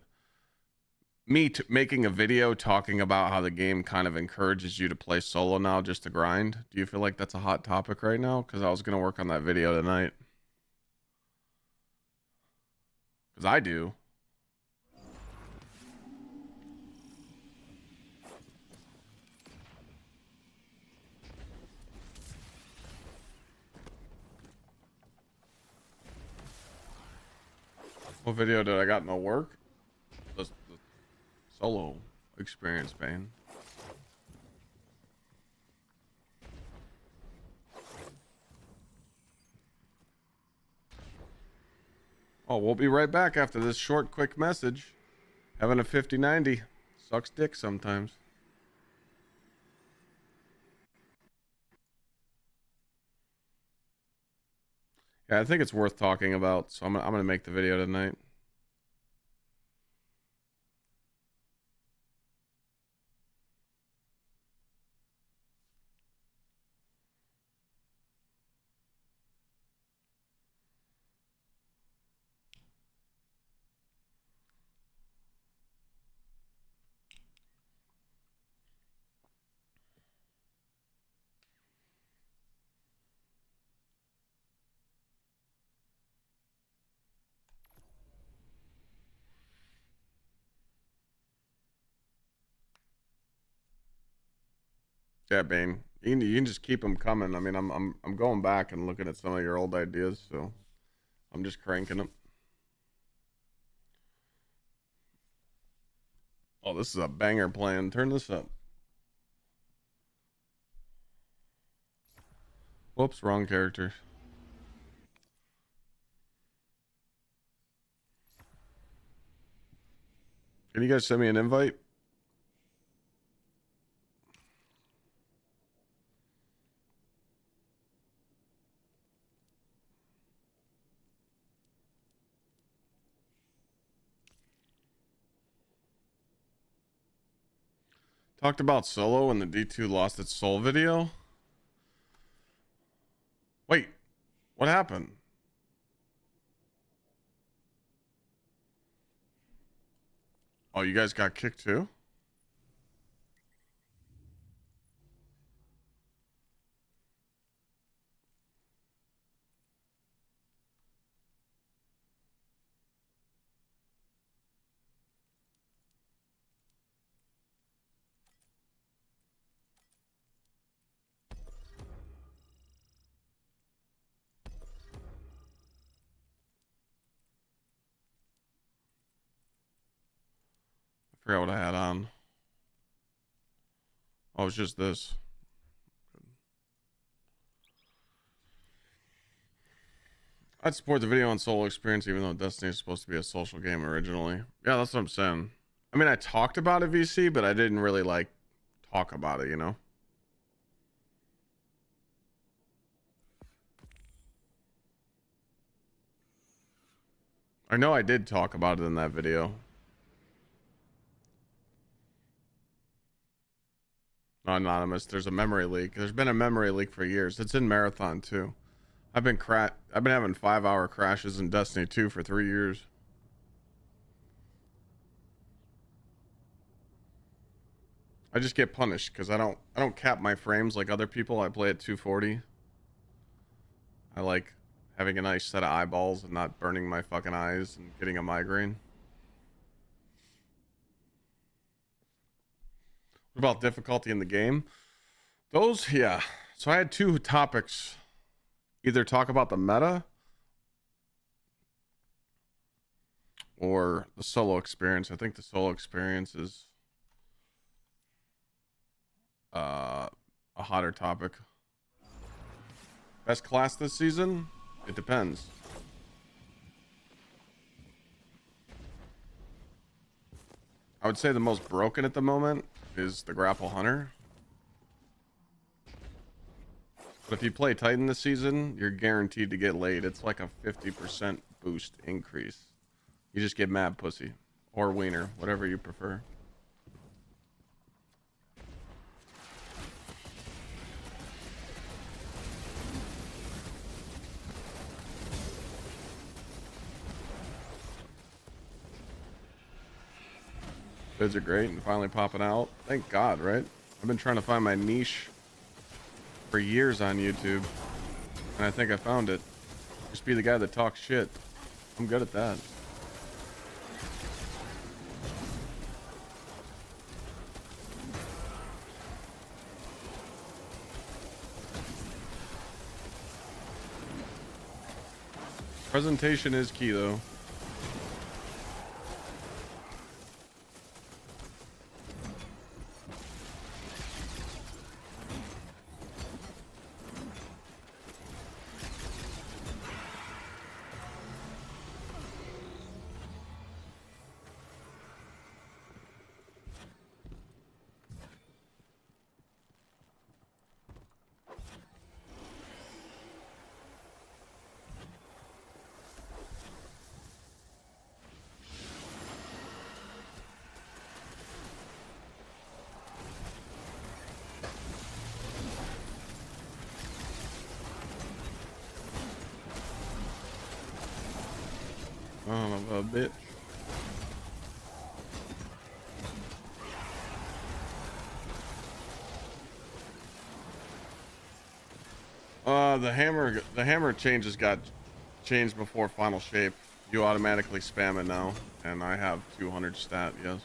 me making a video talking about how the game kind of encourages you to play solo now just to grind. Do you feel like that's a hot topic right now? Because I was going to work on that video tonight. Because I do. What video did I got no work? The solo experience, Bane. Oh, we'll be right back after this short, quick message. Having a 50-90 sucks dick sometimes. Yeah, I think it's worth talking about, so I'm gonna make the video tonight. Yeah, Bane. You can just keep them coming. I mean, I'm going back and looking at some of your old ideas, so I'm just cranking them. Oh, this is a banger plan. Turn this up. Whoops, wrong character. Can you guys send me an invite? Talked about solo and the D2 lost its soul video. Wait, what happened? Oh, you guys got kicked too? I forgot what I had on. Oh, it's just this. I'd support the video on solo experience even though Destiny is supposed to be a social game originally. Yeah, that's what I'm saying. I mean, I talked about it VC, but I didn't really like talk about it, you know? I know I did talk about it in that video. Anonymous, there's a memory leak. There's been a memory leak for years. It's in Marathon too. I've been having 5-hour crashes in Destiny 2 for 3 years. I just get punished because I don't cap my frames like other people. I play at 240. I like having a nice set of eyeballs and not burning my fucking eyes and getting a migraine. What about difficulty in the game? Those, yeah. So I had 2 topics. Either talk about the meta or the solo experience. I think the solo experience is a hotter topic. Best class this season? It depends. I would say the most broken at the moment is the Grapple Hunter. But if you play Titan this season, you're guaranteed to get laid. It's like a 50% boost increase. You just get mad pussy. Or wiener, whatever you prefer. Vids are great and finally popping out. Thank God, right? I've been trying to find my niche for years on YouTube. And I think I found it. Just be the guy that talks shit. I'm good at that. Presentation is key though. Son of a bitch. The hammer changes got changed before final shape. You automatically spam it now, and I have 200 stat, yes.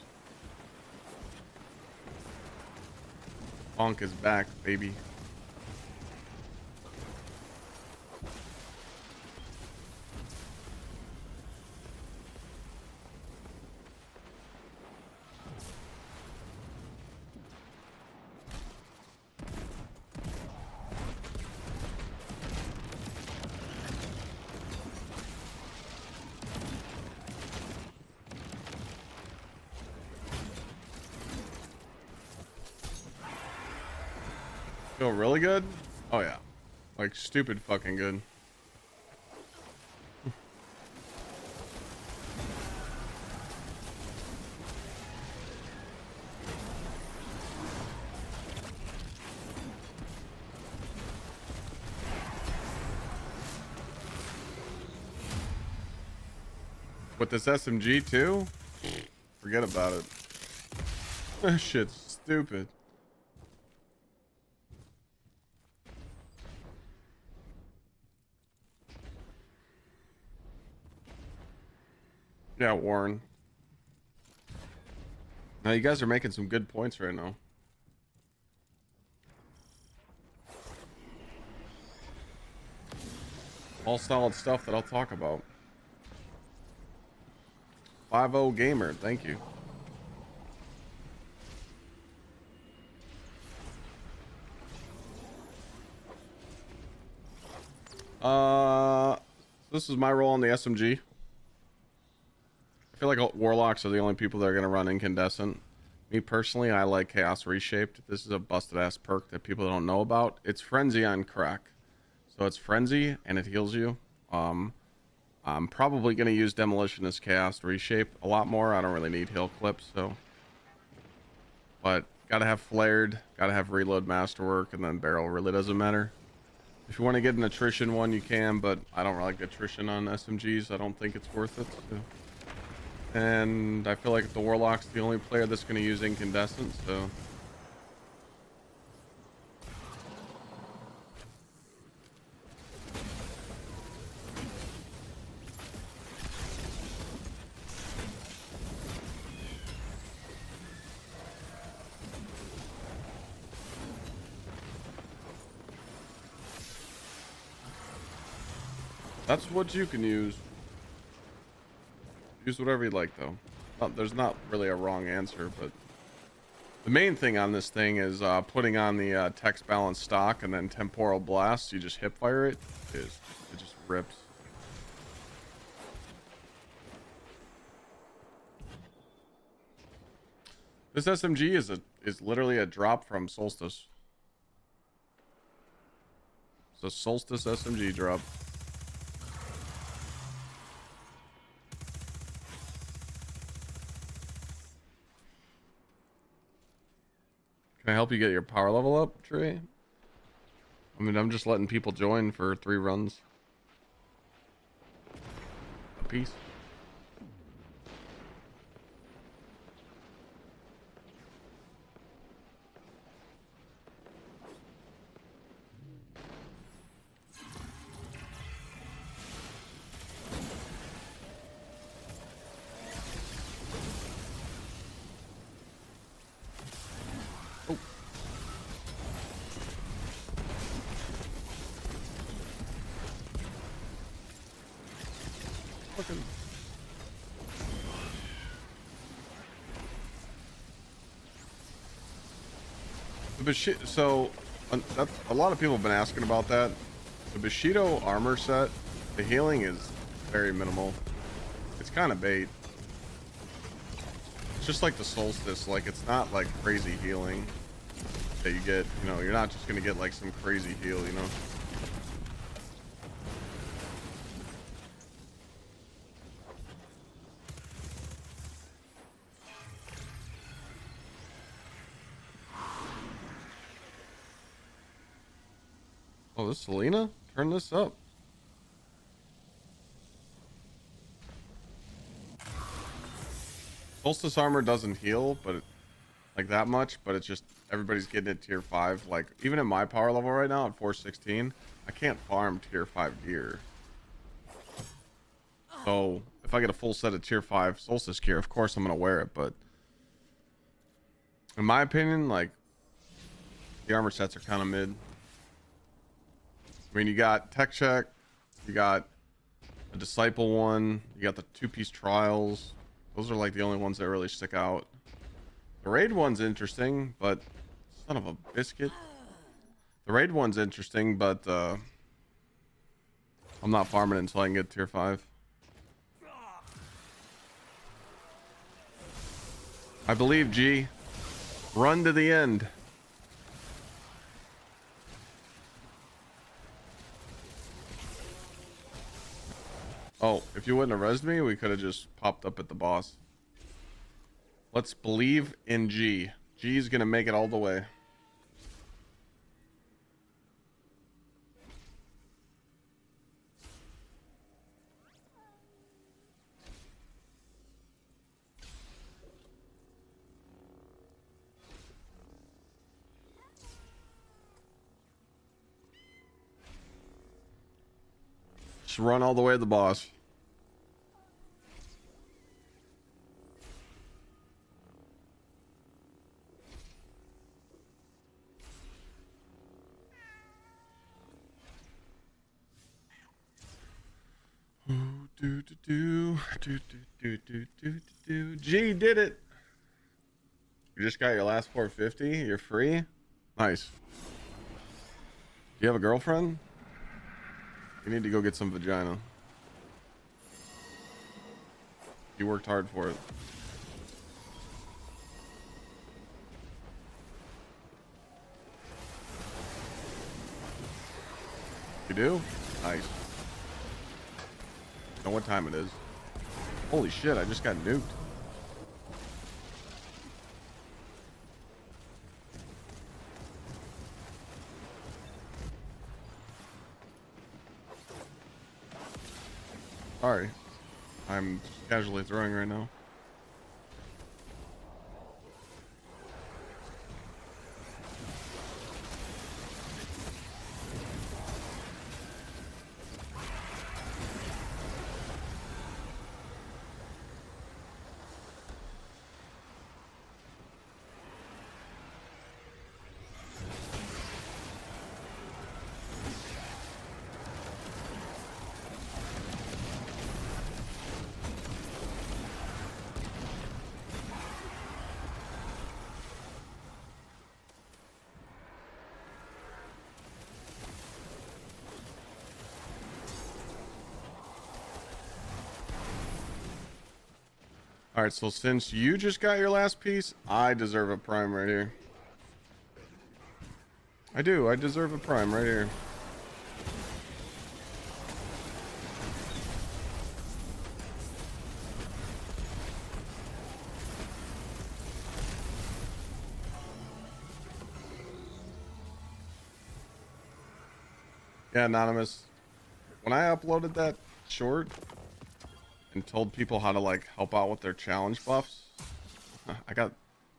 Bonk is back, baby. Feel really good? Oh yeah. Like stupid fucking good. With this SMG too? Forget about it. That shit's stupid. Yeah, Warren. Now you guys are making some good points right now. All solid stuff that I'll talk about. 5-0 gamer, thank you. This is my role on the SMG. I feel like warlocks are the only people that are going to run incandescent. Me personally, I like chaos reshaped. This is a busted ass perk that people don't know about. It's frenzy on crack, so it's frenzy and it heals you. I'm probably going to use demolition as chaos reshape a lot more. I don't really need heal clips, so, but gotta have flared, gotta have reload masterwork, and then barrel really doesn't matter. If you want to get an attrition one, you can, but I don't like attrition on SMGs. I don't think it's worth it. So. And I feel like the Warlock's the only player that's going to use incandescent, so. That's what you can use. Use whatever you like, though. There's not really a wrong answer, but the main thing on this thing is putting on the text balance stock and then temporal blast. You just hip fire it. It just rips. This SMG is literally a drop from Solstice. It's a Solstice SMG drop. Can I help you get your power level up, Trey? I mean, I'm just letting people join for 3 runs a piece. So, that's, a lot of people have been asking about that. The Bushido armor set, the healing is very minimal. It's kind of bait. It's just like the Solstice, like it's not like crazy healing that you get, you know, you're not just gonna get like some crazy heal, you know. Oh, this Selena? Turn this up. Solstice armor doesn't heal, but like that much, but it's just everybody's getting it tier 5. Like even at my power level right now at 416, I can't farm tier 5 gear. So if I get a full set of tier 5 Solstice gear, of course I'm gonna wear it, but in my opinion, like the armor sets are kind of mid. I mean, you got tech check, you got a disciple one, you got the 2-piece trials. Those are like the only ones that really stick out. The raid one's interesting, but son of a biscuit. The raid one's interesting, but I'm not farming it until I can get tier 5. I believe, G. Run to the end. Oh, if you wouldn't have rezzed me, we could have just popped up at the boss. Let's believe in G. G's gonna make it all the way. Just run all the way to the boss. G did it. You just got your last 450. You're free. Nice. Do you have a girlfriend? You need to go get some vagina. You worked hard for it. You do? Nice. Know what time it is. Holy shit, I just got nuked. Sorry. I'm casually throwing right now. All right, so since you just got your last piece, I deserve a prime right here. I do. I deserve a prime right here. Yeah, Anonymous. When I uploaded that short and told people how to like help out with their challenge buffs, I got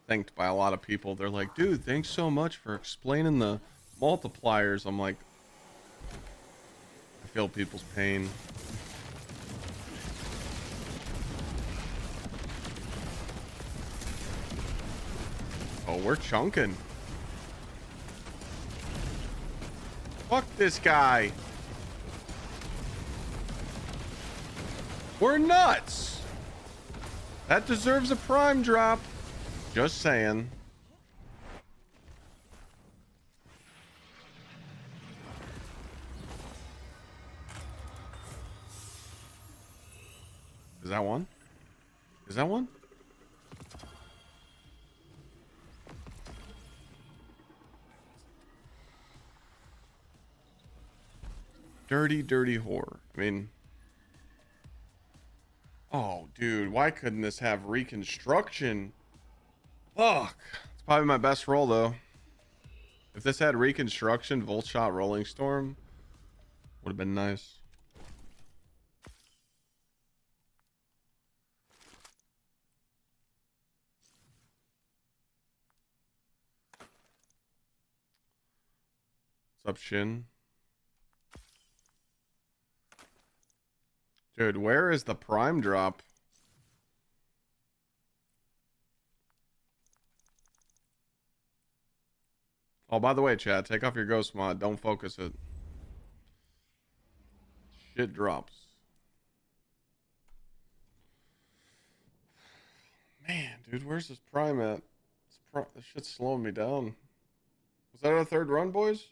thanked by a lot of people. They're like, dude, thanks so much for explaining the multipliers. I'm like, I feel people's pain. Oh, we're chunking. Fuck this guy. We're nuts. That deserves a prime drop. Just saying. Is that one? Is that one? Dirty, dirty whore. I mean... Oh, dude, why couldn't this have reconstruction? Fuck. It's probably my best roll, though. If this had reconstruction, Volt Shot, Rolling Storm, would have been nice. What's up, Shin? Dude, where is the prime drop? Oh, by the way, chat, take off your ghost mod. Don't focus it. Shit drops. Man, dude, where's this prime at? This shit's slowing me down. Was that our third run, boys?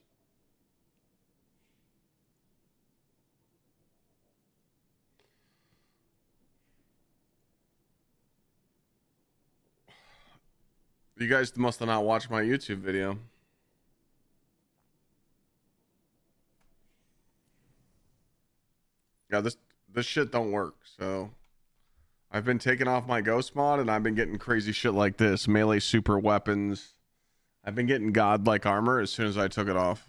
You guys must have not watched my YouTube video. Yeah, this shit don't work, so I've been taking off my ghost mod and I've been getting crazy shit like this. Melee super weapons. I've been getting godlike armor as soon as I took it off.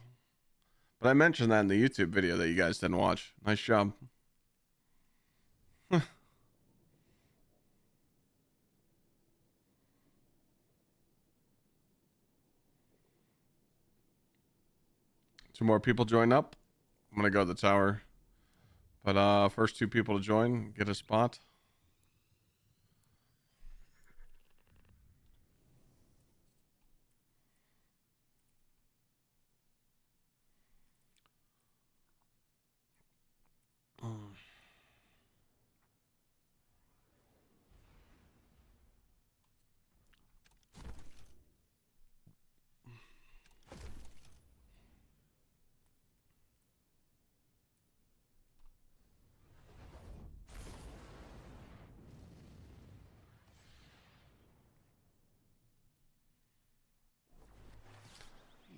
But I mentioned that in the YouTube video that you guys didn't watch. Nice job. Two more people join up. I'm gonna go to the tower. But first two people to join, get a spot.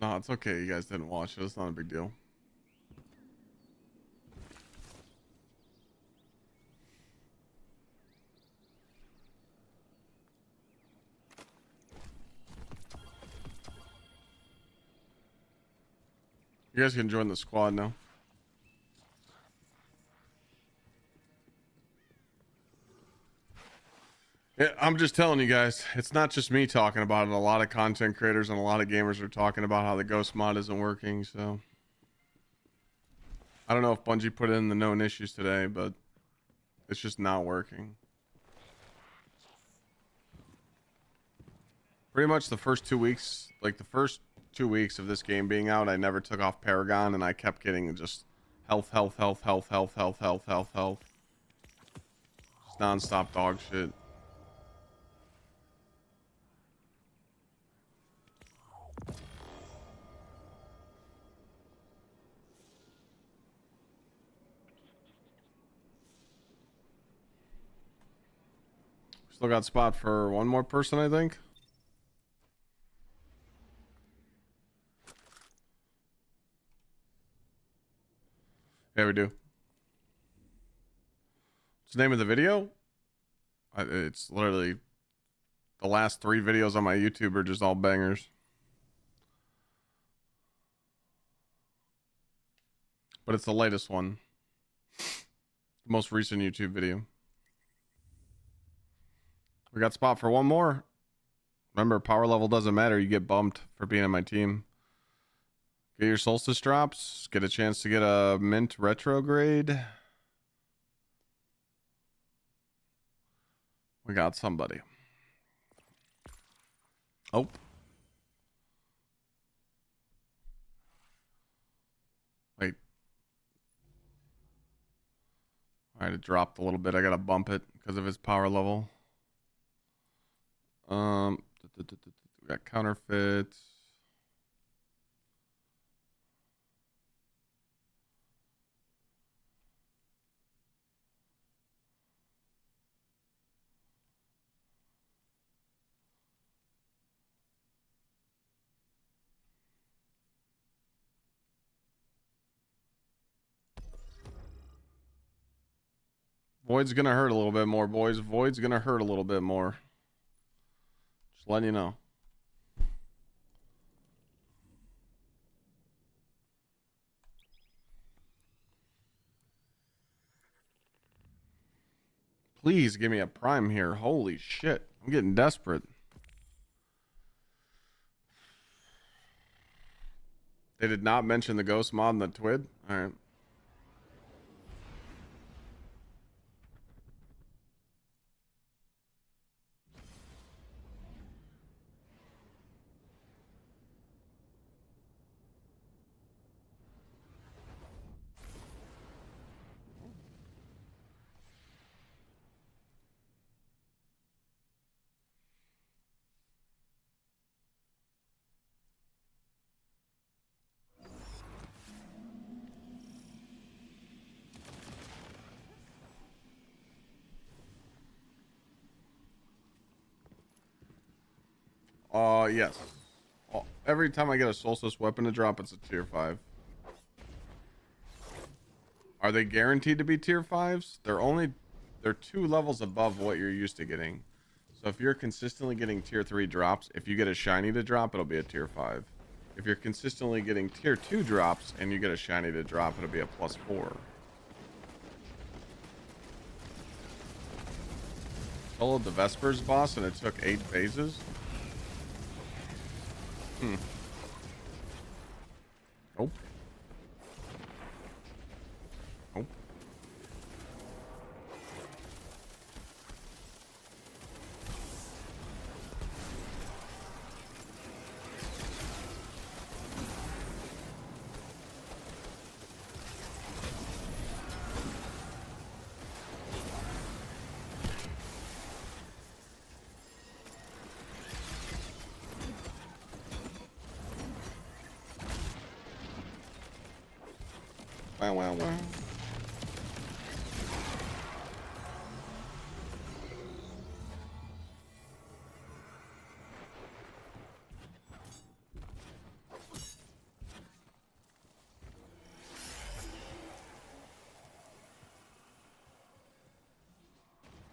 No, it's okay. You guys didn't watch it. It's not a big deal. You guys can join the squad now. Yeah, I'm just telling you guys, it's not just me talking about it. A lot of content creators and a lot of gamers are talking about how the ghost mod isn't working, so I don't know if Bungie put it in the known issues today, but it's just not working. Pretty much the first 2 weeks, like the first 2 weeks of this game being out, I never took off Paragon and I kept getting just health. Just non-stop dog shit. Still got spot for one more person, I think. Yeah, we do. What's the name of the video? It's literally the last 3 videos on my YouTube are just all bangers. But it's the latest one. The most recent YouTube video. We got spot for one more. Remember, power level doesn't matter. You get bumped for being on my team. Get your Solstice drops. Get a chance to get a mint retrograde. We got somebody. Oh. Wait. Alright, it dropped a little bit. I gotta bump it because of his power level. We got counterfeit. Void's gonna hurt a little bit more, boys. Void's gonna hurt a little bit more. Just letting you know. Please give me a prime here. Holy shit. I'm getting desperate. They did not mention the ghost mod in the TWID. All right. Yes. Every time I get a Solstice weapon to drop, it's a tier 5. Are they guaranteed to be tier 5s? They're 2 levels above what you're used to getting. So if you're consistently getting tier 3 drops, if you get a shiny to drop, it'll be a tier 5. If you're consistently getting tier 2 drops and you get a shiny to drop, it'll be a +4. Soloed the Vespers boss and it took 8 phases. Nope. Nope. Wow.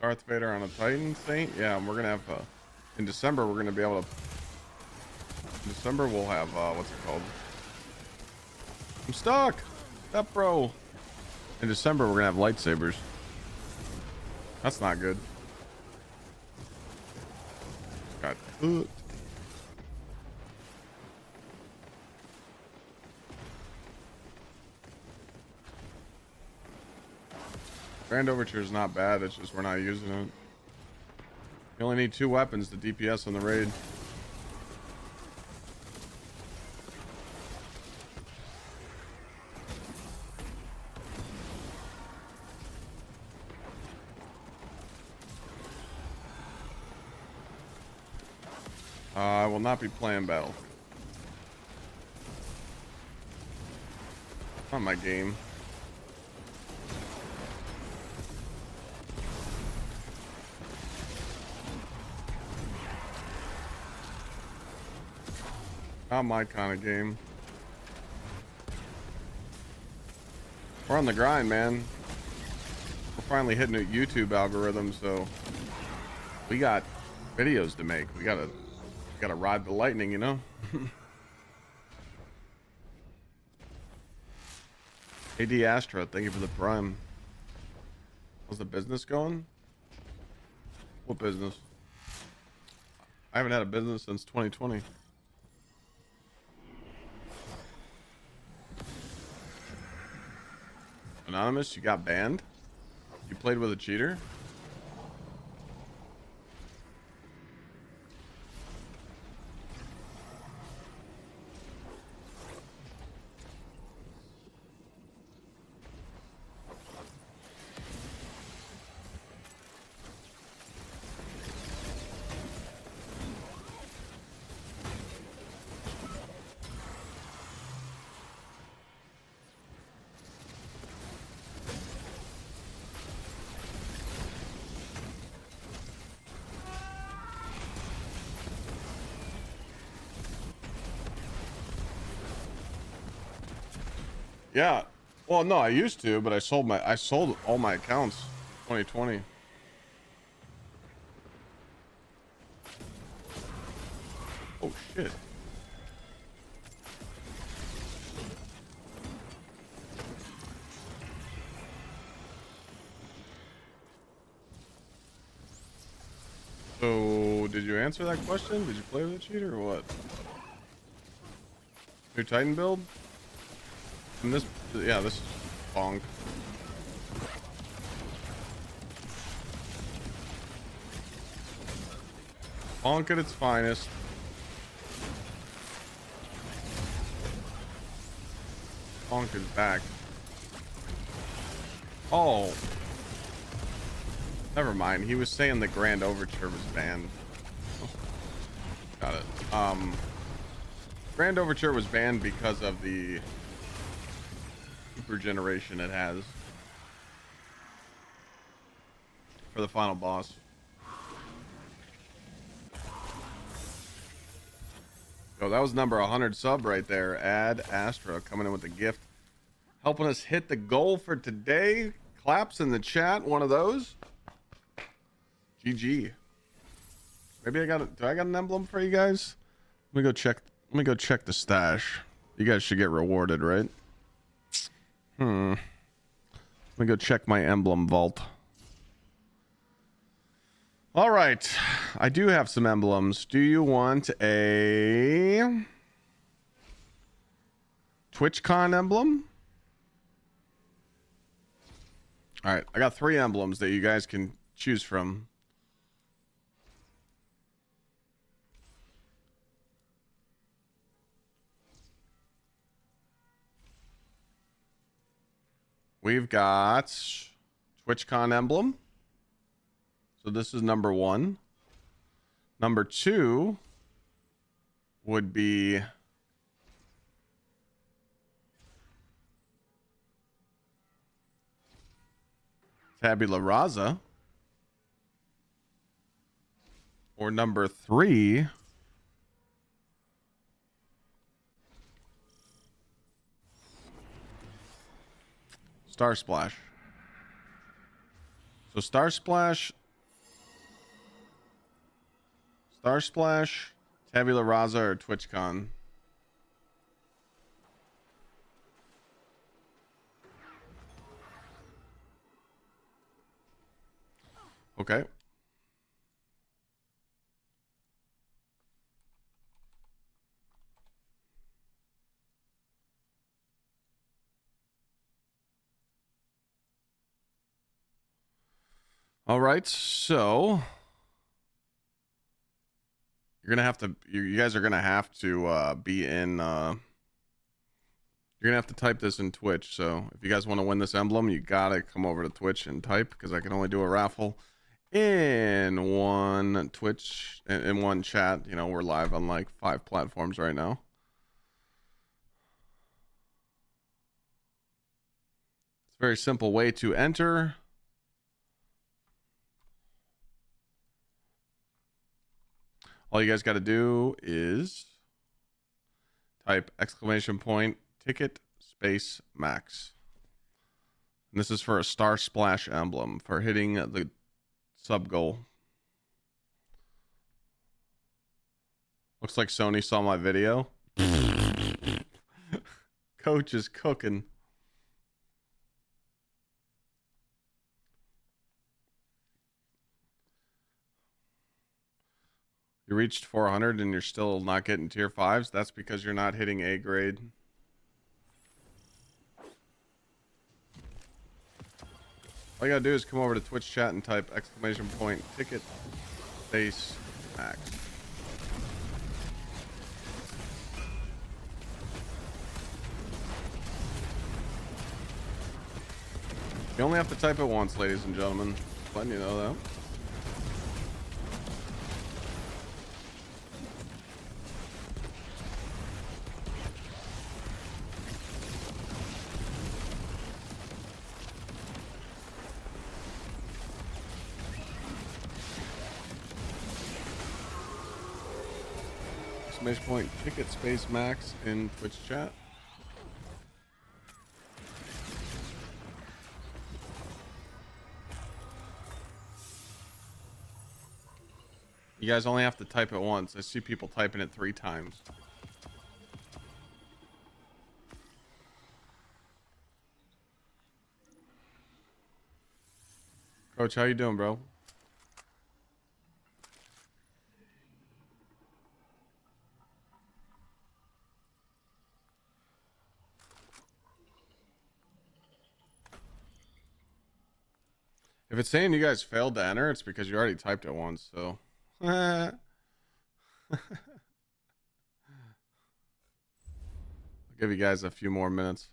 Darth Vader on a Titan Saint? Yeah, and we're gonna have in December we're gonna be able to. In December we'll have what's it called? I'm stuck. Step bro. In December we're gonna have lightsabers. That's not good. Got cooked. Grand Overture is not bad. It's just we're not using it. You only need 2 weapons to DPS on the raid. I will not be playing battle. Not my game. Not my kind of game. We're on the grind, man. We're finally hitting a YouTube algorithm, so we got videos to make. We gotta ride the lightning, you know. AD Astra, thank you for the prime. How's the business going? What business? I haven't had a business since 2020. Anonymous, you got banned? You played with a cheater? Yeah. Well, no, I used to, but I sold all my accounts 2020. Oh shit. So, did you answer that question? Did you play with a cheater or what? New Titan build? And this, yeah, this is bonk. Bonk at its finest. Bonk is back. Oh. Never mind. He was saying the Grand Overture was banned. Got it. Grand Overture was banned because of the super generation it has for the final boss. Oh, that was number 100 sub right there. Ad Astra coming in with the gift, helping us hit the goal for today. Claps in the chat. One of those. GG. Maybe I got it. Do I got an emblem for you guys? Let me go check. Let me go check the stash. You guys should get rewarded, right? Let me go check my emblem vault. All right. I do have some emblems. Do you want a TwitchCon emblem? All right. I got 3 emblems that you guys can choose from. We've got TwitchCon emblem. So this is number 1. Number 2 would be Tabula Rasa. Or number 3 Star Splash. So Star Splash, Tabula Rasa, or TwitchCon. Okay. All right, so you're gonna have to. You guys are gonna have to be in. You're gonna have to type this in Twitch. So if you guys want to win this emblem, you gotta come over to Twitch and type, because I can only do a raffle in one Twitch, in one chat. You know, we're live on like 5 platforms right now. It's a very simple way to enter. All you guys got to do is type !ticket space max. And this is for a Star Splash emblem for hitting the sub goal. Looks like Sony saw my video. Coach is cooking. You reached 400 and you're still not getting tier 5s. That's because you're not hitting A grade. All you gotta do is come over to Twitch chat and type !ticket space max. You only have to type it once, ladies and gentlemen. Just letting you know that. !ticket space max in Twitch chat. You guys only have to type it once. I see people typing it 3 times. Coach, how you doing, bro? If it's saying you guys failed to enter, it's because you already typed it once, so. I'll give you guys a few more minutes.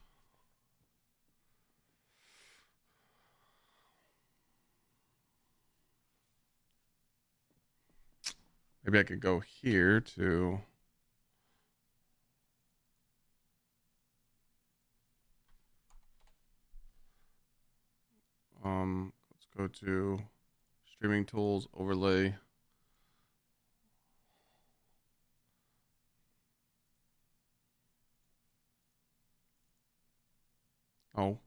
Maybe I could go here to... let's go to streaming tools, overlay. Oh.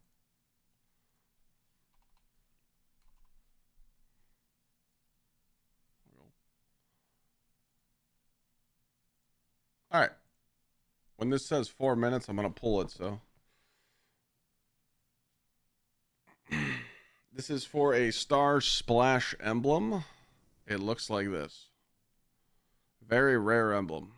All right. When this says 4 minutes, I'm going to pull it, so. This is for a star splash emblem. It looks like this. Very rare emblem.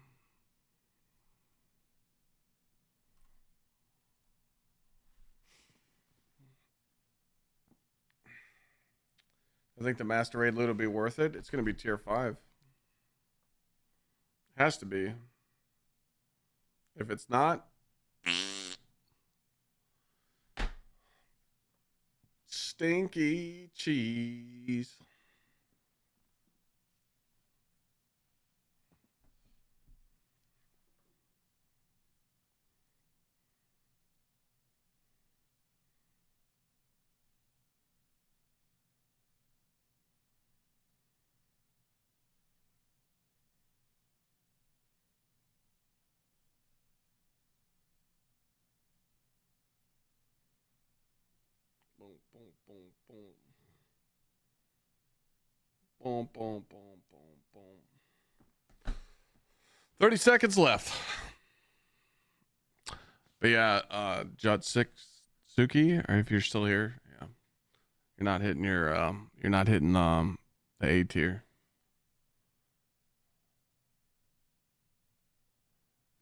I think the Master Raid loot will be worth it. It's going to be tier 5. Has to be. If it's not, stinky cheese. Boom, boom, boom, boom. Boom, boom, boom, boom, boom. 30 seconds left. But yeah, GsxrClyde, or if you're still here, yeah. You're not hitting the A tier.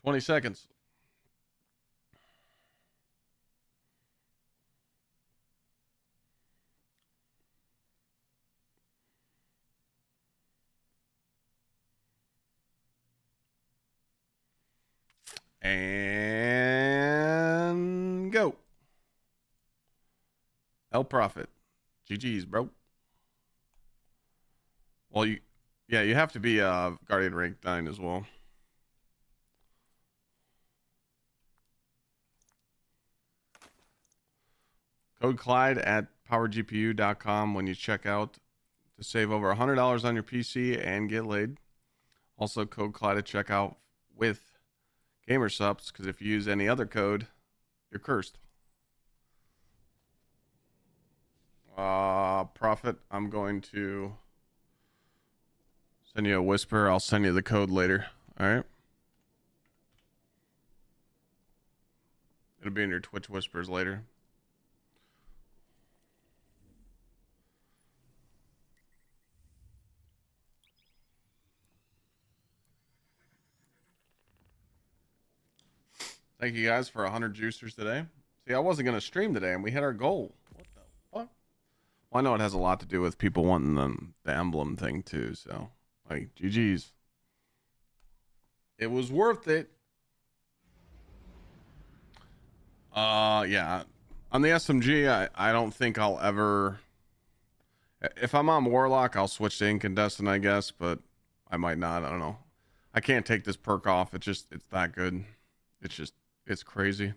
20 seconds. And go. El Profit. GG's, bro. Well, you have to be Guardian rank 9 as well. Code Clyde at powergpu.com when you check out to save over $100 on your PC and get laid. Also, code Clyde at checkout with GsxrSupps, because if you use any other code, you're cursed. Profit, I'm going to send you a whisper. I'll send you the code later. All right. It'll be in your Twitch whispers later. Thank you guys for 100 juicers today. See, I wasn't going to stream today, and we hit our goal. What the fuck? Well, I know it has a lot to do with people wanting the emblem thing, too. So, like, GG's. It was worth it. Yeah. On the SMG, I don't think I'll ever... If I'm on Warlock, I'll switch to Incandescent, I guess, but I might not. I don't know. I can't take this perk off. It's that good. It's crazy.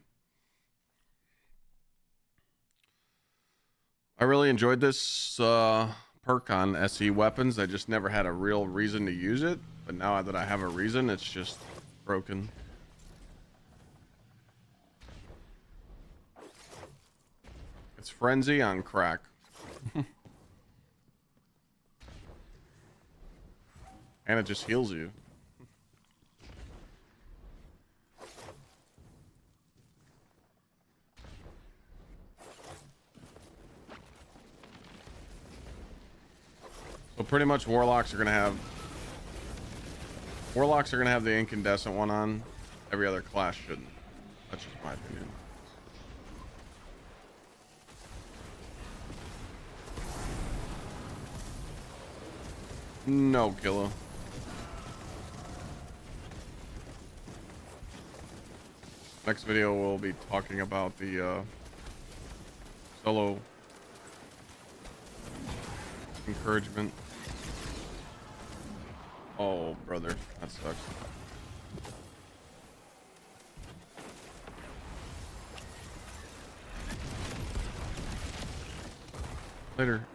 I really enjoyed this perk on SE weapons. I just never had a real reason to use it, but now that I have a reason, it's just broken. It's Frenzy on crack. And it just heals you. So pretty much Warlocks are gonna have the incandescent one on. Every other class shouldn't. That's just my opinion. No, Killa. Next video we'll be talking about the solo encouragement. Oh, brother, that sucks. Later.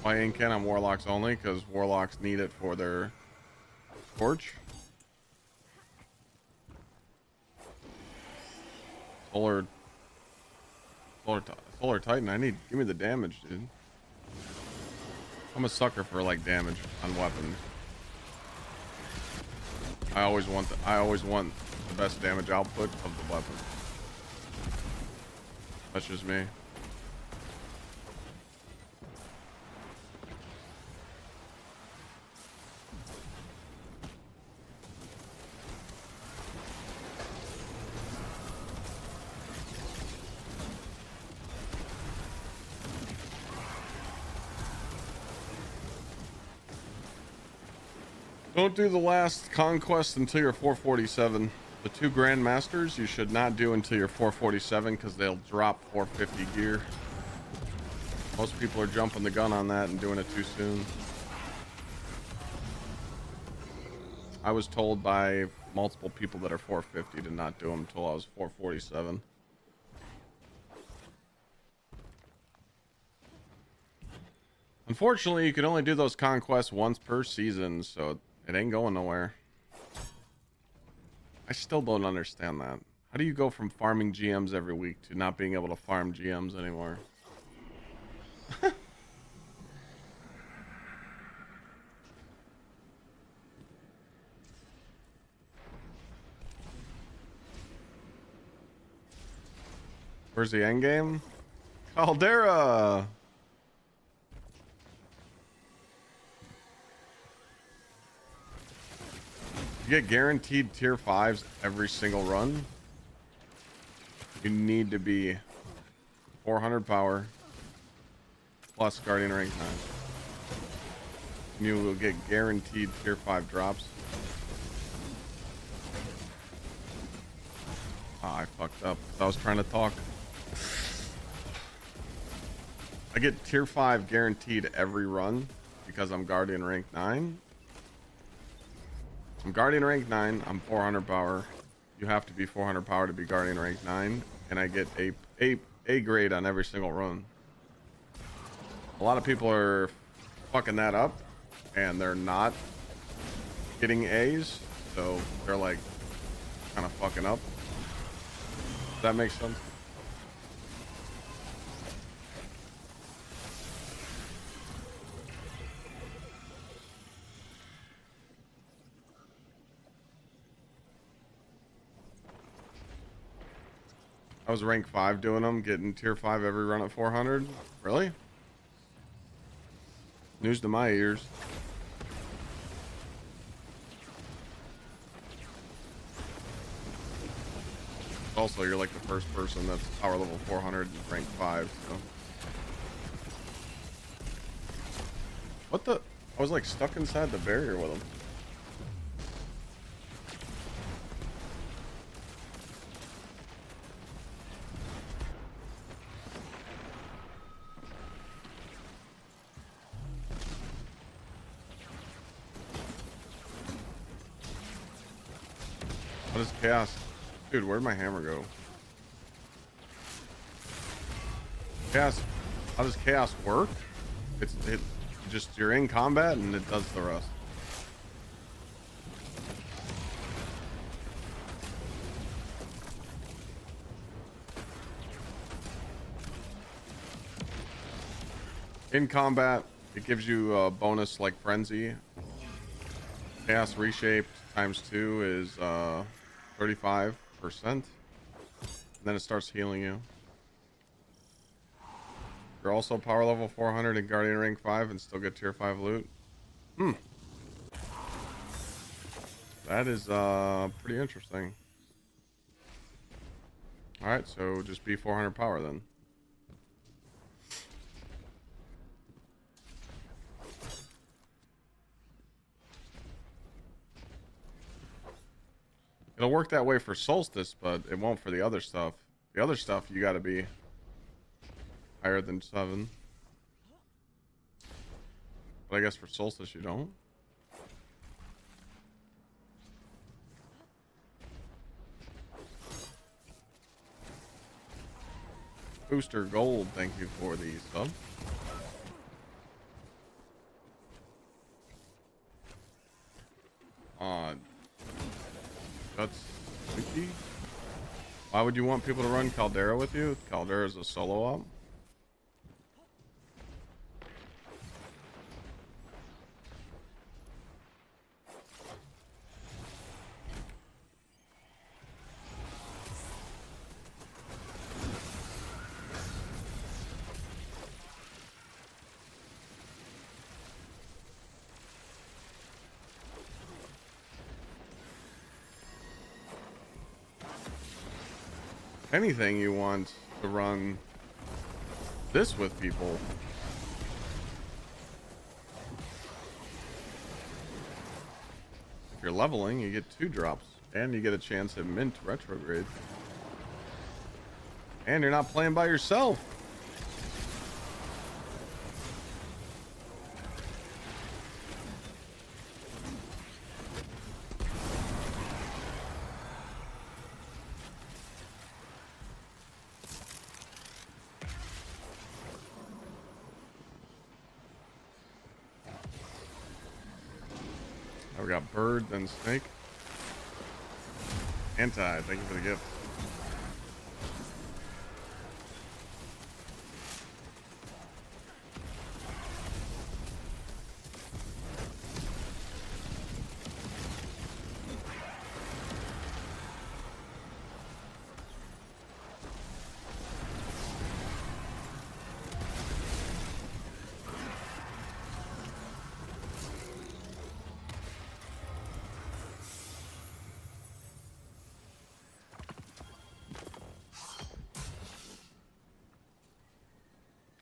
Why ain't can on warlocks only? Because warlocks need it for their torch. Solar Titan. Give me the damage, dude. I'm a sucker for like damage on weapons. I always want the best damage output of the weapon. That's just me. Don't do the last conquest until you're 447. The 2 Grandmasters you should not do until you're 447 because they'll drop 450 gear. Most people are jumping the gun on that and doing it too soon. I was told by multiple people that are 450 to not do them until I was 447. Unfortunately, you can only do those conquests once per season, so it ain't going nowhere. I still don't understand that. How do you go from farming GMs every week to not being able to farm GMs anymore? Where's the endgame? Caldera! You get guaranteed tier 5s every single run. You need to be 400 power plus Guardian rank 9. You will get guaranteed tier 5 drops. I fucked up. I was trying to talk. I get tier 5 guaranteed every run because I'm Guardian rank 9. I'm Guardian rank 9. I'm 400 power. You have to be 400 power to be Guardian rank 9, and I get a grade on every single run. A lot of people are fucking that up, and they're not getting A's, so they're like kind of fucking up. Does that make sense? I was rank 5 doing them, getting tier 5 every run at 400. Really? News to my ears. Also, you're like the first person that's power level 400 and rank 5, so. What the? I was like stuck inside the barrier with him. What is chaos? Dude, where'd my hammer go? Chaos. How does chaos work? It just, you're in combat and it does the rest. In combat, it gives you a bonus like frenzy. Chaos reshaped times 2 is 35%. And then it starts healing you. You're also power level 400 and Guardian rank 5 and still get tier 5 loot. That is pretty interesting. Alright, so just be 400 power then. It'll work that way for Solstice, but it won't for the other stuff. The other stuff, you gotta be higher than 7. But I guess for Solstice, you don't. Booster Gold, thank you for the sub. That's sneaky. Why would you want people to run Caldera with you? Caldera is a solo op. Anything you want to run this with people. If you're leveling, you get 2 drops, and you get a chance at mint retrograde. And you're not playing by yourself. We got bird, then snake. Anti, thank you for the gift.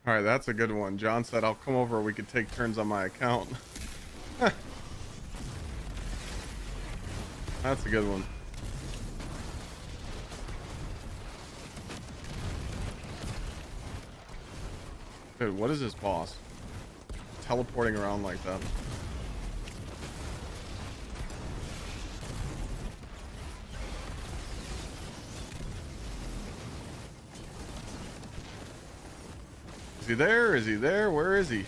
All right, that's a good one. John said, I'll come over. We could take turns on my account. That's a good one. Dude, what is this boss? Teleporting around like that. Is he there? Is he there? Where is he?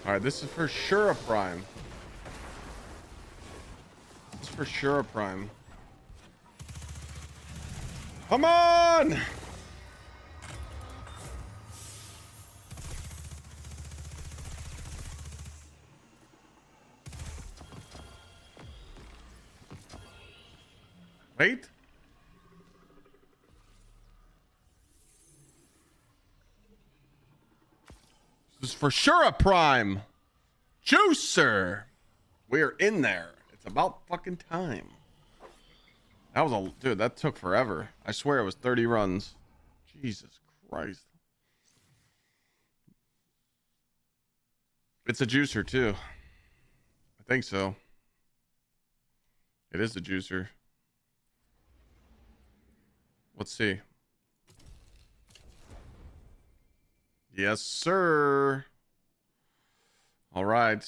Alright, this is for sure a prime. This is for sure a prime. Come on! Wait. This is for sure a prime. Juicer. We're in there. It's about fucking time. That was a... Dude, that took forever. I swear it was 30 runs. Jesus Christ. It's a juicer, too. I think so. It is a juicer. Let's see. Yes, sir. All right.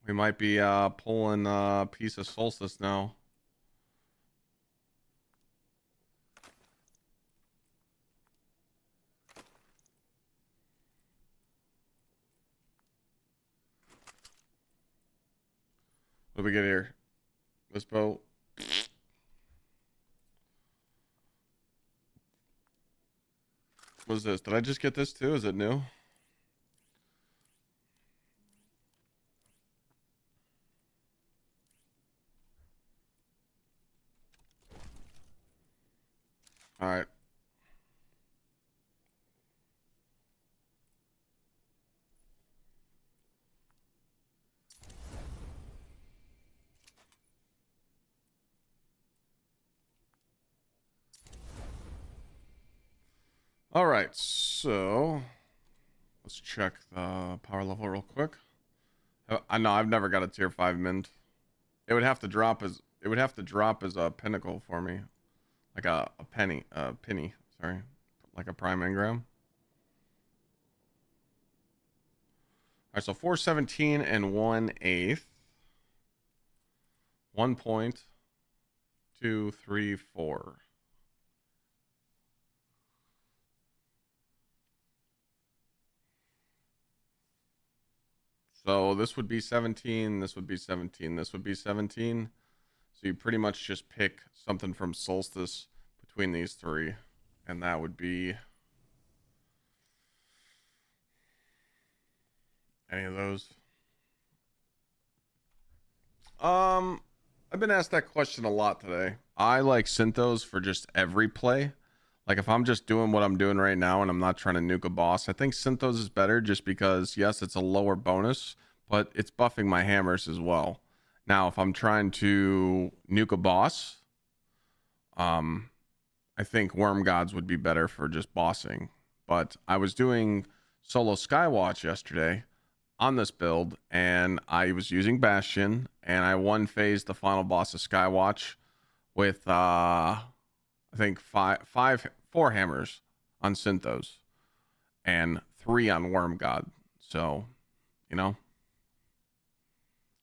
We might be pulling a piece of Solstice now. What do we get here? This boat. What is this? Did I just get this too? Is it new? All right. All right, so Let's check the power level real quick. I know I've never got a tier 5 mint. It would have to drop as a pinnacle for me. Like a penny, sorry. Like a prime engram. Alright, so 417 and 1/8. 1.234. So this would be 17, this would be 17, this would be 17. So you pretty much just pick something from Solstice between these three. And that would be any of those. I've been asked that question a lot today. I like Synthos for just every play. Like if I'm just doing what I'm doing right now and I'm not trying to nuke a boss, I think Synthos is better just because, yes, it's a lower bonus, but it's buffing my hammers as well. Now, if I'm trying to nuke a boss, I think Worm Gods would be better for just bossing. But I was doing solo Skywatch yesterday on this build, and I was using Bastion, and I one-phased the final boss of Skywatch with I think four hammers on Synthos and 3 on Worm God. So, you know,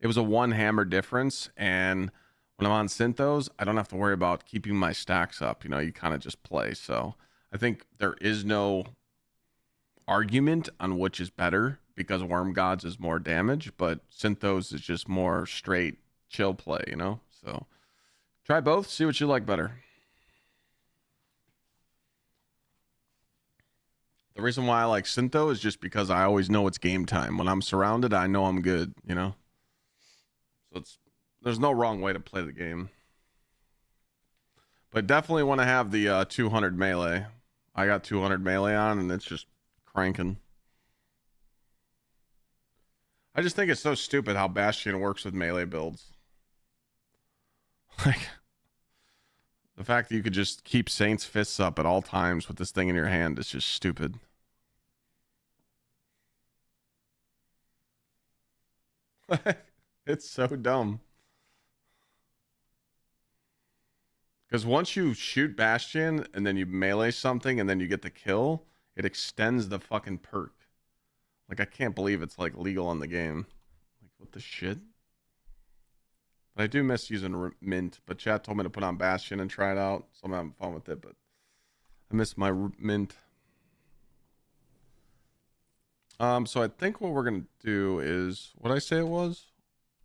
it was a 1 hammer difference, and when I'm on Synthos, I don't have to worry about keeping my stacks up. You know, you kind of just play. So I think there is no argument on which is better because Worm Gods is more damage, but Synthos is just more straight chill play, you know? So try both, see what you like better. The reason why I like Syntho is just because I always know it's game time. When I'm surrounded, I know I'm good, you know? So there's no wrong way to play the game. But definitely want to have the 200 melee. I got 200 melee on, and it's just cranking. I just think it's so stupid how Bastion works with melee builds. Like, the fact that you could just keep Saint's Fists up at all times with this thing in your hand is just stupid. It's so dumb. Because once you shoot Bastion and then you melee something and then you get the kill, it extends the fucking perk. Like, I can't believe it's like legal in the game. Like, what the shit? But I do miss using Mint, but chat told me to put on Bastion and try it out, so I'm having fun with it, but I miss my Mint. So I think what we're gonna do is, what I say it was?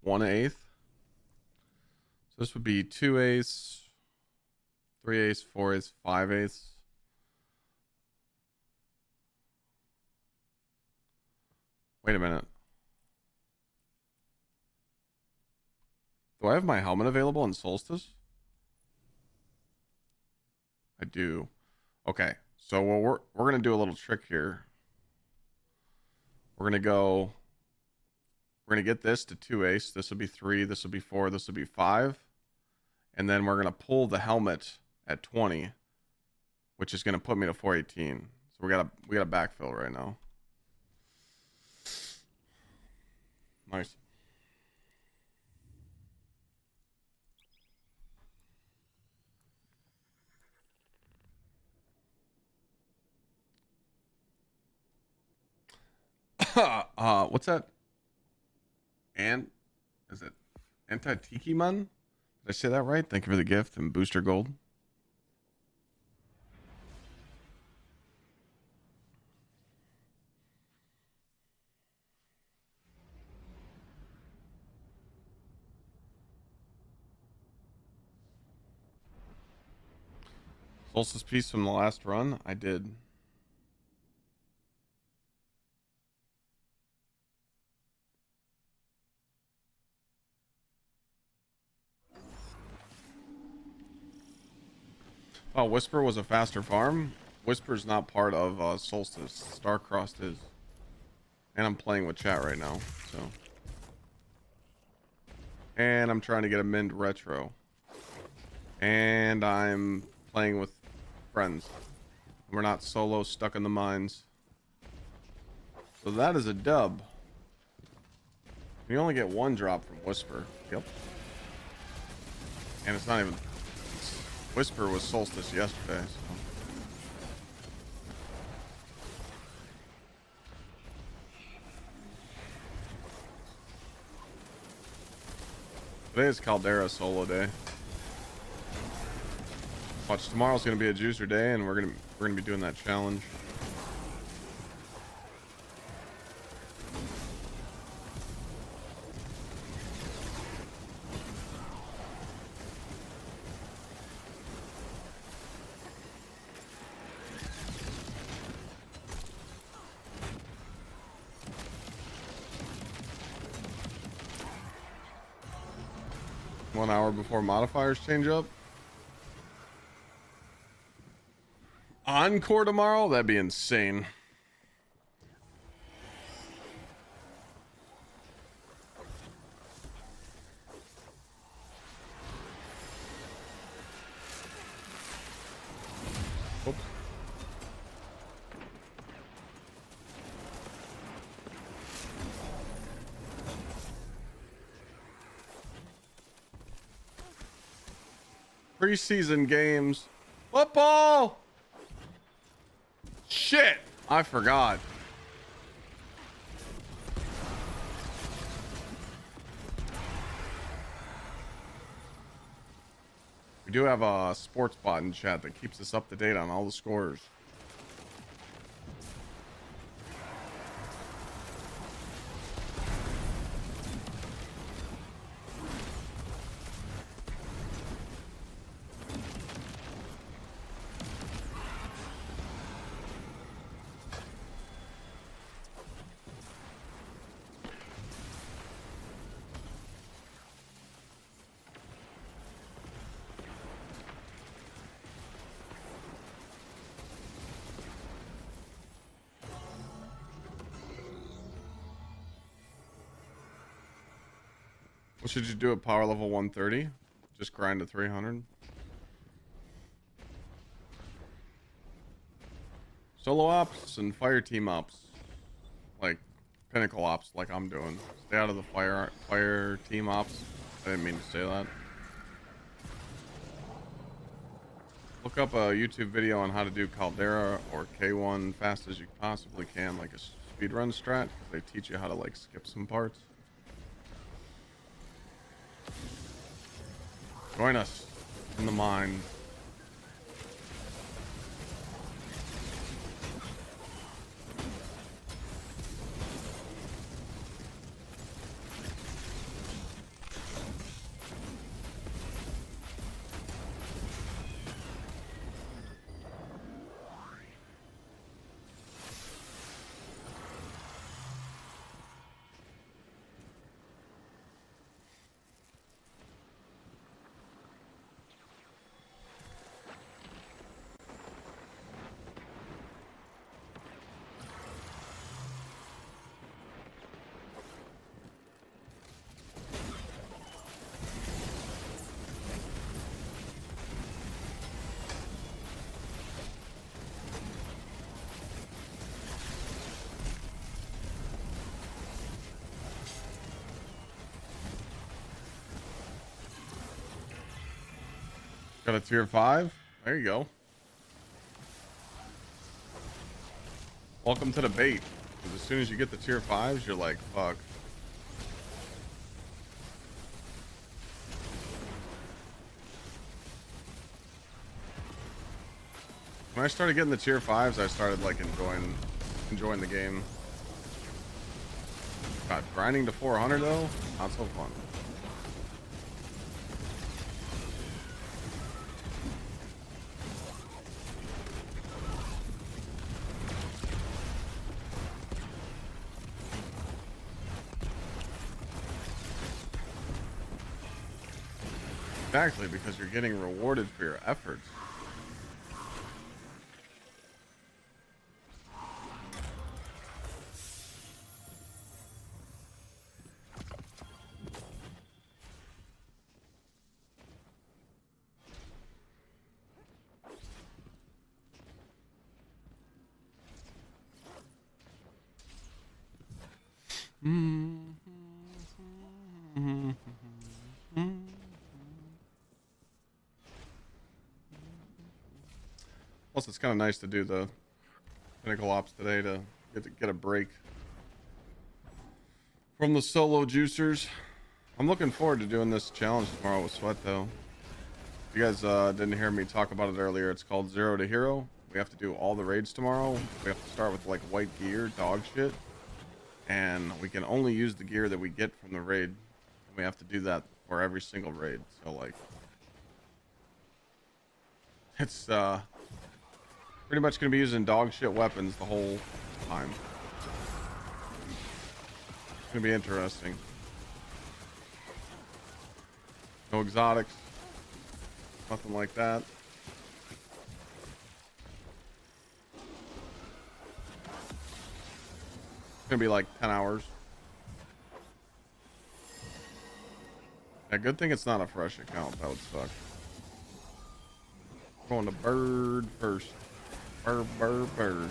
1/8. So this would be 2/8, 3/8, 4/8, 5/8. Wait a minute. Do I have my helmet available in Solstice? I do. Okay, so we're gonna do a little trick here. We're gonna get this to 2/8. This will be 3. This will be 4. This will be 5. And then we're gonna pull the helmet at 20, which is gonna put me to 418. So we gotta backfill right now. Nice. What's that? And is it Anti-Tiki Man? Did I say that right? Thank you for the gift and booster gold. Solstice piece from the last run? I did. Oh, Whisper was a faster farm? Whisper's not part of Solstice. Starcrossed is. And I'm playing with chat right now, so. And I'm trying to get a Mint Retro. And I'm playing with friends. We're not solo stuck in the mines. So that is a dub. You only get one drop from Whisper. Yep. And it's not even... Whisper was Solstice yesterday, so... Today is Caldera solo day. Watch, tomorrow's gonna be a juicer day, and we're gonna be doing that challenge. One hour before modifiers change up. Encore tomorrow? That'd be insane. Oops. Preseason games. Football! Shit! I forgot. We do have a sports bot in chat that keeps us up to date on all the scores. What should you do at power level 130? Just grind to 300. Solo ops and fire team ops. Like pinnacle ops like I'm doing. Stay out of the fire team ops. I didn't mean to say that. Look up a YouTube video on how to do Caldera or K1 fast as you possibly can, like a speedrun strat. They teach you how to like skip some parts. Join us in the mine. Got a tier 5. There you go. Welcome to the bait. Because as soon as you get the tier 5s, you're like, fuck. When I started getting the tier 5s, I started like enjoying the game. God, grinding to 400 though, not so fun. Exactly, because you're getting rewarded for your efforts. Plus, it's kind of nice to do the Pinnacle Ops today to get a break from the solo juicers. I'm looking forward to doing this challenge tomorrow with Sweat, though. If you guys didn't hear me talk about it earlier, it's called Zero to Hero. We have to do all the raids tomorrow. We have to start with like white gear, dog shit, and we can only use the gear that we get from the raid. And we have to do that for every single raid. So like, it's pretty much gonna be using dog shit weapons the whole time. It's gonna be interesting. No exotics, nothing like that. It's gonna be like 10 hours. Yeah, good thing it's not a fresh account. That would suck. Going to bird first. Bird.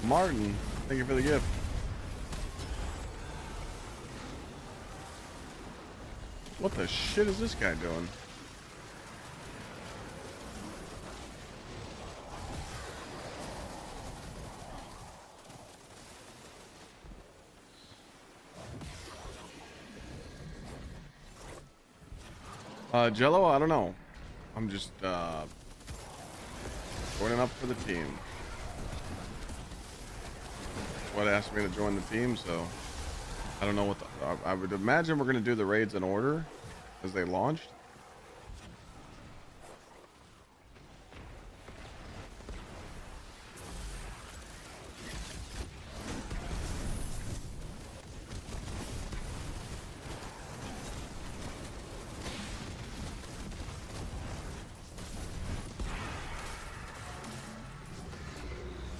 Martin, thank you for the gift. What the shit is this guy doing? Jello, I don't know. I'm just joining up for the team. What asked me to join the team, so I don't know what the, I would imagine we're gonna do the raids in order as they launched.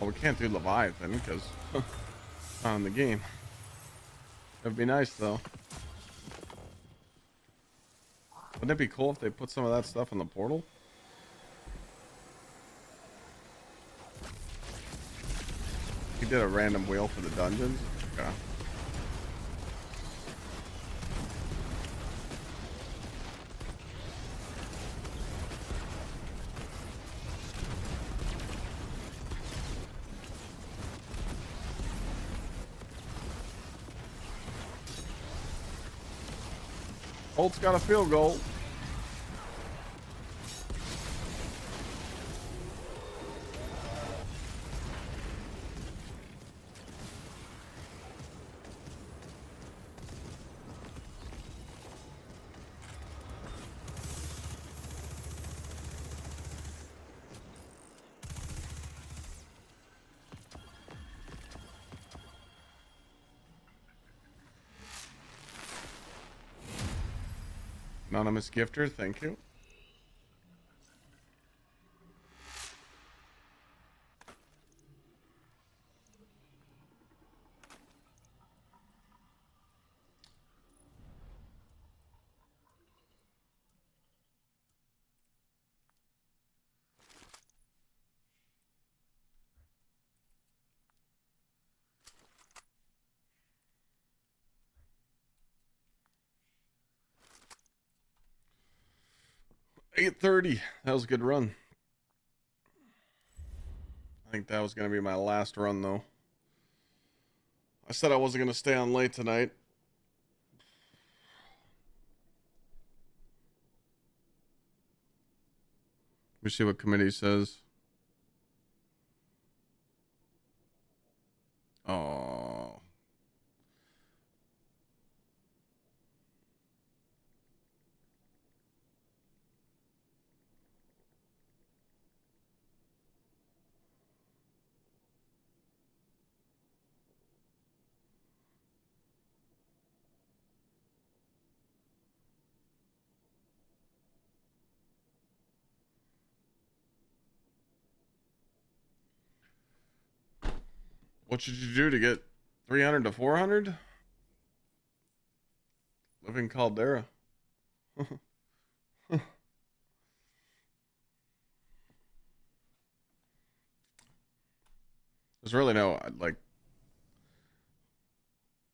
Well, we can't do Leviathan because it's not in the game. It'd be nice though. Wouldn't it be cool if they put some of that stuff in the portal? He did a random wheel for the dungeons. Okay. Holt's got a field goal. Anonymous gifter, thank you. $8:30. That was a good run. I think that was going to be my last run, though. I said I wasn't going to stay on late tonight. Let me see what committee says. Oh. What should you do to get 300 to 400? Live in Caldera. There's really no like.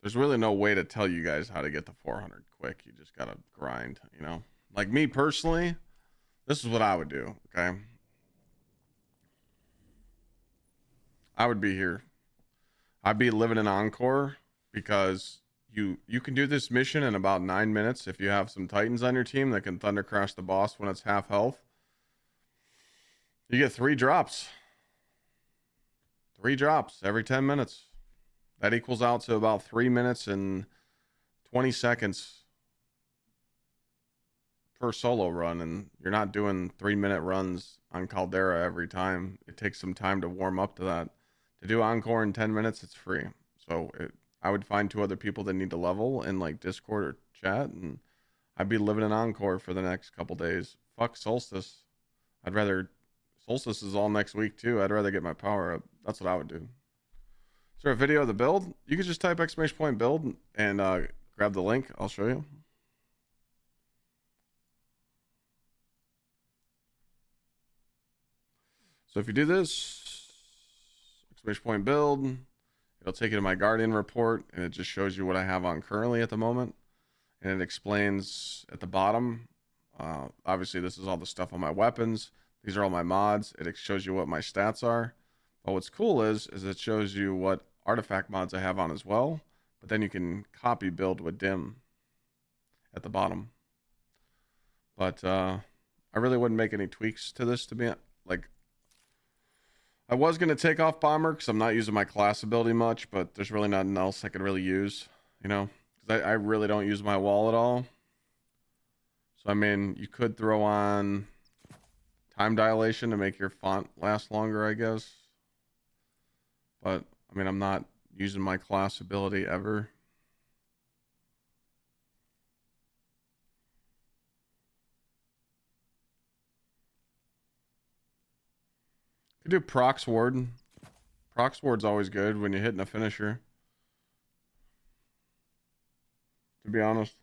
There's really no way to tell you guys how to get to 400 quick. You just gotta grind, you know. Like me personally, this is what I would do. Okay, I would be here. I'd be living in Encore because you can do this mission in about 9 minutes if you have some Titans on your team that can thunder crash the boss when it's half health. You get 3 drops. 3 drops every 10 minutes. That equals out to about 3 minutes and 20 seconds per solo run, and you're not doing 3-minute runs on Caldera every time. It takes some time to warm up to that. To do Encore in 10 minutes, it's free. So I would find 2 other people that need to level in like Discord or chat, and I'd be living in Encore for the next couple days. Fuck Solstice. I'd rather Solstice is all next week too. I'd rather get my power up. That's what I would do. Is there a video of the build? You could just type !build and grab the link. I'll show you. So if you do this, !build, it'll take you to my Guardian report, and it just shows you what I have on currently at the moment. And it explains at the bottom, obviously this is all the stuff on my weapons. These are all my mods. It shows you what my stats are. But what's cool is it shows you what artifact mods I have on as well. But then you can copy build with dim at the bottom. But I really wouldn't make any tweaks to this to be like. I was going to take off Bomber because I'm not using my class ability much, but there's really nothing else I could really use, you know? Because I really don't use my wall at all. So, I mean, you could throw on time dilation to make your font last longer, I guess. But, I mean, I'm not using my class ability ever. Could do Prox Ward. Prox Ward's always good when you're hitting a finisher. To be honest.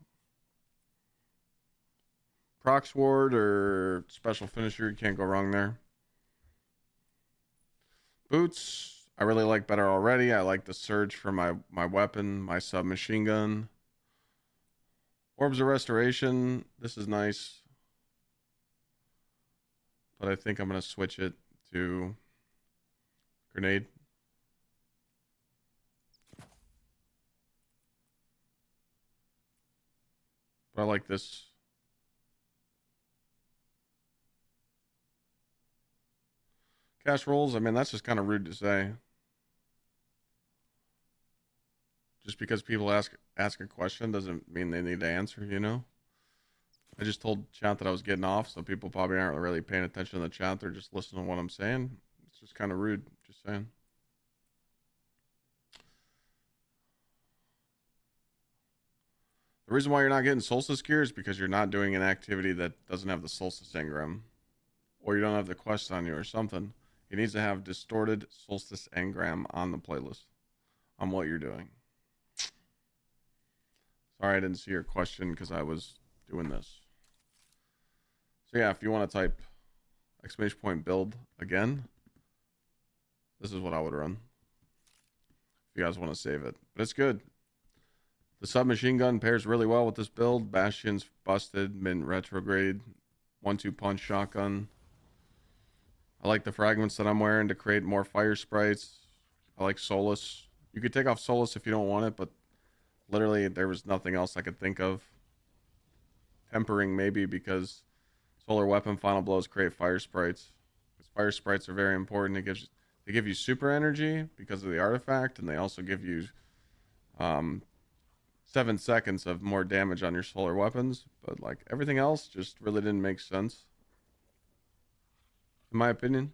Prox Ward or special finisher, you can't go wrong there. Boots, I really like better already. I like the surge for my weapon, my submachine gun. Orbs of Restoration, this is nice. But I think I'm going to switch it to grenade. But I like this. Cash rolls, I mean, that's just kind of rude to say. Just because people ask a question doesn't mean they need to answer, you know? I just told chat that I was getting off, so people probably aren't really paying attention to the chat. They're just listening to what I'm saying. It's just kind of rude, just saying. The reason why you're not getting Solstice gear is because you're not doing an activity that doesn't have the Solstice engram. Or you don't have the quest on you or something. It needs to have distorted Solstice engram on the playlist on what you're doing. Sorry I didn't see your question because I was doing this. So yeah, if you want to type !build again, this is what I would run. If you guys want to save it. But it's good. The submachine gun pairs really well with this build. Bastion's busted, mint retrograde, 1-2 punch shotgun. I like the fragments that I'm wearing to create more fire sprites. I like Solus. You could take off Solus if you don't want it, but literally there was nothing else I could think of. Tempering maybe because solar weapon final blows create fire sprites. Because fire sprites are very important. They give you super energy because of the artifact, and they also give you 7 seconds of more damage on your solar weapons. But like everything else just really didn't make sense, in my opinion.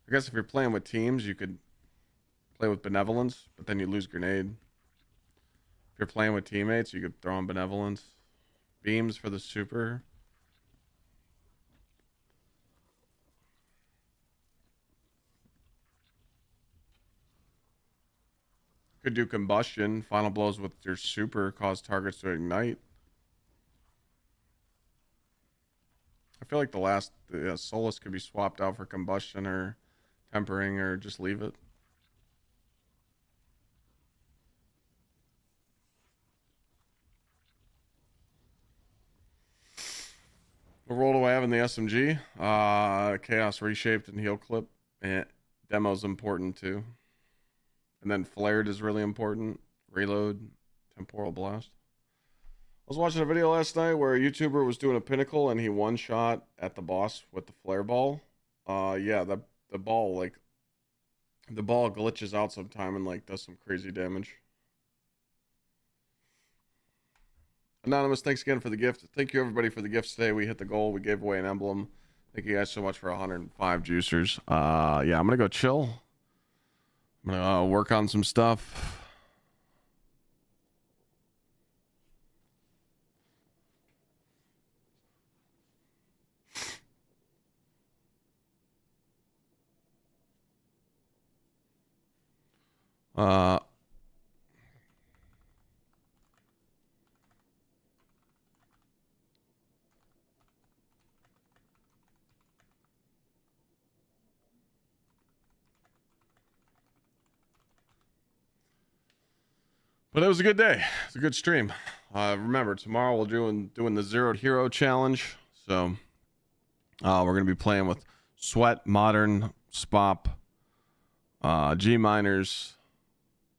I guess if you're playing with teams, you could play with Benevolence, but then you lose Grenade. If you're playing with teammates, you could throw on Benevolence. Beams for the super. Could do combustion. Final blows with your super cause targets to ignite. I feel like the Solstice could be swapped out for combustion or tempering or just leave it. What role do I have in the SMG? Chaos Reshaped and Heal Clip. Demo's important too. And then Flared is really important. Reload, Temporal Blast. I was watching a video last night where a YouTuber was doing a pinnacle and he one shot at the boss with the flare ball. Yeah, the ball glitches out sometime and like does some crazy damage. Anonymous, thanks again for the gift. Thank you everybody for the gifts today. We hit the goal. We gave away an emblem. Thank you guys so much for 105 juicers. Yeah, I'm gonna go chill. I'm gonna work on some stuff. But it was a good day. It's a good stream. Remember, tomorrow we're doing the Zeroed Hero Challenge. So we're gonna be playing with Sweat, Modern, Spop, G Miners,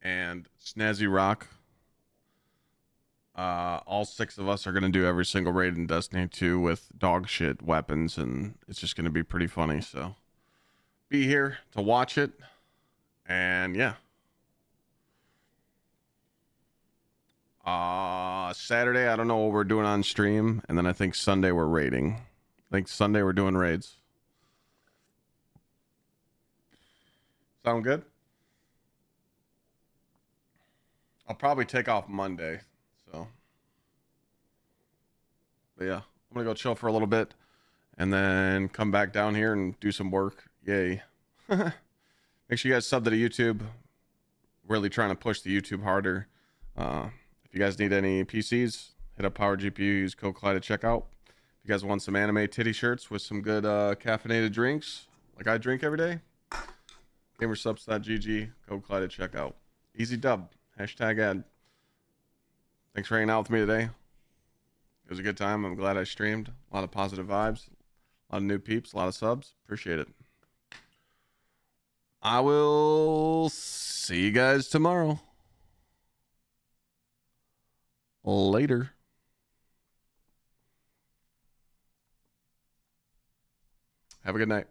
and Snazzy Rock. All 6 of us are gonna do every single raid in Destiny 2 with dog shit weapons, and it's just gonna be pretty funny. So be here to watch it, and yeah. Saturday, I don't know what we're doing on stream, and then I think Sunday we're raiding. I think Sunday we're doing raids. Sound good? I'll probably take off Monday, so. But yeah, I'm gonna go chill for a little bit, and then come back down here and do some work. Yay. Make sure you guys sub to the YouTube. Really trying to push the YouTube harder. If you guys need any PCs, hit up Power GPU, use code Clyde at checkout. If you guys want some anime titty shirts with some good caffeinated drinks, like I drink every day, gamersubs.gg, code Clyde at checkout. Easy dub. Hashtag ad. Thanks for hanging out with me today. It was a good time. I'm glad I streamed. A lot of positive vibes. A lot of new peeps. A lot of subs. Appreciate it. I will see you guys tomorrow. Later. Have a good night.